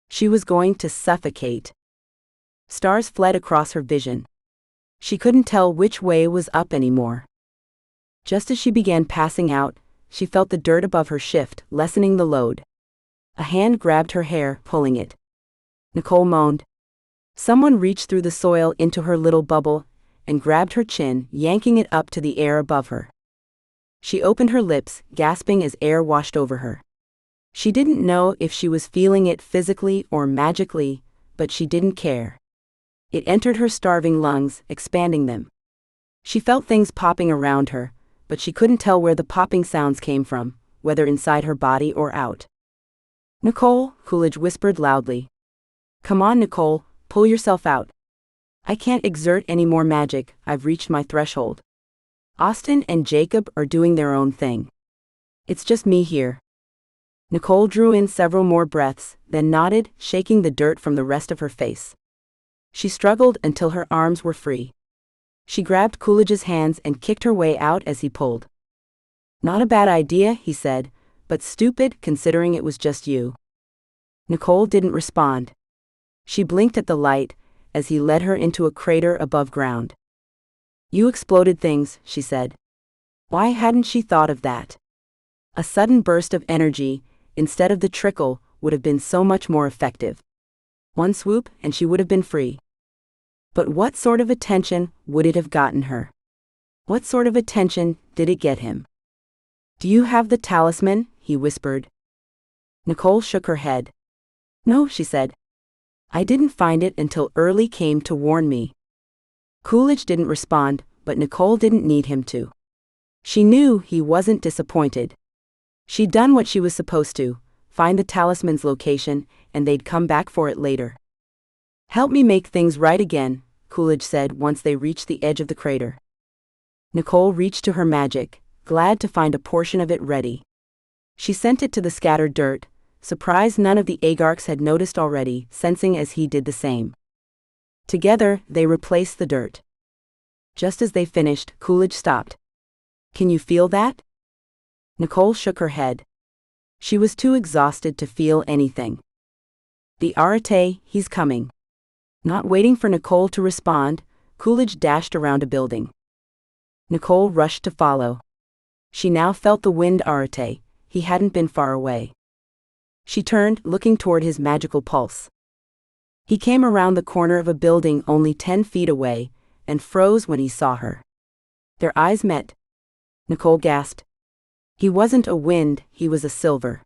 She was going to suffocate. Stars fled across her vision. She couldn't tell which way was up anymore. Just as she began passing out, she felt the dirt above her shift, lessening the load. A hand grabbed her hair, pulling it. Nicole moaned. Someone reached through the soil into her little bubble and grabbed her chin, yanking it up to the air above her. She opened her lips, gasping as air washed over her. She didn't know if she was feeling it physically or magically, but she didn't care. It entered her starving lungs, expanding them. She felt things popping around her, but she couldn't tell where the popping sounds came from, whether inside her body or out. "Nicole," Coolidge whispered loudly. "Come on, Nicole, pull yourself out. I can't exert any more magic, I've reached my threshold. Austin and Jacob are doing their own thing. It's just me here." Nicole drew in several more breaths, then nodded, shaking the dirt from the rest of her face. She struggled until her arms were free. She grabbed Coolidge's hands and kicked her way out as he pulled. "Not a bad idea," he said, "but stupid considering it was just you." Nicole didn't respond. She blinked at the light as he led her into a crater above ground. "You exploded things," she said. Why hadn't she thought of that? A sudden burst of energy, instead of the trickle, would have been so much more effective. One swoop and she would have been free. But what sort of attention would it have gotten her? What sort of attention did it get him? "Do you have the talisman?" he whispered. Nicole shook her head. "No," she said. "I didn't find it until Early came to warn me." Coolidge didn't respond, but Nicole didn't need him to. She knew he wasn't disappointed. She'd done what she was supposed to, find the talisman's location, and they'd come back for it later. "Help me make things right again," Coolidge said once they reached the edge of the crater. Nicole reached to her magic, glad to find a portion of it ready. She sent it to the scattered dirt, surprised none of the Agarks had noticed already, sensing as he did the same. Together, they replaced the dirt. Just as they finished, Coolidge stopped. "Can you feel that?" Nicole shook her head. She was too exhausted to feel anything. "The arate, he's coming." Not waiting for Nicole to respond, Coolidge dashed around a building. Nicole rushed to follow. She now felt the wind arate, he hadn't been far away. She turned, looking toward his magical pulse. He came around the corner of a building only 10 feet away, and froze when he saw her. Their eyes met. Nicole gasped. He wasn't a wind, he was a silver.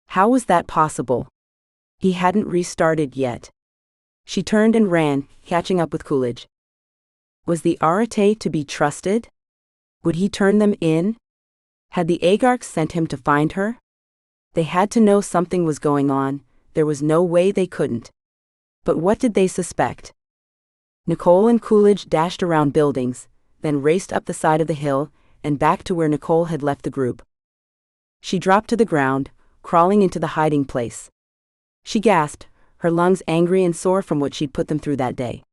How was that possible? He hadn't restarted yet. She turned and ran, catching up with Coolidge. Was the arate to be trusted? Would he turn them in? Had the Agarks sent him to find her? They had to know something was going on, there was no way they couldn't. But what did they suspect? Nicole and Coolidge dashed around buildings, then raced up the side of the hill and back to where Nicole had left the group. She dropped to the ground, crawling into the hiding place. She gasped, her lungs angry and sore from what she'd put them through that day.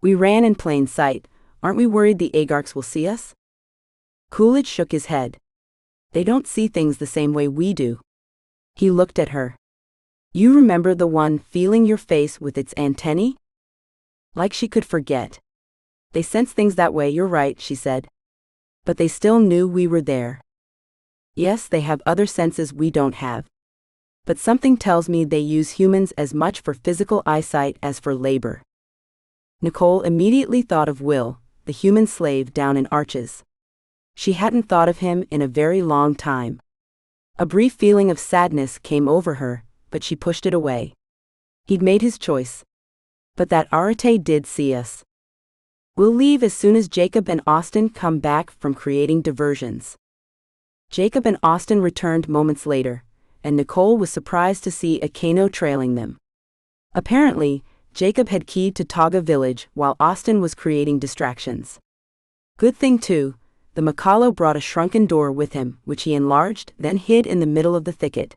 We ran in plain sight, aren't we worried the Agarks will see us? Coolidge shook his head. They don't see things the same way we do. He looked at her. You remember the one feeling your face with its antennae? Like she could forget. They sense things that way, you're right, she said. But they still knew we were there. Yes, they have other senses we don't have. But something tells me they use humans as much for physical eyesight as for labor. Nicole immediately thought of Will, the human slave down in Arches. She hadn't thought of him in a very long time. A brief feeling of sadness came over her, but she pushed it away. He'd made his choice. But that Arate did see us. We'll leave as soon as Jacob and Austin come back from creating diversions. Jacob and Austin returned moments later, and Nicole was surprised to see a Kano trailing them. Apparently, Jacob had keyed to Taga village while Austin was creating distractions. Good thing too, the Makalo brought a shrunken door with him, which he enlarged, then hid in the middle of the thicket.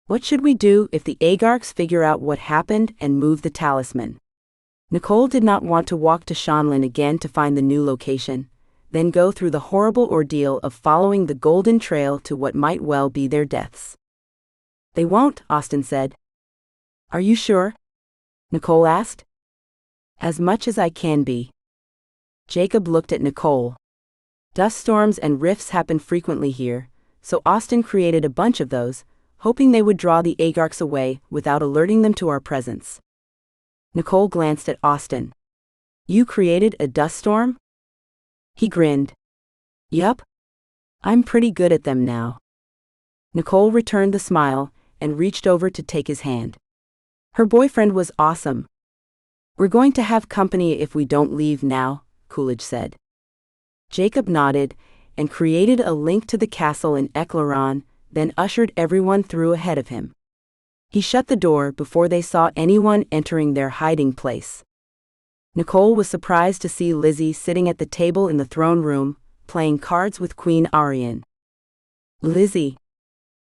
What should we do if the Agarks figure out what happened and move the talisman? Nicole did not want to walk to Shanlin again to find the new location, then go through the horrible ordeal of following the golden trail to what might well be their deaths. They won't, Austin said. Are you sure? Nicole asked. As much as I can be. Jacob looked at Nicole. Dust storms and rifts happen frequently here, so Austin created a bunch of those, hoping they would draw the Agarks away without alerting them to our presence. Nicole glanced at Austin. You created a dust storm? He grinned. Yup. I'm pretty good at them now. Nicole returned the smile and reached over to take his hand. Her boyfriend was awesome. We're going to have company if we don't leave now, Coolidge said. Jacob nodded and created a link to the castle in Eclaron, then ushered everyone through ahead of him. He shut the door before they saw anyone entering their hiding place. Nicole was surprised to see Lizzie sitting at the table in the throne room, playing cards with Queen Ariane. Lizzie,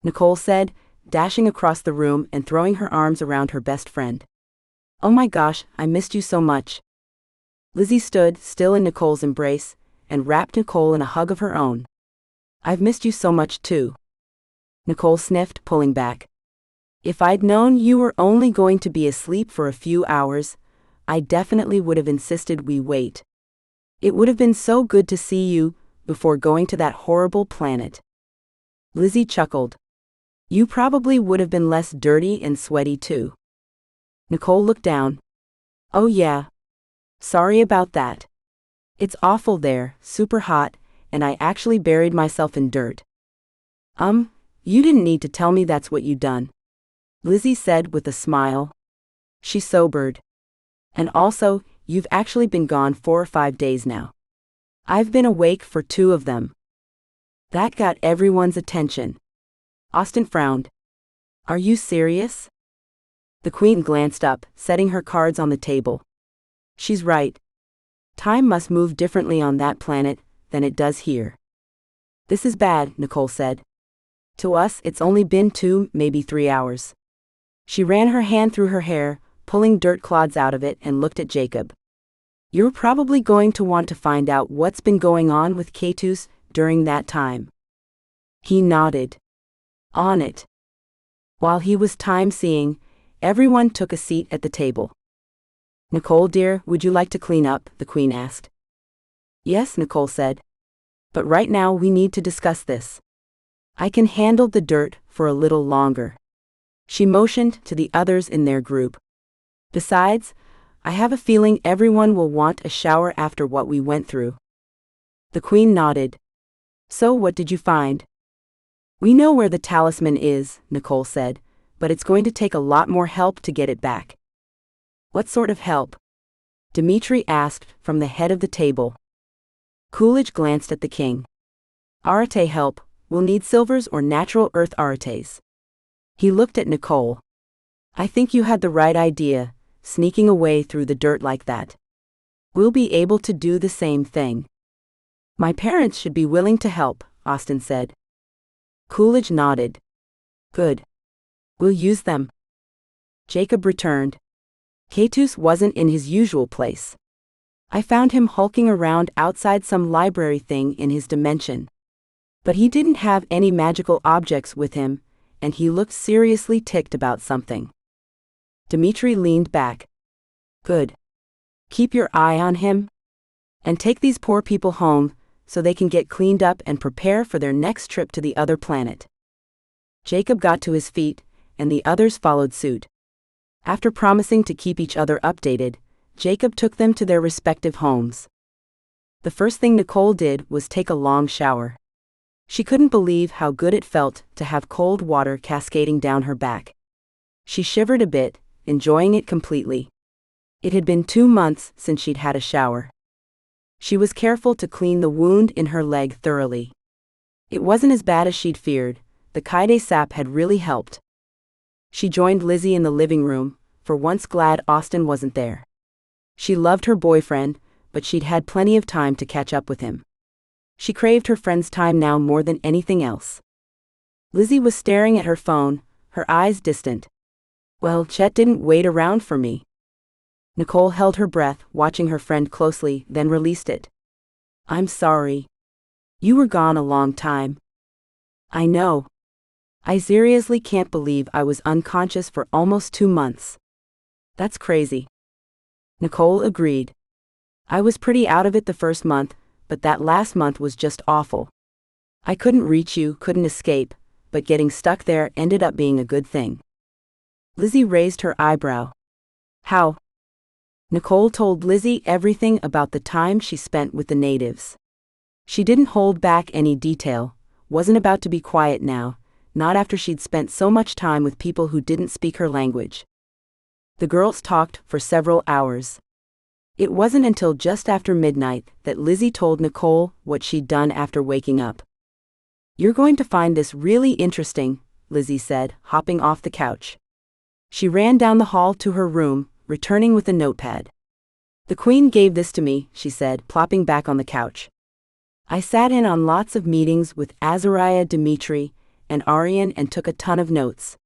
Nicole said, dashing across the room and throwing her arms around her best friend. Oh my gosh, I missed you so much. Lizzie stood still in Nicole's embrace and wrapped Nicole in a hug of her own. I've missed you so much too. Nicole sniffed, pulling back. If I'd known you were only going to be asleep for a few hours, I definitely would have insisted we wait. It would have been so good to see you before going to that horrible planet. Lizzie chuckled. You probably would have been less dirty and sweaty too. Nicole looked down. Oh yeah. Sorry about that. It's awful there, super hot, and I actually buried myself in dirt. You didn't need to tell me that's what you'd done. Lizzie said with a smile. She sobered. And also, you've actually been gone 4 or 5 days now. I've been awake for 2 of them. That got everyone's attention. Austin frowned. Are you serious? The Queen glanced up, setting her cards on the table. She's right. Time must move differently on that planet than it does here. This is bad, Nicole said. To us, it's only been 2, maybe 3 hours. She ran her hand through her hair, pulling dirt clods out of it, and looked at Jacob. You're probably going to want to find out what's been going on with Keitus during that time. He nodded. On it. While he was time-seeing, everyone took a seat at the table. Nicole dear, would you like to clean up? The Queen asked. Yes, Nicole said. But right now we need to discuss this. I can handle the dirt for a little longer. She motioned to the others in their group. Besides, I have a feeling everyone will want a shower after what we went through. The Queen nodded. So what did you find? We know where the talisman is, Nicole said, but it's going to take a lot more help to get it back. What sort of help? Dmitri asked from the head of the table. Coolidge glanced at the king. Arate help, we'll need silvers or natural earth arates. He looked at Nicole. I think you had the right idea, sneaking away through the dirt like that. We'll be able to do the same thing. My parents should be willing to help, Austin said. Coolidge nodded. Good. We'll use them. Jacob returned. Keitus wasn't in his usual place. I found him hulking around outside some library thing in his dimension. But he didn't have any magical objects with him, and he looked seriously ticked about something. Dimitri leaned back. Good. Keep your eye on him. And take these poor people home, so they can get cleaned up and prepare for their next trip to the other planet. Jacob got to his feet, and the others followed suit. After promising to keep each other updated, Jacob took them to their respective homes. The first thing Nicole did was take a long shower. She couldn't believe how good it felt to have cold water cascading down her back. She shivered a bit, enjoying it completely. It had been 2 months since she'd had a shower. She was careful to clean the wound in her leg thoroughly. It wasn't as bad as she'd feared. The Keitus sap had really helped. She joined Lizzie in the living room, for once glad Austin wasn't there. She loved her boyfriend, but she'd had plenty of time to catch up with him. She craved her friend's time now more than anything else. Lizzie was staring at her phone, her eyes distant. Well, Chet didn't wait around for me. Nicole held her breath, watching her friend closely, then released it. I'm sorry. You were gone a long time. I know. I seriously can't believe I was unconscious for almost 2 months. That's crazy. Nicole agreed. I was pretty out of it the first month, but that last month was just awful. I couldn't reach you, couldn't escape, but getting stuck there ended up being a good thing. Lizzie raised her eyebrow. How? Nicole told Lizzie everything about the time she spent with the natives. She didn't hold back any detail, wasn't about to be quiet now, not after she'd spent so much time with people who didn't speak her language. The girls talked for several hours. It wasn't until just after midnight that Lizzie told Nicole what she'd done after waking up. You're going to find this really interesting, Lizzie said, hopping off the couch. She ran down the hall to her room, returning with a notepad. The Queen gave this to me, she said, plopping back on the couch. I sat in on lots of meetings with Azariah, Dimitri, and Arian and took a ton of notes.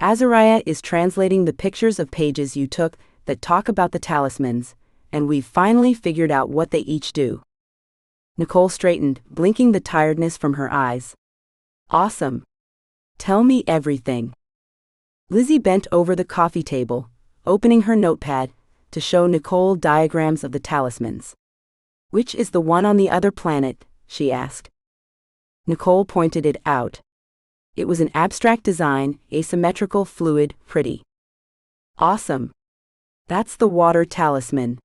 Azariah is translating the pictures of pages you took that talk about the talismans, and we've finally figured out what they each do. Nicole straightened, blinking the tiredness from her eyes. Awesome. Tell me everything. Lizzie bent over the coffee table, opening her notepad, to show Nicole diagrams of the talismans. Which is the one on the other planet? She asked. Nicole pointed it out. It was an abstract design, asymmetrical, fluid, pretty. Awesome. That's the water talisman.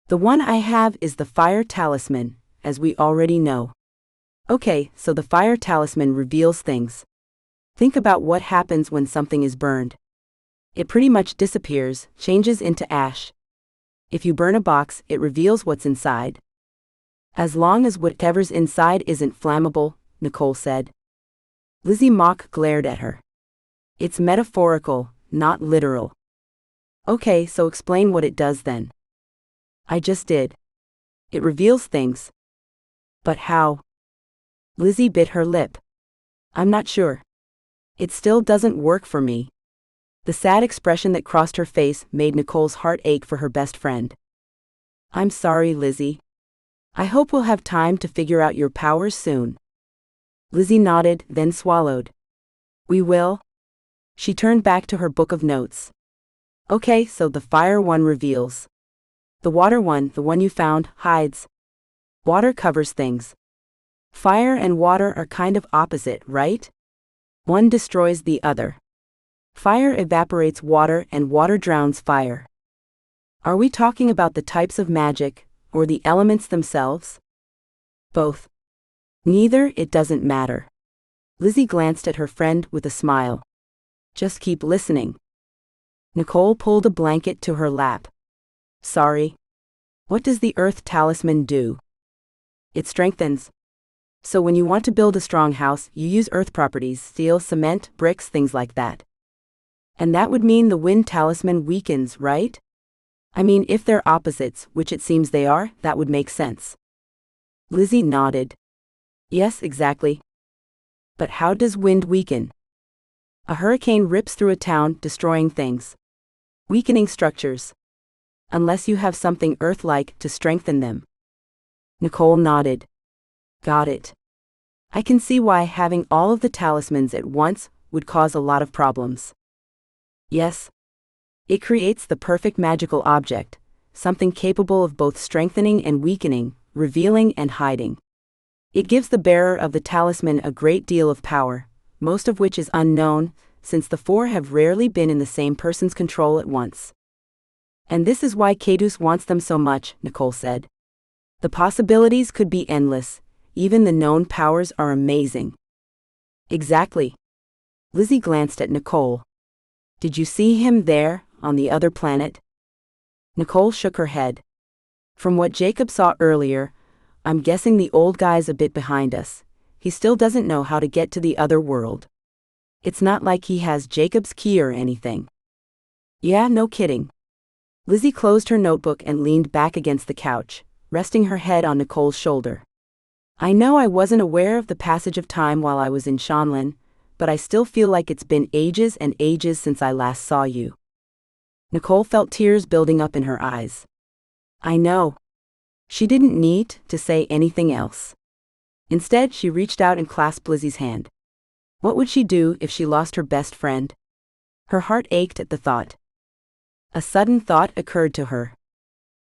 The one I have is the fire talisman, as we already know. Okay, so the fire talisman reveals things. Think about what happens when something is burned. It pretty much disappears, changes into ash. If you burn a box, it reveals what's inside. As long as whatever's inside isn't flammable, Nicole said. Lizzie mock glared at her. It's metaphorical, not literal. Okay, so explain what it does then. I just did. It reveals things. But how? Lizzie bit her lip. I'm not sure. It still doesn't work for me. The sad expression that crossed her face made Nicole's heart ache for her best friend. I'm sorry, Lizzie. I hope we'll have time to figure out your powers soon. Lizzie nodded, then swallowed. We will? She turned back to her book of notes. Okay, so the fire one reveals. The water one, the one you found, hides. Water covers things. Fire and water are kind of opposite, right? One destroys the other. Fire evaporates water and water drowns fire. Are we talking about the types of magic, or the elements themselves? Both. Neither, it doesn't matter. Lizzie glanced at her friend with a smile. Just keep listening. Nicole pulled a blanket to her lap. Sorry. What does the earth talisman do? It strengthens. So when you want to build a strong house, you use earth properties, steel, cement, bricks, things like that. And that would mean the wind talisman weakens, right? I mean, if they're opposites, which it seems they are, that would make sense. Lizzie nodded. Yes, exactly. But how does wind weaken? A hurricane rips through a town, destroying things. Weakening structures. Unless you have something earth-like to strengthen them. Nicole nodded. Got it. I can see why having all of the talismans at once would cause a lot of problems. Yes. It creates the perfect magical object, something capable of both strengthening and weakening, revealing and hiding. It gives the bearer of the talisman a great deal of power, most of which is unknown, since the four have rarely been in the same person's control at once. And this is why Keitus wants them so much, Nicole said. The possibilities could be endless, even the known powers are amazing. Exactly. Lizzie glanced at Nicole. Did you see him there, on the other planet? Nicole shook her head. From what Jacob saw earlier, I'm guessing the old guy's a bit behind us. He still doesn't know how to get to the other world. It's not like he has Jacob's key or anything. Yeah, no kidding. Lizzie closed her notebook and leaned back against the couch, resting her head on Nicole's shoulder. I know I wasn't aware of the passage of time while I was in Shanlin, but I still feel like it's been ages and ages since I last saw you. Nicole felt tears building up in her eyes. I know. She didn't need to say anything else. Instead, she reached out and clasped Lizzie's hand. What would she do if she lost her best friend? Her heart ached at the thought. A sudden thought occurred to her.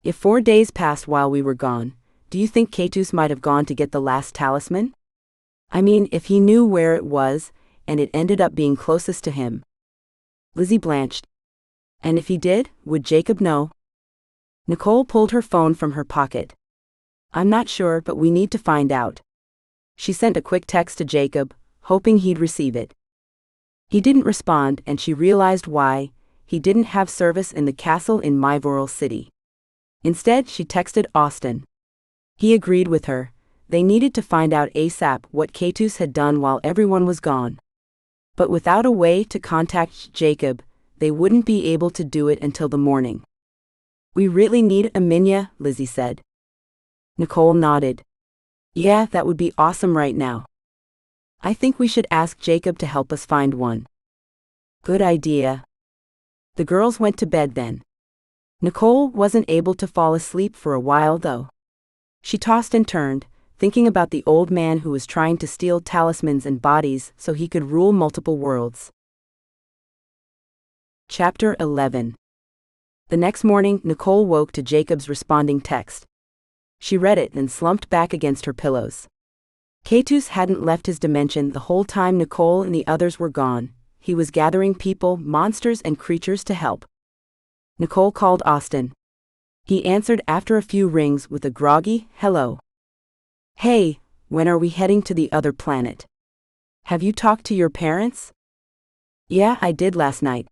If 4 days passed while we were gone, do you think Keitus might have gone to get the last talisman? I mean, if he knew where it was, and it ended up being closest to him. Lizzie blanched. And if he did, would Jacob know? Nicole pulled her phone from her pocket. I'm not sure, but we need to find out. She sent a quick text to Jacob, hoping he'd receive it. He didn't respond, and she realized why. He didn't have service in the castle in Myvoral City. Instead, she texted Austin. He agreed with her. They needed to find out ASAP what Keitus had done while everyone was gone. But without a way to contact Jacob, they wouldn't be able to do it until the morning. We really need a Minya, Lizzie said. Nicole nodded. Yeah, that would be awesome right now. I think we should ask Jacob to help us find one. Good idea. The girls went to bed then. Nicole wasn't able to fall asleep for a while though. She tossed and turned, thinking about the old man who was trying to steal talismans and bodies so he could rule multiple worlds. Chapter 11. The next morning, Nicole woke to Jacob's responding text. She read it and slumped back against her pillows. Keitus hadn't left his dimension the whole time Nicole and the others were gone. He was gathering people, monsters, and creatures to help. Nicole called Austin. He answered after a few rings with a groggy, hello. Hey, when are we heading to the other planet? Have you talked to your parents? Yeah, I did last night.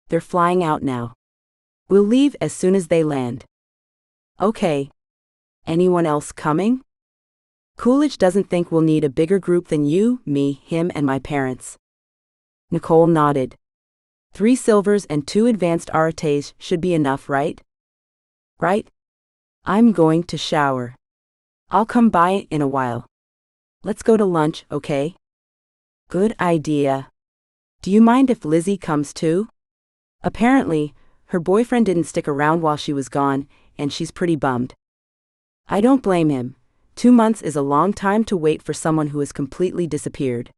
They're flying out now. We'll leave as soon as they land. Okay. Anyone else coming? Coolidge doesn't think we'll need a bigger group than you, me, him, and my parents. Nicole nodded. 3 silvers and 2 advanced arates should be enough, right? Right? I'm going to shower. I'll come by in a while. Let's go to lunch, okay? Good idea. Do you mind if Lizzie comes too? Apparently, her boyfriend didn't stick around while she was gone, and she's pretty bummed. I don't blame him. 2 months is a long time to wait for someone who has completely disappeared.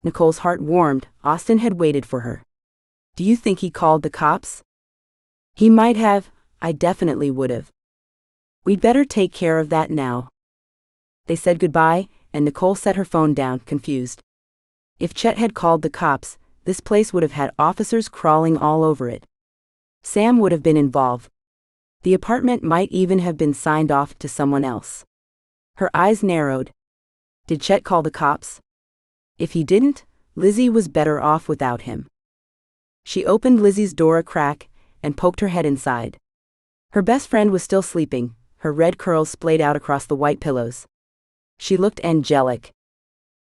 Nicole's heart warmed. Austin had waited for her. Do you think he called the cops? He might have. I definitely would have. We'd better take care of that now. They said goodbye, and Nicole set her phone down, confused. If Chet had called the cops, this place would have had officers crawling all over it. Sam would have been involved. The apartment might even have been signed off to someone else. Her eyes narrowed. Did Chet call the cops? If he didn't, Lizzie was better off without him. She opened Lizzie's door a crack and poked her head inside. Her best friend was still sleeping, her red curls splayed out across the white pillows. She looked angelic.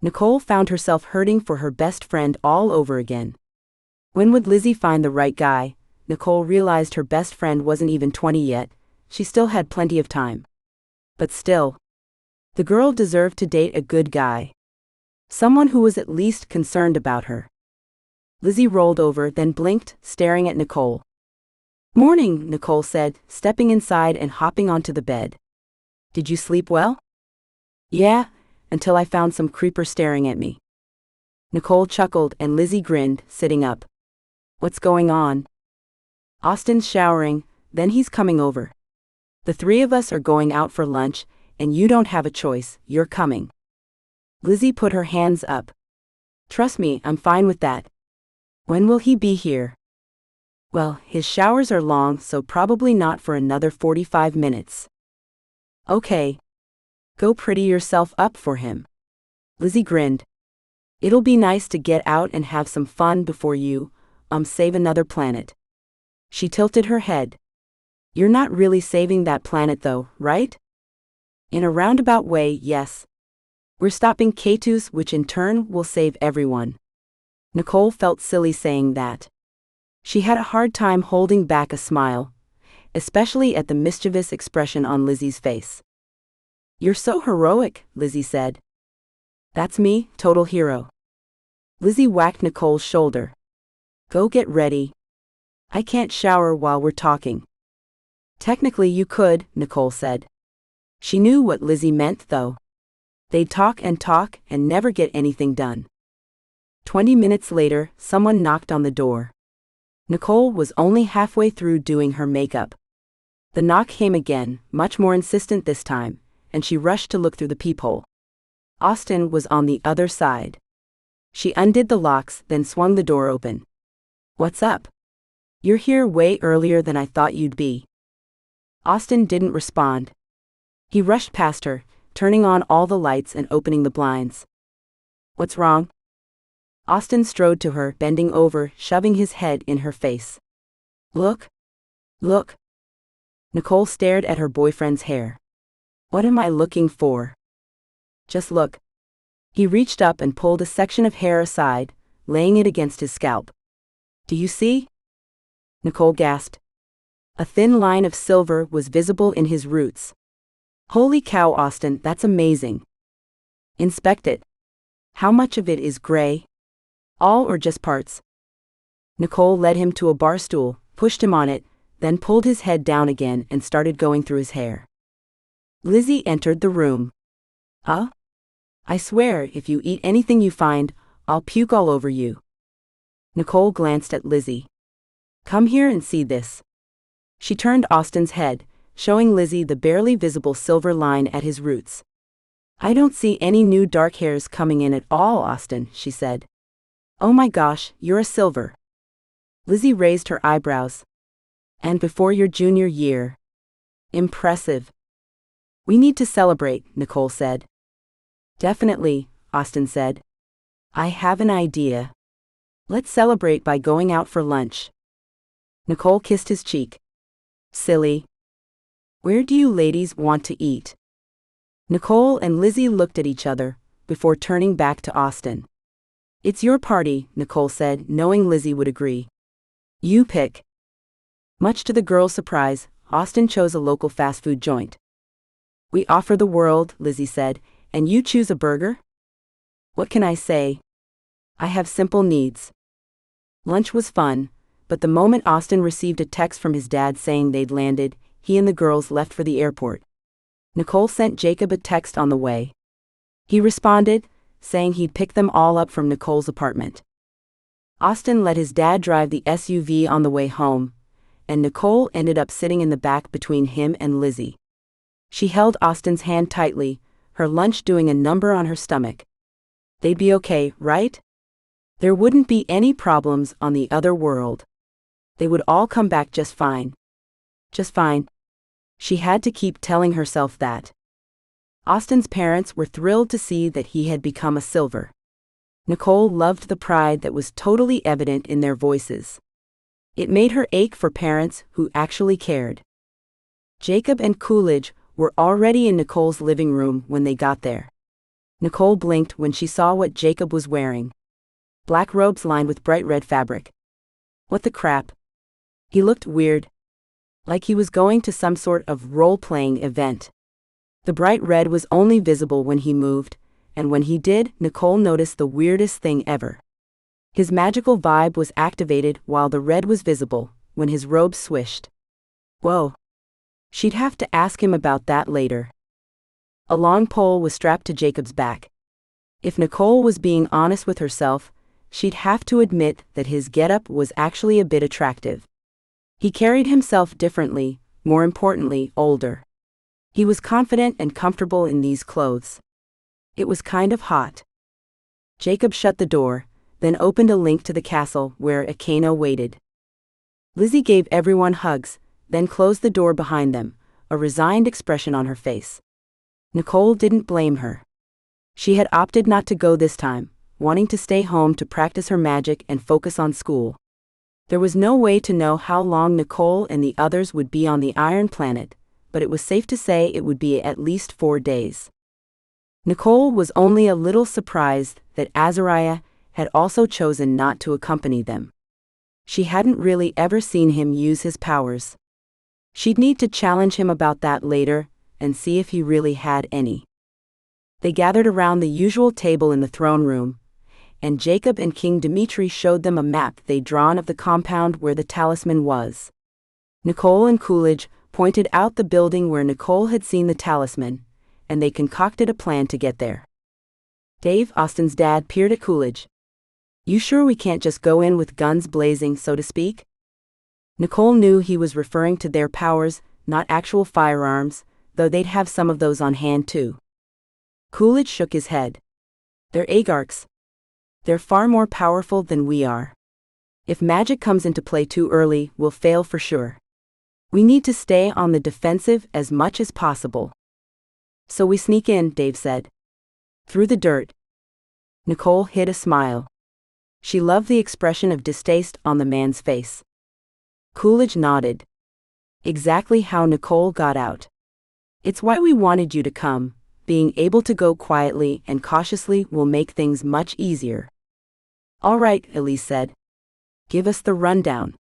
Nicole found herself hurting for her best friend all over again. When would Lizzie find the right guy? Nicole realized her best friend wasn't even 20 yet. She still had plenty of time. But still, the girl deserved to date a good guy. Someone who was at least concerned about her. Lizzie rolled over, then blinked, staring at Nicole. "Morning," Nicole said, stepping inside and hopping onto the bed. "Did you sleep well?" "Yeah, until I found some creeper staring at me." Nicole chuckled and Lizzie grinned, sitting up. "What's going on?" "Austin's showering, then he's coming over. The three of us are going out for lunch, and you don't have a choice, you're coming." Lizzie put her hands up. "Trust me, I'm fine with that." "When will he be here?" "Well, his showers are long, so probably not for another 45 minutes. "Okay. Go pretty yourself up for him." Lizzie grinned. "It'll be nice to get out and have some fun before you, save another planet." She tilted her head. "You're not really saving that planet though, right?" "In a roundabout way, yes. We're stopping Keitus, which in turn will save everyone." Nicole felt silly saying that. She had a hard time holding back a smile, especially at the mischievous expression on Lizzie's face. "You're so heroic," Lizzie said. "That's me, total hero." Lizzie whacked Nicole's shoulder. "Go get ready. I can't shower while we're talking." "Technically you could," Nicole said. She knew what Lizzie meant though. They'd talk and never get anything done. 20 minutes later, someone knocked on the door. Nicole was only halfway through doing her makeup. The knock came again, much more insistent this time, and she rushed to look through the peephole. Austin was on the other side. She undid the locks, then swung the door open. "What's up? You're here way earlier than I thought you'd be." Austin didn't respond. He rushed past her, turning on all the lights and opening the blinds. "What's wrong?" Austin strode to her, bending over, shoving his head in her face. Look. Look." Nicole stared at her boyfriend's hair. "What am I looking for?" "Just look." He reached up and pulled a section of hair aside, laying it against his scalp. "Do you see?" Nicole gasped. A thin line of silver was visible in his roots. "Holy cow, Austin, that's amazing." "Inspect it." "How much of it is gray? All or just parts?" Nicole led him to a bar stool, pushed him on it, then pulled his head down again and started going through his hair. Lizzie entered the room. "Huh? I swear, if you eat anything you find, I'll puke all over you." Nicole glanced at Lizzie. "Come here and see this." She turned Austin's head, showing Lizzie the barely visible silver line at his roots. "I don't see any new dark hairs coming in at all, Austin," she said. "Oh my gosh, you're a silver." Lizzie raised her eyebrows. "And before your junior year." "Impressive." "We need to celebrate," Nicole said. "Definitely," Austin said. "I have an idea. Let's celebrate by going out for lunch." Nicole kissed his cheek. "Silly. Where do you ladies want to eat?" Nicole and Lizzie looked at each other, before turning back to Austin. "It's your party," Nicole said, knowing Lizzie would agree. "You pick." Much to the girl's surprise, Austin chose a local fast food joint. "We offer the world," Lizzie said, "and you choose a burger?" "What can I say? I have simple needs." Lunch was fun, but the moment Austin received a text from his dad saying they'd landed, he and the girls left for the airport. Nicole sent Jacob a text on the way. He responded, saying he'd pick them all up from Nicole's apartment. Austin let his dad drive the SUV on the way home, and Nicole ended up sitting in the back between him and Lizzie. She held Austin's hand tightly, her lunch doing a number on her stomach. They'd be okay, right? There wouldn't be any problems on the other world. They would all come back just fine. Just fine. She had to keep telling herself that. Austin's parents were thrilled to see that he had become a silver. Nicole loved the pride that was totally evident in their voices. It made her ache for parents who actually cared. Jacob and Coolidge were already in Nicole's living room when they got there. Nicole blinked when she saw what Jacob was wearing. Black robes lined with bright red fabric. What the crap? He looked weird. Like he was going to some sort of role-playing event. The bright red was only visible when he moved, and when he did, Nicole noticed the weirdest thing ever. His magical vibe was activated while the red was visible, when his robe swished. Whoa. She'd have to ask him about that later. A long pole was strapped to Jacob's back. If Nicole was being honest with herself, she'd have to admit that his getup was actually a bit attractive. He carried himself differently, more importantly, older. He was confident and comfortable in these clothes. It was kind of hot. Jacob shut the door, then opened a link to the castle where Akeno waited. Lizzie gave everyone hugs, then closed the door behind them, a resigned expression on her face. Nicole didn't blame her. She had opted not to go this time, wanting to stay home to practice her magic and focus on school. There was no way to know how long Nicole and the others would be on the Iron Planet, but it was safe to say it would be at least 4 days. Nicole was only a little surprised that Azariah had also chosen not to accompany them. She hadn't really ever seen him use his powers. She'd need to challenge him about that later and see if he really had any. They gathered around the usual table in the throne room, and Jacob and King Dimitri showed them a map they'd drawn of the compound where the talisman was. Nicole and Coolidge pointed out the building where Nicole had seen the talisman, and they concocted a plan to get there. Dave, Austin's dad, peered at Coolidge. You sure we can't just go in with guns blazing, so to speak? Nicole knew he was referring to their powers, not actual firearms, though they'd have some of those on hand too. Coolidge shook his head. They're Agarks. They're far more powerful than we are. If magic comes into play too early, we'll fail for sure. We need to stay on the defensive as much as possible. So we sneak in, Dave said. Through the dirt. Nicole hid a smile. She loved the expression of distaste on the man's face. Coolidge nodded. Exactly how Nicole got out. It's why we wanted you to come. Being able to go quietly and cautiously will make things much easier. All right, Elise said. Give us the rundown.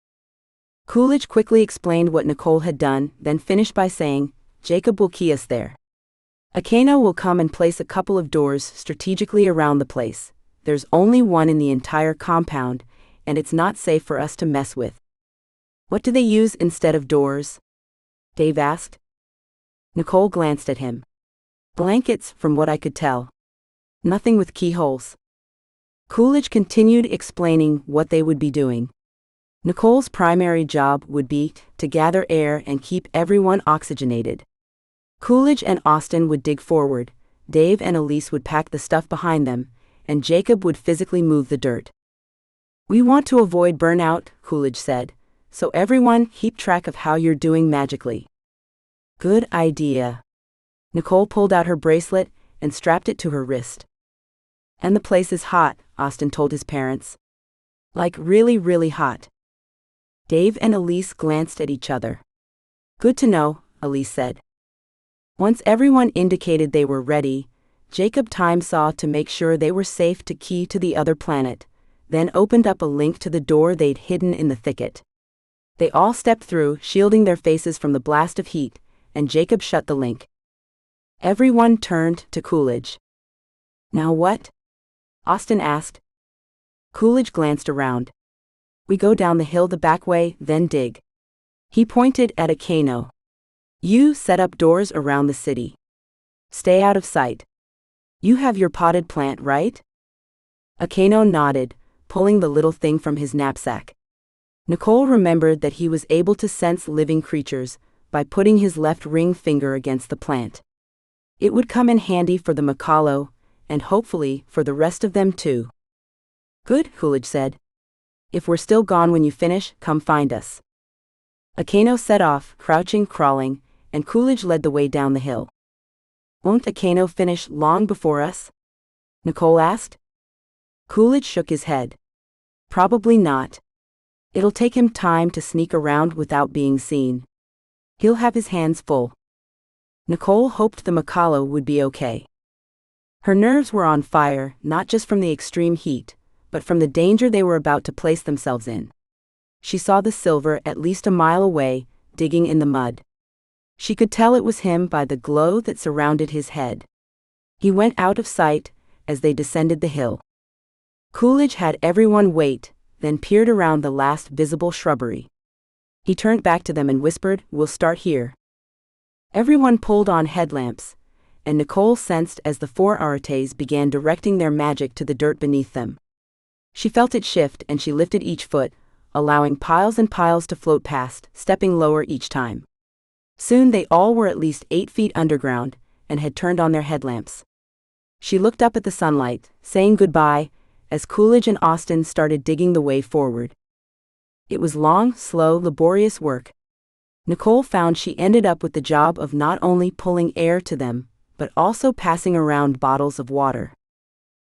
Coolidge quickly explained what Nicole had done, then finished by saying, Jacob will key us there. Akeno will come and place a couple of doors strategically around the place. There's only one in the entire compound, and it's not safe for us to mess with. What do they use instead of doors? Dave asked. Nicole glanced at him. Blankets, from what I could tell. Nothing with keyholes. Coolidge continued explaining what they would be doing. Nicole's primary job would be to gather air and keep everyone oxygenated. Coolidge and Austin would dig forward, Dave and Elise would pack the stuff behind them, and Jacob would physically move the dirt. We want to avoid burnout, Coolidge said, so everyone keep track of how you're doing magically. Good idea. Nicole pulled out her bracelet and strapped it to her wrist. And the place is hot, Austin told his parents. Like really, really hot. Dave and Elise glanced at each other. Good to know, Elise said. Once everyone indicated they were ready, Jacob time saw to make sure they were safe to key to the other planet, then opened up a link to the door they'd hidden in the thicket. They all stepped through, shielding their faces from the blast of heat, and Jacob shut the link. Everyone turned to Coolidge. Now what? Austin asked. Coolidge glanced around. We go down the hill the back way, then dig. He pointed at Akeno. You set up doors around the city. Stay out of sight. You have your potted plant, right? Akeno nodded, pulling the little thing from his knapsack. Nicole remembered that he was able to sense living creatures by putting his left ring finger against the plant. It would come in handy for the Makalo, and hopefully for the rest of them too. Good, Coolidge said. If we're still gone when you finish, come find us. Akeno set off, crouching, crawling, and Coolidge led the way down the hill. Won't Akeno finish long before us? Nicole asked. Coolidge shook his head. Probably not. It'll take him time to sneak around without being seen. He'll have his hands full. Nicole hoped the Makalo would be okay. Her nerves were on fire, not just from the extreme heat, but from the danger they were about to place themselves in. She saw the silver at least a mile away, digging in the mud. She could tell it was him by the glow that surrounded his head. He went out of sight as they descended the hill. Coolidge had everyone wait, then peered around the last visible shrubbery. He turned back to them and whispered, "We'll start here." Everyone pulled on headlamps, and Nicole sensed as the four Arates began directing their magic to the dirt beneath them. She felt it shift and she lifted each foot, allowing piles and piles to float past, stepping lower each time. Soon they all were at least 8 feet underground and had turned on their headlamps. She looked up at the sunlight, saying goodbye, as Coolidge and Austin started digging the way forward. It was long, slow, laborious work. Nicole found she ended up with the job of not only pulling air to them, but also passing around bottles of water.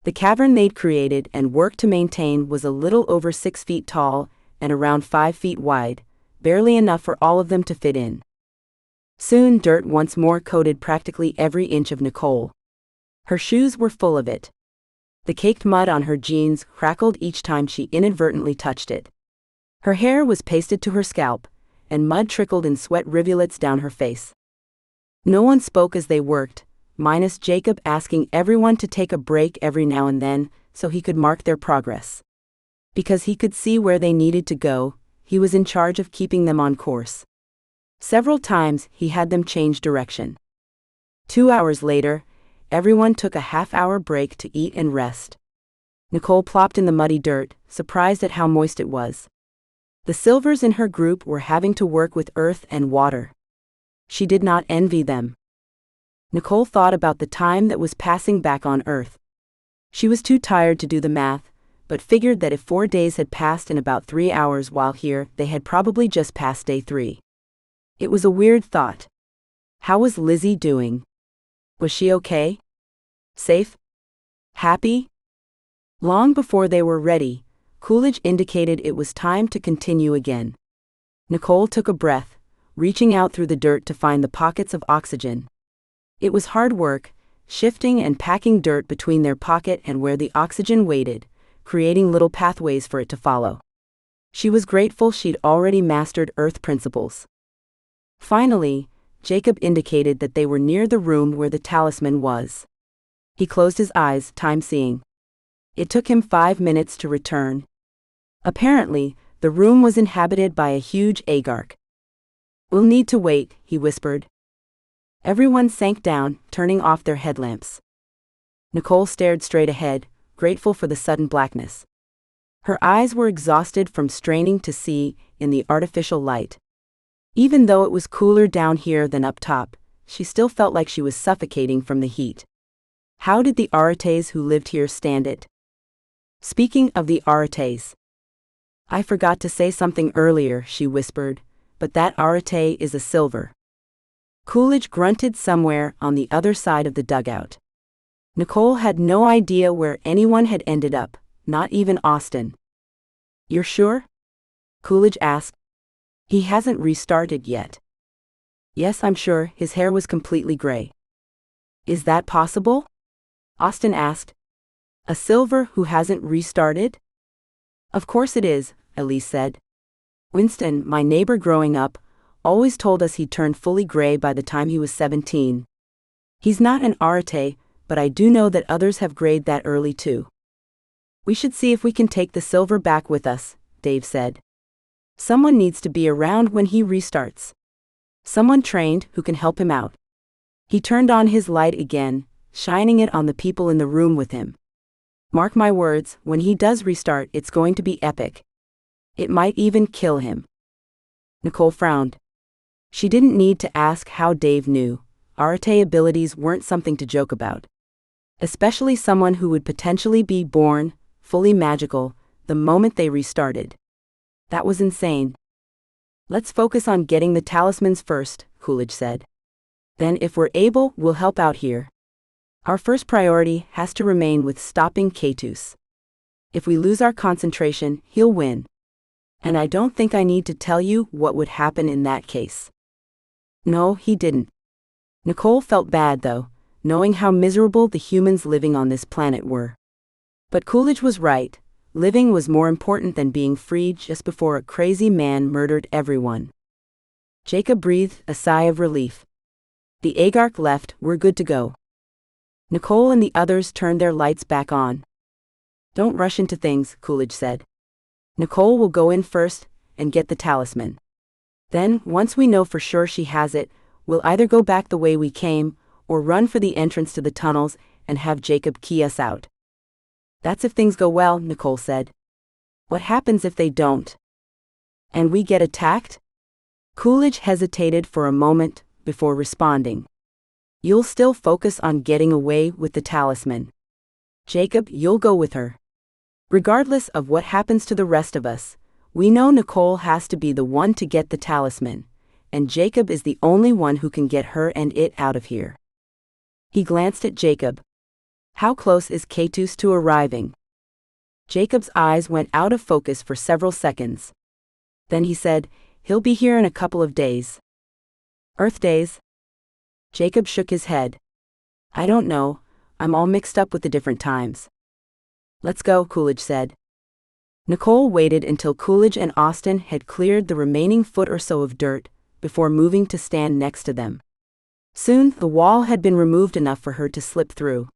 The cavern they'd created and worked to maintain was a little over 6 feet tall and around 5 feet wide, barely enough for all of them to fit in. Soon dirt once more coated practically every inch of Nicole. Her shoes were full of it. The caked mud on her jeans crackled each time she inadvertently touched it. Her hair was pasted to her scalp, and mud trickled in sweat rivulets down her face. No one spoke as they worked, minus Jacob asking everyone to take a break every now and then so he could mark their progress. Because he could see where they needed to go, he was in charge of keeping them on course. Several times he had them change direction. 2 hours later, everyone took a half-hour break to eat and rest. Nicole plopped in the muddy dirt, surprised at how moist it was. The Silvers in her group were having to work with earth and water. She did not envy them. Nicole thought about the time that was passing back on Earth. She was too tired to do the math, but figured that if 4 days had passed in about 3 hours while here, they had probably just passed day 3. It was a weird thought. How was Lizzie doing? Was she okay? Safe? Happy? Long before they were ready, Coolidge indicated it was time to continue again. Nicole took a breath, reaching out through the dirt to find the pockets of oxygen. It was hard work, shifting and packing dirt between their pocket and where the oxygen waited, creating little pathways for it to follow. She was grateful she'd already mastered Earth principles. Finally, Jacob indicated that they were near the room where the talisman was. He closed his eyes, time seeing. It took him 5 minutes to return. Apparently, the room was inhabited by a huge agark. "We'll need to wait," he whispered. Everyone sank down, turning off their headlamps. Nicole stared straight ahead, grateful for the sudden blackness. Her eyes were exhausted from straining to see in the artificial light. Even though it was cooler down here than up top, she still felt like she was suffocating from the heat. How did the Arates who lived here stand it? Speaking of the Arates, "I forgot to say something earlier," she whispered, "but that Arate is a silver." Coolidge grunted somewhere on the other side of the dugout. Nicole had no idea where anyone had ended up, not even Austin. "You're sure?" Coolidge asked. "He hasn't restarted yet." "Yes, I'm sure." His hair was completely gray. "Is that possible?" Austin asked. "A silver who hasn't restarted?" "Of course it is," Elise said. "Winston, my neighbor growing up, always told us he'd turn fully gray by the time he was 17. He's not an Arate, but I do know that others have grayed that early too." "We should see if we can take the silver back with us," Dave said. "Someone needs to be around when he restarts. Someone trained who can help him out." He turned on his light again, shining it on the people in the room with him. "Mark my words, when he does restart, it's going to be epic. It might even kill him." Nicole frowned. She didn't need to ask how Dave knew. Arate abilities weren't something to joke about. Especially someone who would potentially be born, fully magical, the moment they restarted. That was insane. "Let's focus on getting the talismans first," Coolidge said. "Then if we're able, we'll help out here. Our first priority has to remain with stopping Keitus. If we lose our concentration, he'll win. And I don't think I need to tell you what would happen in that case." "No, he didn't." Nicole felt bad though, knowing how miserable the humans living on this planet were. But Coolidge was right. Living was more important than being freed just before a crazy man murdered everyone. Jacob breathed a sigh of relief. The Agark left, we're good to go. Nicole and the others turned their lights back on. Don't rush into things, Coolidge said. Nicole will go in first and get the talisman. Then, once we know for sure she has it, we'll either go back the way we came, or run for the entrance to the tunnels and have Jacob key us out. That's if things go well, Nicole said. What happens if they don't? And we get attacked? Coolidge hesitated for a moment before responding. You'll still focus on getting away with the talisman. Jacob, you'll go with her. Regardless of what happens to the rest of us, we know Nicole has to be the one to get the talisman, and Jacob is the only one who can get her and it out of here. He glanced at Jacob. How close is Keitus to arriving? Jacob's eyes went out of focus for several seconds. Then he said, he'll be here in a couple of days. Earth days? Jacob shook his head. I don't know, I'm all mixed up with the different times. Let's go, Coolidge said. Nicole waited until Coolidge and Austin had cleared the remaining foot or so of dirt before moving to stand next to them. Soon, the wall had been removed enough for her to slip through.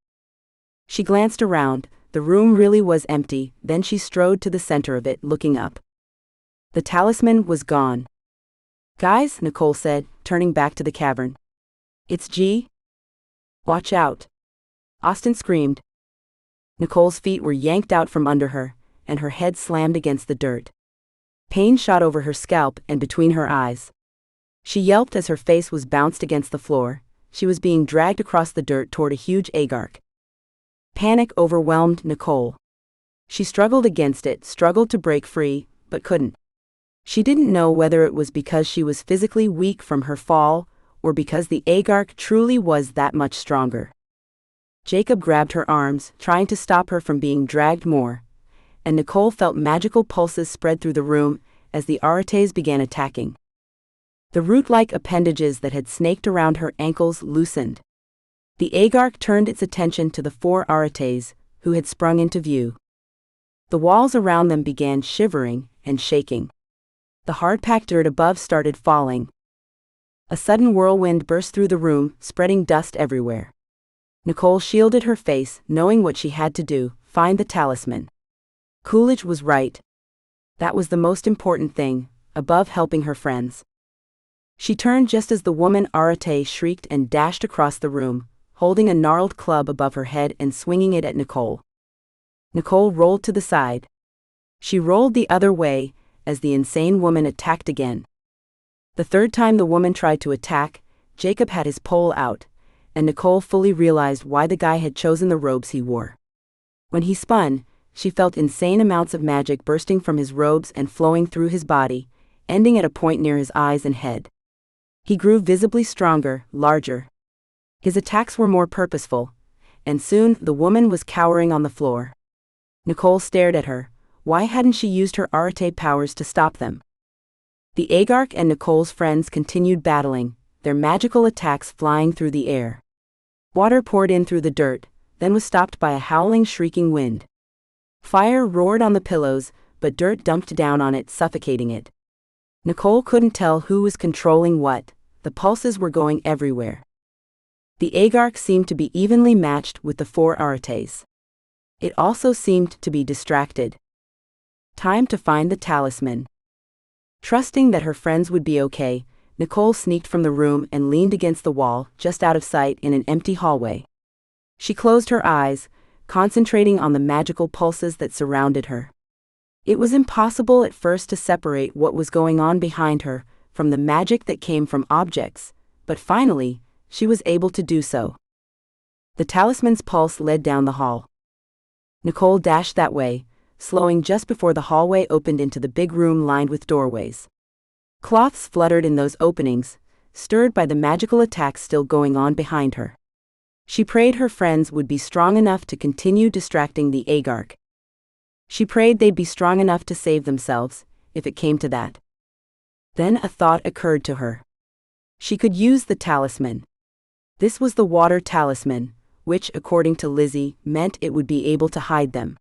She glanced around. The room really was empty, then she strode to the center of it, looking up. The talisman was gone. Guys, Nicole said, turning back to the cavern. It's G. Watch out. Austin screamed. Nicole's feet were yanked out from under her, and her head slammed against the dirt. Pain shot over her scalp and between her eyes. She yelped as her face was bounced against the floor. She was being dragged across the dirt toward a huge Agark. Panic overwhelmed Nicole. She struggled against it, struggled to break free, but couldn't. She didn't know whether it was because she was physically weak from her fall, or because the Agark truly was that much stronger. Jacob grabbed her arms, trying to stop her from being dragged more, and Nicole felt magical pulses spread through the room as the Arates began attacking. The root-like appendages that had snaked around her ankles loosened. The Agark turned its attention to the 4 Arates, who had sprung into view. The walls around them began shivering and shaking. The hard-packed dirt above started falling. A sudden whirlwind burst through the room, spreading dust everywhere. Nicole shielded her face, knowing what she had to do, find the talisman. Coolidge was right. That was the most important thing, above helping her friends. She turned just as the woman Arate shrieked and dashed across the room, holding a gnarled club above her head and swinging it at Nicole. Nicole rolled to the side. She rolled the other way, as the insane woman attacked again. The third time the woman tried to attack, Jacob had his pole out, and Nicole fully realized why the guy had chosen the robes he wore. When he spun, she felt insane amounts of magic bursting from his robes and flowing through his body, ending at a point near his eyes and head. He grew visibly stronger, larger. His attacks were more purposeful, and soon the woman was cowering on the floor. Nicole stared at her. Why hadn't she used her Arate powers to stop them? The Agark and Nicole's friends continued battling, their magical attacks flying through the air. Water poured in through the dirt, then was stopped by a howling, shrieking wind. Fire roared on the pillows, but dirt dumped down on it, suffocating it. Nicole couldn't tell who was controlling what. The pulses were going everywhere. The Agark seemed to be evenly matched with the 4 Arates. It also seemed to be distracted. Time to find the talisman. Trusting that her friends would be okay, Nicole sneaked from the room and leaned against the wall, just out of sight in an empty hallway. She closed her eyes, concentrating on the magical pulses that surrounded her. It was impossible at first to separate what was going on behind her from the magic that came from objects, but finally, she was able to do so. The talisman's pulse led down the hall. Nicole dashed that way, slowing just before the hallway opened into the big room lined with doorways. Cloths fluttered in those openings, stirred by the magical attacks still going on behind her. She prayed her friends would be strong enough to continue distracting the Agark. She prayed they'd be strong enough to save themselves, if it came to that. Then a thought occurred to her. She could use the talisman. This was the water talisman, which, according to Lizzie, meant it would be able to hide them.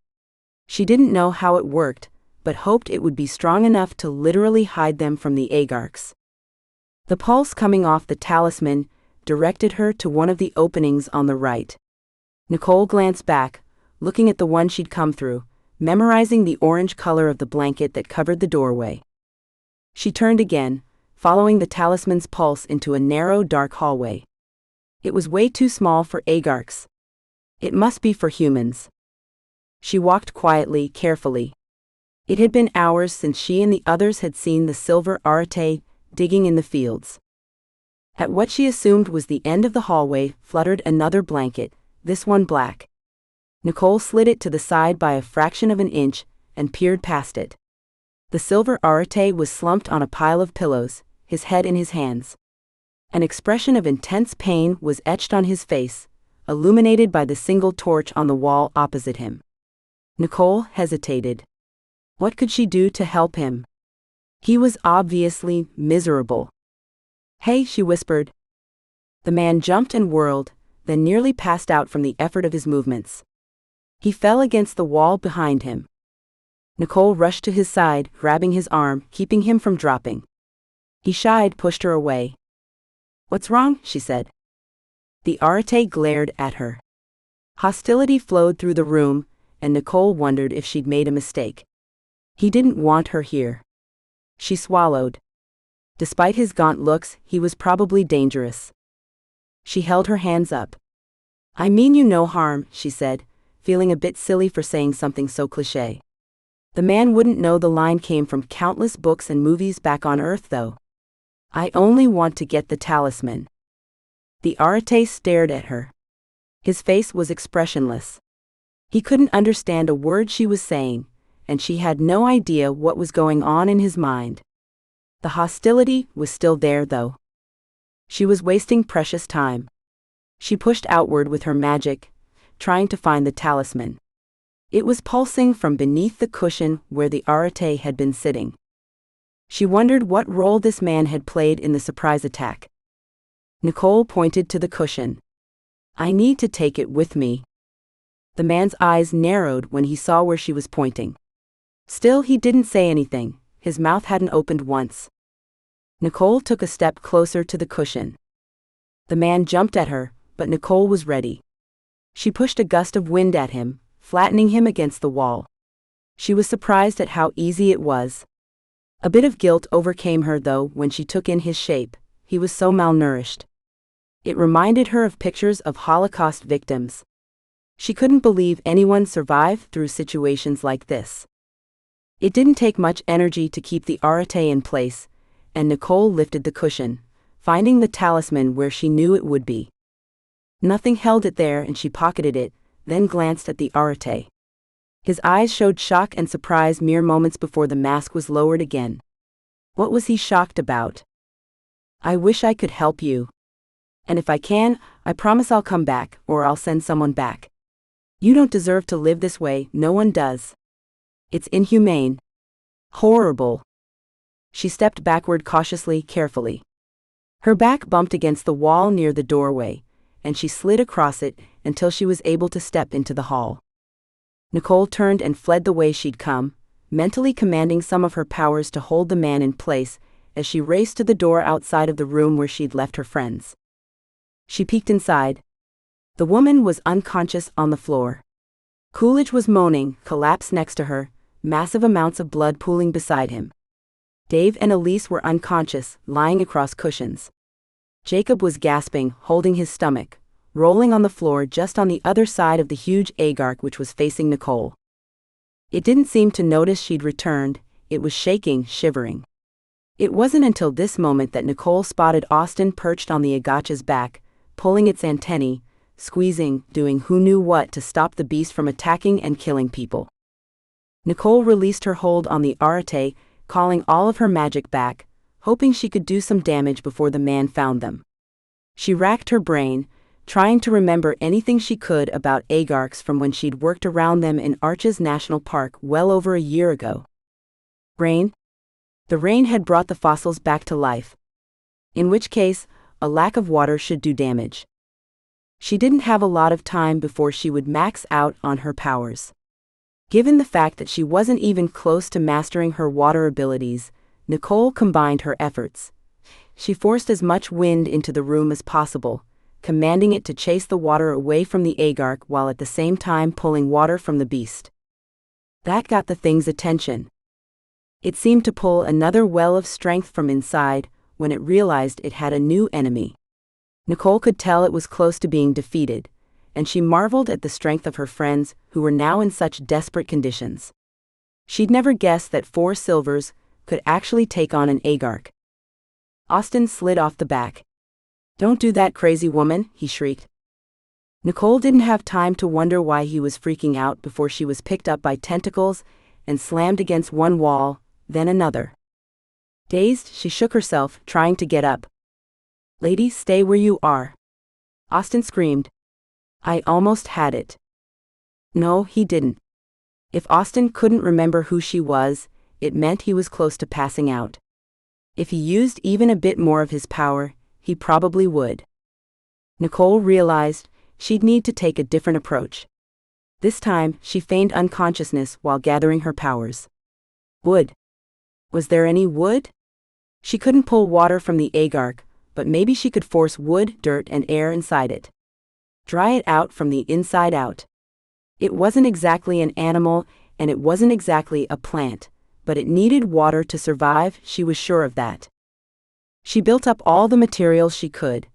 She didn't know how it worked, but hoped it would be strong enough to literally hide them from the Agarks. The pulse coming off the talisman directed her to one of the openings on the right. Nicole glanced back, looking at the one she'd come through, memorizing the orange color of the blanket that covered the doorway. She turned again, following the talisman's pulse into a narrow, dark hallway. It was way too small for Agarks. It must be for humans. She walked quietly, carefully. It had been hours since she and the others had seen the silver arete digging in the fields. At what she assumed was the end of the hallway fluttered another blanket, this one black. Nicole slid it to the side by a fraction of an inch and peered past it. The silver arete was slumped on a pile of pillows, his head in his hands. An expression of intense pain was etched on his face, illuminated by the single torch on the wall opposite him. Nicole hesitated. What could she do to help him? He was obviously miserable. "Hey," she whispered. The man jumped and whirled, then nearly passed out from the effort of his movements. He fell against the wall behind him. Nicole rushed to his side, grabbing his arm, keeping him from dropping. He shied, pushed her away. "What's wrong?" she said. The arete glared at her. Hostility flowed through the room, and Nicole wondered if she'd made a mistake. He didn't want her here. She swallowed. Despite his gaunt looks, he was probably dangerous. She held her hands up. "I mean you no harm," she said, feeling a bit silly for saying something so cliché. The man wouldn't know the line came from countless books and movies back on Earth, though. "I only want to get the talisman." The arete stared at her. His face was expressionless. He couldn't understand a word she was saying, and she had no idea what was going on in his mind. The hostility was still there, though. She was wasting precious time. She pushed outward with her magic, trying to find the talisman. It was pulsing from beneath the cushion where the arete had been sitting. She wondered what role this man had played in the surprise attack. Nicole pointed to the cushion. "I need to take it with me." The man's eyes narrowed when he saw where she was pointing. Still, he didn't say anything. His mouth hadn't opened once. Nicole took a step closer to the cushion. The man jumped at her, but Nicole was ready. She pushed a gust of wind at him, flattening him against the wall. She was surprised at how easy it was. A bit of guilt overcame her, though, when she took in his shape. He was so malnourished. It reminded her of pictures of Holocaust victims. She couldn't believe anyone survived through situations like this. It didn't take much energy to keep the arete in place, and Nicole lifted the cushion, finding the talisman where she knew it would be. Nothing held it there, and she pocketed it, then glanced at the arete. His eyes showed shock and surprise mere moments before the mask was lowered again. What was he shocked about? "I wish I could help you. And if I can, I promise I'll come back, or I'll send someone back. You don't deserve to live this way, no one does. It's inhumane. Horrible." She stepped backward cautiously, carefully. Her back bumped against the wall near the doorway, and she slid across it until she was able to step into the hall. Nicole turned and fled the way she'd come, mentally commanding some of her powers to hold the man in place as she raced to the door outside of the room where she'd left her friends. She peeked inside. The woman was unconscious on the floor. Coolidge was moaning, collapsed next to her, massive amounts of blood pooling beside him. Dave and Elise were unconscious, lying across cushions. Jacob was gasping, holding his stomach, rolling on the floor just on the other side of the huge Agark which was facing Nicole. It didn't seem to notice she'd returned. It was shaking, shivering. It wasn't until this moment that Nicole spotted Austin perched on the Agacha's back, pulling its antennae, squeezing, doing who knew what to stop the beast from attacking and killing people. Nicole released her hold on the arete, calling all of her magic back, hoping she could do some damage before the man found them. She racked her brain, trying to remember anything she could about Agarks from when she'd worked around them in Arches National Park well over a year ago. Rain? The rain had brought the fossils back to life. In which case, a lack of water should do damage. She didn't have a lot of time before she would max out on her powers. Given the fact that she wasn't even close to mastering her water abilities, Nicole combined her efforts. She forced as much wind into the room as possible, commanding it to chase the water away from the Agark while at the same time pulling water from the beast. That got the thing's attention. It seemed to pull another well of strength from inside when it realized it had a new enemy. Nicole could tell it was close to being defeated, and she marveled at the strength of her friends who were now in such desperate conditions. She'd never guessed that 4 silvers could actually take on an Agark. Austin slid off the back. "Don't do that, crazy woman," he shrieked. Nicole didn't have time to wonder why he was freaking out before she was picked up by tentacles and slammed against one wall, then another. Dazed, she shook herself, trying to get up. "Lady, stay where you are," Austin screamed. "I almost had it." No, he didn't. If Austin couldn't remember who she was, it meant he was close to passing out. If he used even a bit more of his power, he probably would. Nicole realized she'd need to take a different approach. This time, she feigned unconsciousness while gathering her powers. Wood. Was there any wood? She couldn't pull water from the Agark, but maybe she could force wood, dirt, and air inside it. Dry it out from the inside out. It wasn't exactly an animal, and it wasn't exactly a plant, but it needed water to survive, she was sure of that. She built up all the materials she could.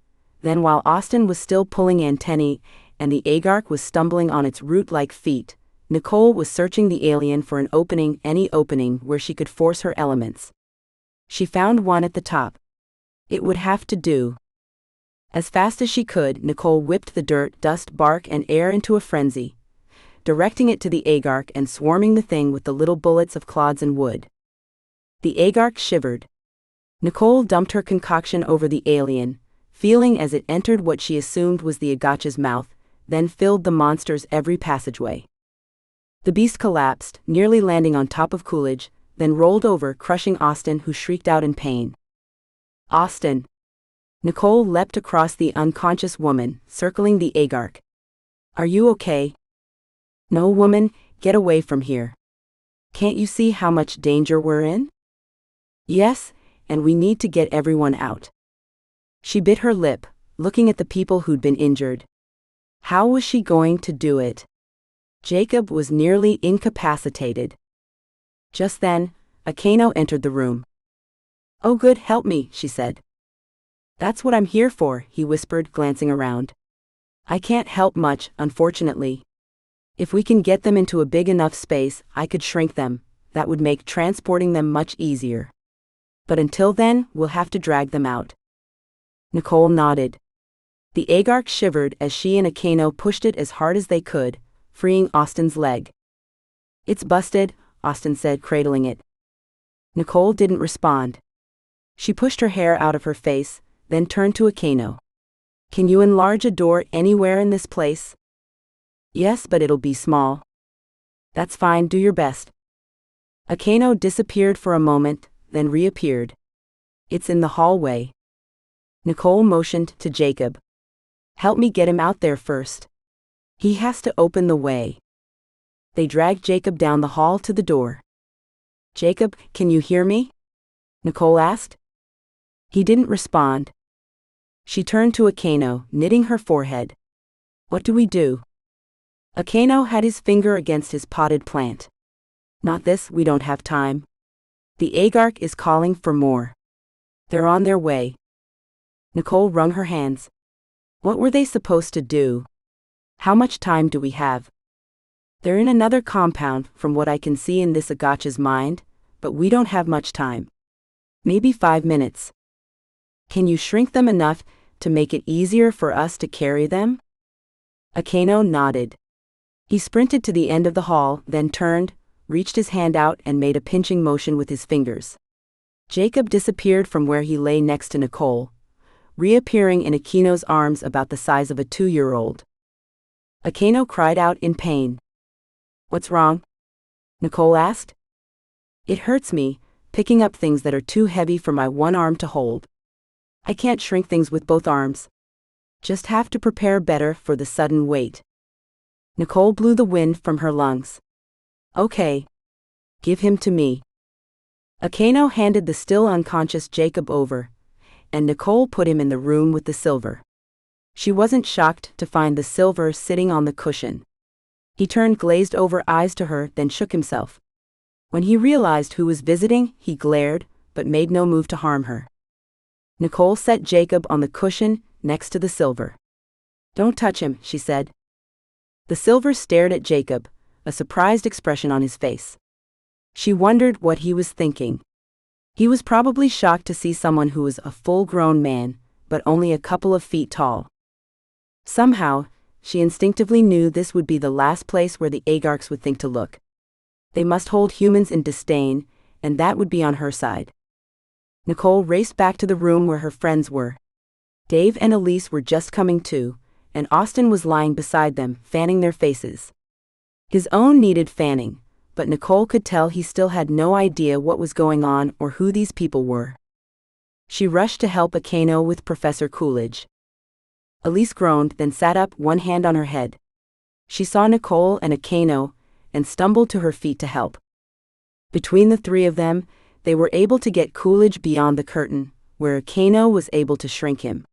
Then while Austin was still pulling antennae, and the Agark was stumbling on its root-like feet, Nicole was searching the alien for an opening, any opening where she could force her elements. She found one at the top. It would have to do. As fast as she could, Nicole whipped the dirt, dust, bark, and air into a frenzy, directing it to the Agark and swarming the thing with the little bullets of clods and wood. The Agark shivered. Nicole dumped her concoction over the alien, feeling as it entered what she assumed was the Agacha's mouth, then filled the monster's every passageway. The beast collapsed, nearly landing on top of Coolidge, then rolled over, crushing Austin, who shrieked out in pain. "Austin!" Nicole leapt across the unconscious woman, circling the Agark. "Are you okay?" "No, woman, get away from here. Can't you see how much danger we're in?" "Yes, and we need to get everyone out." She bit her lip, looking at the people who'd been injured. How was she going to do it? Jacob was nearly incapacitated. Just then, Akano entered the room. "Oh good, help me," she said. "That's what I'm here for," he whispered, glancing around. "I can't help much, unfortunately. If we can get them into a big enough space, I could shrink them. That would make transporting them much easier. But until then, we'll have to drag them out." Nicole nodded. The Agark shivered as she and Akano pushed it as hard as they could, freeing Austin's leg. "It's busted," Austin said, cradling it. Nicole didn't respond. She pushed her hair out of her face, then turned to Akano. "Can you enlarge a door anywhere in this place?" "Yes, but it'll be small." "That's fine, do your best." Akano disappeared for a moment, then reappeared. "It's in the hallway." Nicole motioned to Jacob. "Help me get him out there first. He has to open the way." They dragged Jacob down the hall to the door. "Jacob, can you hear me?" Nicole asked. He didn't respond. She turned to Akano, knitting her forehead. "What do we do?" Akano had his finger against his potted plant. "Not this, we don't have time. The Agark is calling for more. They're on their way." Nicole wrung her hands. What were they supposed to do? How much time do we have? "They're in another compound, from what I can see in this Agacha's mind, but we don't have much time. Maybe 5 minutes. Can you shrink them enough to make it easier for us to carry them?" Akano nodded. He sprinted to the end of the hall, then turned, reached his hand out and made a pinching motion with his fingers. Jacob disappeared from where he lay next to Nicole, reappearing in Akino's arms about the size of a 2-year-old. Akano cried out in pain. "What's wrong?" Nicole asked. "It hurts me, picking up things that are too heavy for my one arm to hold. I can't shrink things with both arms." Just have to prepare better for the sudden weight. Nicole blew the wind from her lungs. Okay. Give him to me. Akeno handed the still unconscious Jacob over, and Nicole put him in the room with the silver. She wasn't shocked to find the silver sitting on the cushion. He turned glazed-over eyes to her, then shook himself. When he realized who was visiting, he glared, but made no move to harm her. Nicole set Jacob on the cushion next to the silver. Don't touch him, she said. The silver stared at Jacob, a surprised expression on his face. She wondered what he was thinking. He was probably shocked to see someone who was a full-grown man, but only a couple of feet tall. Somehow, she instinctively knew this would be the last place where the Agarks would think to look. They must hold humans in disdain, and that would be on her side. Nicole raced back to the room where her friends were. Dave and Elise were just coming to, and Austin was lying beside them, fanning their faces. His own needed fanning, but Nicole could tell he still had no idea what was going on or who these people were. She rushed to help Akeno with Professor Coolidge. Elise groaned, then sat up, one hand on her head. She saw Nicole and Akeno, and stumbled to her feet to help. Between the three of them, they were able to get Coolidge beyond the curtain, where Akeno was able to shrink him.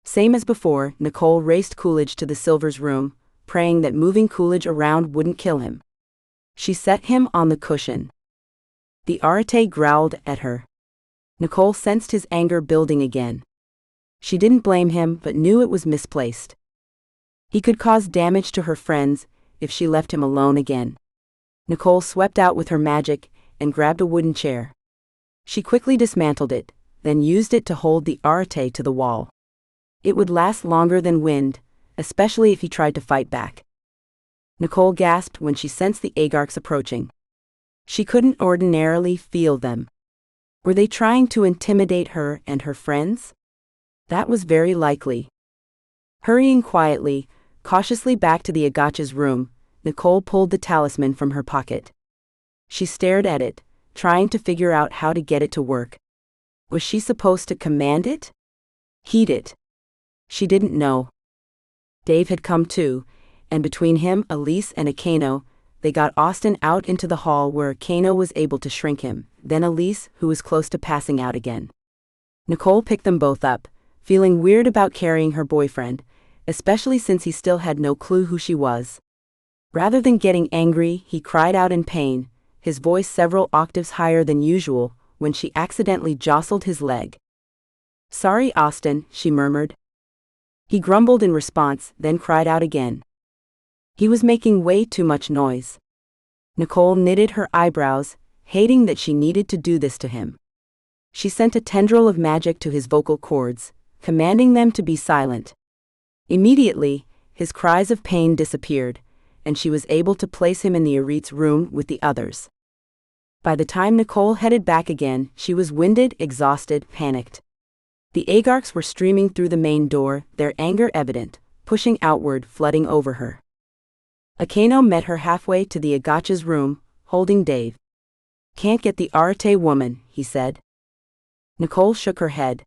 Same as before, Nicole raced Coolidge to the Silver's room, praying that moving Coolidge around wouldn't kill him. She set him on the cushion. The Arate growled at her. Nicole sensed his anger building again. She didn't blame him, but knew it was misplaced. He could cause damage to her friends if she left him alone again. Nicole swept out with her magic and grabbed a wooden chair. She quickly dismantled it, then used it to hold the Arate to the wall. It would last longer than wind, especially if he tried to fight back. Nicole gasped when she sensed the Agarks approaching. She couldn't ordinarily feel them. Were they trying to intimidate her and her friends? That was very likely. Hurrying quietly, cautiously back to the Agacha's room, Nicole pulled the talisman from her pocket. She stared at it, trying to figure out how to get it to work. Was she supposed to command it? Heat it? She didn't know. Dave had come too, and between him, Elise, and Akeno, they got Austin out into the hall where Akeno was able to shrink him, then Elise, who was close to passing out again. Nicole picked them both up, feeling weird about carrying her boyfriend, especially since he still had no clue who she was. Rather than getting angry, he cried out in pain, his voice several octaves higher than usual, when she accidentally jostled his leg. Sorry, Austin, she murmured. He grumbled in response, then cried out again. He was making way too much noise. Nicole knitted her eyebrows, hating that she needed to do this to him. She sent a tendril of magic to his vocal cords, commanding them to be silent. Immediately, his cries of pain disappeared, and she was able to place him in the Arite's room with the others. By the time Nicole headed back again, she was winded, exhausted, panicked. The Agarks were streaming through the main door, their anger evident, pushing outward, flooding over her. Akeno met her halfway to the Agacha's room, holding Dave. Can't get the Arate woman, he said. Nicole shook her head.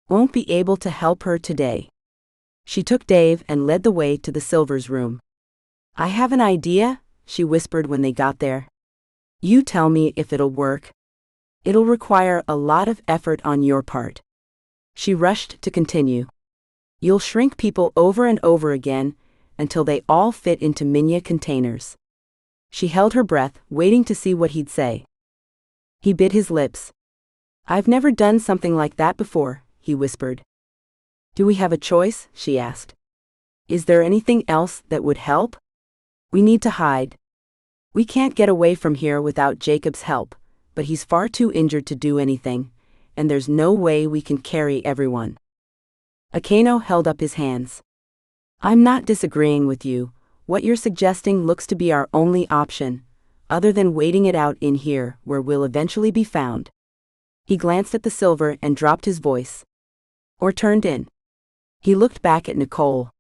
Won't be able to help her today. She took Dave and led the way to the Silver's room. I have an idea, she whispered when they got there. You tell me if it'll work. It'll require a lot of effort on your part. She rushed to continue. You'll shrink people over and over again, until they all fit into minya containers. She held her breath, waiting to see what he'd say. He bit his lips. I've never done something like that before, he whispered. Do we have a choice? She asked. Is there anything else that would help? We need to hide. We can't get away from here without Jacob's help, but he's far too injured to do anything, and there's no way we can carry everyone. Akeno held up his hands. I'm not disagreeing with you. What you're suggesting looks to be our only option, other than waiting it out in here, where we'll eventually be found. He glanced at the silver and dropped his voice. Or turned in. He looked back at Nicole.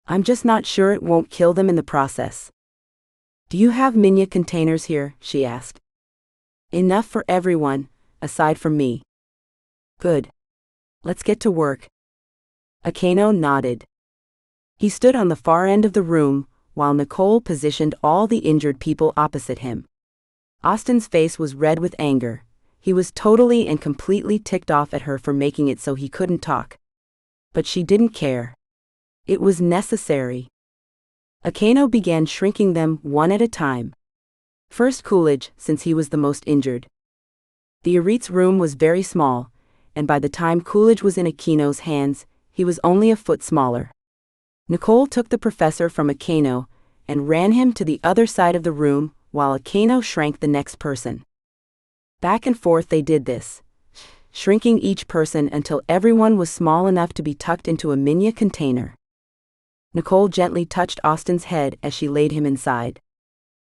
I'm just not sure it won't kill them in the process. Do you have minya containers here? She asked. Enough for everyone, aside from me. Good. Let's get to work. Akeno nodded. He stood on the far end of the room, while Nicole positioned all the injured people opposite him. Austin's face was red with anger. He was totally and completely ticked off at her for making it so he couldn't talk. But she didn't care. It was necessary. Akeno began shrinking them one at a time. First Coolidge, since he was the most injured. The elite's room was very small, and by the time Coolidge was in Akeno's hands, he was only a foot smaller. Nicole took the professor from Akeno and ran him to the other side of the room while Akeno shrank the next person. Back and forth they did this, shrinking each person until everyone was small enough to be tucked into a mini container. Nicole gently touched Austin's head as she laid him inside.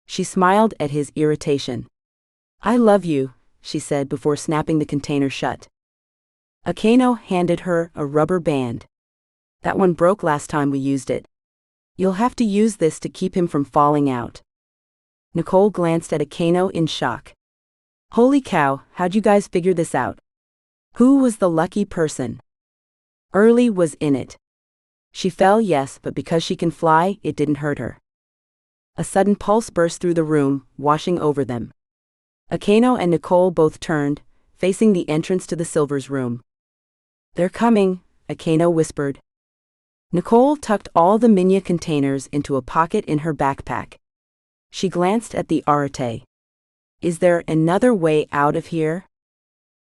She smiled at his irritation. "I love you," she said before snapping the container shut. Akeno handed her a rubber band. "That one broke last time we used it. You'll have to use this to keep him from falling out." Nicole glanced at Akeno in shock. "Holy cow, how'd you guys figure this out? Who was the lucky person?" Early was in it. She fell, yes, but because she can fly, it didn't hurt her. A sudden pulse burst through the room, washing over them. Akeno and Nicole both turned, facing the entrance to the Silver's room. "They're coming," Akeno whispered. Nicole tucked all the minya containers into a pocket in her backpack. She glanced at the arate. "Is there another way out of here?"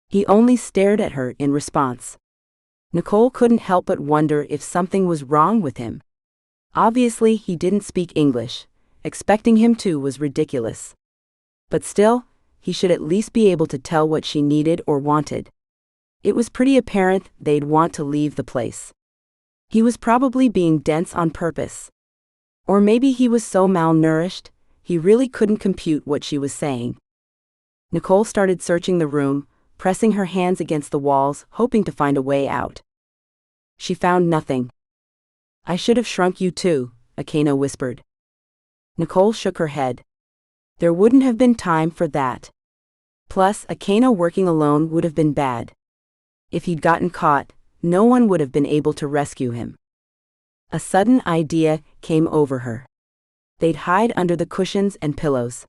He only stared at her in response. Nicole couldn't help but wonder if something was wrong with him. Obviously, he didn't speak English. Expecting him to was ridiculous. But still, he should at least be able to tell what she needed or wanted. It was pretty apparent they'd want to leave the place. He was probably being dense on purpose. Or maybe he was so malnourished, he really couldn't compute what she was saying. Nicole started searching the room, pressing her hands against the walls, hoping to find a way out. She found nothing. "I should have shrunk you too," Akeno whispered. Nicole shook her head. There wouldn't have been time for that. Plus, Akeno working alone would have been bad. If he'd gotten caught, no one would have been able to rescue him. A sudden idea came over her. They'd hide under the cushions and pillows.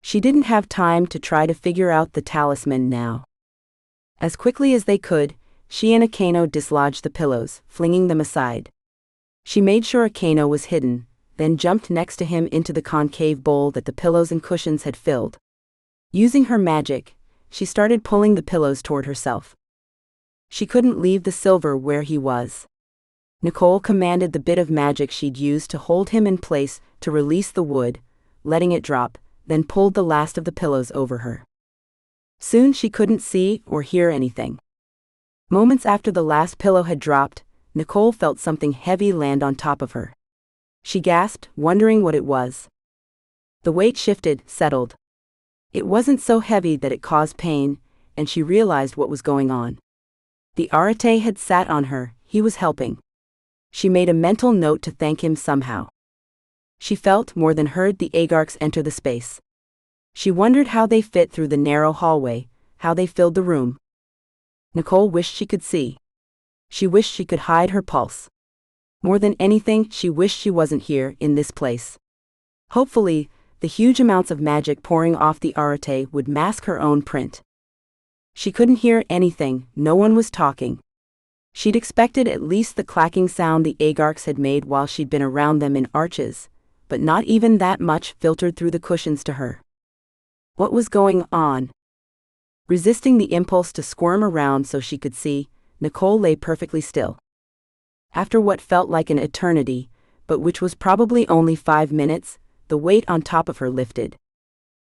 She didn't have time to try to figure out the talisman now. As quickly as they could, she and Akeno dislodged the pillows, flinging them aside. She made sure Akeno was hidden, then jumped next to him into the concave bowl that the pillows and cushions had filled. Using her magic, she started pulling the pillows toward herself. She couldn't leave the Silver where he was. Nicole commanded the bit of magic she'd used to hold him in place to release the wood, letting it drop, then pulled the last of the pillows over her. Soon she couldn't see or hear anything. Moments after the last pillow had dropped, Nicole felt something heavy land on top of her. She gasped, wondering what it was. The weight shifted, settled. It wasn't so heavy that it caused pain, and she realized what was going on. The arate had sat on her, he was helping. She made a mental note to thank him somehow. She felt more than heard the agarks enter the space. She wondered how they fit through the narrow hallway, how they filled the room. Nicole wished she could see. She wished she could hide her pulse. More than anything, she wished she wasn't here, in this place. Hopefully, the huge amounts of magic pouring off the arate would mask her own print. She couldn't hear anything, no one was talking. She'd expected at least the clacking sound the agarks had made while she'd been around them in arches, but not even that much filtered through the cushions to her. What was going on? Resisting the impulse to squirm around so she could see, Nicole lay perfectly still. After what felt like an eternity, but which was probably only 5 minutes, the weight on top of her lifted.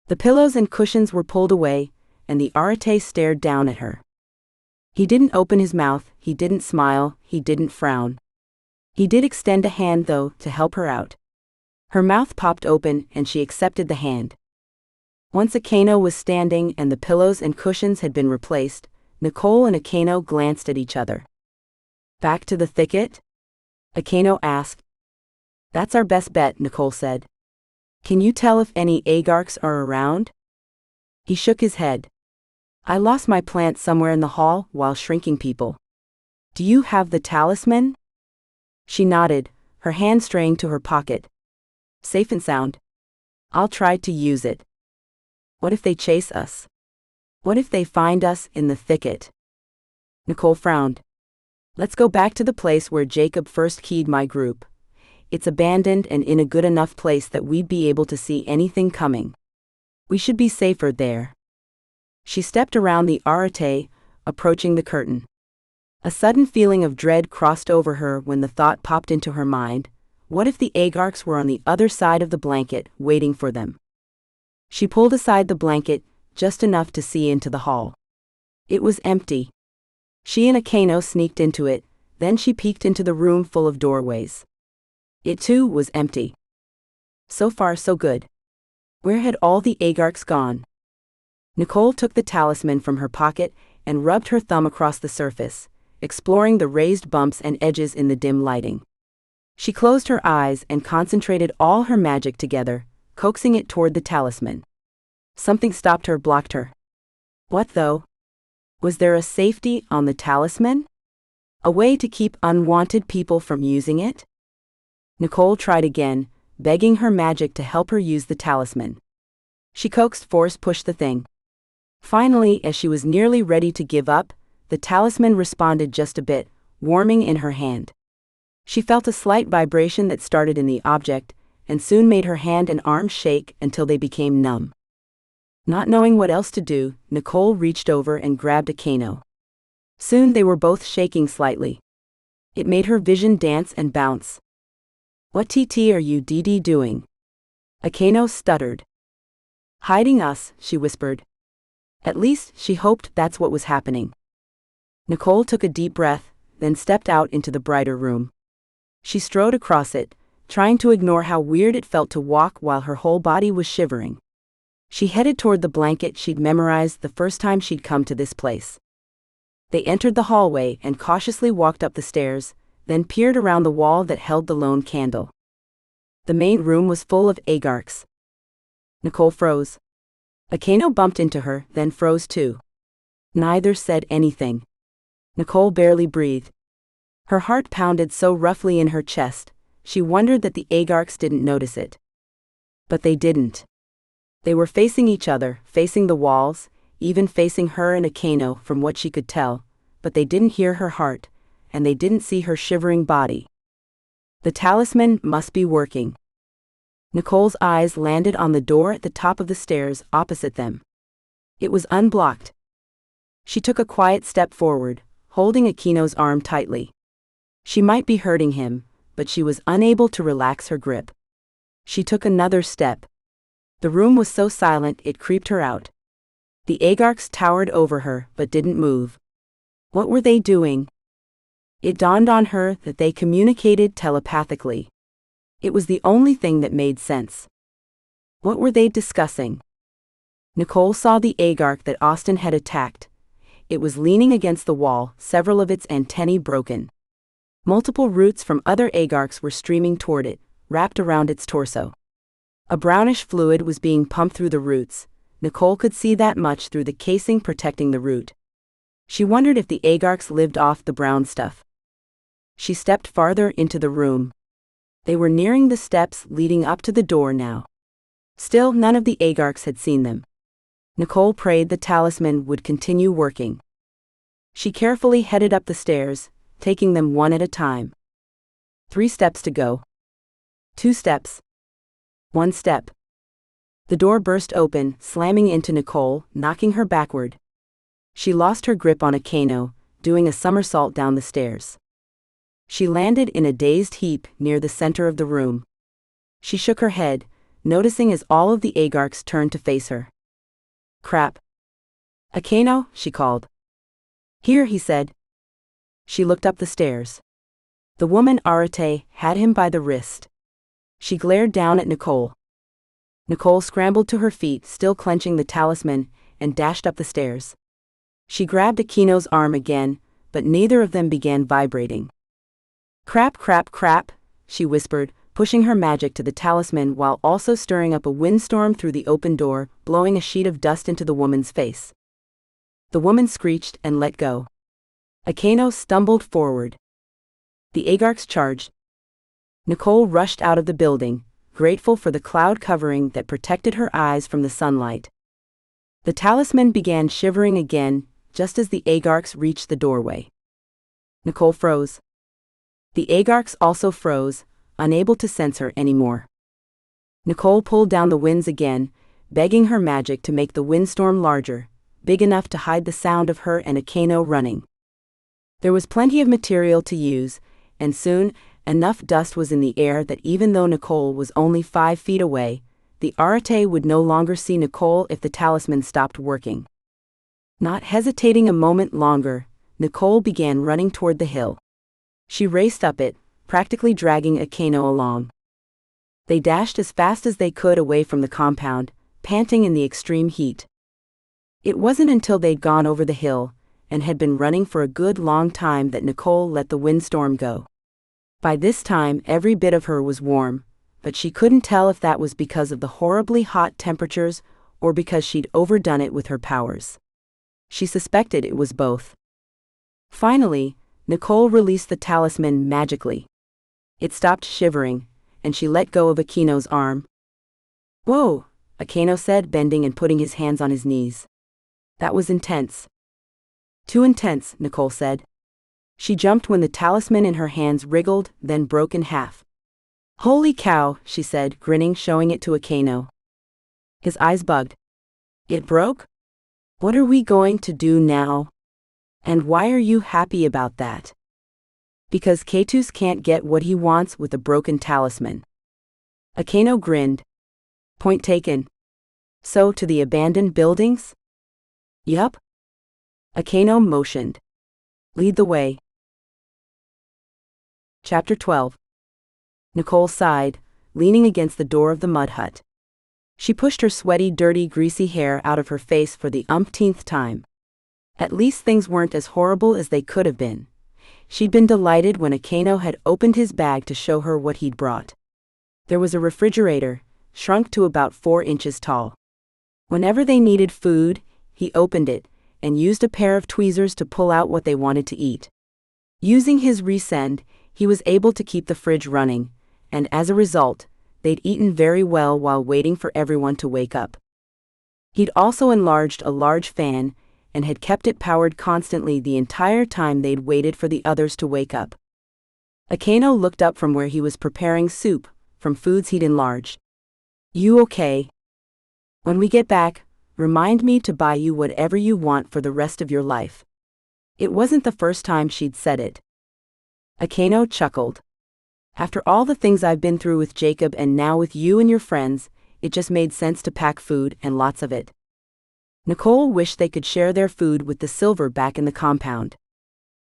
The pillows and cushions were pulled away, and the arate stared down at her. He didn't open his mouth, he didn't smile, he didn't frown. He did extend a hand, though, to help her out. Her mouth popped open, and she accepted the hand. Once Akeno was standing and the pillows and cushions had been replaced, Nicole and Akeno glanced at each other. "Back to the thicket?" Akeno asked. "That's our best bet," Nicole said. "Can you tell if any agarks are around?" He shook his head. "I lost my plant somewhere in the hall while shrinking people. Do you have the talisman?" She nodded, her hand straying to her pocket. Safe and sound. I'll try to use it. What if they chase us? What if they find us in the thicket? Nicole frowned. Let's go back to the place where Jacob first keyed my group. It's abandoned and in a good enough place that we'd be able to see anything coming. We should be safer there. She stepped around the arete, approaching the curtain. A sudden feeling of dread crossed over her when the thought popped into her mind. What if the Agarks were on the other side of the blanket, waiting for them? She pulled aside the blanket, just enough to see into the hall. It was empty. She and Keitus sneaked into it, then she peeked into the room full of doorways. It too was empty. So far so good. Where had all the Agarks gone? Nicole took the talisman from her pocket and rubbed her thumb across the surface, exploring the raised bumps and edges in the dim lighting. She closed her eyes and concentrated all her magic together, coaxing it toward the talisman. Something stopped her, blocked her. What though? Was there a safety on the talisman? A way to keep unwanted people from using it? Nicole tried again, begging her magic to help her use the talisman. She coaxed, force pushed the thing. Finally, as she was nearly ready to give up, the talisman responded just a bit, warming in her hand. She felt a slight vibration that started in the object, and soon made her hand and arm shake until they became numb. Not knowing what else to do, Nicole reached over and grabbed Keitus. Soon they were both shaking slightly. It made her vision dance and bounce. What TT are you DD doing? Keitus stuttered. Hiding us, she whispered. At least, she hoped that's what was happening. Nicole took a deep breath, then stepped out into the brighter room. She strode across it, trying to ignore how weird it felt to walk while her whole body was shivering. She headed toward the blanket she'd memorized the first time she'd come to this place. They entered the hallway and cautiously walked up the stairs, then peered around the wall that held the lone candle. The main room was full of Agarks. Nicole froze. Keitus bumped into her, then froze too. Neither said anything. Nicole barely breathed. Her heart pounded so roughly in her chest, she wondered that the Agarks didn't notice it. But they didn't. They were facing each other, facing the walls, even facing her and Keitus from what she could tell, but they didn't hear her heart, and they didn't see her shivering body. The talisman must be working. Nicole's eyes landed on the door at the top of the stairs opposite them. It was unblocked. She took a quiet step forward, holding Keitus's arm tightly. She might be hurting him, but she was unable to relax her grip. She took another step. The room was so silent it creeped her out. The Agarks towered over her but didn't move. What were they doing? It dawned on her that they communicated telepathically. It was the only thing that made sense. What were they discussing? Nicole saw the Agark that Austin had attacked. It was leaning against the wall, several of its antennae broken. Multiple roots from other Agarks were streaming toward it, wrapped around its torso. A brownish fluid was being pumped through the roots. Nicole could see that much through the casing protecting the root. She wondered if the Agarks lived off the brown stuff. She stepped farther into the room. They were nearing the steps leading up to the door now. Still, none of the Agarks had seen them. Nicole prayed the talisman would continue working. She carefully headed up the stairs, taking them one at a time. 3 steps to go. 2 steps. 1 step. The door burst open, slamming into Nicole, knocking her backward. She lost her grip on Keitus, doing a somersault down the stairs. She landed in a dazed heap near the center of the room. She shook her head, noticing as all of the Agarks turned to face her. Crap. Keitus, she called. Here, he said. She looked up the stairs. The woman Arate had him by the wrist. She glared down at Nicole. Nicole scrambled to her feet, still clenching the talisman, and dashed up the stairs. She grabbed Keitus's arm again, but neither of them began vibrating. Crap, crap, crap, she whispered, pushing her magic to the talisman while also stirring up a windstorm through the open door, blowing a sheet of dust into the woman's face. The woman screeched and let go. Keitus stumbled forward. The Agarks charged, Nicole rushed out of the building, grateful for the cloud covering that protected her eyes from the sunlight. The talisman began shivering again, just as the agarks reached the doorway. Nicole froze. The agarks also froze, unable to sense her anymore. Nicole pulled down the winds again, begging her magic to make the windstorm larger, big enough to hide the sound of her and Akeno running. There was plenty of material to use, and soon, enough dust was in the air that even though Nicole was only 5 feet away, the Arate would no longer see Nicole if the talisman stopped working. Not hesitating a moment longer, Nicole began running toward the hill. She raced up it, practically dragging Akeno along. They dashed as fast as they could away from the compound, panting in the extreme heat. It wasn't until they'd gone over the hill, and had been running for a good long time, that Nicole let the windstorm go. By this time every bit of her was warm, but she couldn't tell if that was because of the horribly hot temperatures or because she'd overdone it with her powers. She suspected it was both. Finally, Nicole released the talisman magically. It stopped shivering, and she let go of Akeno's arm. "Whoa," Akeno said, bending and putting his hands on his knees. "That was intense." "Too intense," Nicole said. She jumped when the talisman in her hands wriggled, then broke in half. "Holy cow," she said, grinning, showing it to Akeno. His eyes bugged. "It broke? What are we going to do now? And why are you happy about that?" "Because Keitus can't get what he wants with a broken talisman." Akeno grinned. "Point taken. So to the abandoned buildings?" "Yup." Akeno motioned. "Lead the way." Chapter 12. Nicole sighed, leaning against the door of the mud hut. She pushed her sweaty, dirty, greasy hair out of her face for the umpteenth time. At least things weren't as horrible as they could have been. She'd been delighted when Akeno had opened his bag to show her what he'd brought. There was a refrigerator, shrunk to about 4 inches tall. Whenever they needed food, he opened it, and used a pair of tweezers to pull out what they wanted to eat. Using his resend, he was able to keep the fridge running, and as a result, they'd eaten very well while waiting for everyone to wake up. He'd also enlarged a large fan, and had kept it powered constantly the entire time they'd waited for the others to wake up. Akeno looked up from where he was preparing soup, from foods he'd enlarged. "You okay? When we get back, remind me to buy you whatever you want for the rest of your life." It wasn't the first time she'd said it. Akeno chuckled. "After all the things I've been through with Jacob and now with you and your friends, it just made sense to pack food, and lots of it." Nicole wished they could share their food with the silver back in the compound.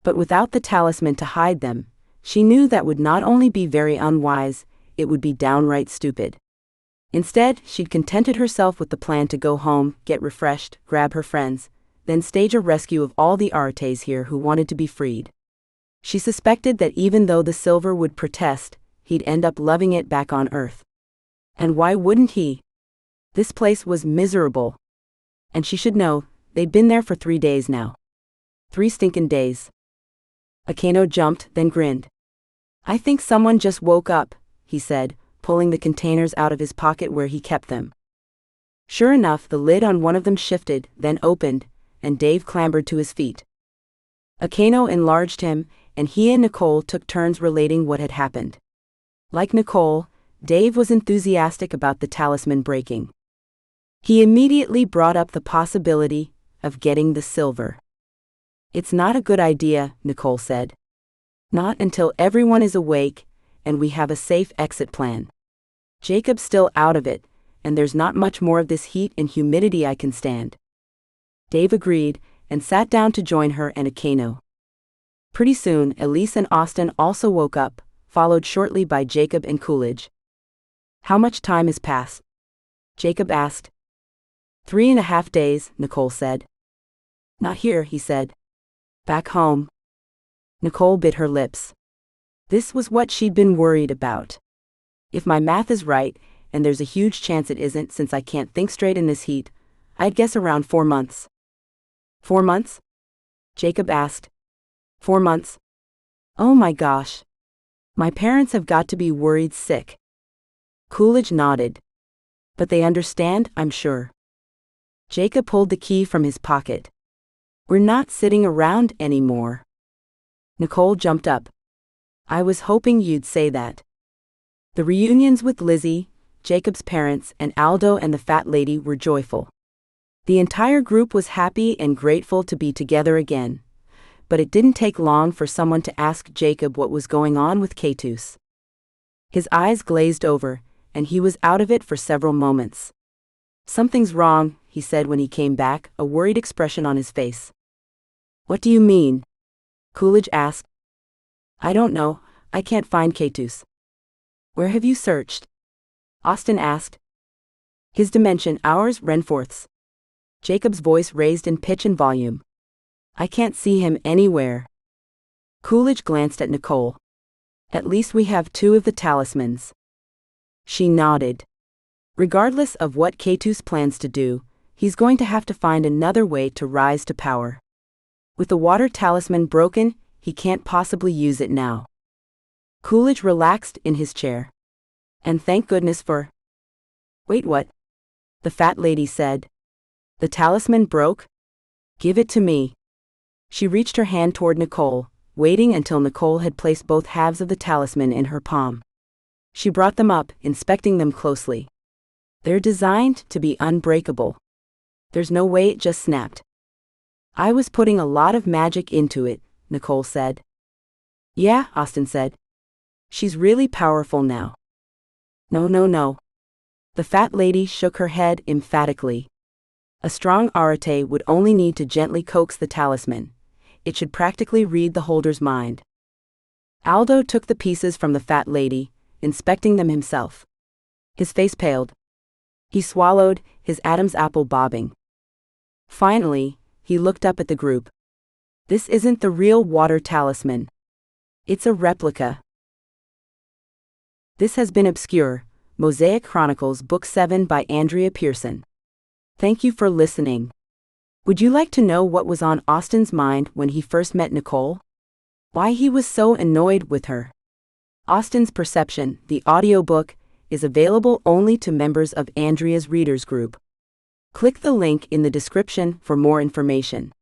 But without the talisman to hide them, she knew that would not only be very unwise, it would be downright stupid. Instead, she'd contented herself with the plan to go home, get refreshed, grab her friends, then stage a rescue of all the Arates here who wanted to be freed. She suspected that even though the silver would protest, he'd end up loving it back on Earth. And why wouldn't he? This place was miserable. And she should know, they'd been there for 3 days now. 3 stinking days. Akeno jumped, then grinned. "I think someone just woke up," he said, pulling the containers out of his pocket where he kept them. Sure enough, the lid on one of them shifted, then opened, and Dave clambered to his feet. Akeno enlarged him, and he and Nicole took turns relating what had happened. Like Nicole, Dave was enthusiastic about the talisman breaking. He immediately brought up the possibility of getting the silver. "It's not a good idea," Nicole said. "Not until everyone is awake, and we have a safe exit plan. Jacob's still out of it, and there's not much more of this heat and humidity I can stand." Dave agreed, and sat down to join her and Akeno. Pretty soon, Elise and Austin also woke up, followed shortly by Jacob and Coolidge. "How much time has passed?" Jacob asked. 3.5 days, Nicole said. "Not here," he said. "Back home." Nicole bit her lips. This was what she'd been worried about. If my math is right, and there's a huge chance it isn't since I can't think straight in this heat, I'd guess around 4 months. 4 months? Jacob asked. 4 months. Oh my gosh. My parents have got to be worried sick. Coolidge nodded. But they understand, I'm sure. Jacob pulled the key from his pocket. We're not sitting around anymore. Nicole jumped up. I was hoping you'd say that. The reunions with Lizzie, Jacob's parents, and Aldo and the fat lady were joyful. The entire group was happy and grateful to be together again, but it didn't take long for someone to ask Jacob what was going on with Keitus. His eyes glazed over, and he was out of it for several moments. Something's wrong, he said when he came back, a worried expression on his face. What do you mean? Coolidge asked. I don't know, I can't find Keitus. Where have you searched? Austin asked. His dimension, ours, Renforth's. Jacob's voice raised in pitch and volume. I can't see him anywhere. Coolidge glanced at Nicole. At least we have 2 of the talismans. She nodded. Regardless of what Keitus plans to do, he's going to have to find another way to rise to power. With the water talisman broken, he can't possibly use it now. Coolidge relaxed in his chair. And thank goodness for... Wait, what? The fat lady said. The talisman broke? Give it to me. She reached her hand toward Nicole, waiting until Nicole had placed both halves of the talisman in her palm. She brought them up, inspecting them closely. They're designed to be unbreakable. There's no way it just snapped. I was putting a lot of magic into it, Nicole said. Yeah, Austin said. She's really powerful now. No. The fat lady shook her head emphatically. A strong arete would only need to gently coax the talisman. It should practically read the holder's mind. Aldo took the pieces from the fat lady, inspecting them himself. His face paled. He swallowed, his Adam's apple bobbing. Finally, he looked up at the group. This isn't the real water talisman. It's a replica. This has been Obscure, Mosaic Chronicles Book 7 by Andrea Pearson. Thank you for listening. Would you like to know what was on Austin's mind when he first met Nicole? Why he was so annoyed with her? Austin's Perception, the audiobook, is available only to members of Andrea's Readers Group. Click the link in the description for more information.